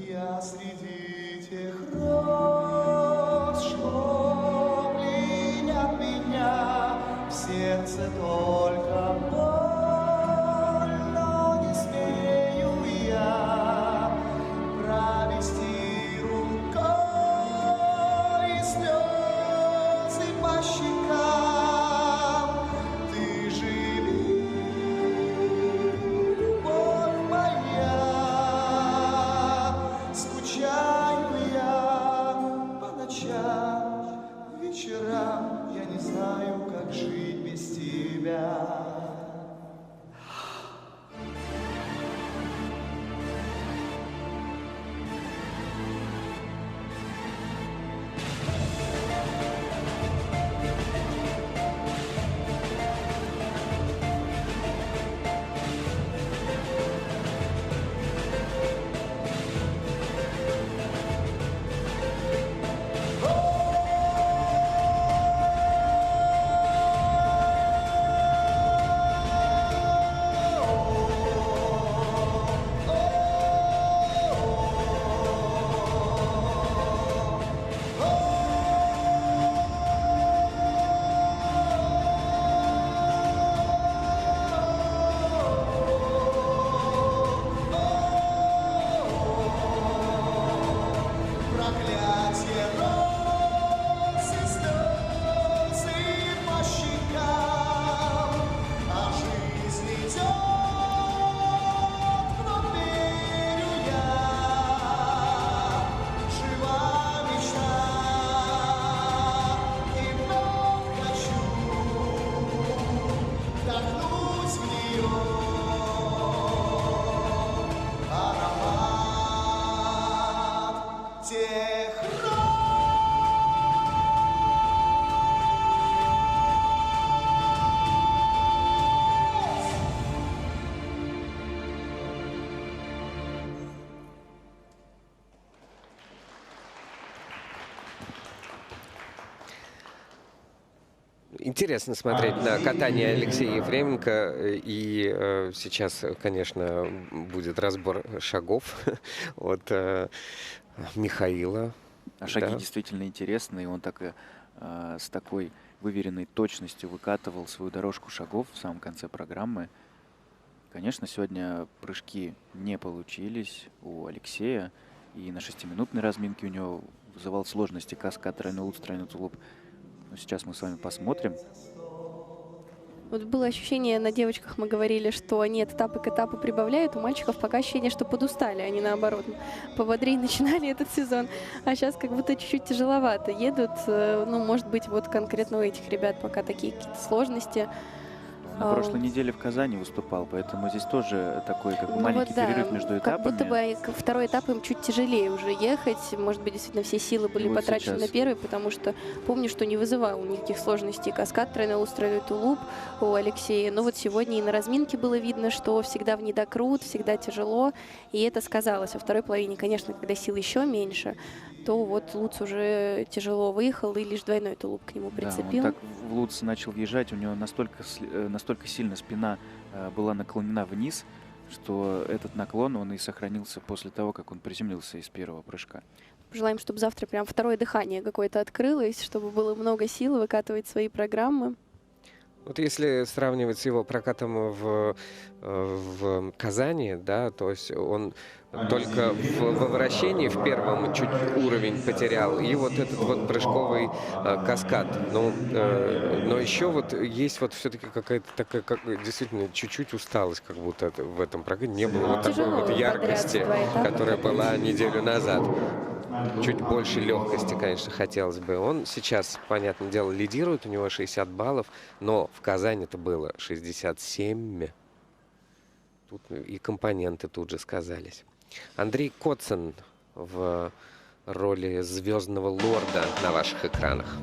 Я среди тех роз, что пленят меня, в сердце только боль, но не смею я провести рукой слезы по щекам. Ты живи, любовь моя. Интересно смотреть на катание Алексея Ефременко. И сейчас, конечно, будет разбор шагов от Михаила. А шаги Да. действительно интересные. Он так с такой выверенной точностью выкатывал свою дорожку шагов в самом конце программы. Конечно, сегодня прыжки не получились у Алексея. И на 6-минутной разминке у него вызывал сложности каскад тройной луц, тройной тулуп. Но сейчас мы с вами посмотрим. Вот было ощущение, на девочках мы говорили, что они от этапа к этапу прибавляют. У мальчиков пока ощущение, что подустали, они наоборот пободрее начинали этот сезон. А сейчас как будто чуть-чуть тяжеловато едут. Ну, может быть, вот конкретно у этих ребят пока такие какие-то сложности. На прошлой неделе в Казани выступал, поэтому здесь тоже такой как бы маленький вот, да, перерыв между этапами. Как будто бы второй этап им чуть тяжелее уже ехать. Может быть, действительно все силы были И вот потрачены сейчас. на первый, потому что помню, что не вызывал никаких сложностей каскад, тройной луц, тройной тулуп у Алексея. Но вот сегодня и на разминке было видно, что всегда в недокрут, всегда тяжело. И это сказалось. Во второй половине, конечно, когда сил еще меньше, то вот Луц уже тяжело выехал и лишь двойной тулуп к нему прицепил. Да, он так в Луц начал въезжать, у него настолько сильно спина была наклонена вниз, что этот наклон он и сохранился после того, как он приземлился из первого прыжка. Пожелаем, чтобы завтра прям второе дыхание какое-то открылось, чтобы было много сил выкатывать свои программы. Вот если сравнивать с его прокатом в Казани, да, то есть он только во вращении в первом чуть уровень потерял, и вот этот вот прыжковый каскад. Но еще вот есть вот все-таки какая-то такая, действительно, чуть-чуть усталость, как будто в этом прокате. Не было вот такой вот яркости, которая была неделю назад. Чуть больше легкости, конечно, хотелось бы. Он сейчас, понятное дело, лидирует, у него 60 баллов, но в Казани это было 67. Тут и компоненты тут же сказались. Андрей Коцен в роли звездного лорда на ваших экранах.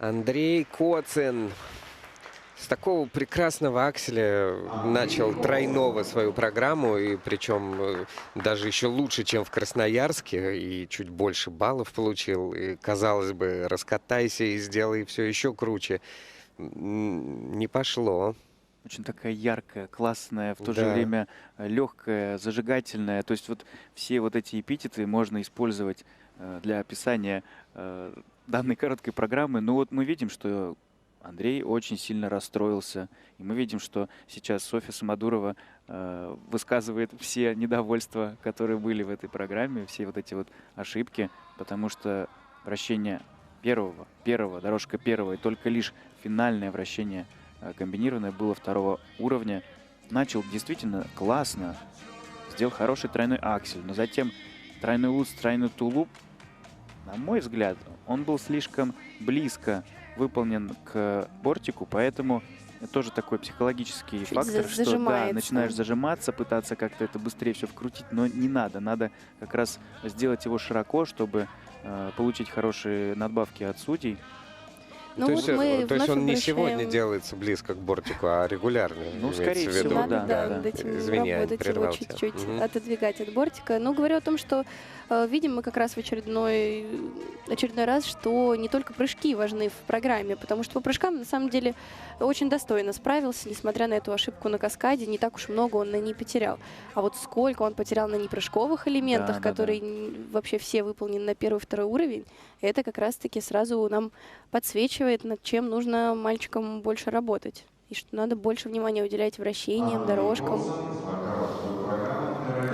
Андрей Коцин с такого прекрасного акселя начал тройного свою программу, и причем даже еще лучше, чем в Красноярске, и чуть больше баллов получил. И, казалось бы, раскатайся и сделай все еще круче. Не пошло. Очень такая яркая, классная, в то же время легкая, зажигательная. То есть вот все вот эти эпитеты можно использовать для описания данной короткой программы. Но вот мы видим, что Андрей очень сильно расстроился. И мы видим, что сейчас Софья Самодурова высказывает все недовольства, которые были в этой программе, все вот эти вот ошибки, потому что вращение первого, дорожка первого, и только лишь финальное вращение комбинированное было второго уровня. Начал действительно классно, сделал хороший тройной аксель, но затем тройной луц, тройной тулуп, на мой взгляд, он был слишком близко выполнен к бортику, поэтому это тоже такой психологический фактор, что да, начинаешь зажиматься, пытаться как-то это быстрее все вкрутить, но не надо. Надо как раз сделать его широко, чтобы получить хорошие надбавки от судей. Ну, то есть он не сегодня делается близко к бортику, а регулярно. Ну, скорее всего, да. Над этим работать, его чуть-чуть отодвигать от бортика. Но говорю о том, что видим мы как раз в очередной раз, что не только прыжки важны в программе, потому что по прыжкам на самом деле очень достойно справился, несмотря на эту ошибку на каскаде, не так уж много он на ней потерял. А вот сколько он потерял на непрыжковых элементах, которые вообще все выполнены на первый и второй уровень, это как раз-таки сразу нам подсвечивает, над чем нужно мальчикам больше работать. И что надо больше внимания уделять вращениям, дорожкам.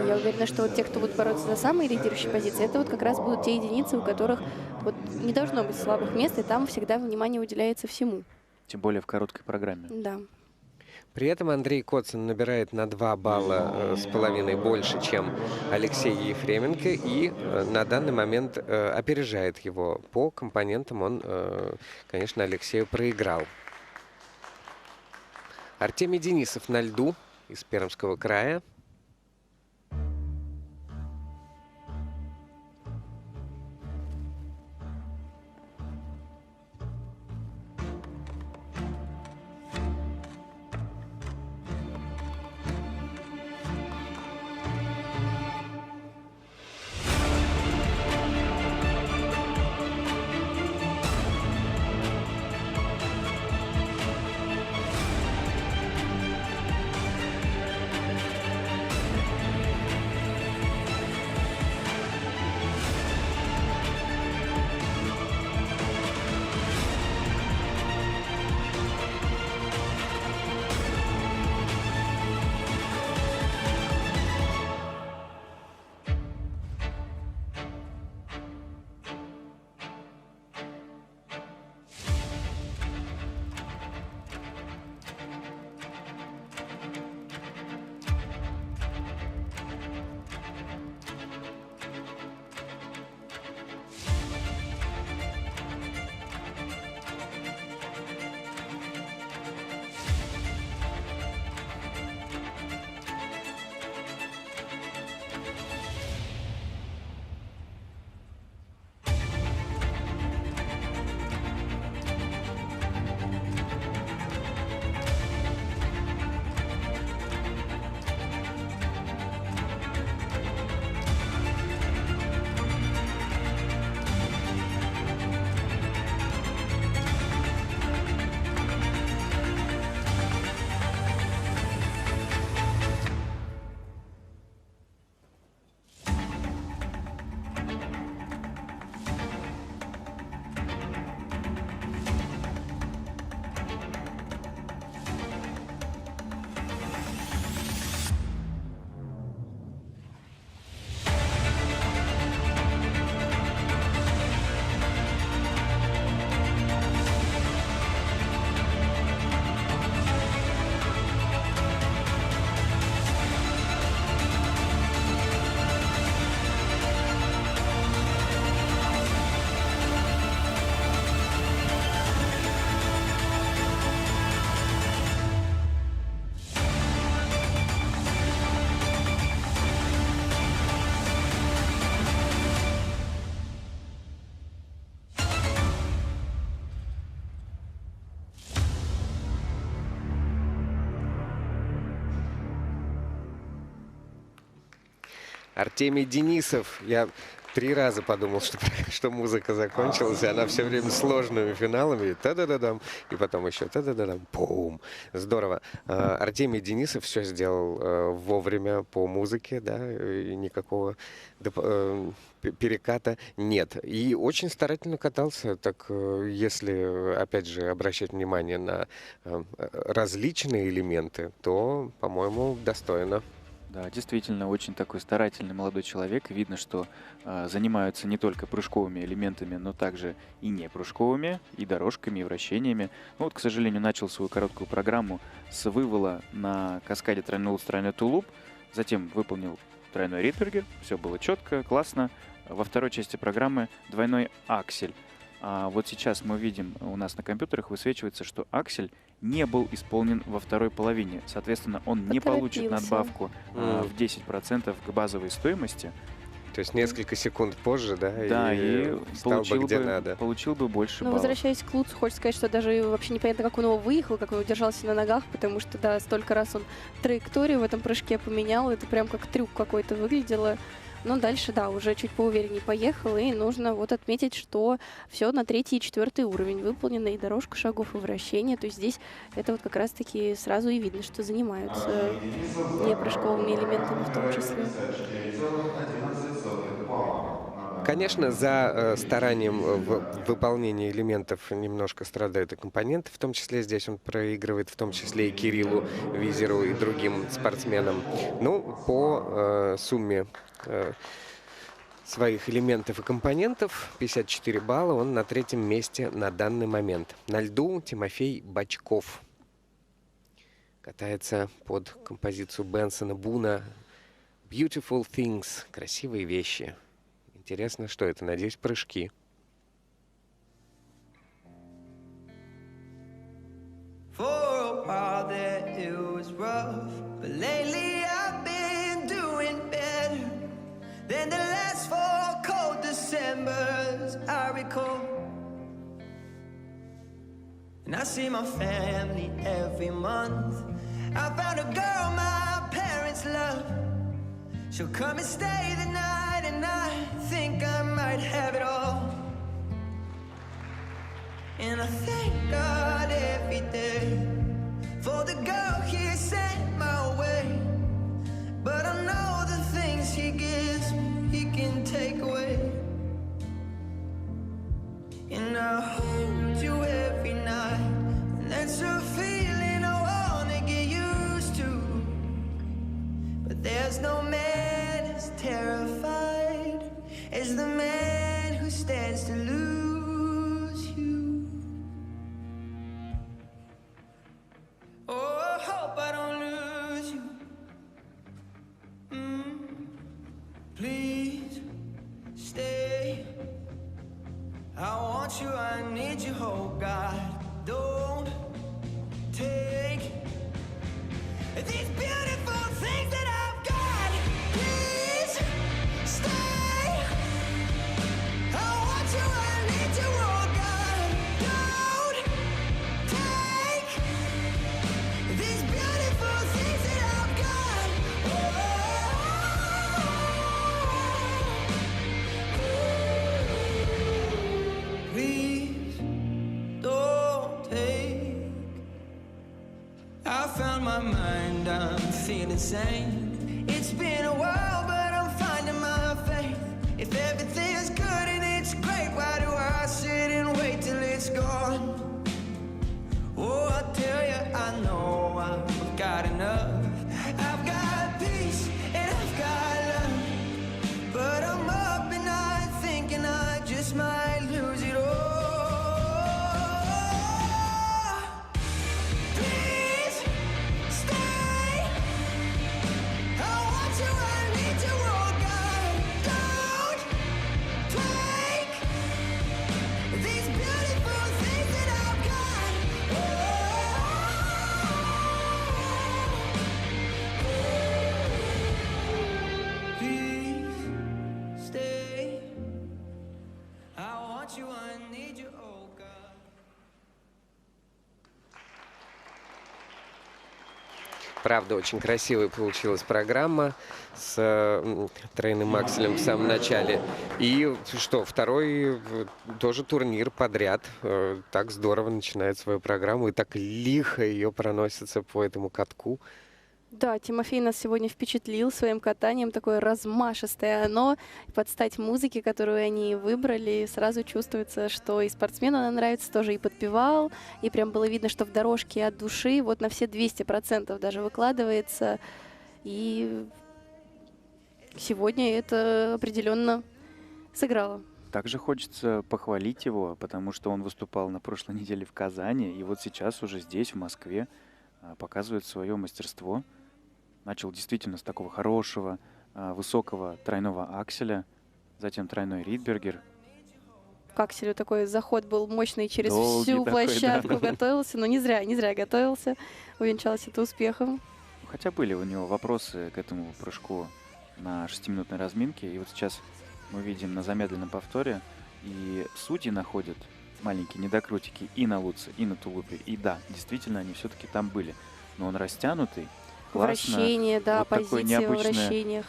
Я уверена, что вот те, кто будут бороться за самые лидирующие позиции, это вот как раз будут те единицы, у которых вот не должно быть слабых мест, и там всегда внимание уделяется всему. Тем более в короткой программе. Да. При этом Андрей Коцин набирает на 2 балла с половиной больше, чем Алексей Ефременко, и на данный момент опережает его. По компонентам он, конечно, Алексею проиграл. Артемий Денисов на льду из Пермского края. Артемий Денисов. Я 3 раза подумал, что музыка закончилась, и она все время сложными финалами. Та-да-да-дам. И потом еще та-да-да-дам. Пум. Здорово. Артемий Денисов все сделал вовремя по музыке, да, и никакого переката нет. И очень старательно катался, так если, опять же, обращать внимание на различные элементы, то, по-моему, достойно. Да, действительно, очень такой старательный молодой человек. Видно, что занимаются не только прыжковыми элементами, но также и не прыжковыми, и дорожками, и вращениями. Ну вот, к сожалению, начал свою короткую программу с вывола на каскаде тройной луз, тройной тулуп, затем выполнил тройной ридбергер, все было четко, классно. Во второй части программы двойной аксель. А вот сейчас мы видим, у нас на компьютерах высвечивается, что аксель не был исполнен во второй половине. Соответственно, он не получит надбавку в 10% к базовой стоимости. То есть несколько секунд позже, да, да, и стал бы где надо. Получил бы больше баллов. Возвращаясь к Луцу, хочется сказать, что даже вообще непонятно, как он его выехал, как он удержался на ногах, потому что, да, столько раз он траекторию в этом прыжке поменял, это прям как трюк какой-то выглядело. Но дальше, да, уже чуть поувереннее поехал, и нужно вот отметить, что все на 3-й и 4-й уровень выполнено, и дорожка шагов, и вращение. То есть здесь это вот как раз-таки сразу и видно, что занимаются непрыжковыми элементами в том числе. Конечно, за старанием в выполнении элементов немножко страдают и компоненты, в том числе здесь он проигрывает, в том числе и Кириллу Визеру и другим спортсменам. Ну, по сумме своих элементов и компонентов 54 балла, он на 3-м месте на данный момент. На льду Тимофей Бочков катается под композицию Бенсона Буна «Beautiful Things» — красивые вещи. Интересно, что это? Надеюсь, прыжки. For a while there it was rough, but lately I've been doing better than the last 4 cold Decembers I recall. And I see my family every month. I found a girl my parents love. She'll come and stay the night, and I think I might have it all. And I thank God every day for the girl He sent my way. But I know the things He gives me, He can take away. And I hold you every night, and that's a feeling I wanna get used to. But there's no man as terrified as the man who stands to lose you. Oh, I hope I don't lose you. Please stay. I want you, I need you, oh God. Don't take these beautiful things that I've got. Please stay. I want you, I need you, oh God. Don't take these beautiful things that I've got. Please don't take. I found my mind, I'm feeling sane. It's been a while, but I'm finding my faith. If everything's good and it's great, why do I sit and wait till it's gone? Oh, I tell you, I know I've got enough. I've got peace and I've got love, but I'm up and night thinking I just might lose it all. Please stay. Правда, очень красивая получилась программа с тройным акселем в самом начале. И что, второй тоже турнир подряд. Так здорово начинает свою программу и так лихо ее проносится по этому катку. Да, Тимофей нас сегодня впечатлил своим катанием, такое размашистое оно, под стать музыке, которую они выбрали, сразу чувствуется, что и спортсмену она нравится, тоже и подпевал, и прям было видно, что в дорожке от души вот на все 200% даже выкладывается, и сегодня это определенно сыграло. Также хочется похвалить его, потому что он выступал на прошлой неделе в Казани, и вот сейчас уже здесь, в Москве, показывает свое мастерство. Начал действительно с такого хорошего, высокого тройного акселя, затем тройной Ридбергер. К акселю такой заход был мощный через Долгий всю такой, площадку, да. готовился, но не зря готовился, увенчался это успехом. Хотя были у него вопросы к этому прыжку на 6-минутной разминке, и вот сейчас мы видим на замедленном повторе, и судьи находят маленькие недокрутики и на Луце, и на тулупе. И да, действительно, они все-таки там были. Но он растянутый, классно. Вращение, да, вот такой позиции во необычный вращениях.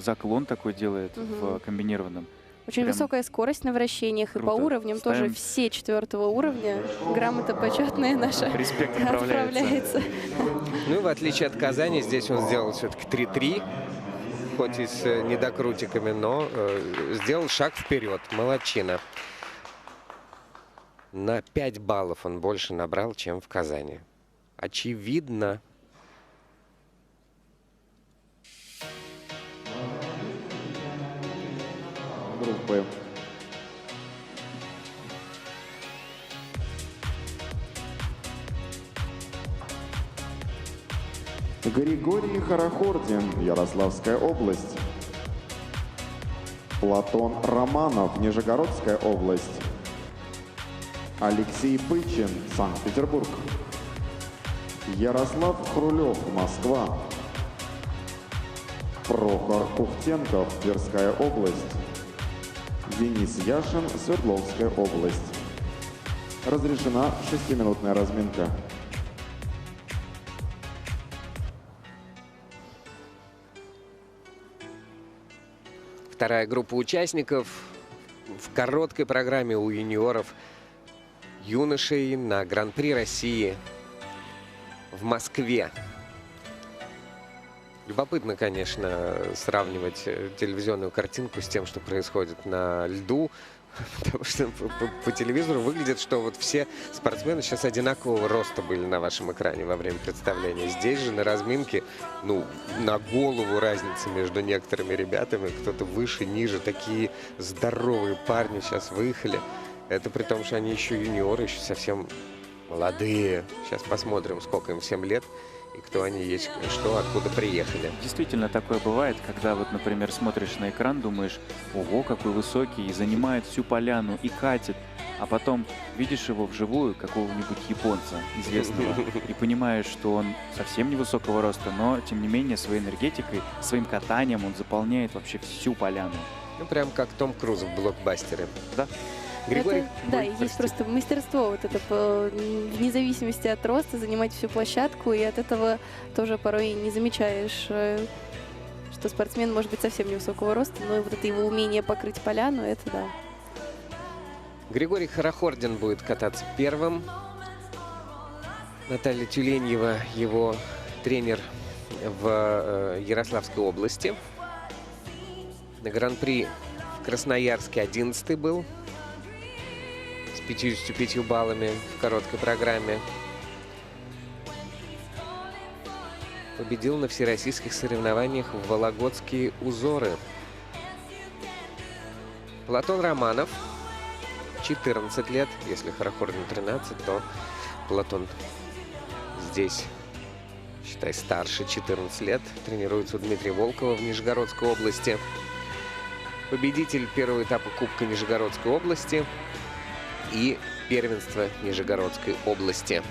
заклон такой делает в комбинированном. Очень Прям высокая скорость на вращениях, и по круто. уровням тоже Ставим. все 4-го уровня. Грамота почетная наша Респект отправляется. Ну и в отличие от Казани, здесь он сделал все-таки 3-3, хоть и с недокрутиками, но сделал шаг вперед. Молодчина. На 5 баллов он больше набрал, чем в Казани. Очевидно. Группы. Григорий Хорохордин, Ярославская область. Платон Романов, Нижегородская область. Алексей Пычин, Санкт-Петербург. Ярослав Хрулев, Москва. Прохор Кухтенков, Тверская область. Денис Яшин, Свердловская область. Разрешена 6-минутная разминка. Вторая группа участников в короткой программе у юниоров юношей на Гран-при России в Москве. Любопытно, конечно, сравнивать телевизионную картинку с тем, что происходит на льду, потому что по телевизору выглядит, что вот все спортсмены сейчас одинакового роста были на вашем экране во время представления. Здесь же на разминке, ну, на голову разница между некоторыми ребятами. Кто-то выше, ниже. Такие здоровые парни сейчас выехали. Это при том, что они еще юниоры, еще совсем молодые. Сейчас посмотрим, сколько им, 7 лет. И кто они есть, что, откуда приехали. Действительно такое бывает, когда вот, например, смотришь на экран, думаешь, ого, какой высокий, и занимает всю поляну, и катит, а потом видишь его вживую, какого-нибудь японца известного, и понимаешь, что он совсем невысокого роста, но, тем не менее, своей энергетикой, своим катанием он заполняет вообще всю поляну. Ну, прям как Том Круз в блокбастере. Да. Григорий? Да, и есть просто мастерство вот это, вне зависимости от роста, занимать всю площадку, и от этого тоже порой не замечаешь, что спортсмен может быть совсем невысокого роста, но вот это его умение покрыть поляну, это да. Григорий Хорохордин будет кататься первым. Наталья Тюленьева, его тренер в Ярославской области. На Гран-при в Красноярске 11-й был. С 55 баллами в короткой программе. Победил на всероссийских соревнованиях в Вологодские узоры. Платон Романов, 14 лет. Если Хорохордин 13, то Платон здесь, считай, старше, 14 лет. Тренируется у Дмитрия Волкова в Нижегородской области. Победитель первого этапа Кубка Нижегородской области и первенства Нижегородской области.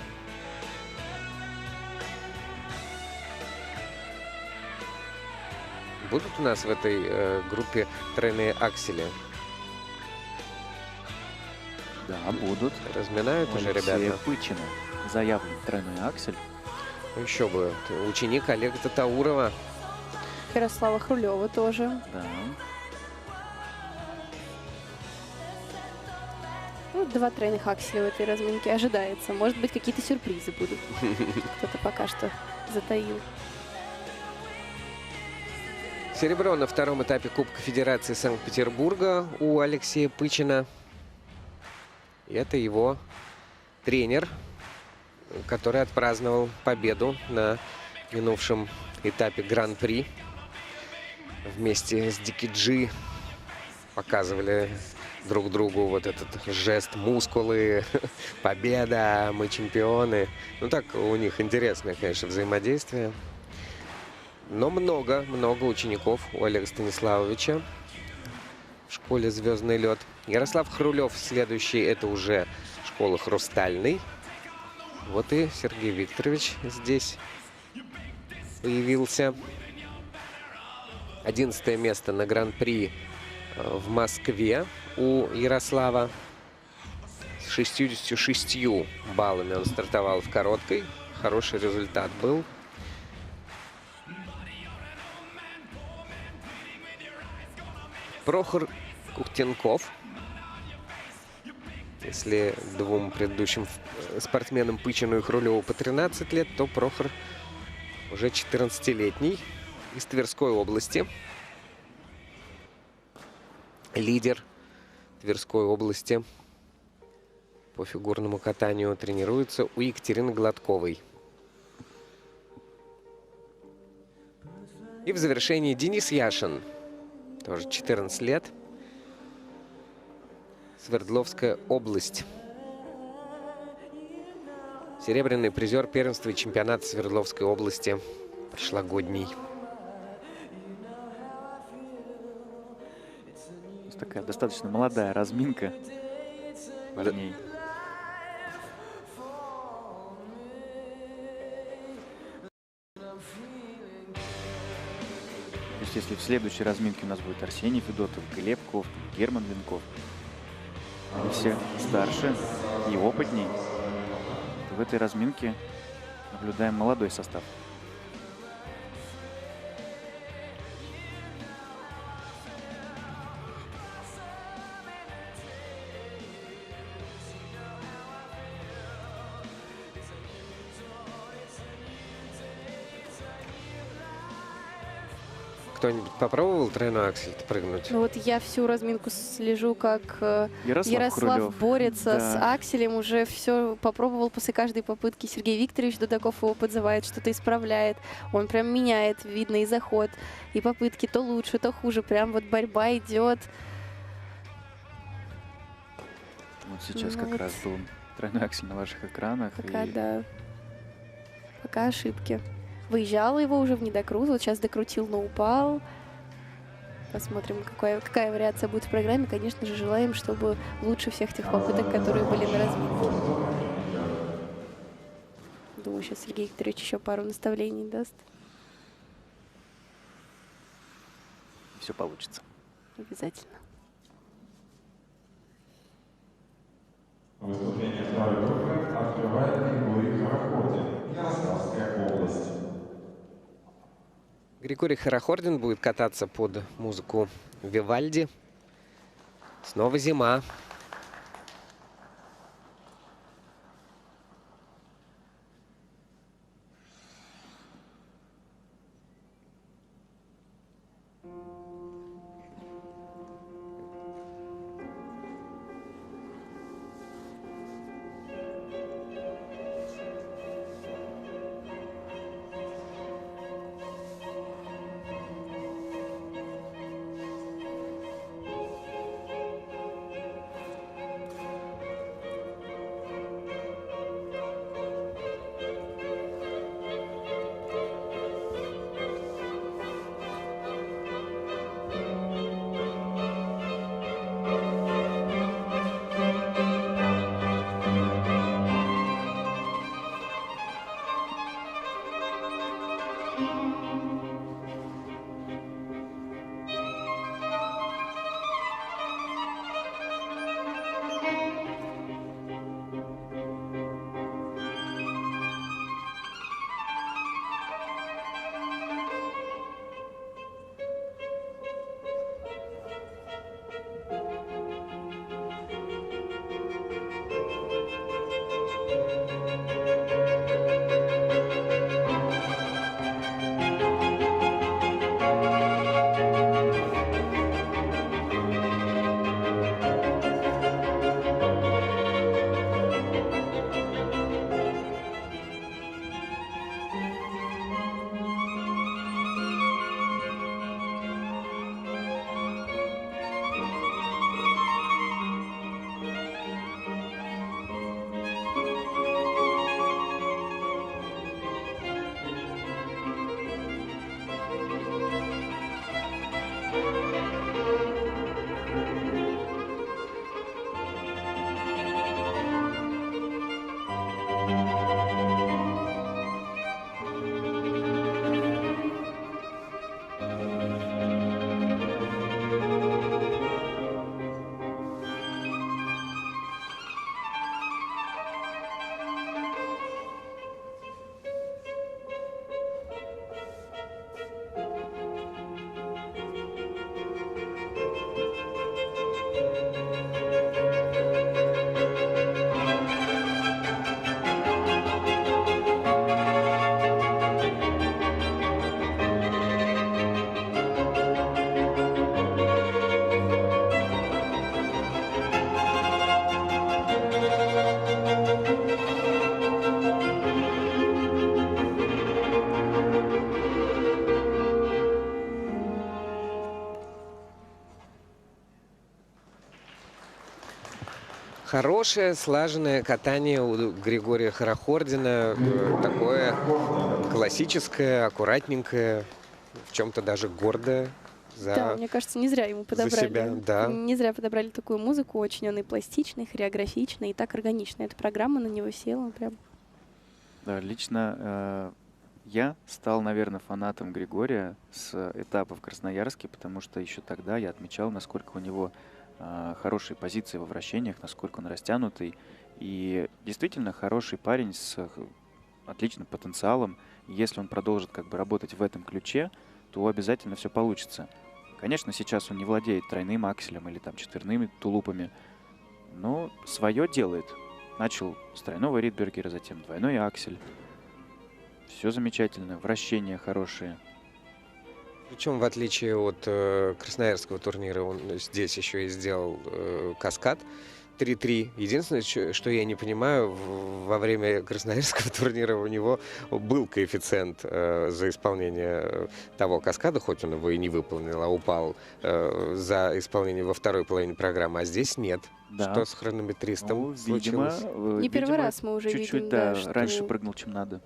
Будут у нас в этой группе тройные аксели? Да, будут. Разминают уже Алексея ребята. Пычина заявлен тройной аксель. Еще бы. Ученик Олега Татаурова. Ярослава Хрулева тоже. Да. Ну, 2 тройных акселя в этой разминке ожидается. Может быть, какие-то сюрпризы будут. Кто-то пока что затаил. Серебро на втором этапе Кубка Федерации Санкт-Петербурга у Алексея Пычина. И это его тренер, который отпраздновал победу на минувшем этапе Гран-при. Вместе с Дики Джи показывали друг другу вот этот жест, мускулы, победа, мы чемпионы. Ну так, у них интересное, конечно, взаимодействие. Но много учеников у Олега Станиславовича в школе «Звездный лед». Ярослав Хрулев следующий, это уже школа «Хрустальный». Вот и Сергей Викторович здесь появился. 11 место на Гран-при в Москве у Ярослава. С 66 баллами он стартовал в короткой. Хороший результат был. Прохор Кухтенков. Если двум предыдущим спортсменам Пычину и Хрулеву по 13 лет, то Прохор уже 14-летний из Тверской области. Лидер Тверской области по фигурному катанию тренируется у Екатерины Гладковой. И в завершении Денис Яшин. Тоже 14 лет. Свердловская область. Серебряный призер первенства и чемпионата Свердловской области прошлогодний. Такая достаточно молодая разминка. Парней. То есть, если в следующей разминке у нас будет Арсений Федотов, Глеб Ковтун, Герман Ленков, они все старше и опытней, то в этой разминке наблюдаем молодой состав. Кто-нибудь попробовал тройной аксель прыгнуть? Ну вот я всю разминку слежу, как Ярослав Хрулев борется с акселем. Уже все попробовал после каждой попытки. Сергей Викторович Дудаков его подзывает, что-то исправляет. Он прям меняет, видно, и заход, и попытки. То лучше, то хуже. Прям вот борьба идет. Вот сейчас как раз был тройной аксель на ваших экранах. Пока, да. Пока ошибки. Выезжал его уже в недокрут, вот сейчас докрутил, но упал. Посмотрим, какая вариация будет в программе. Конечно же, желаем, чтобы лучше всех тех попыток, которые были на разминке. Думаю, сейчас Сергей Викторович еще пару наставлений даст. Все получится. Обязательно. Выступление второй группы открывает Григорий Хорохордин, Ярославская область. Григорий Хорохордин будет кататься под музыку Вивальди. Снова зима. Хорошее, слаженное катание у Григория Харахордина. Такое классическое, аккуратненькое, в чем-то даже гордое. Да, мне кажется, не зря ему подобрали. себя, да. Не зря подобрали такую музыку. Очень он и пластичный, и хореографичный, и так органично. Эта программа на него села прям. Да, лично я стал, наверное, фанатом Григория с этапа в Красноярске, потому что еще тогда я отмечал, насколько у него хорошие позиции во вращениях, насколько он растянутый. И действительно хороший парень с отличным потенциалом. И если он продолжит как бы работать в этом ключе, то обязательно все получится. Конечно, сейчас он не владеет тройным акселем или там четверными тулупами, но свое делает. Начал с тройного Ридбергера, затем двойной аксель. Все замечательно, вращения хорошие. Причем, в отличие от красноярского турнира, он здесь еще и сделал каскад 3-3. Единственное, что я не понимаю, во время красноярского турнира у него был коэффициент за исполнение того каскада, хоть он его и не выполнил, а упал за исполнение во второй половине программы, а здесь нет. Да. Что с хронометристом случилось? Не первый раз мы уже чуть-чуть, видим, да, что... раньше прыгнул, чем надо.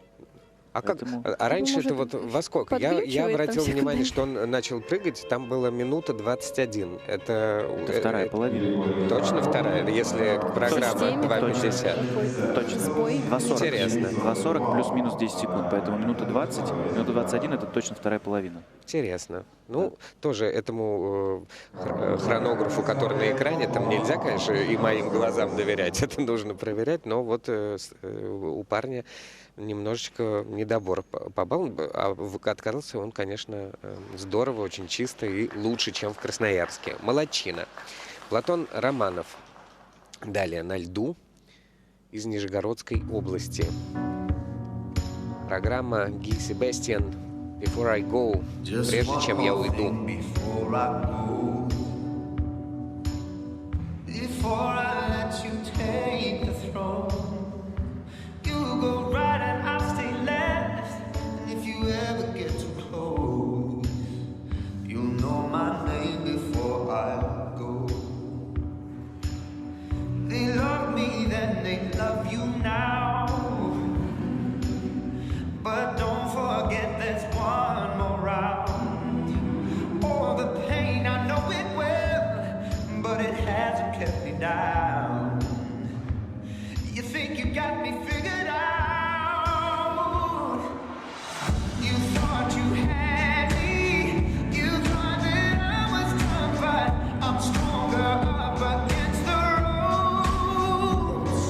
А Поэтому... как? А раньше может, это вот во сколько? Я подглючивает обратил там внимание, секундами. что он начал прыгать, там было минута 21. Это вторая половина. Точно вторая, если программа Системе 2.50. Точно. Сбой. 2.40. Интересно. 2.40 плюс-минус 10 секунд, поэтому минута 20, минута 21 это точно вторая половина. Интересно. Ну, тоже этому хронографу, который на экране, там нельзя, конечно, и моим глазам доверять. Это нужно проверять, но вот у парня немножечко недобор по баллам. А откатался он, конечно, здорово, очень чисто и лучше, чем в Красноярске. Молодчина. Платон Романов. Далее на льду из Нижегородской области. Программа Гиг Себастьян Before I Go. Прежде чем я уйду. Before I let you take the throne, you go right and I'll stay left. And if you ever get too close, you'll know my name before I go. They love me, then they love you now. But don't forget there's one more round. All the pain, I know it well, but it hasn't kept me down. You think you got me figured out? You thought you had me. You thought that I was done, but I'm stronger up against the ropes.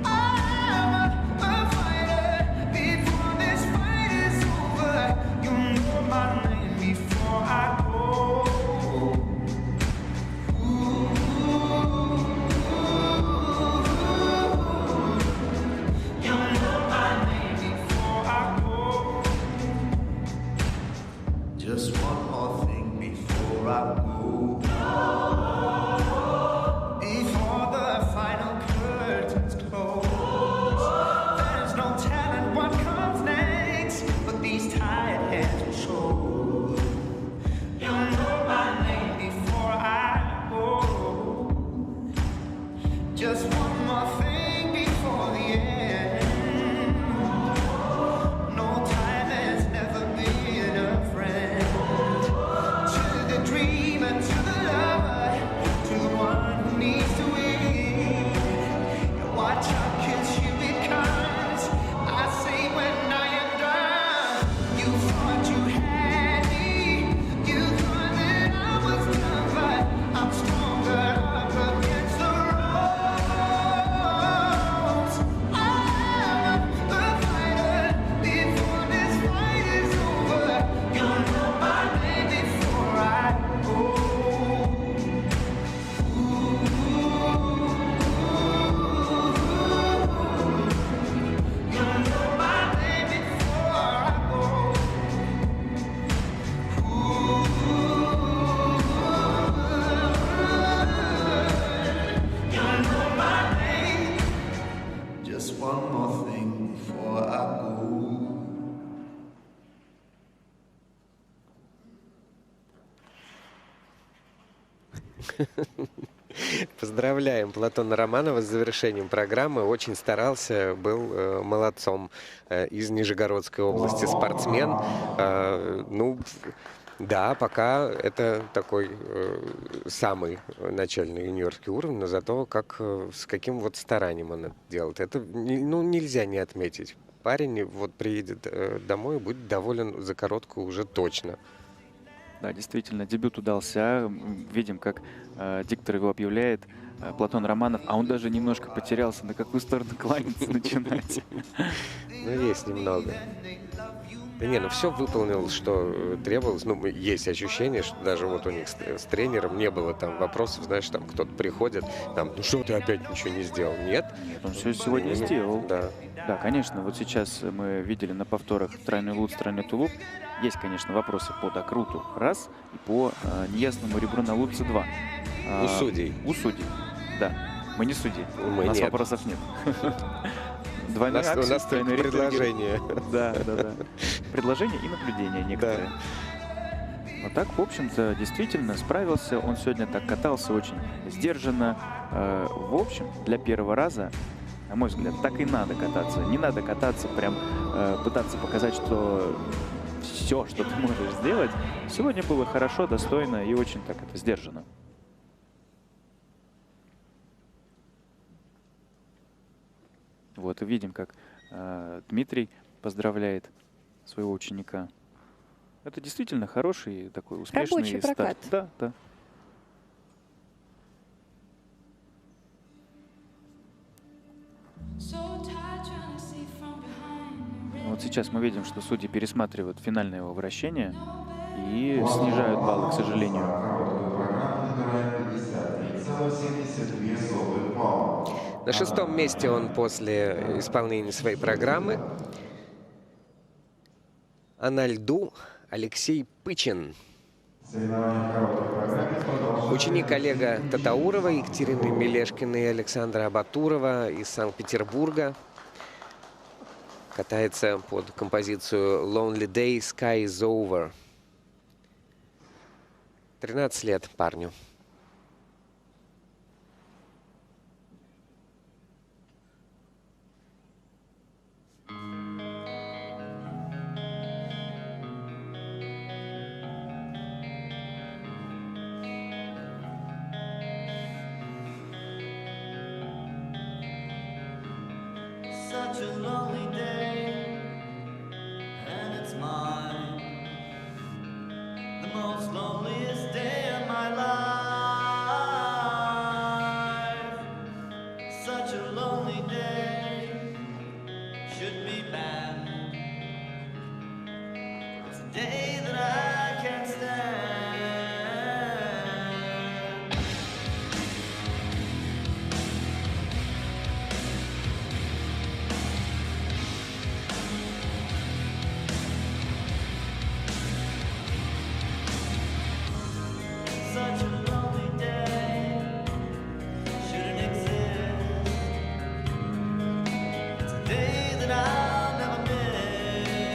I'm a fighter. Before this fight is over, you know my name before I go. You know my name before I go. Just one more thing before I go. Before the final curtains close, there's no telling what comes next, but these tired hands will show. You know my name before I go. Just one more thing before the end. No time has never been a friend. To the dreamer, to the lover, to the one who needs to win. Watch out, kids, here it comes. I say when I am done. You thought you had me. You thought that I was done, but I'm stronger up against the ropes. I'm a fighter. Before this fight is over, you'll know my name before I go. You'll know my name before I go. You'll know my name. Just one more thing before I go. Поздравляем Платона Романова с завершением программы. Очень старался, был молодцом. Из Нижегородской области спортсмен. Ну, да, пока это такой самый начальный юниорский уровень, но зато с каким вот старанием он это делает. Это нельзя не отметить. Парень вот приедет домой и будет доволен за короткую уже точно. Да, действительно, дебют удался. Видим, как диктор его объявляет, Платон Романов, а он даже немножко потерялся, на какую сторону кланяться начинать. Ну, есть немного. Да не, все выполнил, что требовалось. Ну, есть ощущение, что даже вот у них с тренером не было там вопросов, знаешь, там кто-то приходит, там, ну что ты опять ничего не сделал? Нет. Нет, он все сегодня сделал. Да. Да, конечно. Вот сейчас мы видели на повторах тройной луц, тройной тулуп. Есть, конечно, вопросы по докруту, раз, и по неясному ребру на луце, два. У судей. У судей, да. Мы не судьи. У нас нет. вопросов нет. Двойной У нас только предложение. Да. Предложение и наблюдение некоторые. Но так, в общем-то, действительно справился. Он сегодня так катался очень сдержанно. В общем, для первого раза, на мой взгляд, так и надо кататься. Не надо кататься, прям пытаться показать, что все, что ты можешь сделать. Сегодня было хорошо, достойно и очень так это сдержанно. Вот, и видим, как Дмитрий поздравляет своего ученика. Это действительно хороший, такой успешный рабочий прокат. Да, да. Вот сейчас мы видим, что судьи пересматривают финальное его вращение и снижают баллы, к сожалению. На 6-м месте он после исполнения своей программы. А на льду Алексей Пычин. Ученик Олега Татаурова, Екатерины Мелешкиной и Александра Абатурова из Санкт-Петербурга. Катается под композицию Lonely Day, Sky is Over. 13 лет парню. Such a lonely day, and it's mine, the most loneliest day of my life. Such a lonely day should be banned. It's a day that I can't stand. Such a lonely day shouldn't exist. It's a day that I'll never miss.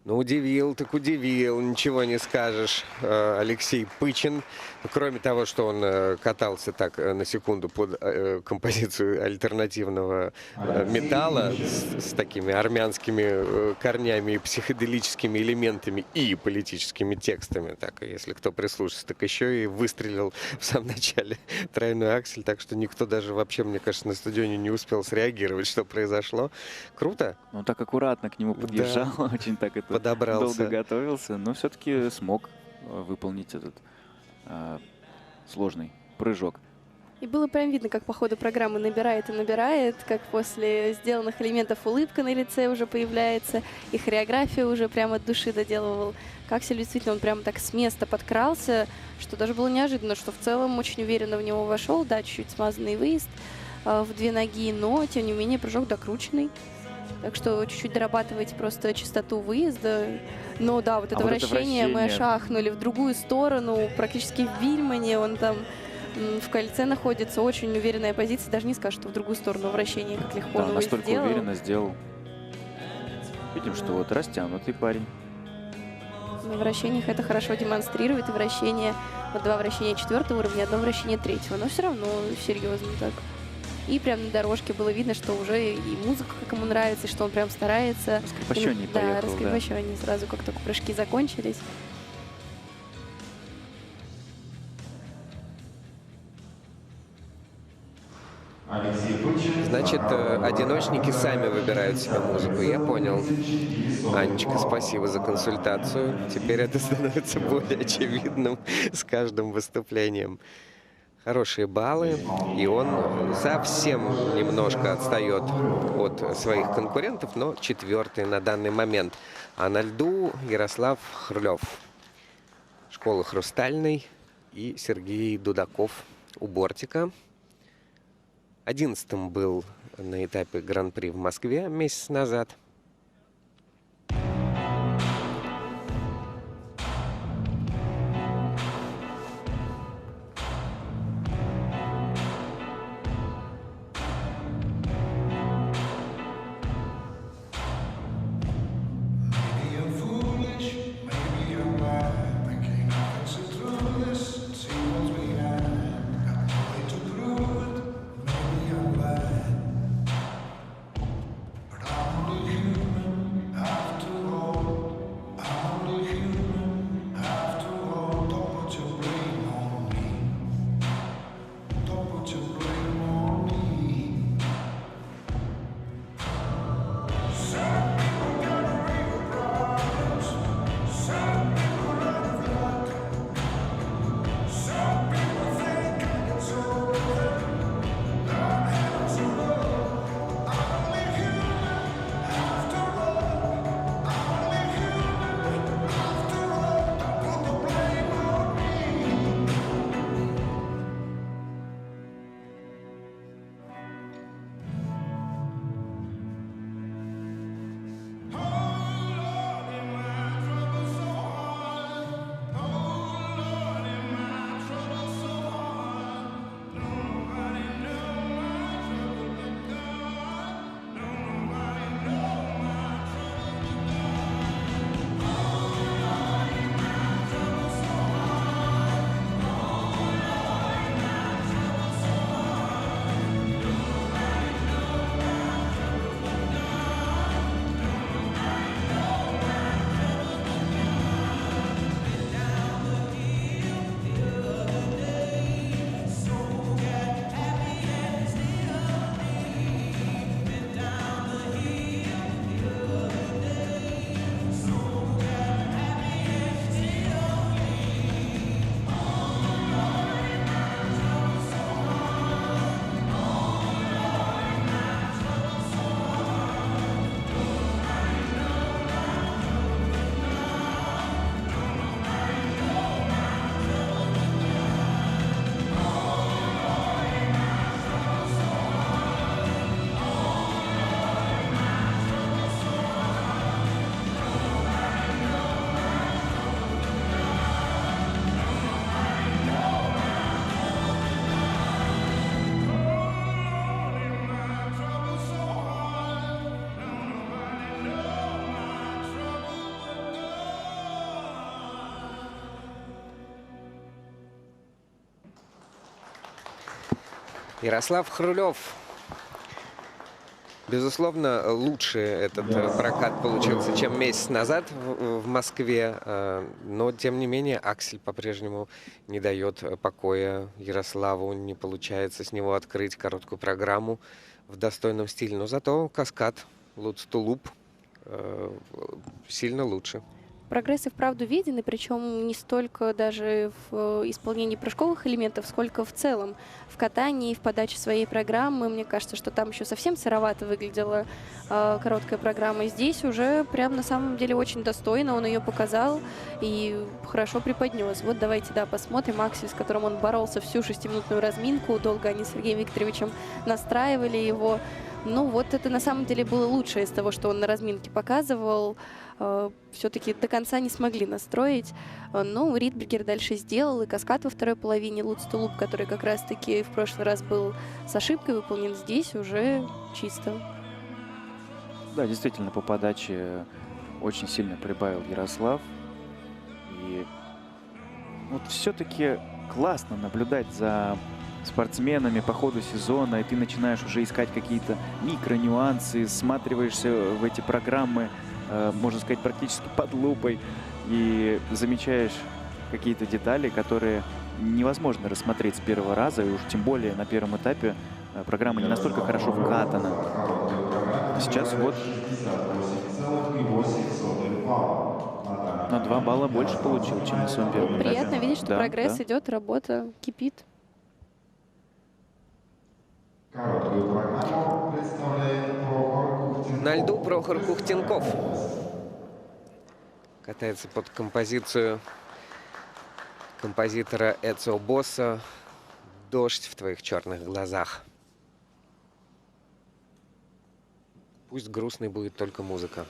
Ну, удивил, так удивил, ничего не скажешь. Алексей Пычин. Кроме того, что он катался так на секунду под композицию альтернативного металла с такими армянскими корнями и психоделическими элементами и политическими текстами. Так, если кто прислушается, так еще и выстрелил в самом начале тройной аксель. Так что никто даже вообще, мне кажется, на стадионе не успел среагировать, что произошло. Круто. Он так аккуратно к нему подъезжал, Да. очень так это Подобрался. долго готовился, но все-таки смог выполнить этот сложный прыжок. И было прям видно, как по ходу программы набирает и набирает, как после сделанных элементов улыбка на лице уже появляется, и хореография уже прямо от души доделывал. Как Аксель действительно, он прямо так с места подкрался, что даже было неожиданно, что в целом очень уверенно в него вошел. Да, чуть-чуть смазанный выезд в 2 ноги, но, тем не менее, прыжок докрученный. Так что чуть-чуть дорабатывайте просто частоту выезда. Но да, вот это вращение, мы шахнули в другую сторону, практически в Вильмане, он там в кольце находится, очень уверенная позиция, даже не скажешь, что в другую сторону вращение, как легко он его настолько сделал. уверенно сделал. Видим, что вот растянутый парень. На вращениях это хорошо демонстрирует, и вращение, вот 2 вращения 4-го уровня, 1 вращение 3-го, но все равно серьезно так. И прям на дорожке было видно, что уже и музыка как ему нравится, и что он прям старается. Раскрепощеннее Да, поехал, раскрепощеннее сразу, как только прыжки закончились. Значит, одиночники сами выбирают себе музыку. Я понял. Анечка, спасибо за консультацию. Теперь это становится более очевидным с каждым выступлением. Хорошие баллы, и он совсем немножко отстает от своих конкурентов, но 4-й на данный момент. А на льду Ярослав Хрлев, школа Хрустальной, и Сергей Дудаков у бортика. 11-м был на этапе Гран-при в Москве месяц назад. Ярослав Хрулев. Безусловно, лучше этот прокат получился, чем месяц назад в Москве. Но, тем не менее, Аксель по-прежнему не дает покоя Ярославу. Не получается с него открыть короткую программу в достойном стиле. Но зато каскад Lutz to Loop сильно лучше. Прогресс и вправду виден, и причем не столько даже в исполнении прыжковых элементов, сколько в целом в катании, в подаче своей программы. Мне кажется, что там еще совсем сыровато выглядела короткая программа. Здесь уже прям на самом деле очень достойно он ее показал и хорошо преподнес. Вот давайте, посмотрим Аксель, с которым он боролся всю 6-минутную разминку. Долго они с Сергеем Викторовичем настраивали его. Ну вот это на самом деле было лучшее из того, что он на разминке показывал. Все-таки до конца не смогли настроить. Но Ридбергер дальше сделал. И каскад во второй половине Lutz to Loop, который как раз-таки в прошлый раз был с ошибкой выполнен, здесь уже чисто. Да, действительно, по подаче очень сильно прибавил Ярослав. И вот все-таки классно наблюдать за спортсменами по ходу сезона, и ты начинаешь уже искать какие-то микронюансы, всматриваешься в эти программы, можно сказать, практически под лупой, и замечаешь какие-то детали, которые невозможно рассмотреть с первого раза, и уж тем более на первом этапе программа не настолько хорошо вкатана. Сейчас вот на 2 балла больше получил, чем на своем первом этапе. Приятно видеть, что прогресс идет, работа кипит. На льду Прохор Кухтенков катается под композицию композитора Эцио Босса «Дождь в твоих черных глазах». Пусть грустной будет только музыка.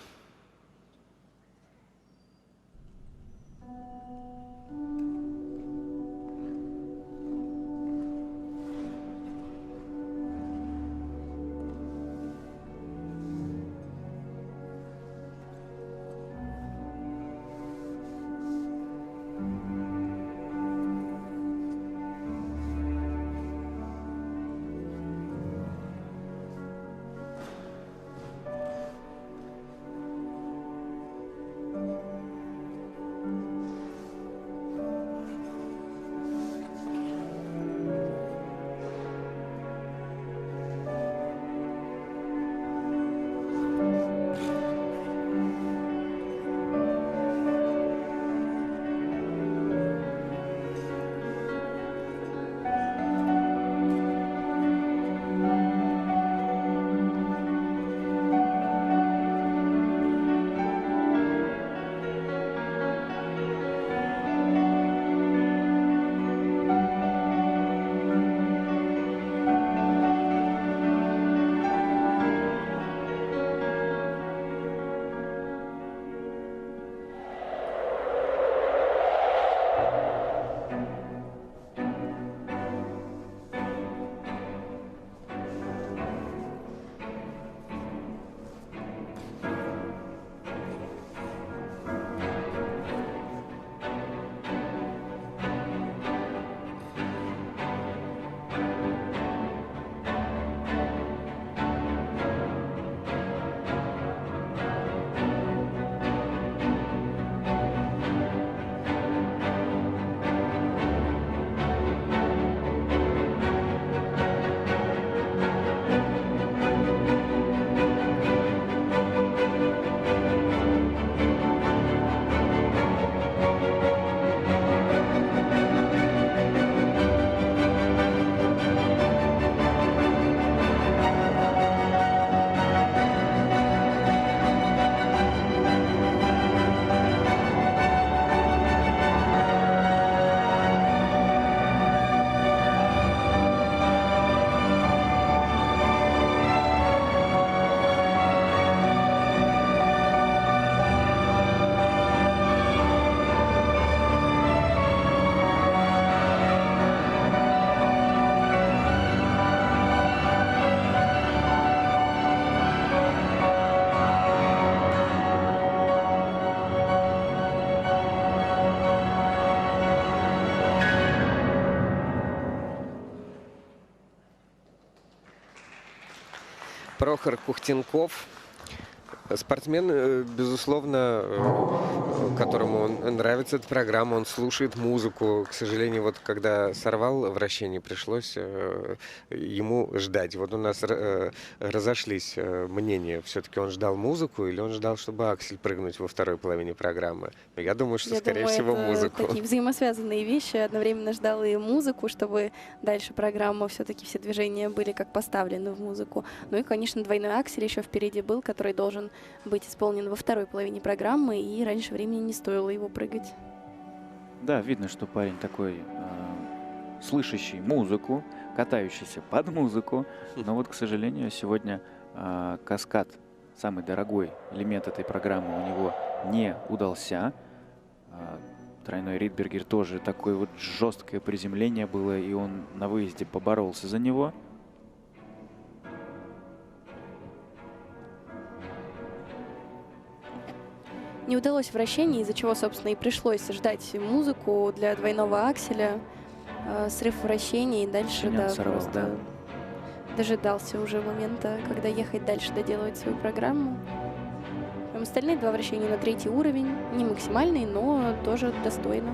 Прохор Кухтенков. Спортсмен, безусловно, которому нравится эта программа, он слушает музыку. К сожалению, вот когда сорвал вращение, пришлось ему ждать. Вот у нас разошлись мнения. Все-таки он ждал музыку или он ждал, чтобы Аксель прыгнуть во второй половине программы? Я думаю, что, скорее всего, это музыку. такие взаимосвязанные вещи. Одновременно ждал и музыку, чтобы дальше программа, все-таки все движения были как поставлены в музыку. Ну и, конечно, двойной Аксель еще впереди был, который должен быть исполнен во второй половине программы, и раньше времени не стоило его прыгать. Да, видно, что парень такой слышащий музыку, катающийся под музыку, но вот, к сожалению, сегодня каскад, самый дорогой элемент этой программы, у него не удался. Тройной Ридбергер тоже такое вот жесткое приземление было, и он на выезде поборолся за него. Не удалось вращение, из-за чего, собственно, и пришлось ждать музыку для двойного акселя. Срыв вращения, и дальше, да, сорвал, просто дожидался уже момента, когда ехать дальше, доделывать свою программу. Остальные два вращения на третий уровень, не максимальный, но тоже достойно.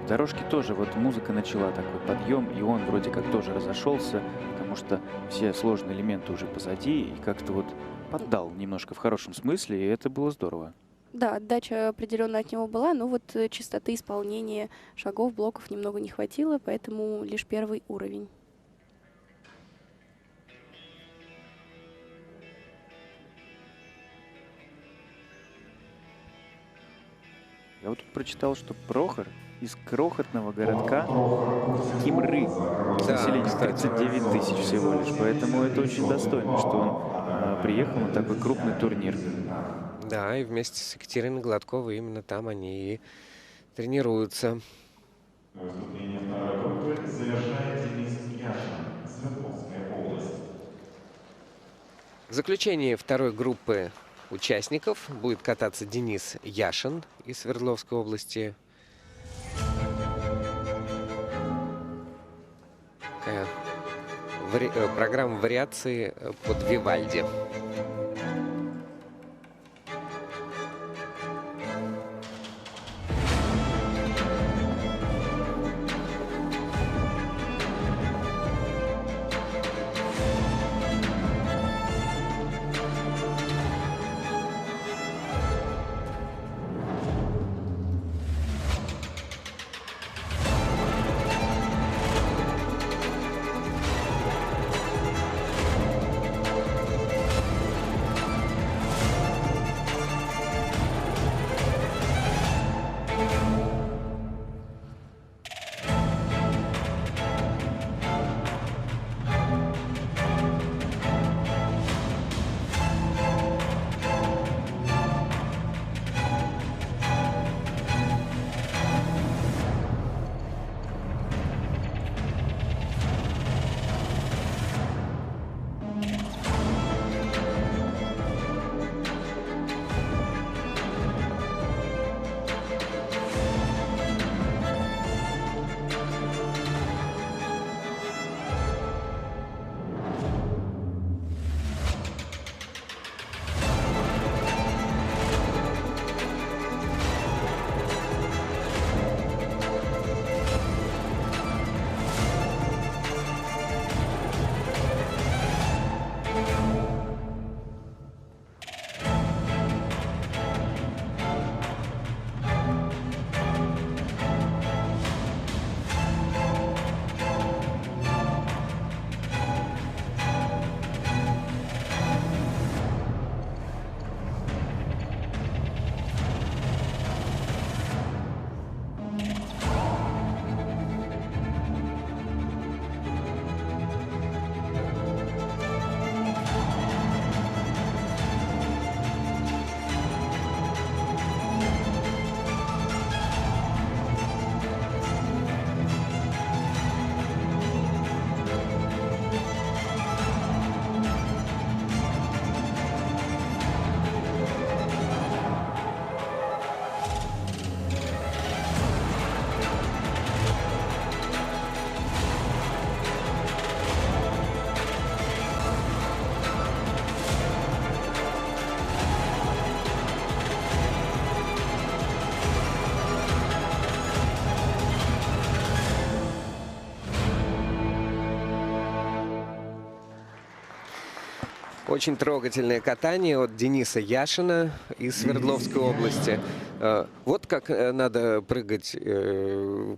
В дорожке тоже вот музыка начала такой подъем, и он вроде как тоже разошелся, потому что все сложные элементы уже позади, и как-то вот поддал немножко в хорошем смысле, и это было здорово. Да, отдача определенно от него была, но вот частоты исполнения шагов, блоков немного не хватило, поэтому лишь первый уровень. Я вот тут прочитал, что Прохор из крохотного городка Кимры. Население 39 тысяч всего лишь, поэтому это очень достойно, что он приехал на такой крупный турнир. Да, и вместе с Екатериной Гладковой именно там они и тренируются. Выступление второй группы завершает Денис Яшин, Свердловская область. В заключении второй группы участников будет кататься Денис Яшин из Свердловской области. Такая программа вариации под Вивальди. Очень трогательное катание от Дениса Яшина из Свердловской области. Вот как надо прыгать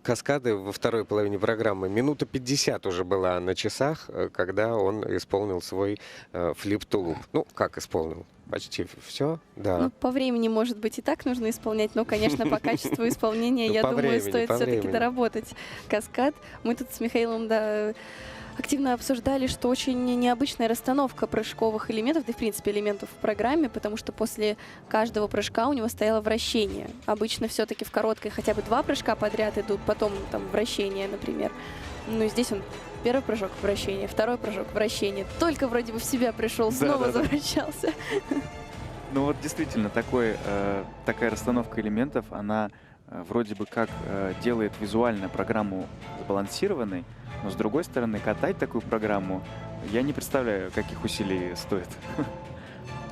каскады во второй половине программы. Минута 50 уже была на часах, когда он исполнил свой флип-тулуп. Ну, как исполнил? Почти все, да. Ну, по времени, может быть, и так нужно исполнять, но, конечно, по качеству исполнения, я думаю, стоит все-таки доработать каскад. Мы тут с Михаилом, активно обсуждали, что очень необычная расстановка прыжковых элементов, да и, в принципе, элементов в программе, потому что после каждого прыжка у него стояло вращение. Обычно все-таки в короткой хотя бы 2 прыжка подряд идут, потом там вращение, например. Ну и здесь он первый прыжок — вращение, второй прыжок — вращение. Только вроде бы в себя пришел, снова завращался. Ну вот действительно, такая расстановка элементов, она вроде бы как делает визуально программу сбалансированной, но с другой стороны, катать такую программу, я не представляю, каких усилий стоит.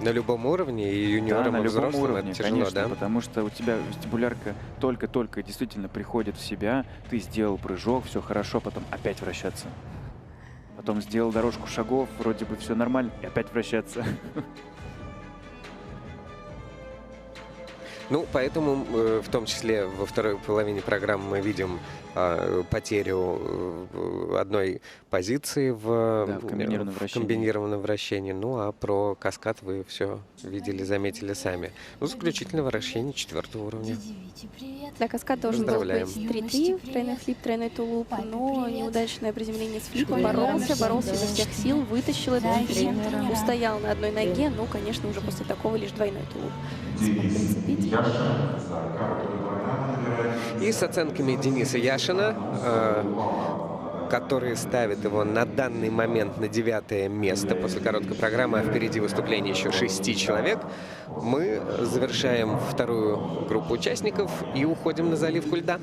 На любом уровне, и юниорам, да, и взрослым, на любом уровне, это тяжело, конечно, да? потому что у тебя вестибулярка только-только действительно приходит в себя, ты сделал прыжок, все хорошо, потом опять вращаться. Потом сделал дорожку шагов, вроде бы все нормально, и опять вращаться. Ну, поэтому в том числе во второй половине программы мы видим потерю одной позиции в комбинированном вращении. Ну, а про каскад вы все видели, заметили сами. Ну, заключительное вращение 4-го уровня. Да, каскад должен был быть 3-3, тройной флип, тройной тулуп, но неудачное приземление с флипа, боролся изо всех сил, вытащил этот флип, устоял на одной ноге, но, конечно, уже после такого лишь двойной тулуп смог прицепить. И с оценками Дениса Яшина, который ставит его на данный момент на 9-е место после короткой программы, а впереди выступление еще 6 человек, мы завершаем вторую группу участников и уходим на заливку льда.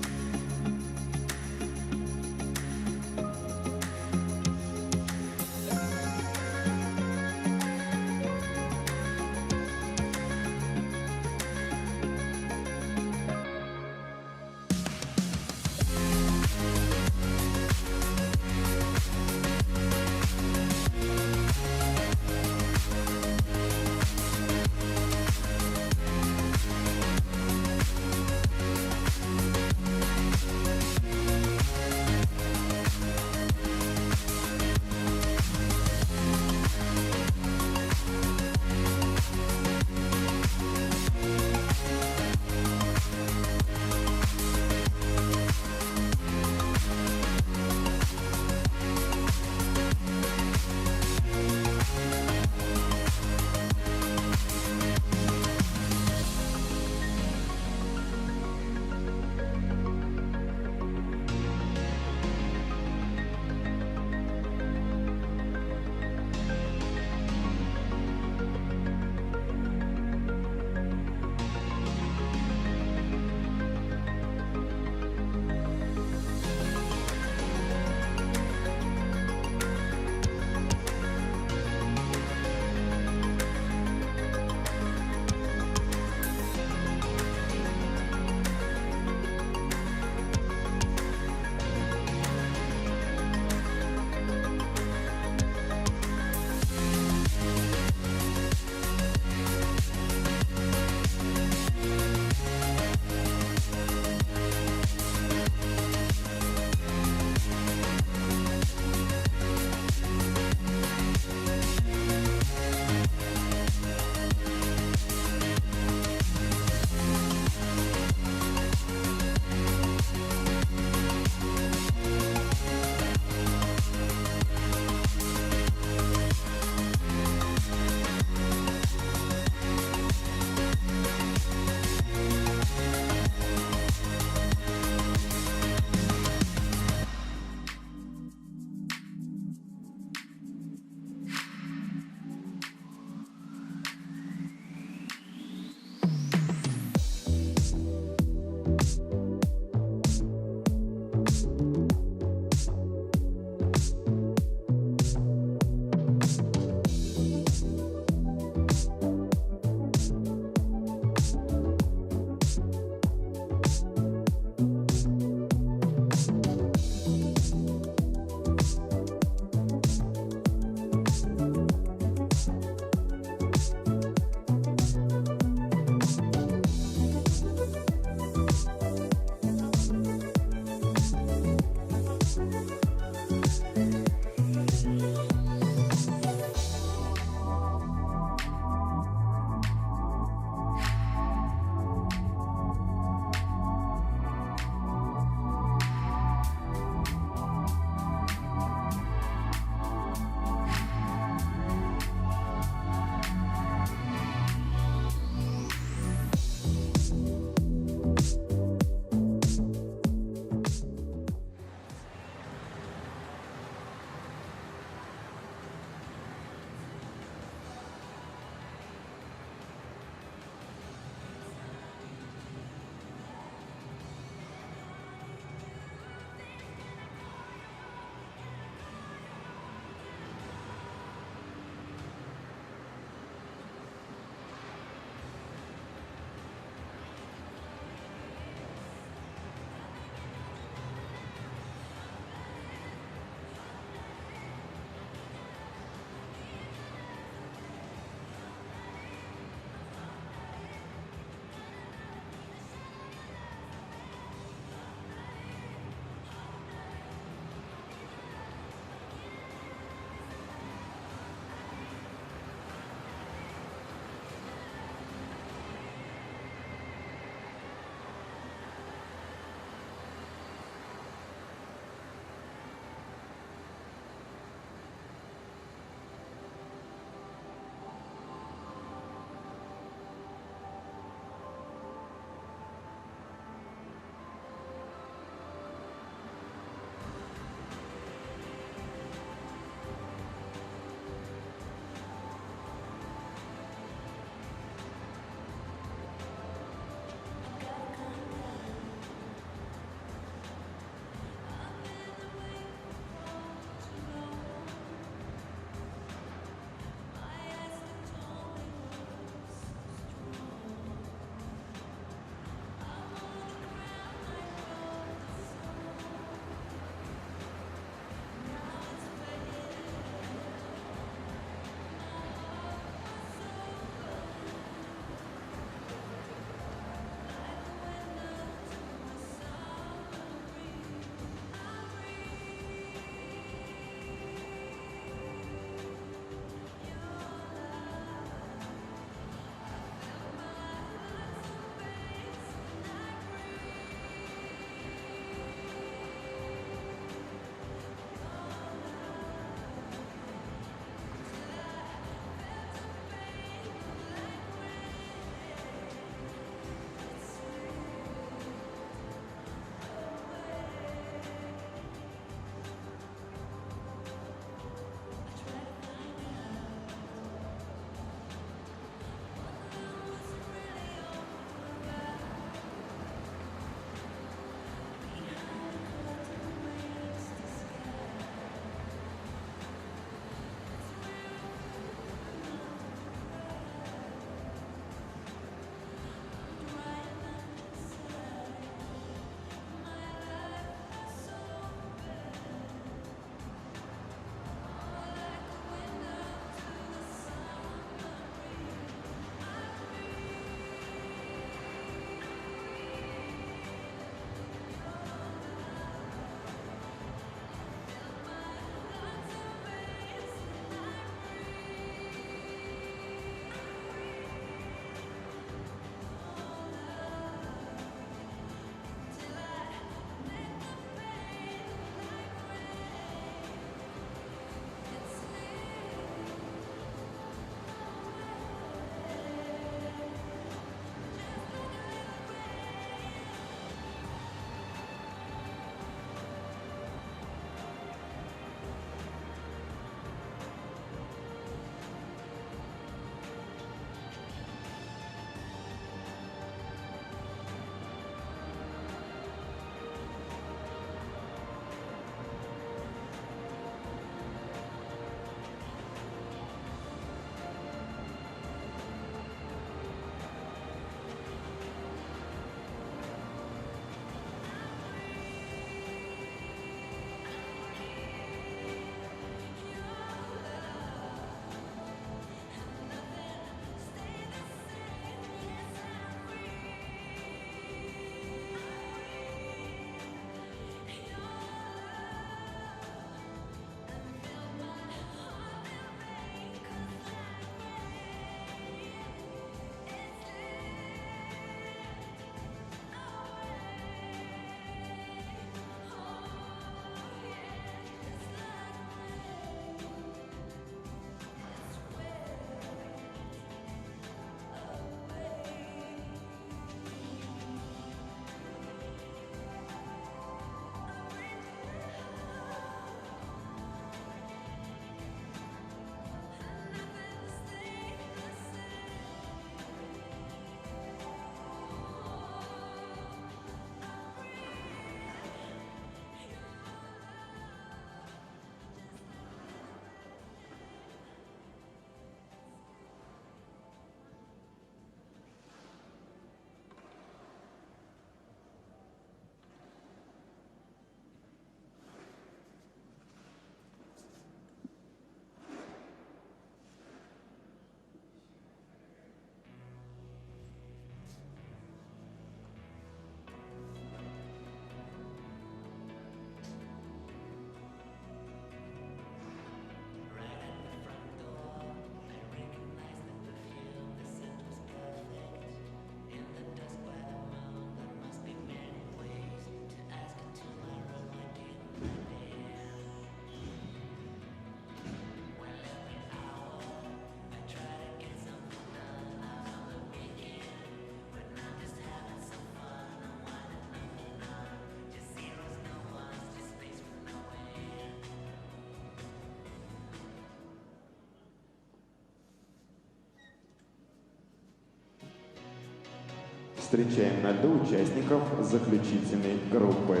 Встречаем на льду участников заключительной группы.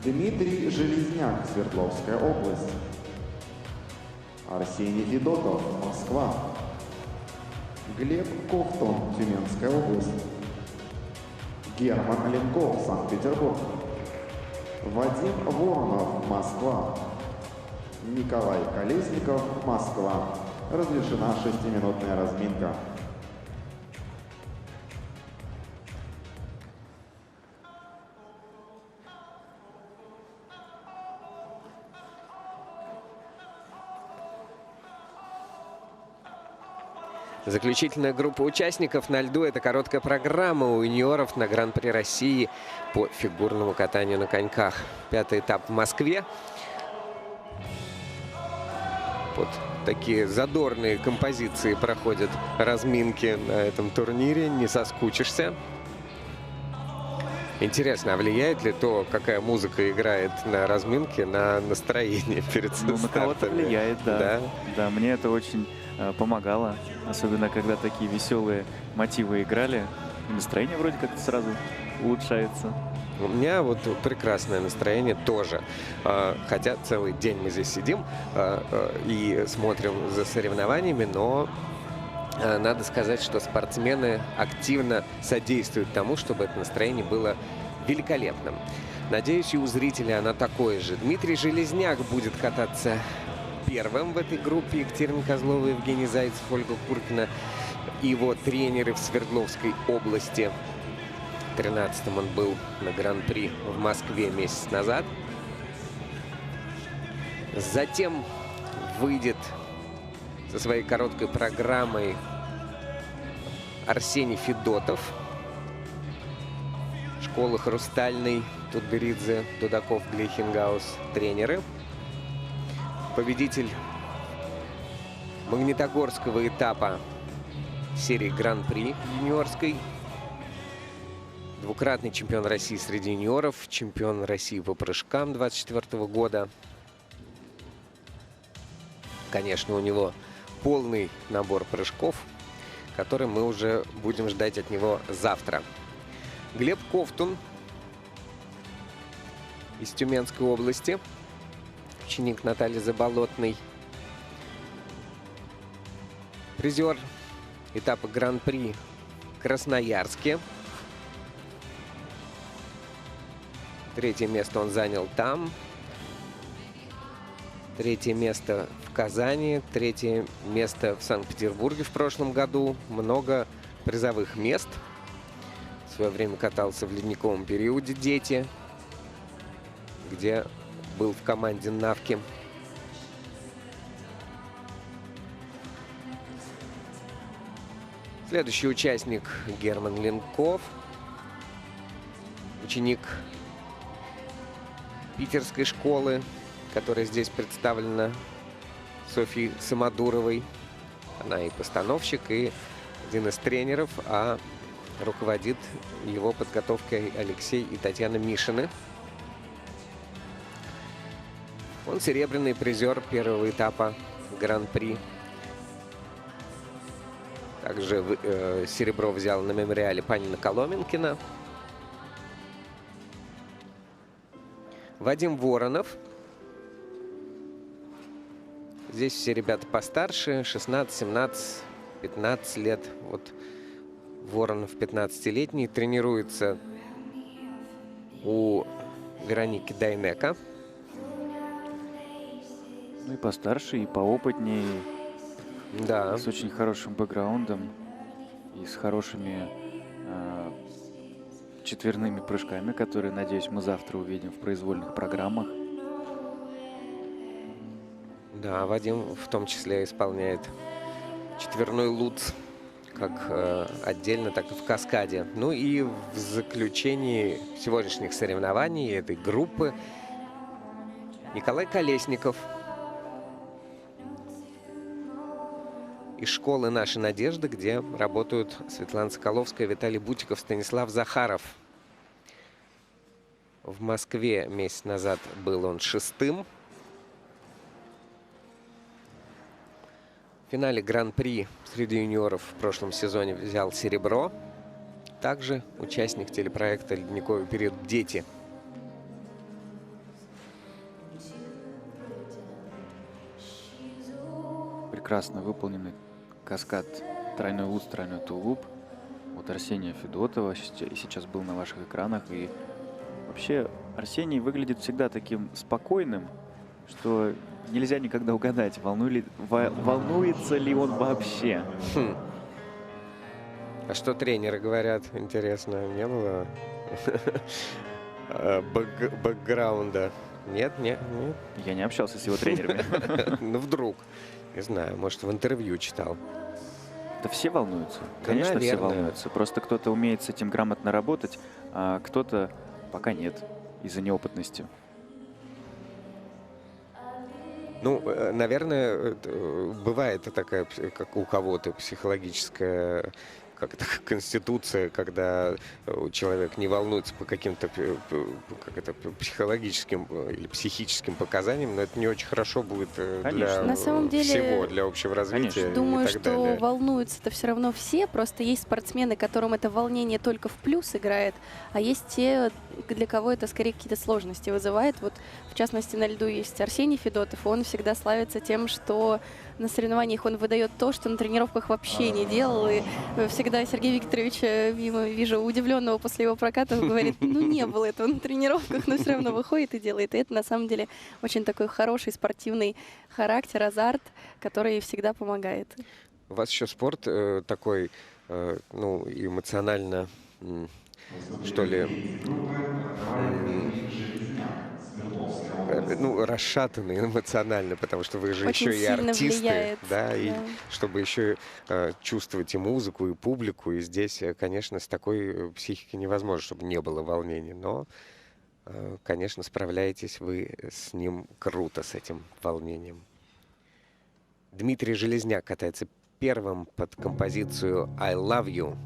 Дмитрий Железняк, Свердловская область. Арсений Федотов, Москва. Глеб Ковтун, Тюменская область. Герман Ленков, Санкт-Петербург. Вадим Воронов, Москва. Николай Колесников, Москва. Разрешена 6-минутная разминка. Заключительная группа участников на льду – это короткая программа у юниоров на Гран-при России по фигурному катанию на коньках. 5-й этап в Москве. Вот такие задорные композиции проходят разминки на этом турнире. Не соскучишься. Интересно, а влияет ли то, какая музыка играет на разминке, на настроение перед стартами? На кого-то влияет, да. Да, мне это очень помогало. Особенно, когда такие веселые мотивы играли. И настроение вроде как сразу улучшается. У меня вот прекрасное настроение тоже. Хотя целый день мы здесь сидим и смотрим за соревнованиями, но надо сказать, что спортсмены активно содействуют тому, чтобы это настроение было великолепным. Надеюсь, и у зрителей оно такое же. Дмитрий Железняк будет кататься первым в этой группе. Екатерина Козлова, Евгений Зайцев, Ольга Куркина и его тренеры в Свердловской области. 13-м он был на Гран-при в Москве месяц назад. Затем выйдет со своей короткой программой Арсений Федотов. Школа Хрустальный, Тутберидзе, Дудаков, Глейхенгаус, тренеры. Победитель Магнитогорского этапа серии Гран-при юниорской. Двукратный чемпион России среди юниоров, чемпион России по прыжкам 24 года. Конечно, у него полный набор прыжков, который мы уже будем ждать от него завтра. Глеб Ковтун из Тюменской области, ученик Натальи Заболотной. Призер этапа Гран-при в Красноярске. 3-е место он занял там. 3-е место в Казани. 3-е место в Санкт-Петербурге в прошлом году. Много призовых мест. В свое время катался в ледниковом периоде «Дети», где был в команде «Навки». Следующий участник Герман Ленков, ученик питерской школы, которая здесь представлена Софьей Самодуровой. Она и постановщик, и один из тренеров, а руководит его подготовкой Алексей и Татьяна Мишины. Он серебряный призер первого этапа Гран-при. Также серебро взял на мемориале Панина Коломенкина. Вадим Воронов. Здесь все ребята постарше, 16, 17, 15 лет. Вот Воронов 15-летний, тренируется у Вероники Дайнека. Ну и постарше, и поопытнее. Да. С очень хорошим бэкграундом и с хорошими четверными прыжками, которые, надеюсь, мы завтра увидим в произвольных программах. Да, Вадим в том числе исполняет четверной луц как отдельно, так и в каскаде. Ну и в заключении сегодняшних соревнований этой группы Николай Колесников из школы «Наши надежды», где работают Светлана Соколовская, Виталий Бутиков, Станислав Захаров. В Москве месяц назад был он 6-м. В финале Гран-при среди юниоров в прошлом сезоне взял серебро. Также участник телепроекта «Ледниковый период. Дети». Прекрасно выполненный каскад тройной уз, тройной тулуп от Арсения Федотова. Сейчас был на ваших экранах. И вообще Арсений выглядит всегда таким спокойным, что нельзя никогда угадать, волнуется ли он вообще. А что тренеры говорят, интересно, не было бэкграунда? Нет. Я не общался с его тренерами. Ну, вдруг. Не знаю, может, в интервью читал. Да все волнуются. Конечно, все волнуются. Просто кто-то умеет с этим грамотно работать, а кто-то пока нет, из-за неопытности. Ну, наверное, бывает такая, как у кого-то, психологическая как-то конституция, когда человек не волнуется по каким-то психологическим или психическим показаниям, но это не очень хорошо будет для На самом деле, всего, для общего развития. Думаю, и так что далее. волнуются-то все равно все, просто есть спортсмены, которым это волнение только в плюс играет, а есть те, для кого это скорее какие-то сложности вызывает. Вот, в частности, на льду есть Арсений Федотов, он всегда славится тем, что на соревнованиях он выдает то, что на тренировках вообще не делал, и всегда Сергей Викторович, вижу, удивленного после его проката, говорит, ну не было этого на тренировках, но все равно выходит и делает. И это на самом деле очень такой хороший спортивный характер, азарт, который всегда помогает. У вас еще спорт такой, ну, эмоционально, что ли, ну, расшатанный эмоционально, потому что вы же Очень еще и сильно артисты, влияет, да, и да. чтобы еще чувствовать и музыку, и публику, и здесь, конечно, с такой психикой невозможно, чтобы не было волнений, но, конечно, справляетесь вы с ним круто, с этим волнением. Дмитрий Железняк катается первым под композицию «I Love You».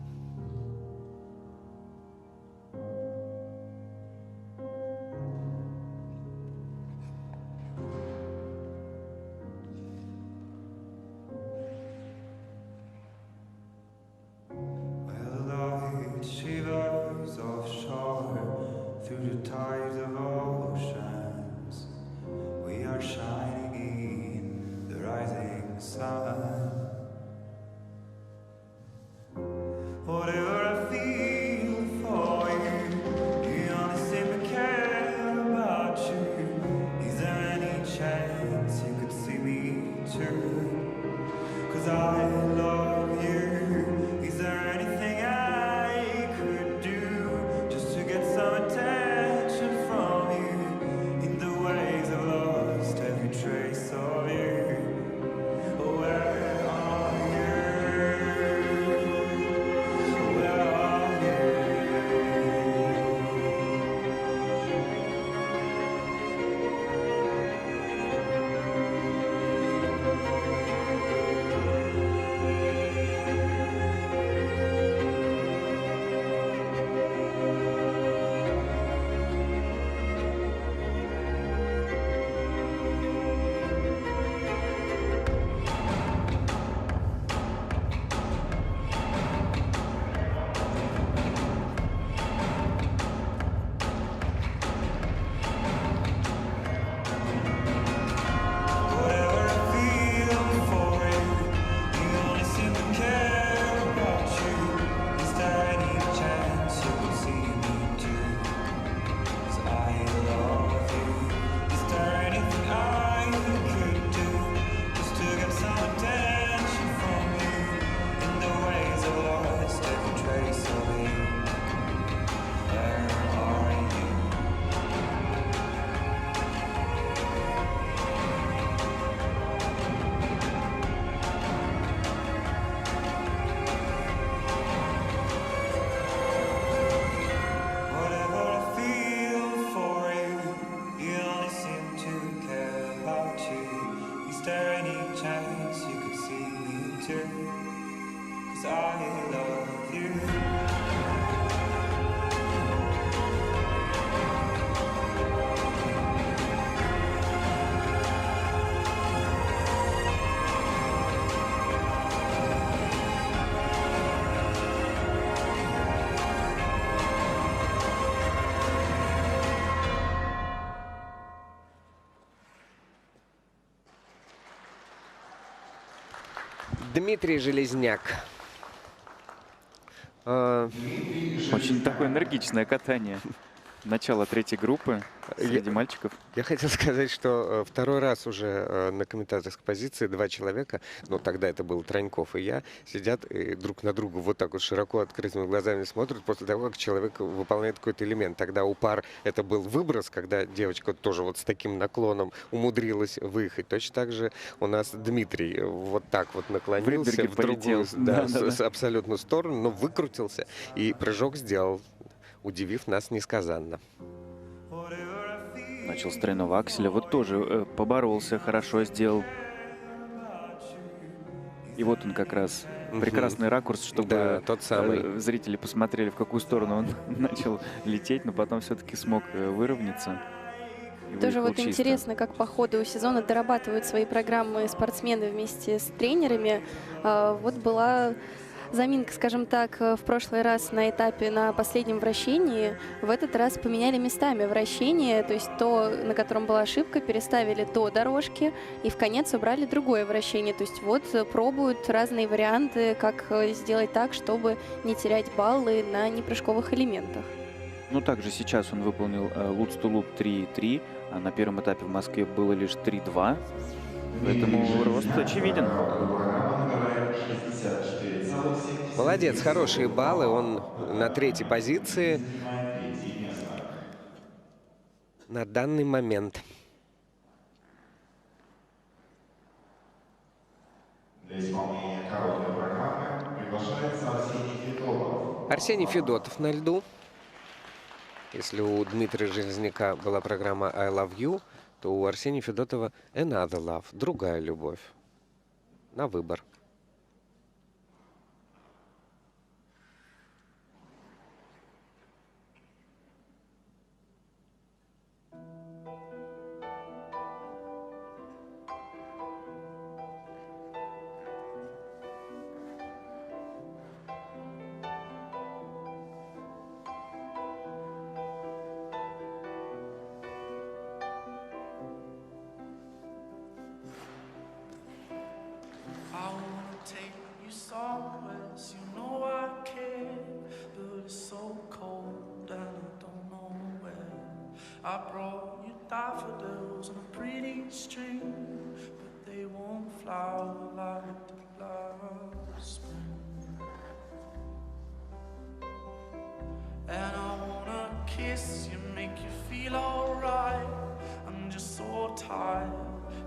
Shivers offshore through the tides of oceans. We are shining in the rising sun. Дмитрий Железняк. Очень такое энергичное катание. Начало третьей группы среди мальчиков. Я хотел сказать, что второй раз уже на комментаторской позиции два человека, но тогда это был Троньков и я, сидят и друг на друга вот так вот широко открытыми глазами смотрят после того, как человек выполняет какой-то элемент. Тогда у пар это был выброс, когда девочка тоже вот с таким наклоном умудрилась выехать. Точно так же у нас Дмитрий вот так вот наклонился в другую, абсолютно сторону, но выкрутился и прыжок сделал, удивив нас несказанно. Начал с тройного акселя. Вот тоже поборолся, хорошо сделал. И вот он как раз. Прекрасный ракурс, чтобы тот самый. Зрители посмотрели, в какую сторону он начал лететь, но потом все-таки смог выровняться. Тоже вот интересно, как по ходу сезона дорабатывают свои программы спортсмены вместе с тренерами. Вот была заминка, скажем так, в прошлый раз на этапе на последнем вращении. В этот раз поменяли местами вращение, то есть то, на котором была ошибка, переставили до дорожки и в конец убрали другое вращение. То есть вот пробуют разные варианты, как сделать так, чтобы не терять баллы на непрыжковых элементах. Ну, также сейчас он выполнил луп-сту-луп 3.3, а на первом этапе в Москве было лишь 3.2. Поэтому рост очевиден. Молодец, хорошие баллы. Он на третьей позиции на данный момент. Для исполнения короткой программы приглашается Арсений Федотов. Арсений Федотов на льду. Если у Дмитрия Железняка была программа «I love you», то у Арсения Федотова «Another love», другая любовь. На выбор. I brought you daffodils on a pretty string, but they won't flower like the last spring. And I wanna kiss you, make you feel alright. I'm just so tired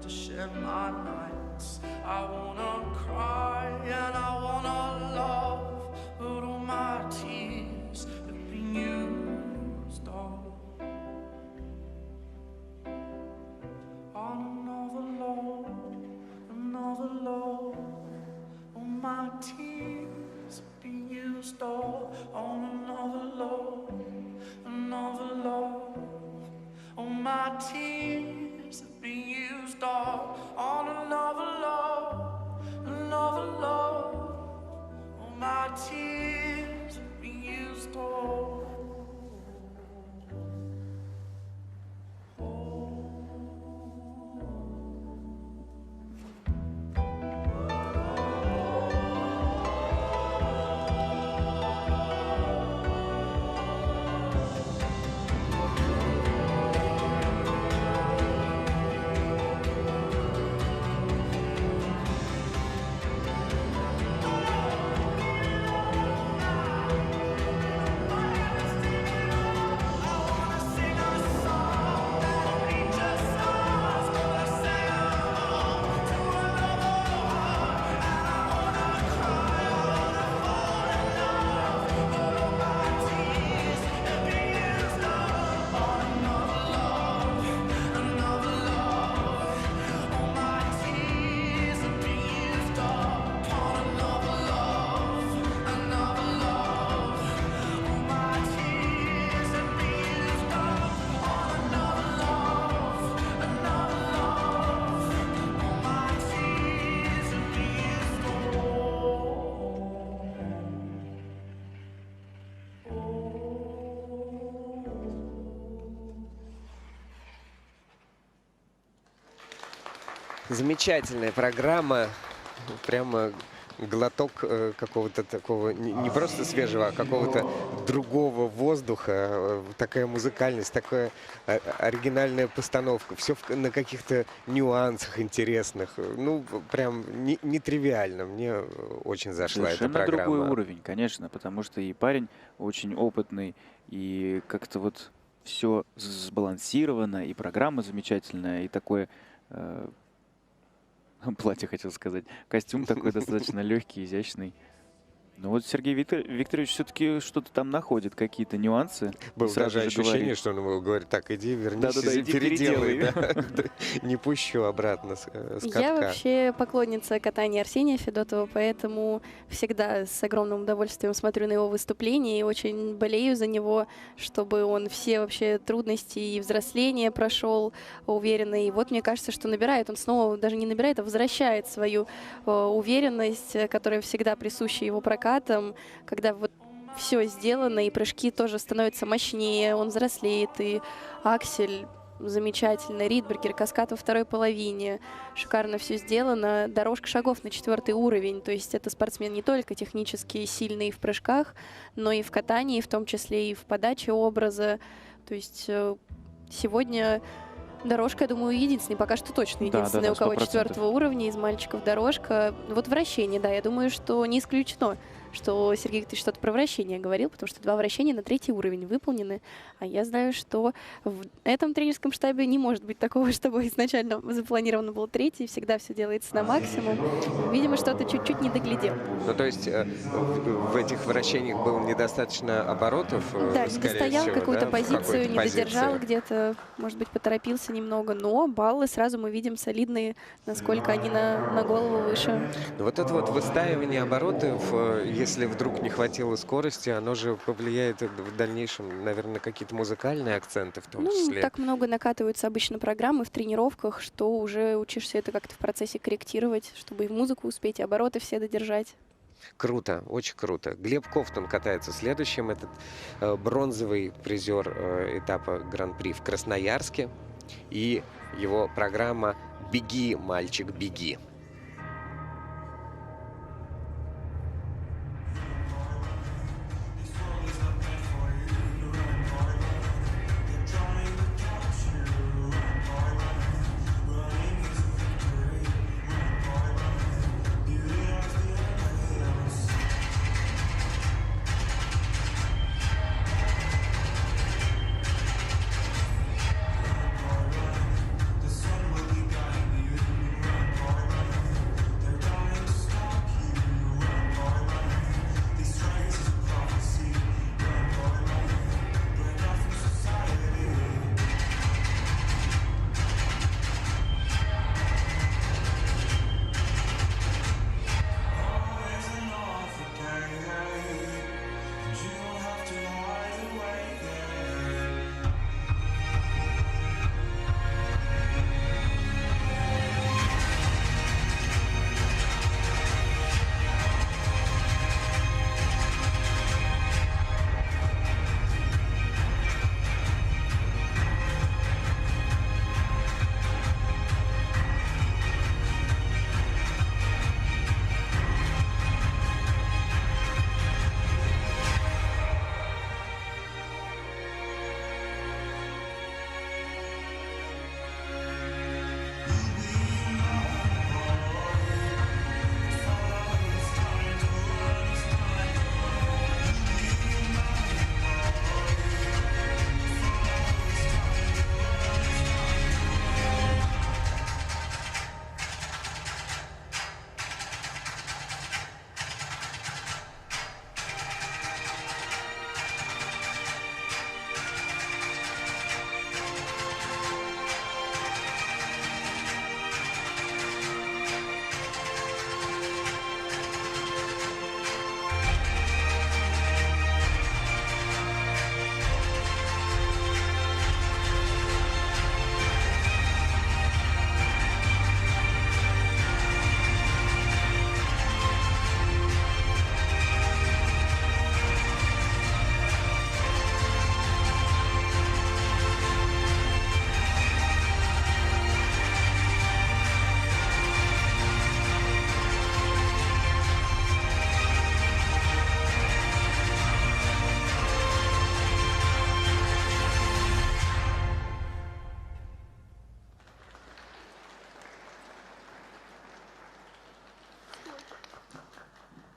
to share my nights. I wanna cry and I wanna love, but all my tears have been used all on another love. All my tears have been used all on another love. All my tears have been used all on another love. All my tears have been used all. Замечательная программа. Прямо глоток какого-то такого, не просто свежего, а какого-то другого воздуха, такая музыкальность, такая оригинальная постановка, все на каких-то нюансах интересных. Ну, прям нетривиально. Мне очень зашла эта Совершенно программа. другой уровень, конечно, потому что и парень очень опытный, и как-то вот все сбалансировано, и программа замечательная, и такое платье, хотел сказать, костюм такой достаточно легкий, изящный. Ну вот Сергей Викторович все-таки что-то там находит, какие-то нюансы. Было Сразу даже же ощущение, говорит. что он ему говорит: так, иди, вернись, Да-да-да, иди переделай. переделай. Да. Не пущу обратно с катка. Я вообще поклонница катания Арсения Федотова, поэтому всегда с огромным удовольствием смотрю на его выступления и очень болею за него, чтобы он все вообще трудности и взросления прошел уверенно. И вот мне кажется, что набирает, он снова даже не набирает, а возвращает свою уверенность, которая всегда присуща его прокатам, когда вот все сделано, и прыжки тоже становятся мощнее, он взрослеет, и Аксель замечательно, Ридбергер, каскад во второй половине, шикарно все сделано, дорожка шагов на 4-й уровень, то есть это спортсмен не только технически сильный в прыжках, но и в катании, в том числе и в подаче образа, то есть сегодня дорожка, я думаю, единственный, пока что точно единственный, у кого 4-го уровня из мальчиков дорожка. Вот вращение, да, я думаю, что не исключено, что Сергей Викторович что-то про вращение говорил, потому что 2 вращения на 3-й уровень выполнены. А я знаю, что в этом тренерском штабе не может быть такого, чтобы изначально запланировано было 3-й, всегда все делается на максимум. Видимо, что-то чуть-чуть не доглядел. Ну, то есть в этих вращениях было недостаточно оборотов, да, не достоял какую-то да, позицию, не додержал позиции. где-то, может быть, поторопился немного, но баллы сразу мы видим солидные, насколько они на голову выше. Но вот это вот выстаивание оборотов, если вдруг не хватило скорости, оно же повлияет в дальнейшем, наверное, на какие-то музыкальные акценты в том числе. Так много накатываются обычно программы в тренировках, что уже учишься это как-то в процессе корректировать, чтобы и музыку успеть, и обороты все додержать. Круто, очень круто. Глеб Ковтун катается следующим. Этот бронзовый призер этапа Гран-при в Красноярске. И его программа «Беги, мальчик, беги».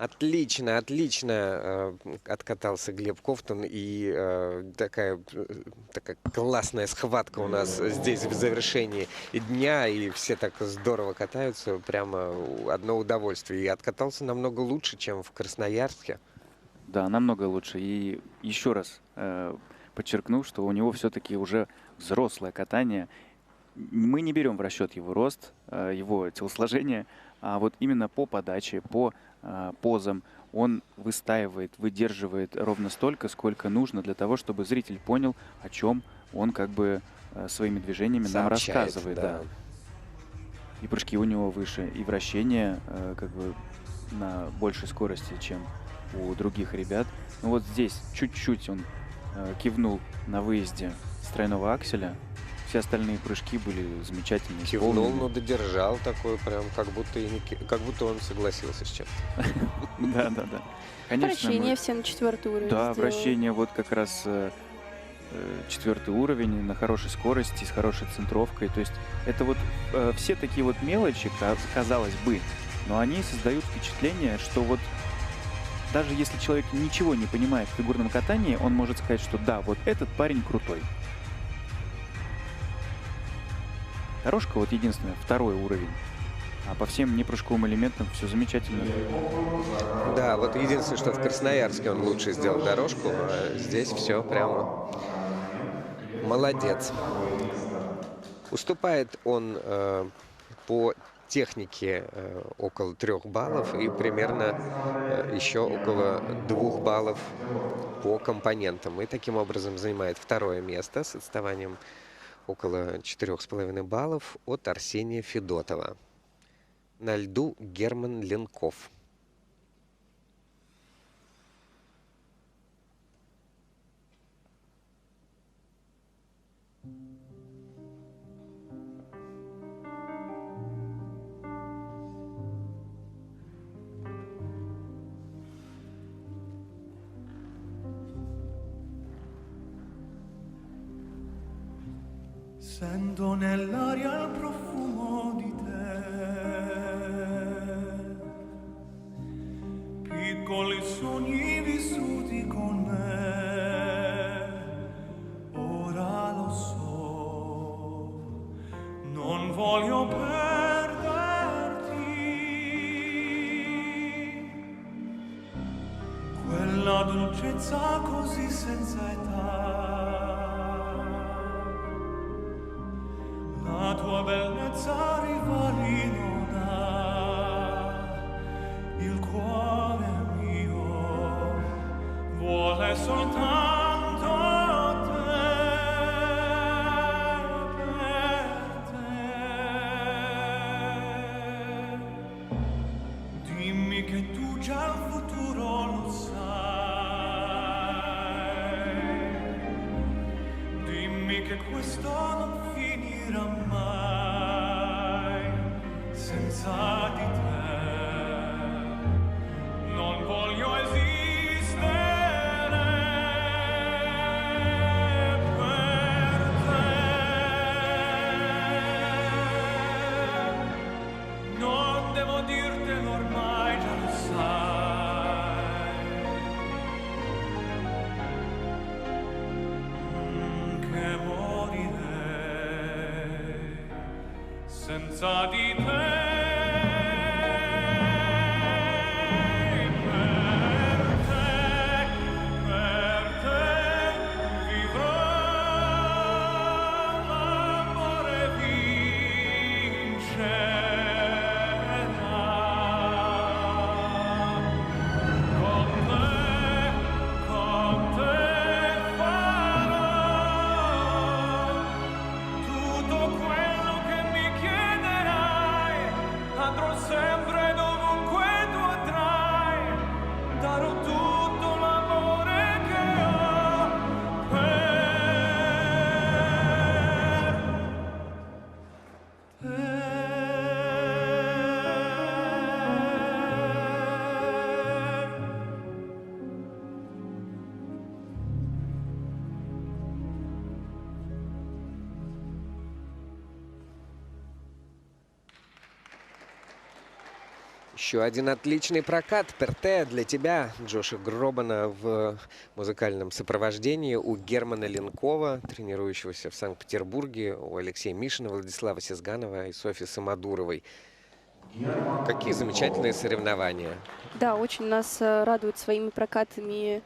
Отлично, отлично откатался Глеб Ковтун, и такая классная схватка у нас здесь в завершении дня, и все так здорово катаются, прямо одно удовольствие. И откатался намного лучше, чем в Красноярске. Да, намного лучше. И еще раз подчеркну, что у него все-таки уже взрослое катание. Мы не берем в расчет его рост, его телосложение, а вот именно по подаче, по позам он выстаивает, выдерживает ровно столько, сколько нужно для того, чтобы зритель понял, о чем он как бы своими движениями нам рассказывает. Да. И прыжки у него выше, и вращение как бы на большей скорости, чем у других ребят. Ну вот здесь чуть-чуть он кивнул на выезде с тройного акселя. Все остальные прыжки были замечательные. Кивнул, но додержал такой прям, как будто он согласился с чем-то. Да. Вращение все на 4-й уровень. Да, вращение вот как раз 4-й уровень на хорошей скорости, с хорошей центровкой. То есть это вот все такие вот мелочи, казалось бы, но они создают впечатление, что вот даже если человек ничего не понимает в фигурном катании, он может сказать, что да, вот этот парень крутой. Дорожка вот единственная, 2-й уровень. А по всем непрыжковым элементам все замечательно. Да, вот единственное, что в Красноярске он лучше сделал дорожку, а здесь все прямо молодец. Уступает он по технике около 3 баллов и примерно еще около 2 баллов по компонентам. И таким образом занимает 2-е место с отставанием около 4,5 баллов от Арсения Федотова. На льду Герман Ленков. Sento nell'aria il profumo di te, piccoli sogni vissuti con me, ora lo so, non voglio perderti, quella dolcezza così senza età. La tua bellezza rivali non ha, il cuore mio vuole soltanto te, per te. Dimmi che tu già il futuro lo sai, dimmi che questo non finirà mai senza di te, non voglio esistere per te, non devo dirtelo ormai, già lo sai, che morirei senza di te. Per te vivrò, l'amore vincerà. Con te farò tutto quello che mi chiederai. Еще один отличный прокат. Перте для тебя, Джоша Гробана, в музыкальном сопровождении у Германа Ленкова, тренирующегося в Санкт-Петербурге, у Алексея Мишина, Владислава Сизганова и Софьи Самодуровой. Какие замечательные соревнования. Да, очень нас радуют своими прокатами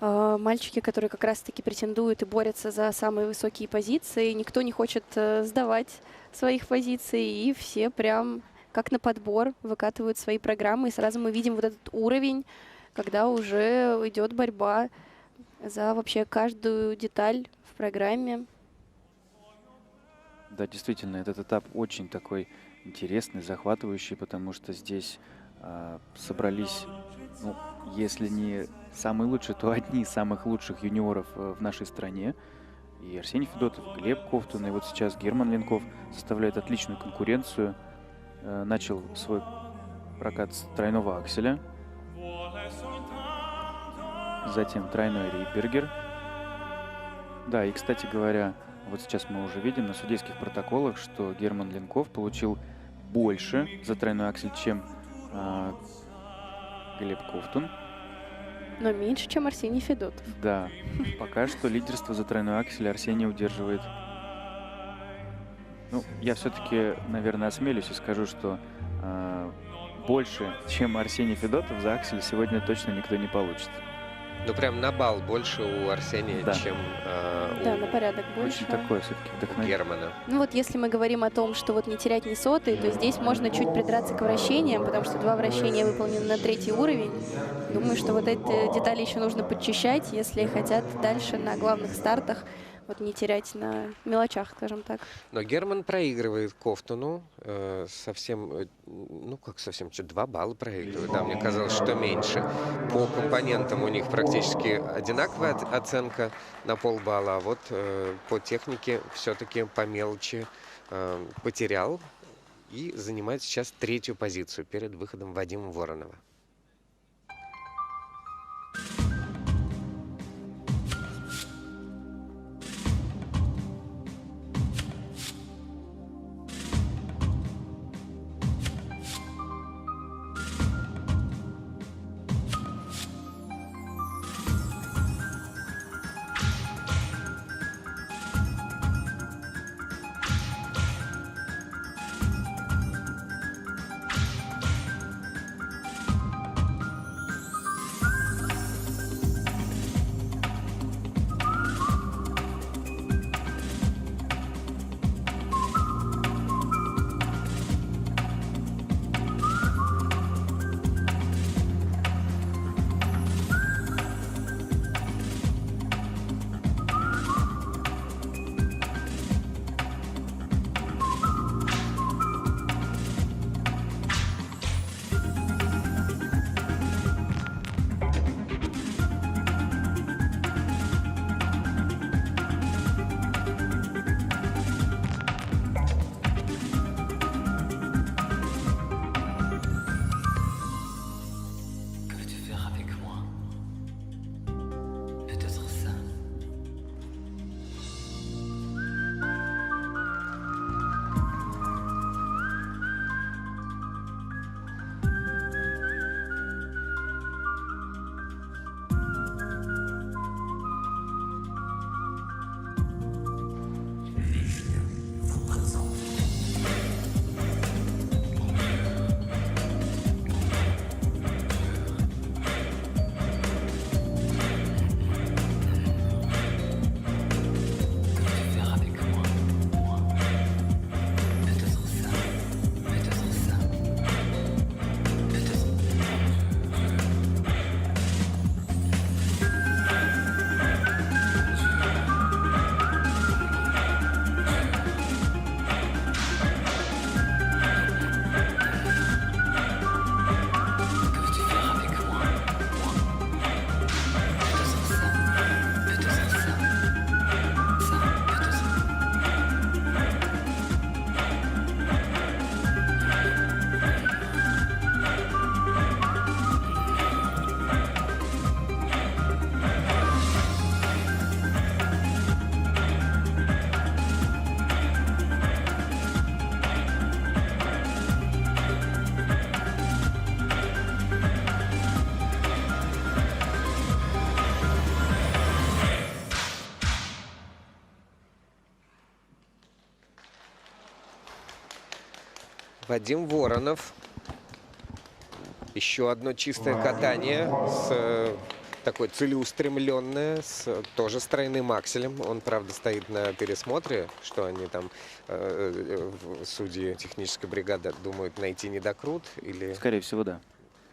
мальчики, которые как раз-таки претендуют и борются за самые высокие позиции. Никто не хочет сдавать своих позиций, и все прям как на подбор выкатывают свои программы. И сразу мы видим вот этот уровень, когда уже идет борьба за вообще каждую деталь в программе. Да, действительно, этот этап очень такой интересный, захватывающий, потому что здесь собрались, ну, если не самые лучшие, то одни из самых лучших юниоров в нашей стране. И Арсений Федотов, Глеб Ковтун, и вот сейчас Герман Ленков составляют отличную конкуренцию. Начал свой прокат с тройного акселя, затем тройной ридбергер. Да, и, кстати говоря, вот сейчас мы уже видим на судейских протоколах, что Герман Ленков получил больше за тройной аксель, чем Глеб Ковтун. Но меньше, чем Арсений Федотов. Да, пока что лидерство за тройной аксель Арсений удерживает. Ну, я все-таки, наверное, осмелюсь и скажу, что больше, чем Арсений Федотов, за аксель сегодня точно никто не получит. Ну, прям на балл больше у Арсения, Да. чем Да, на порядок больше. Очень такое все-таки вдохновение. Германа. Ну вот если мы говорим о том, что вот не терять ни соты, то здесь можно чуть придраться к вращениям, потому что 2 вращения выполнены на 3-й уровень. Думаю, что вот эти детали еще нужно подчищать, если хотят дальше на главных стартах вот не терять на мелочах, скажем так. Но Герман проигрывает Ковтуну совсем, ну как совсем, 2 балла проигрывает. Да, мне казалось, что меньше. По компонентам у них практически одинаковая оценка на полбалла, а вот по технике все-таки по мелочи потерял и занимает сейчас 3-ю позицию перед выходом Вадима Воронова. Вадим Воронов. Еще одно чистое катание, такое целеустремленное, тоже с тройным акселем. Он, правда, стоит на пересмотре, что они там, судьи технической бригады, думают найти недокрут или... Скорее всего, да.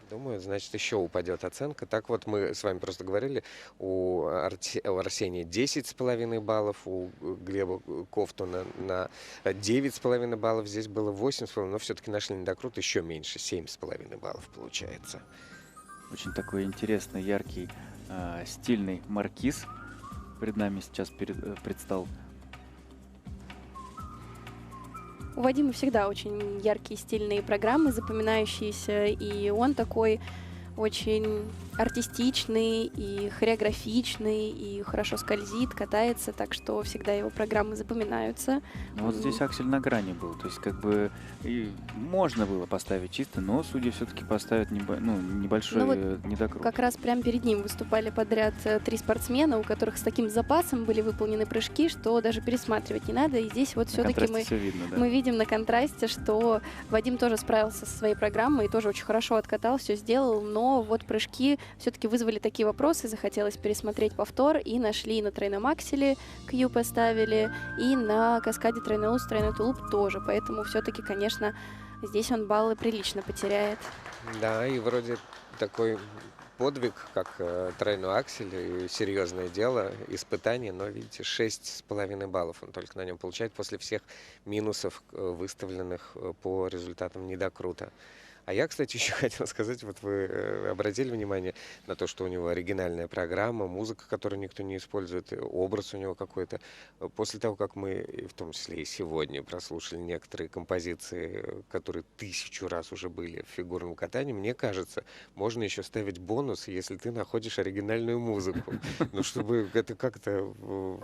Думаю, значит, еще упадет оценка. Так вот, мы с вами просто говорили, у Арсения 10,5 баллов, у Глеба Ковтуна на 9,5 баллов, здесь было 8,5, но все-таки нашли недокрут еще меньше, 7,5 баллов получается. Очень такой интересный, яркий, стильный маркиз перед нами сейчас предстал. У Вадима всегда очень яркие, стильные программы, запоминающиеся, и он такой очень артистичный и хореографичный, и хорошо скользит, катается, так что всегда его программы запоминаются. Ну, вот здесь Аксель на грани был, то есть как бы и можно было поставить чисто, но судьи все-таки поставят небольшой недокрут. Как раз прямо перед ним выступали подряд 3 спортсмена, у которых с таким запасом были выполнены прыжки, что даже пересматривать не надо. И здесь вот все-таки мы видим на контрасте, что Вадим тоже справился со своей программой и тоже очень хорошо откатал, все сделал, но вот прыжки все-таки вызвали такие вопросы, захотелось пересмотреть повтор, и нашли и на тройном акселе Q поставили, и на каскаде тройной луз, тройной тулуп тоже, поэтому все-таки, конечно, здесь он баллы прилично потеряет. Да, и вроде такой подвиг, как тройной аксель, и серьезное дело, испытание, но, видите, 6,5 баллов он только на нем получает после всех минусов, выставленных по результатам недокрута. А я, кстати, еще хотел сказать, вот вы обратили внимание на то, что у него оригинальная программа, музыка, которую никто не использует, образ у него какой-то. После того, как мы, в том числе и сегодня, прослушали некоторые композиции, которые 1000 раз уже были в фигурном катании, мне кажется, можно еще ставить бонус, если ты находишь оригинальную музыку. Ну, чтобы это как-то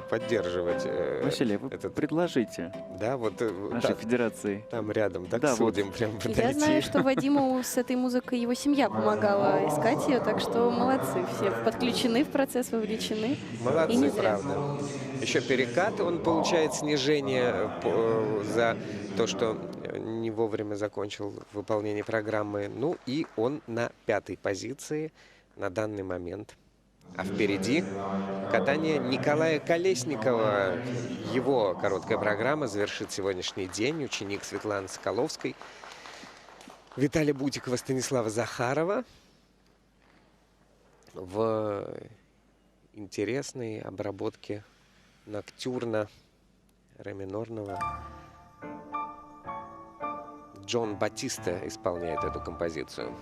поддерживать. Василий, вы предложите. Да, вот нашей федерации. Там рядом, так, да, судим вот. Прям подойти. Я знаю, что Вадиму с этой музыкой его семья помогала искать ее, так что молодцы, все подключены в процесс, вовлечены. Молодцы, правда. Еще перекат, он получает снижение за то, что не вовремя закончил выполнение программы. Ну и он на 5-й позиции на данный момент. А впереди катание Николая Колесникова. Его короткая программа завершит сегодняшний день. Ученик Светланы Соколовской, Виталия Бутикова, Станислава Захарова в интересной обработке ноктюрно-ре-минорного. Джон Батиста исполняет эту композицию.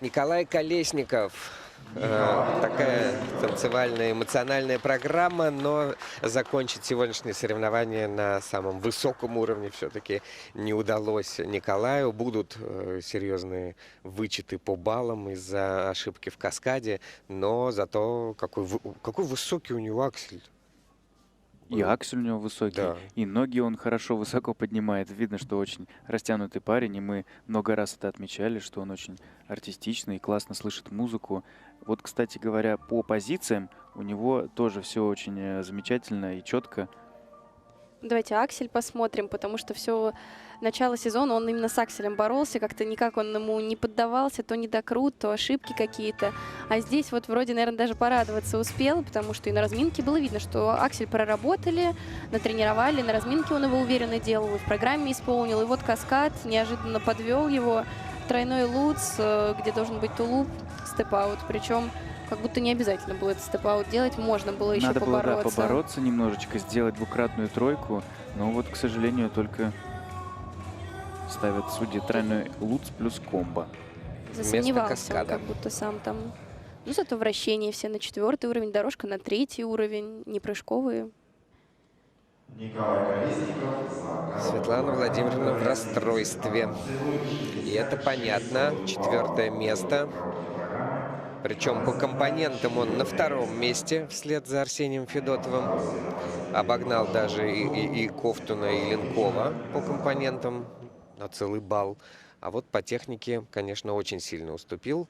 Николай Колесников. Такая танцевальная, эмоциональная программа, но закончить сегодняшнее соревнование на самом высоком уровне все-таки не удалось Николаю. Будут серьезные вычеты по баллам из-за ошибки в каскаде, но зато какой высокий у него аксель. И аксель у него высокий, Да. и ноги он хорошо высоко поднимает. Видно, что очень растянутый парень, и мы много раз это отмечали, что он очень артистичный и классно слышит музыку. Вот, кстати говоря, по позициям у него тоже все очень замечательно и четко. Давайте аксель посмотрим, потому что все начало сезона он именно с акселем боролся, как-то никак он ему не поддавался, то недокрут, то ошибки какие-то. А здесь вот вроде, наверное, даже порадоваться успел, потому что и на разминке было видно, что аксель проработали, натренировали, на разминке он его уверенно делал, и в программе исполнил, и вот каскад неожиданно подвел его, тройной луц, где должен быть тулуп, степ-аут, причем как будто не обязательно было этот степ-аут делать, можно было еще Надо было, побороться. да, побороться немножечко, сделать двукратную тройку, но вот, к сожалению, только ставят судьи тройной луц плюс комбо. Засомневался он, как будто сам там. Ну, зато вращения все на 4-й уровень, дорожка на 3-й уровень, не прыжковые. Светлана Владимировна в расстройстве. И это понятно. 4-е место. Причем по компонентам он на 2-м месте вслед за Арсением Федотовым. Обогнал даже и Ковтуна, и Ленкова по компонентам на целый балл. А вот по технике, конечно, очень сильно уступил.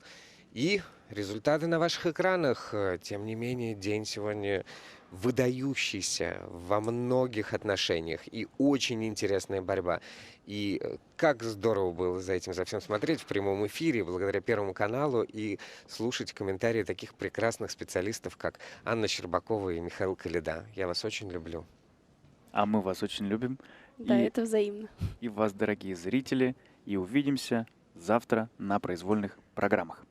И результаты на ваших экранах. Тем не менее, день сегодня выдающийся во многих отношениях. И очень интересная борьба. И как здорово было за этим, за всем смотреть в прямом эфире, благодаря Первому каналу, и слушать комментарии таких прекрасных специалистов, как Анна Щербакова и Михаил Коляда. Я вас очень люблю. А мы вас очень любим. Да, это взаимно. И вас, дорогие зрители. И увидимся завтра на произвольных программах.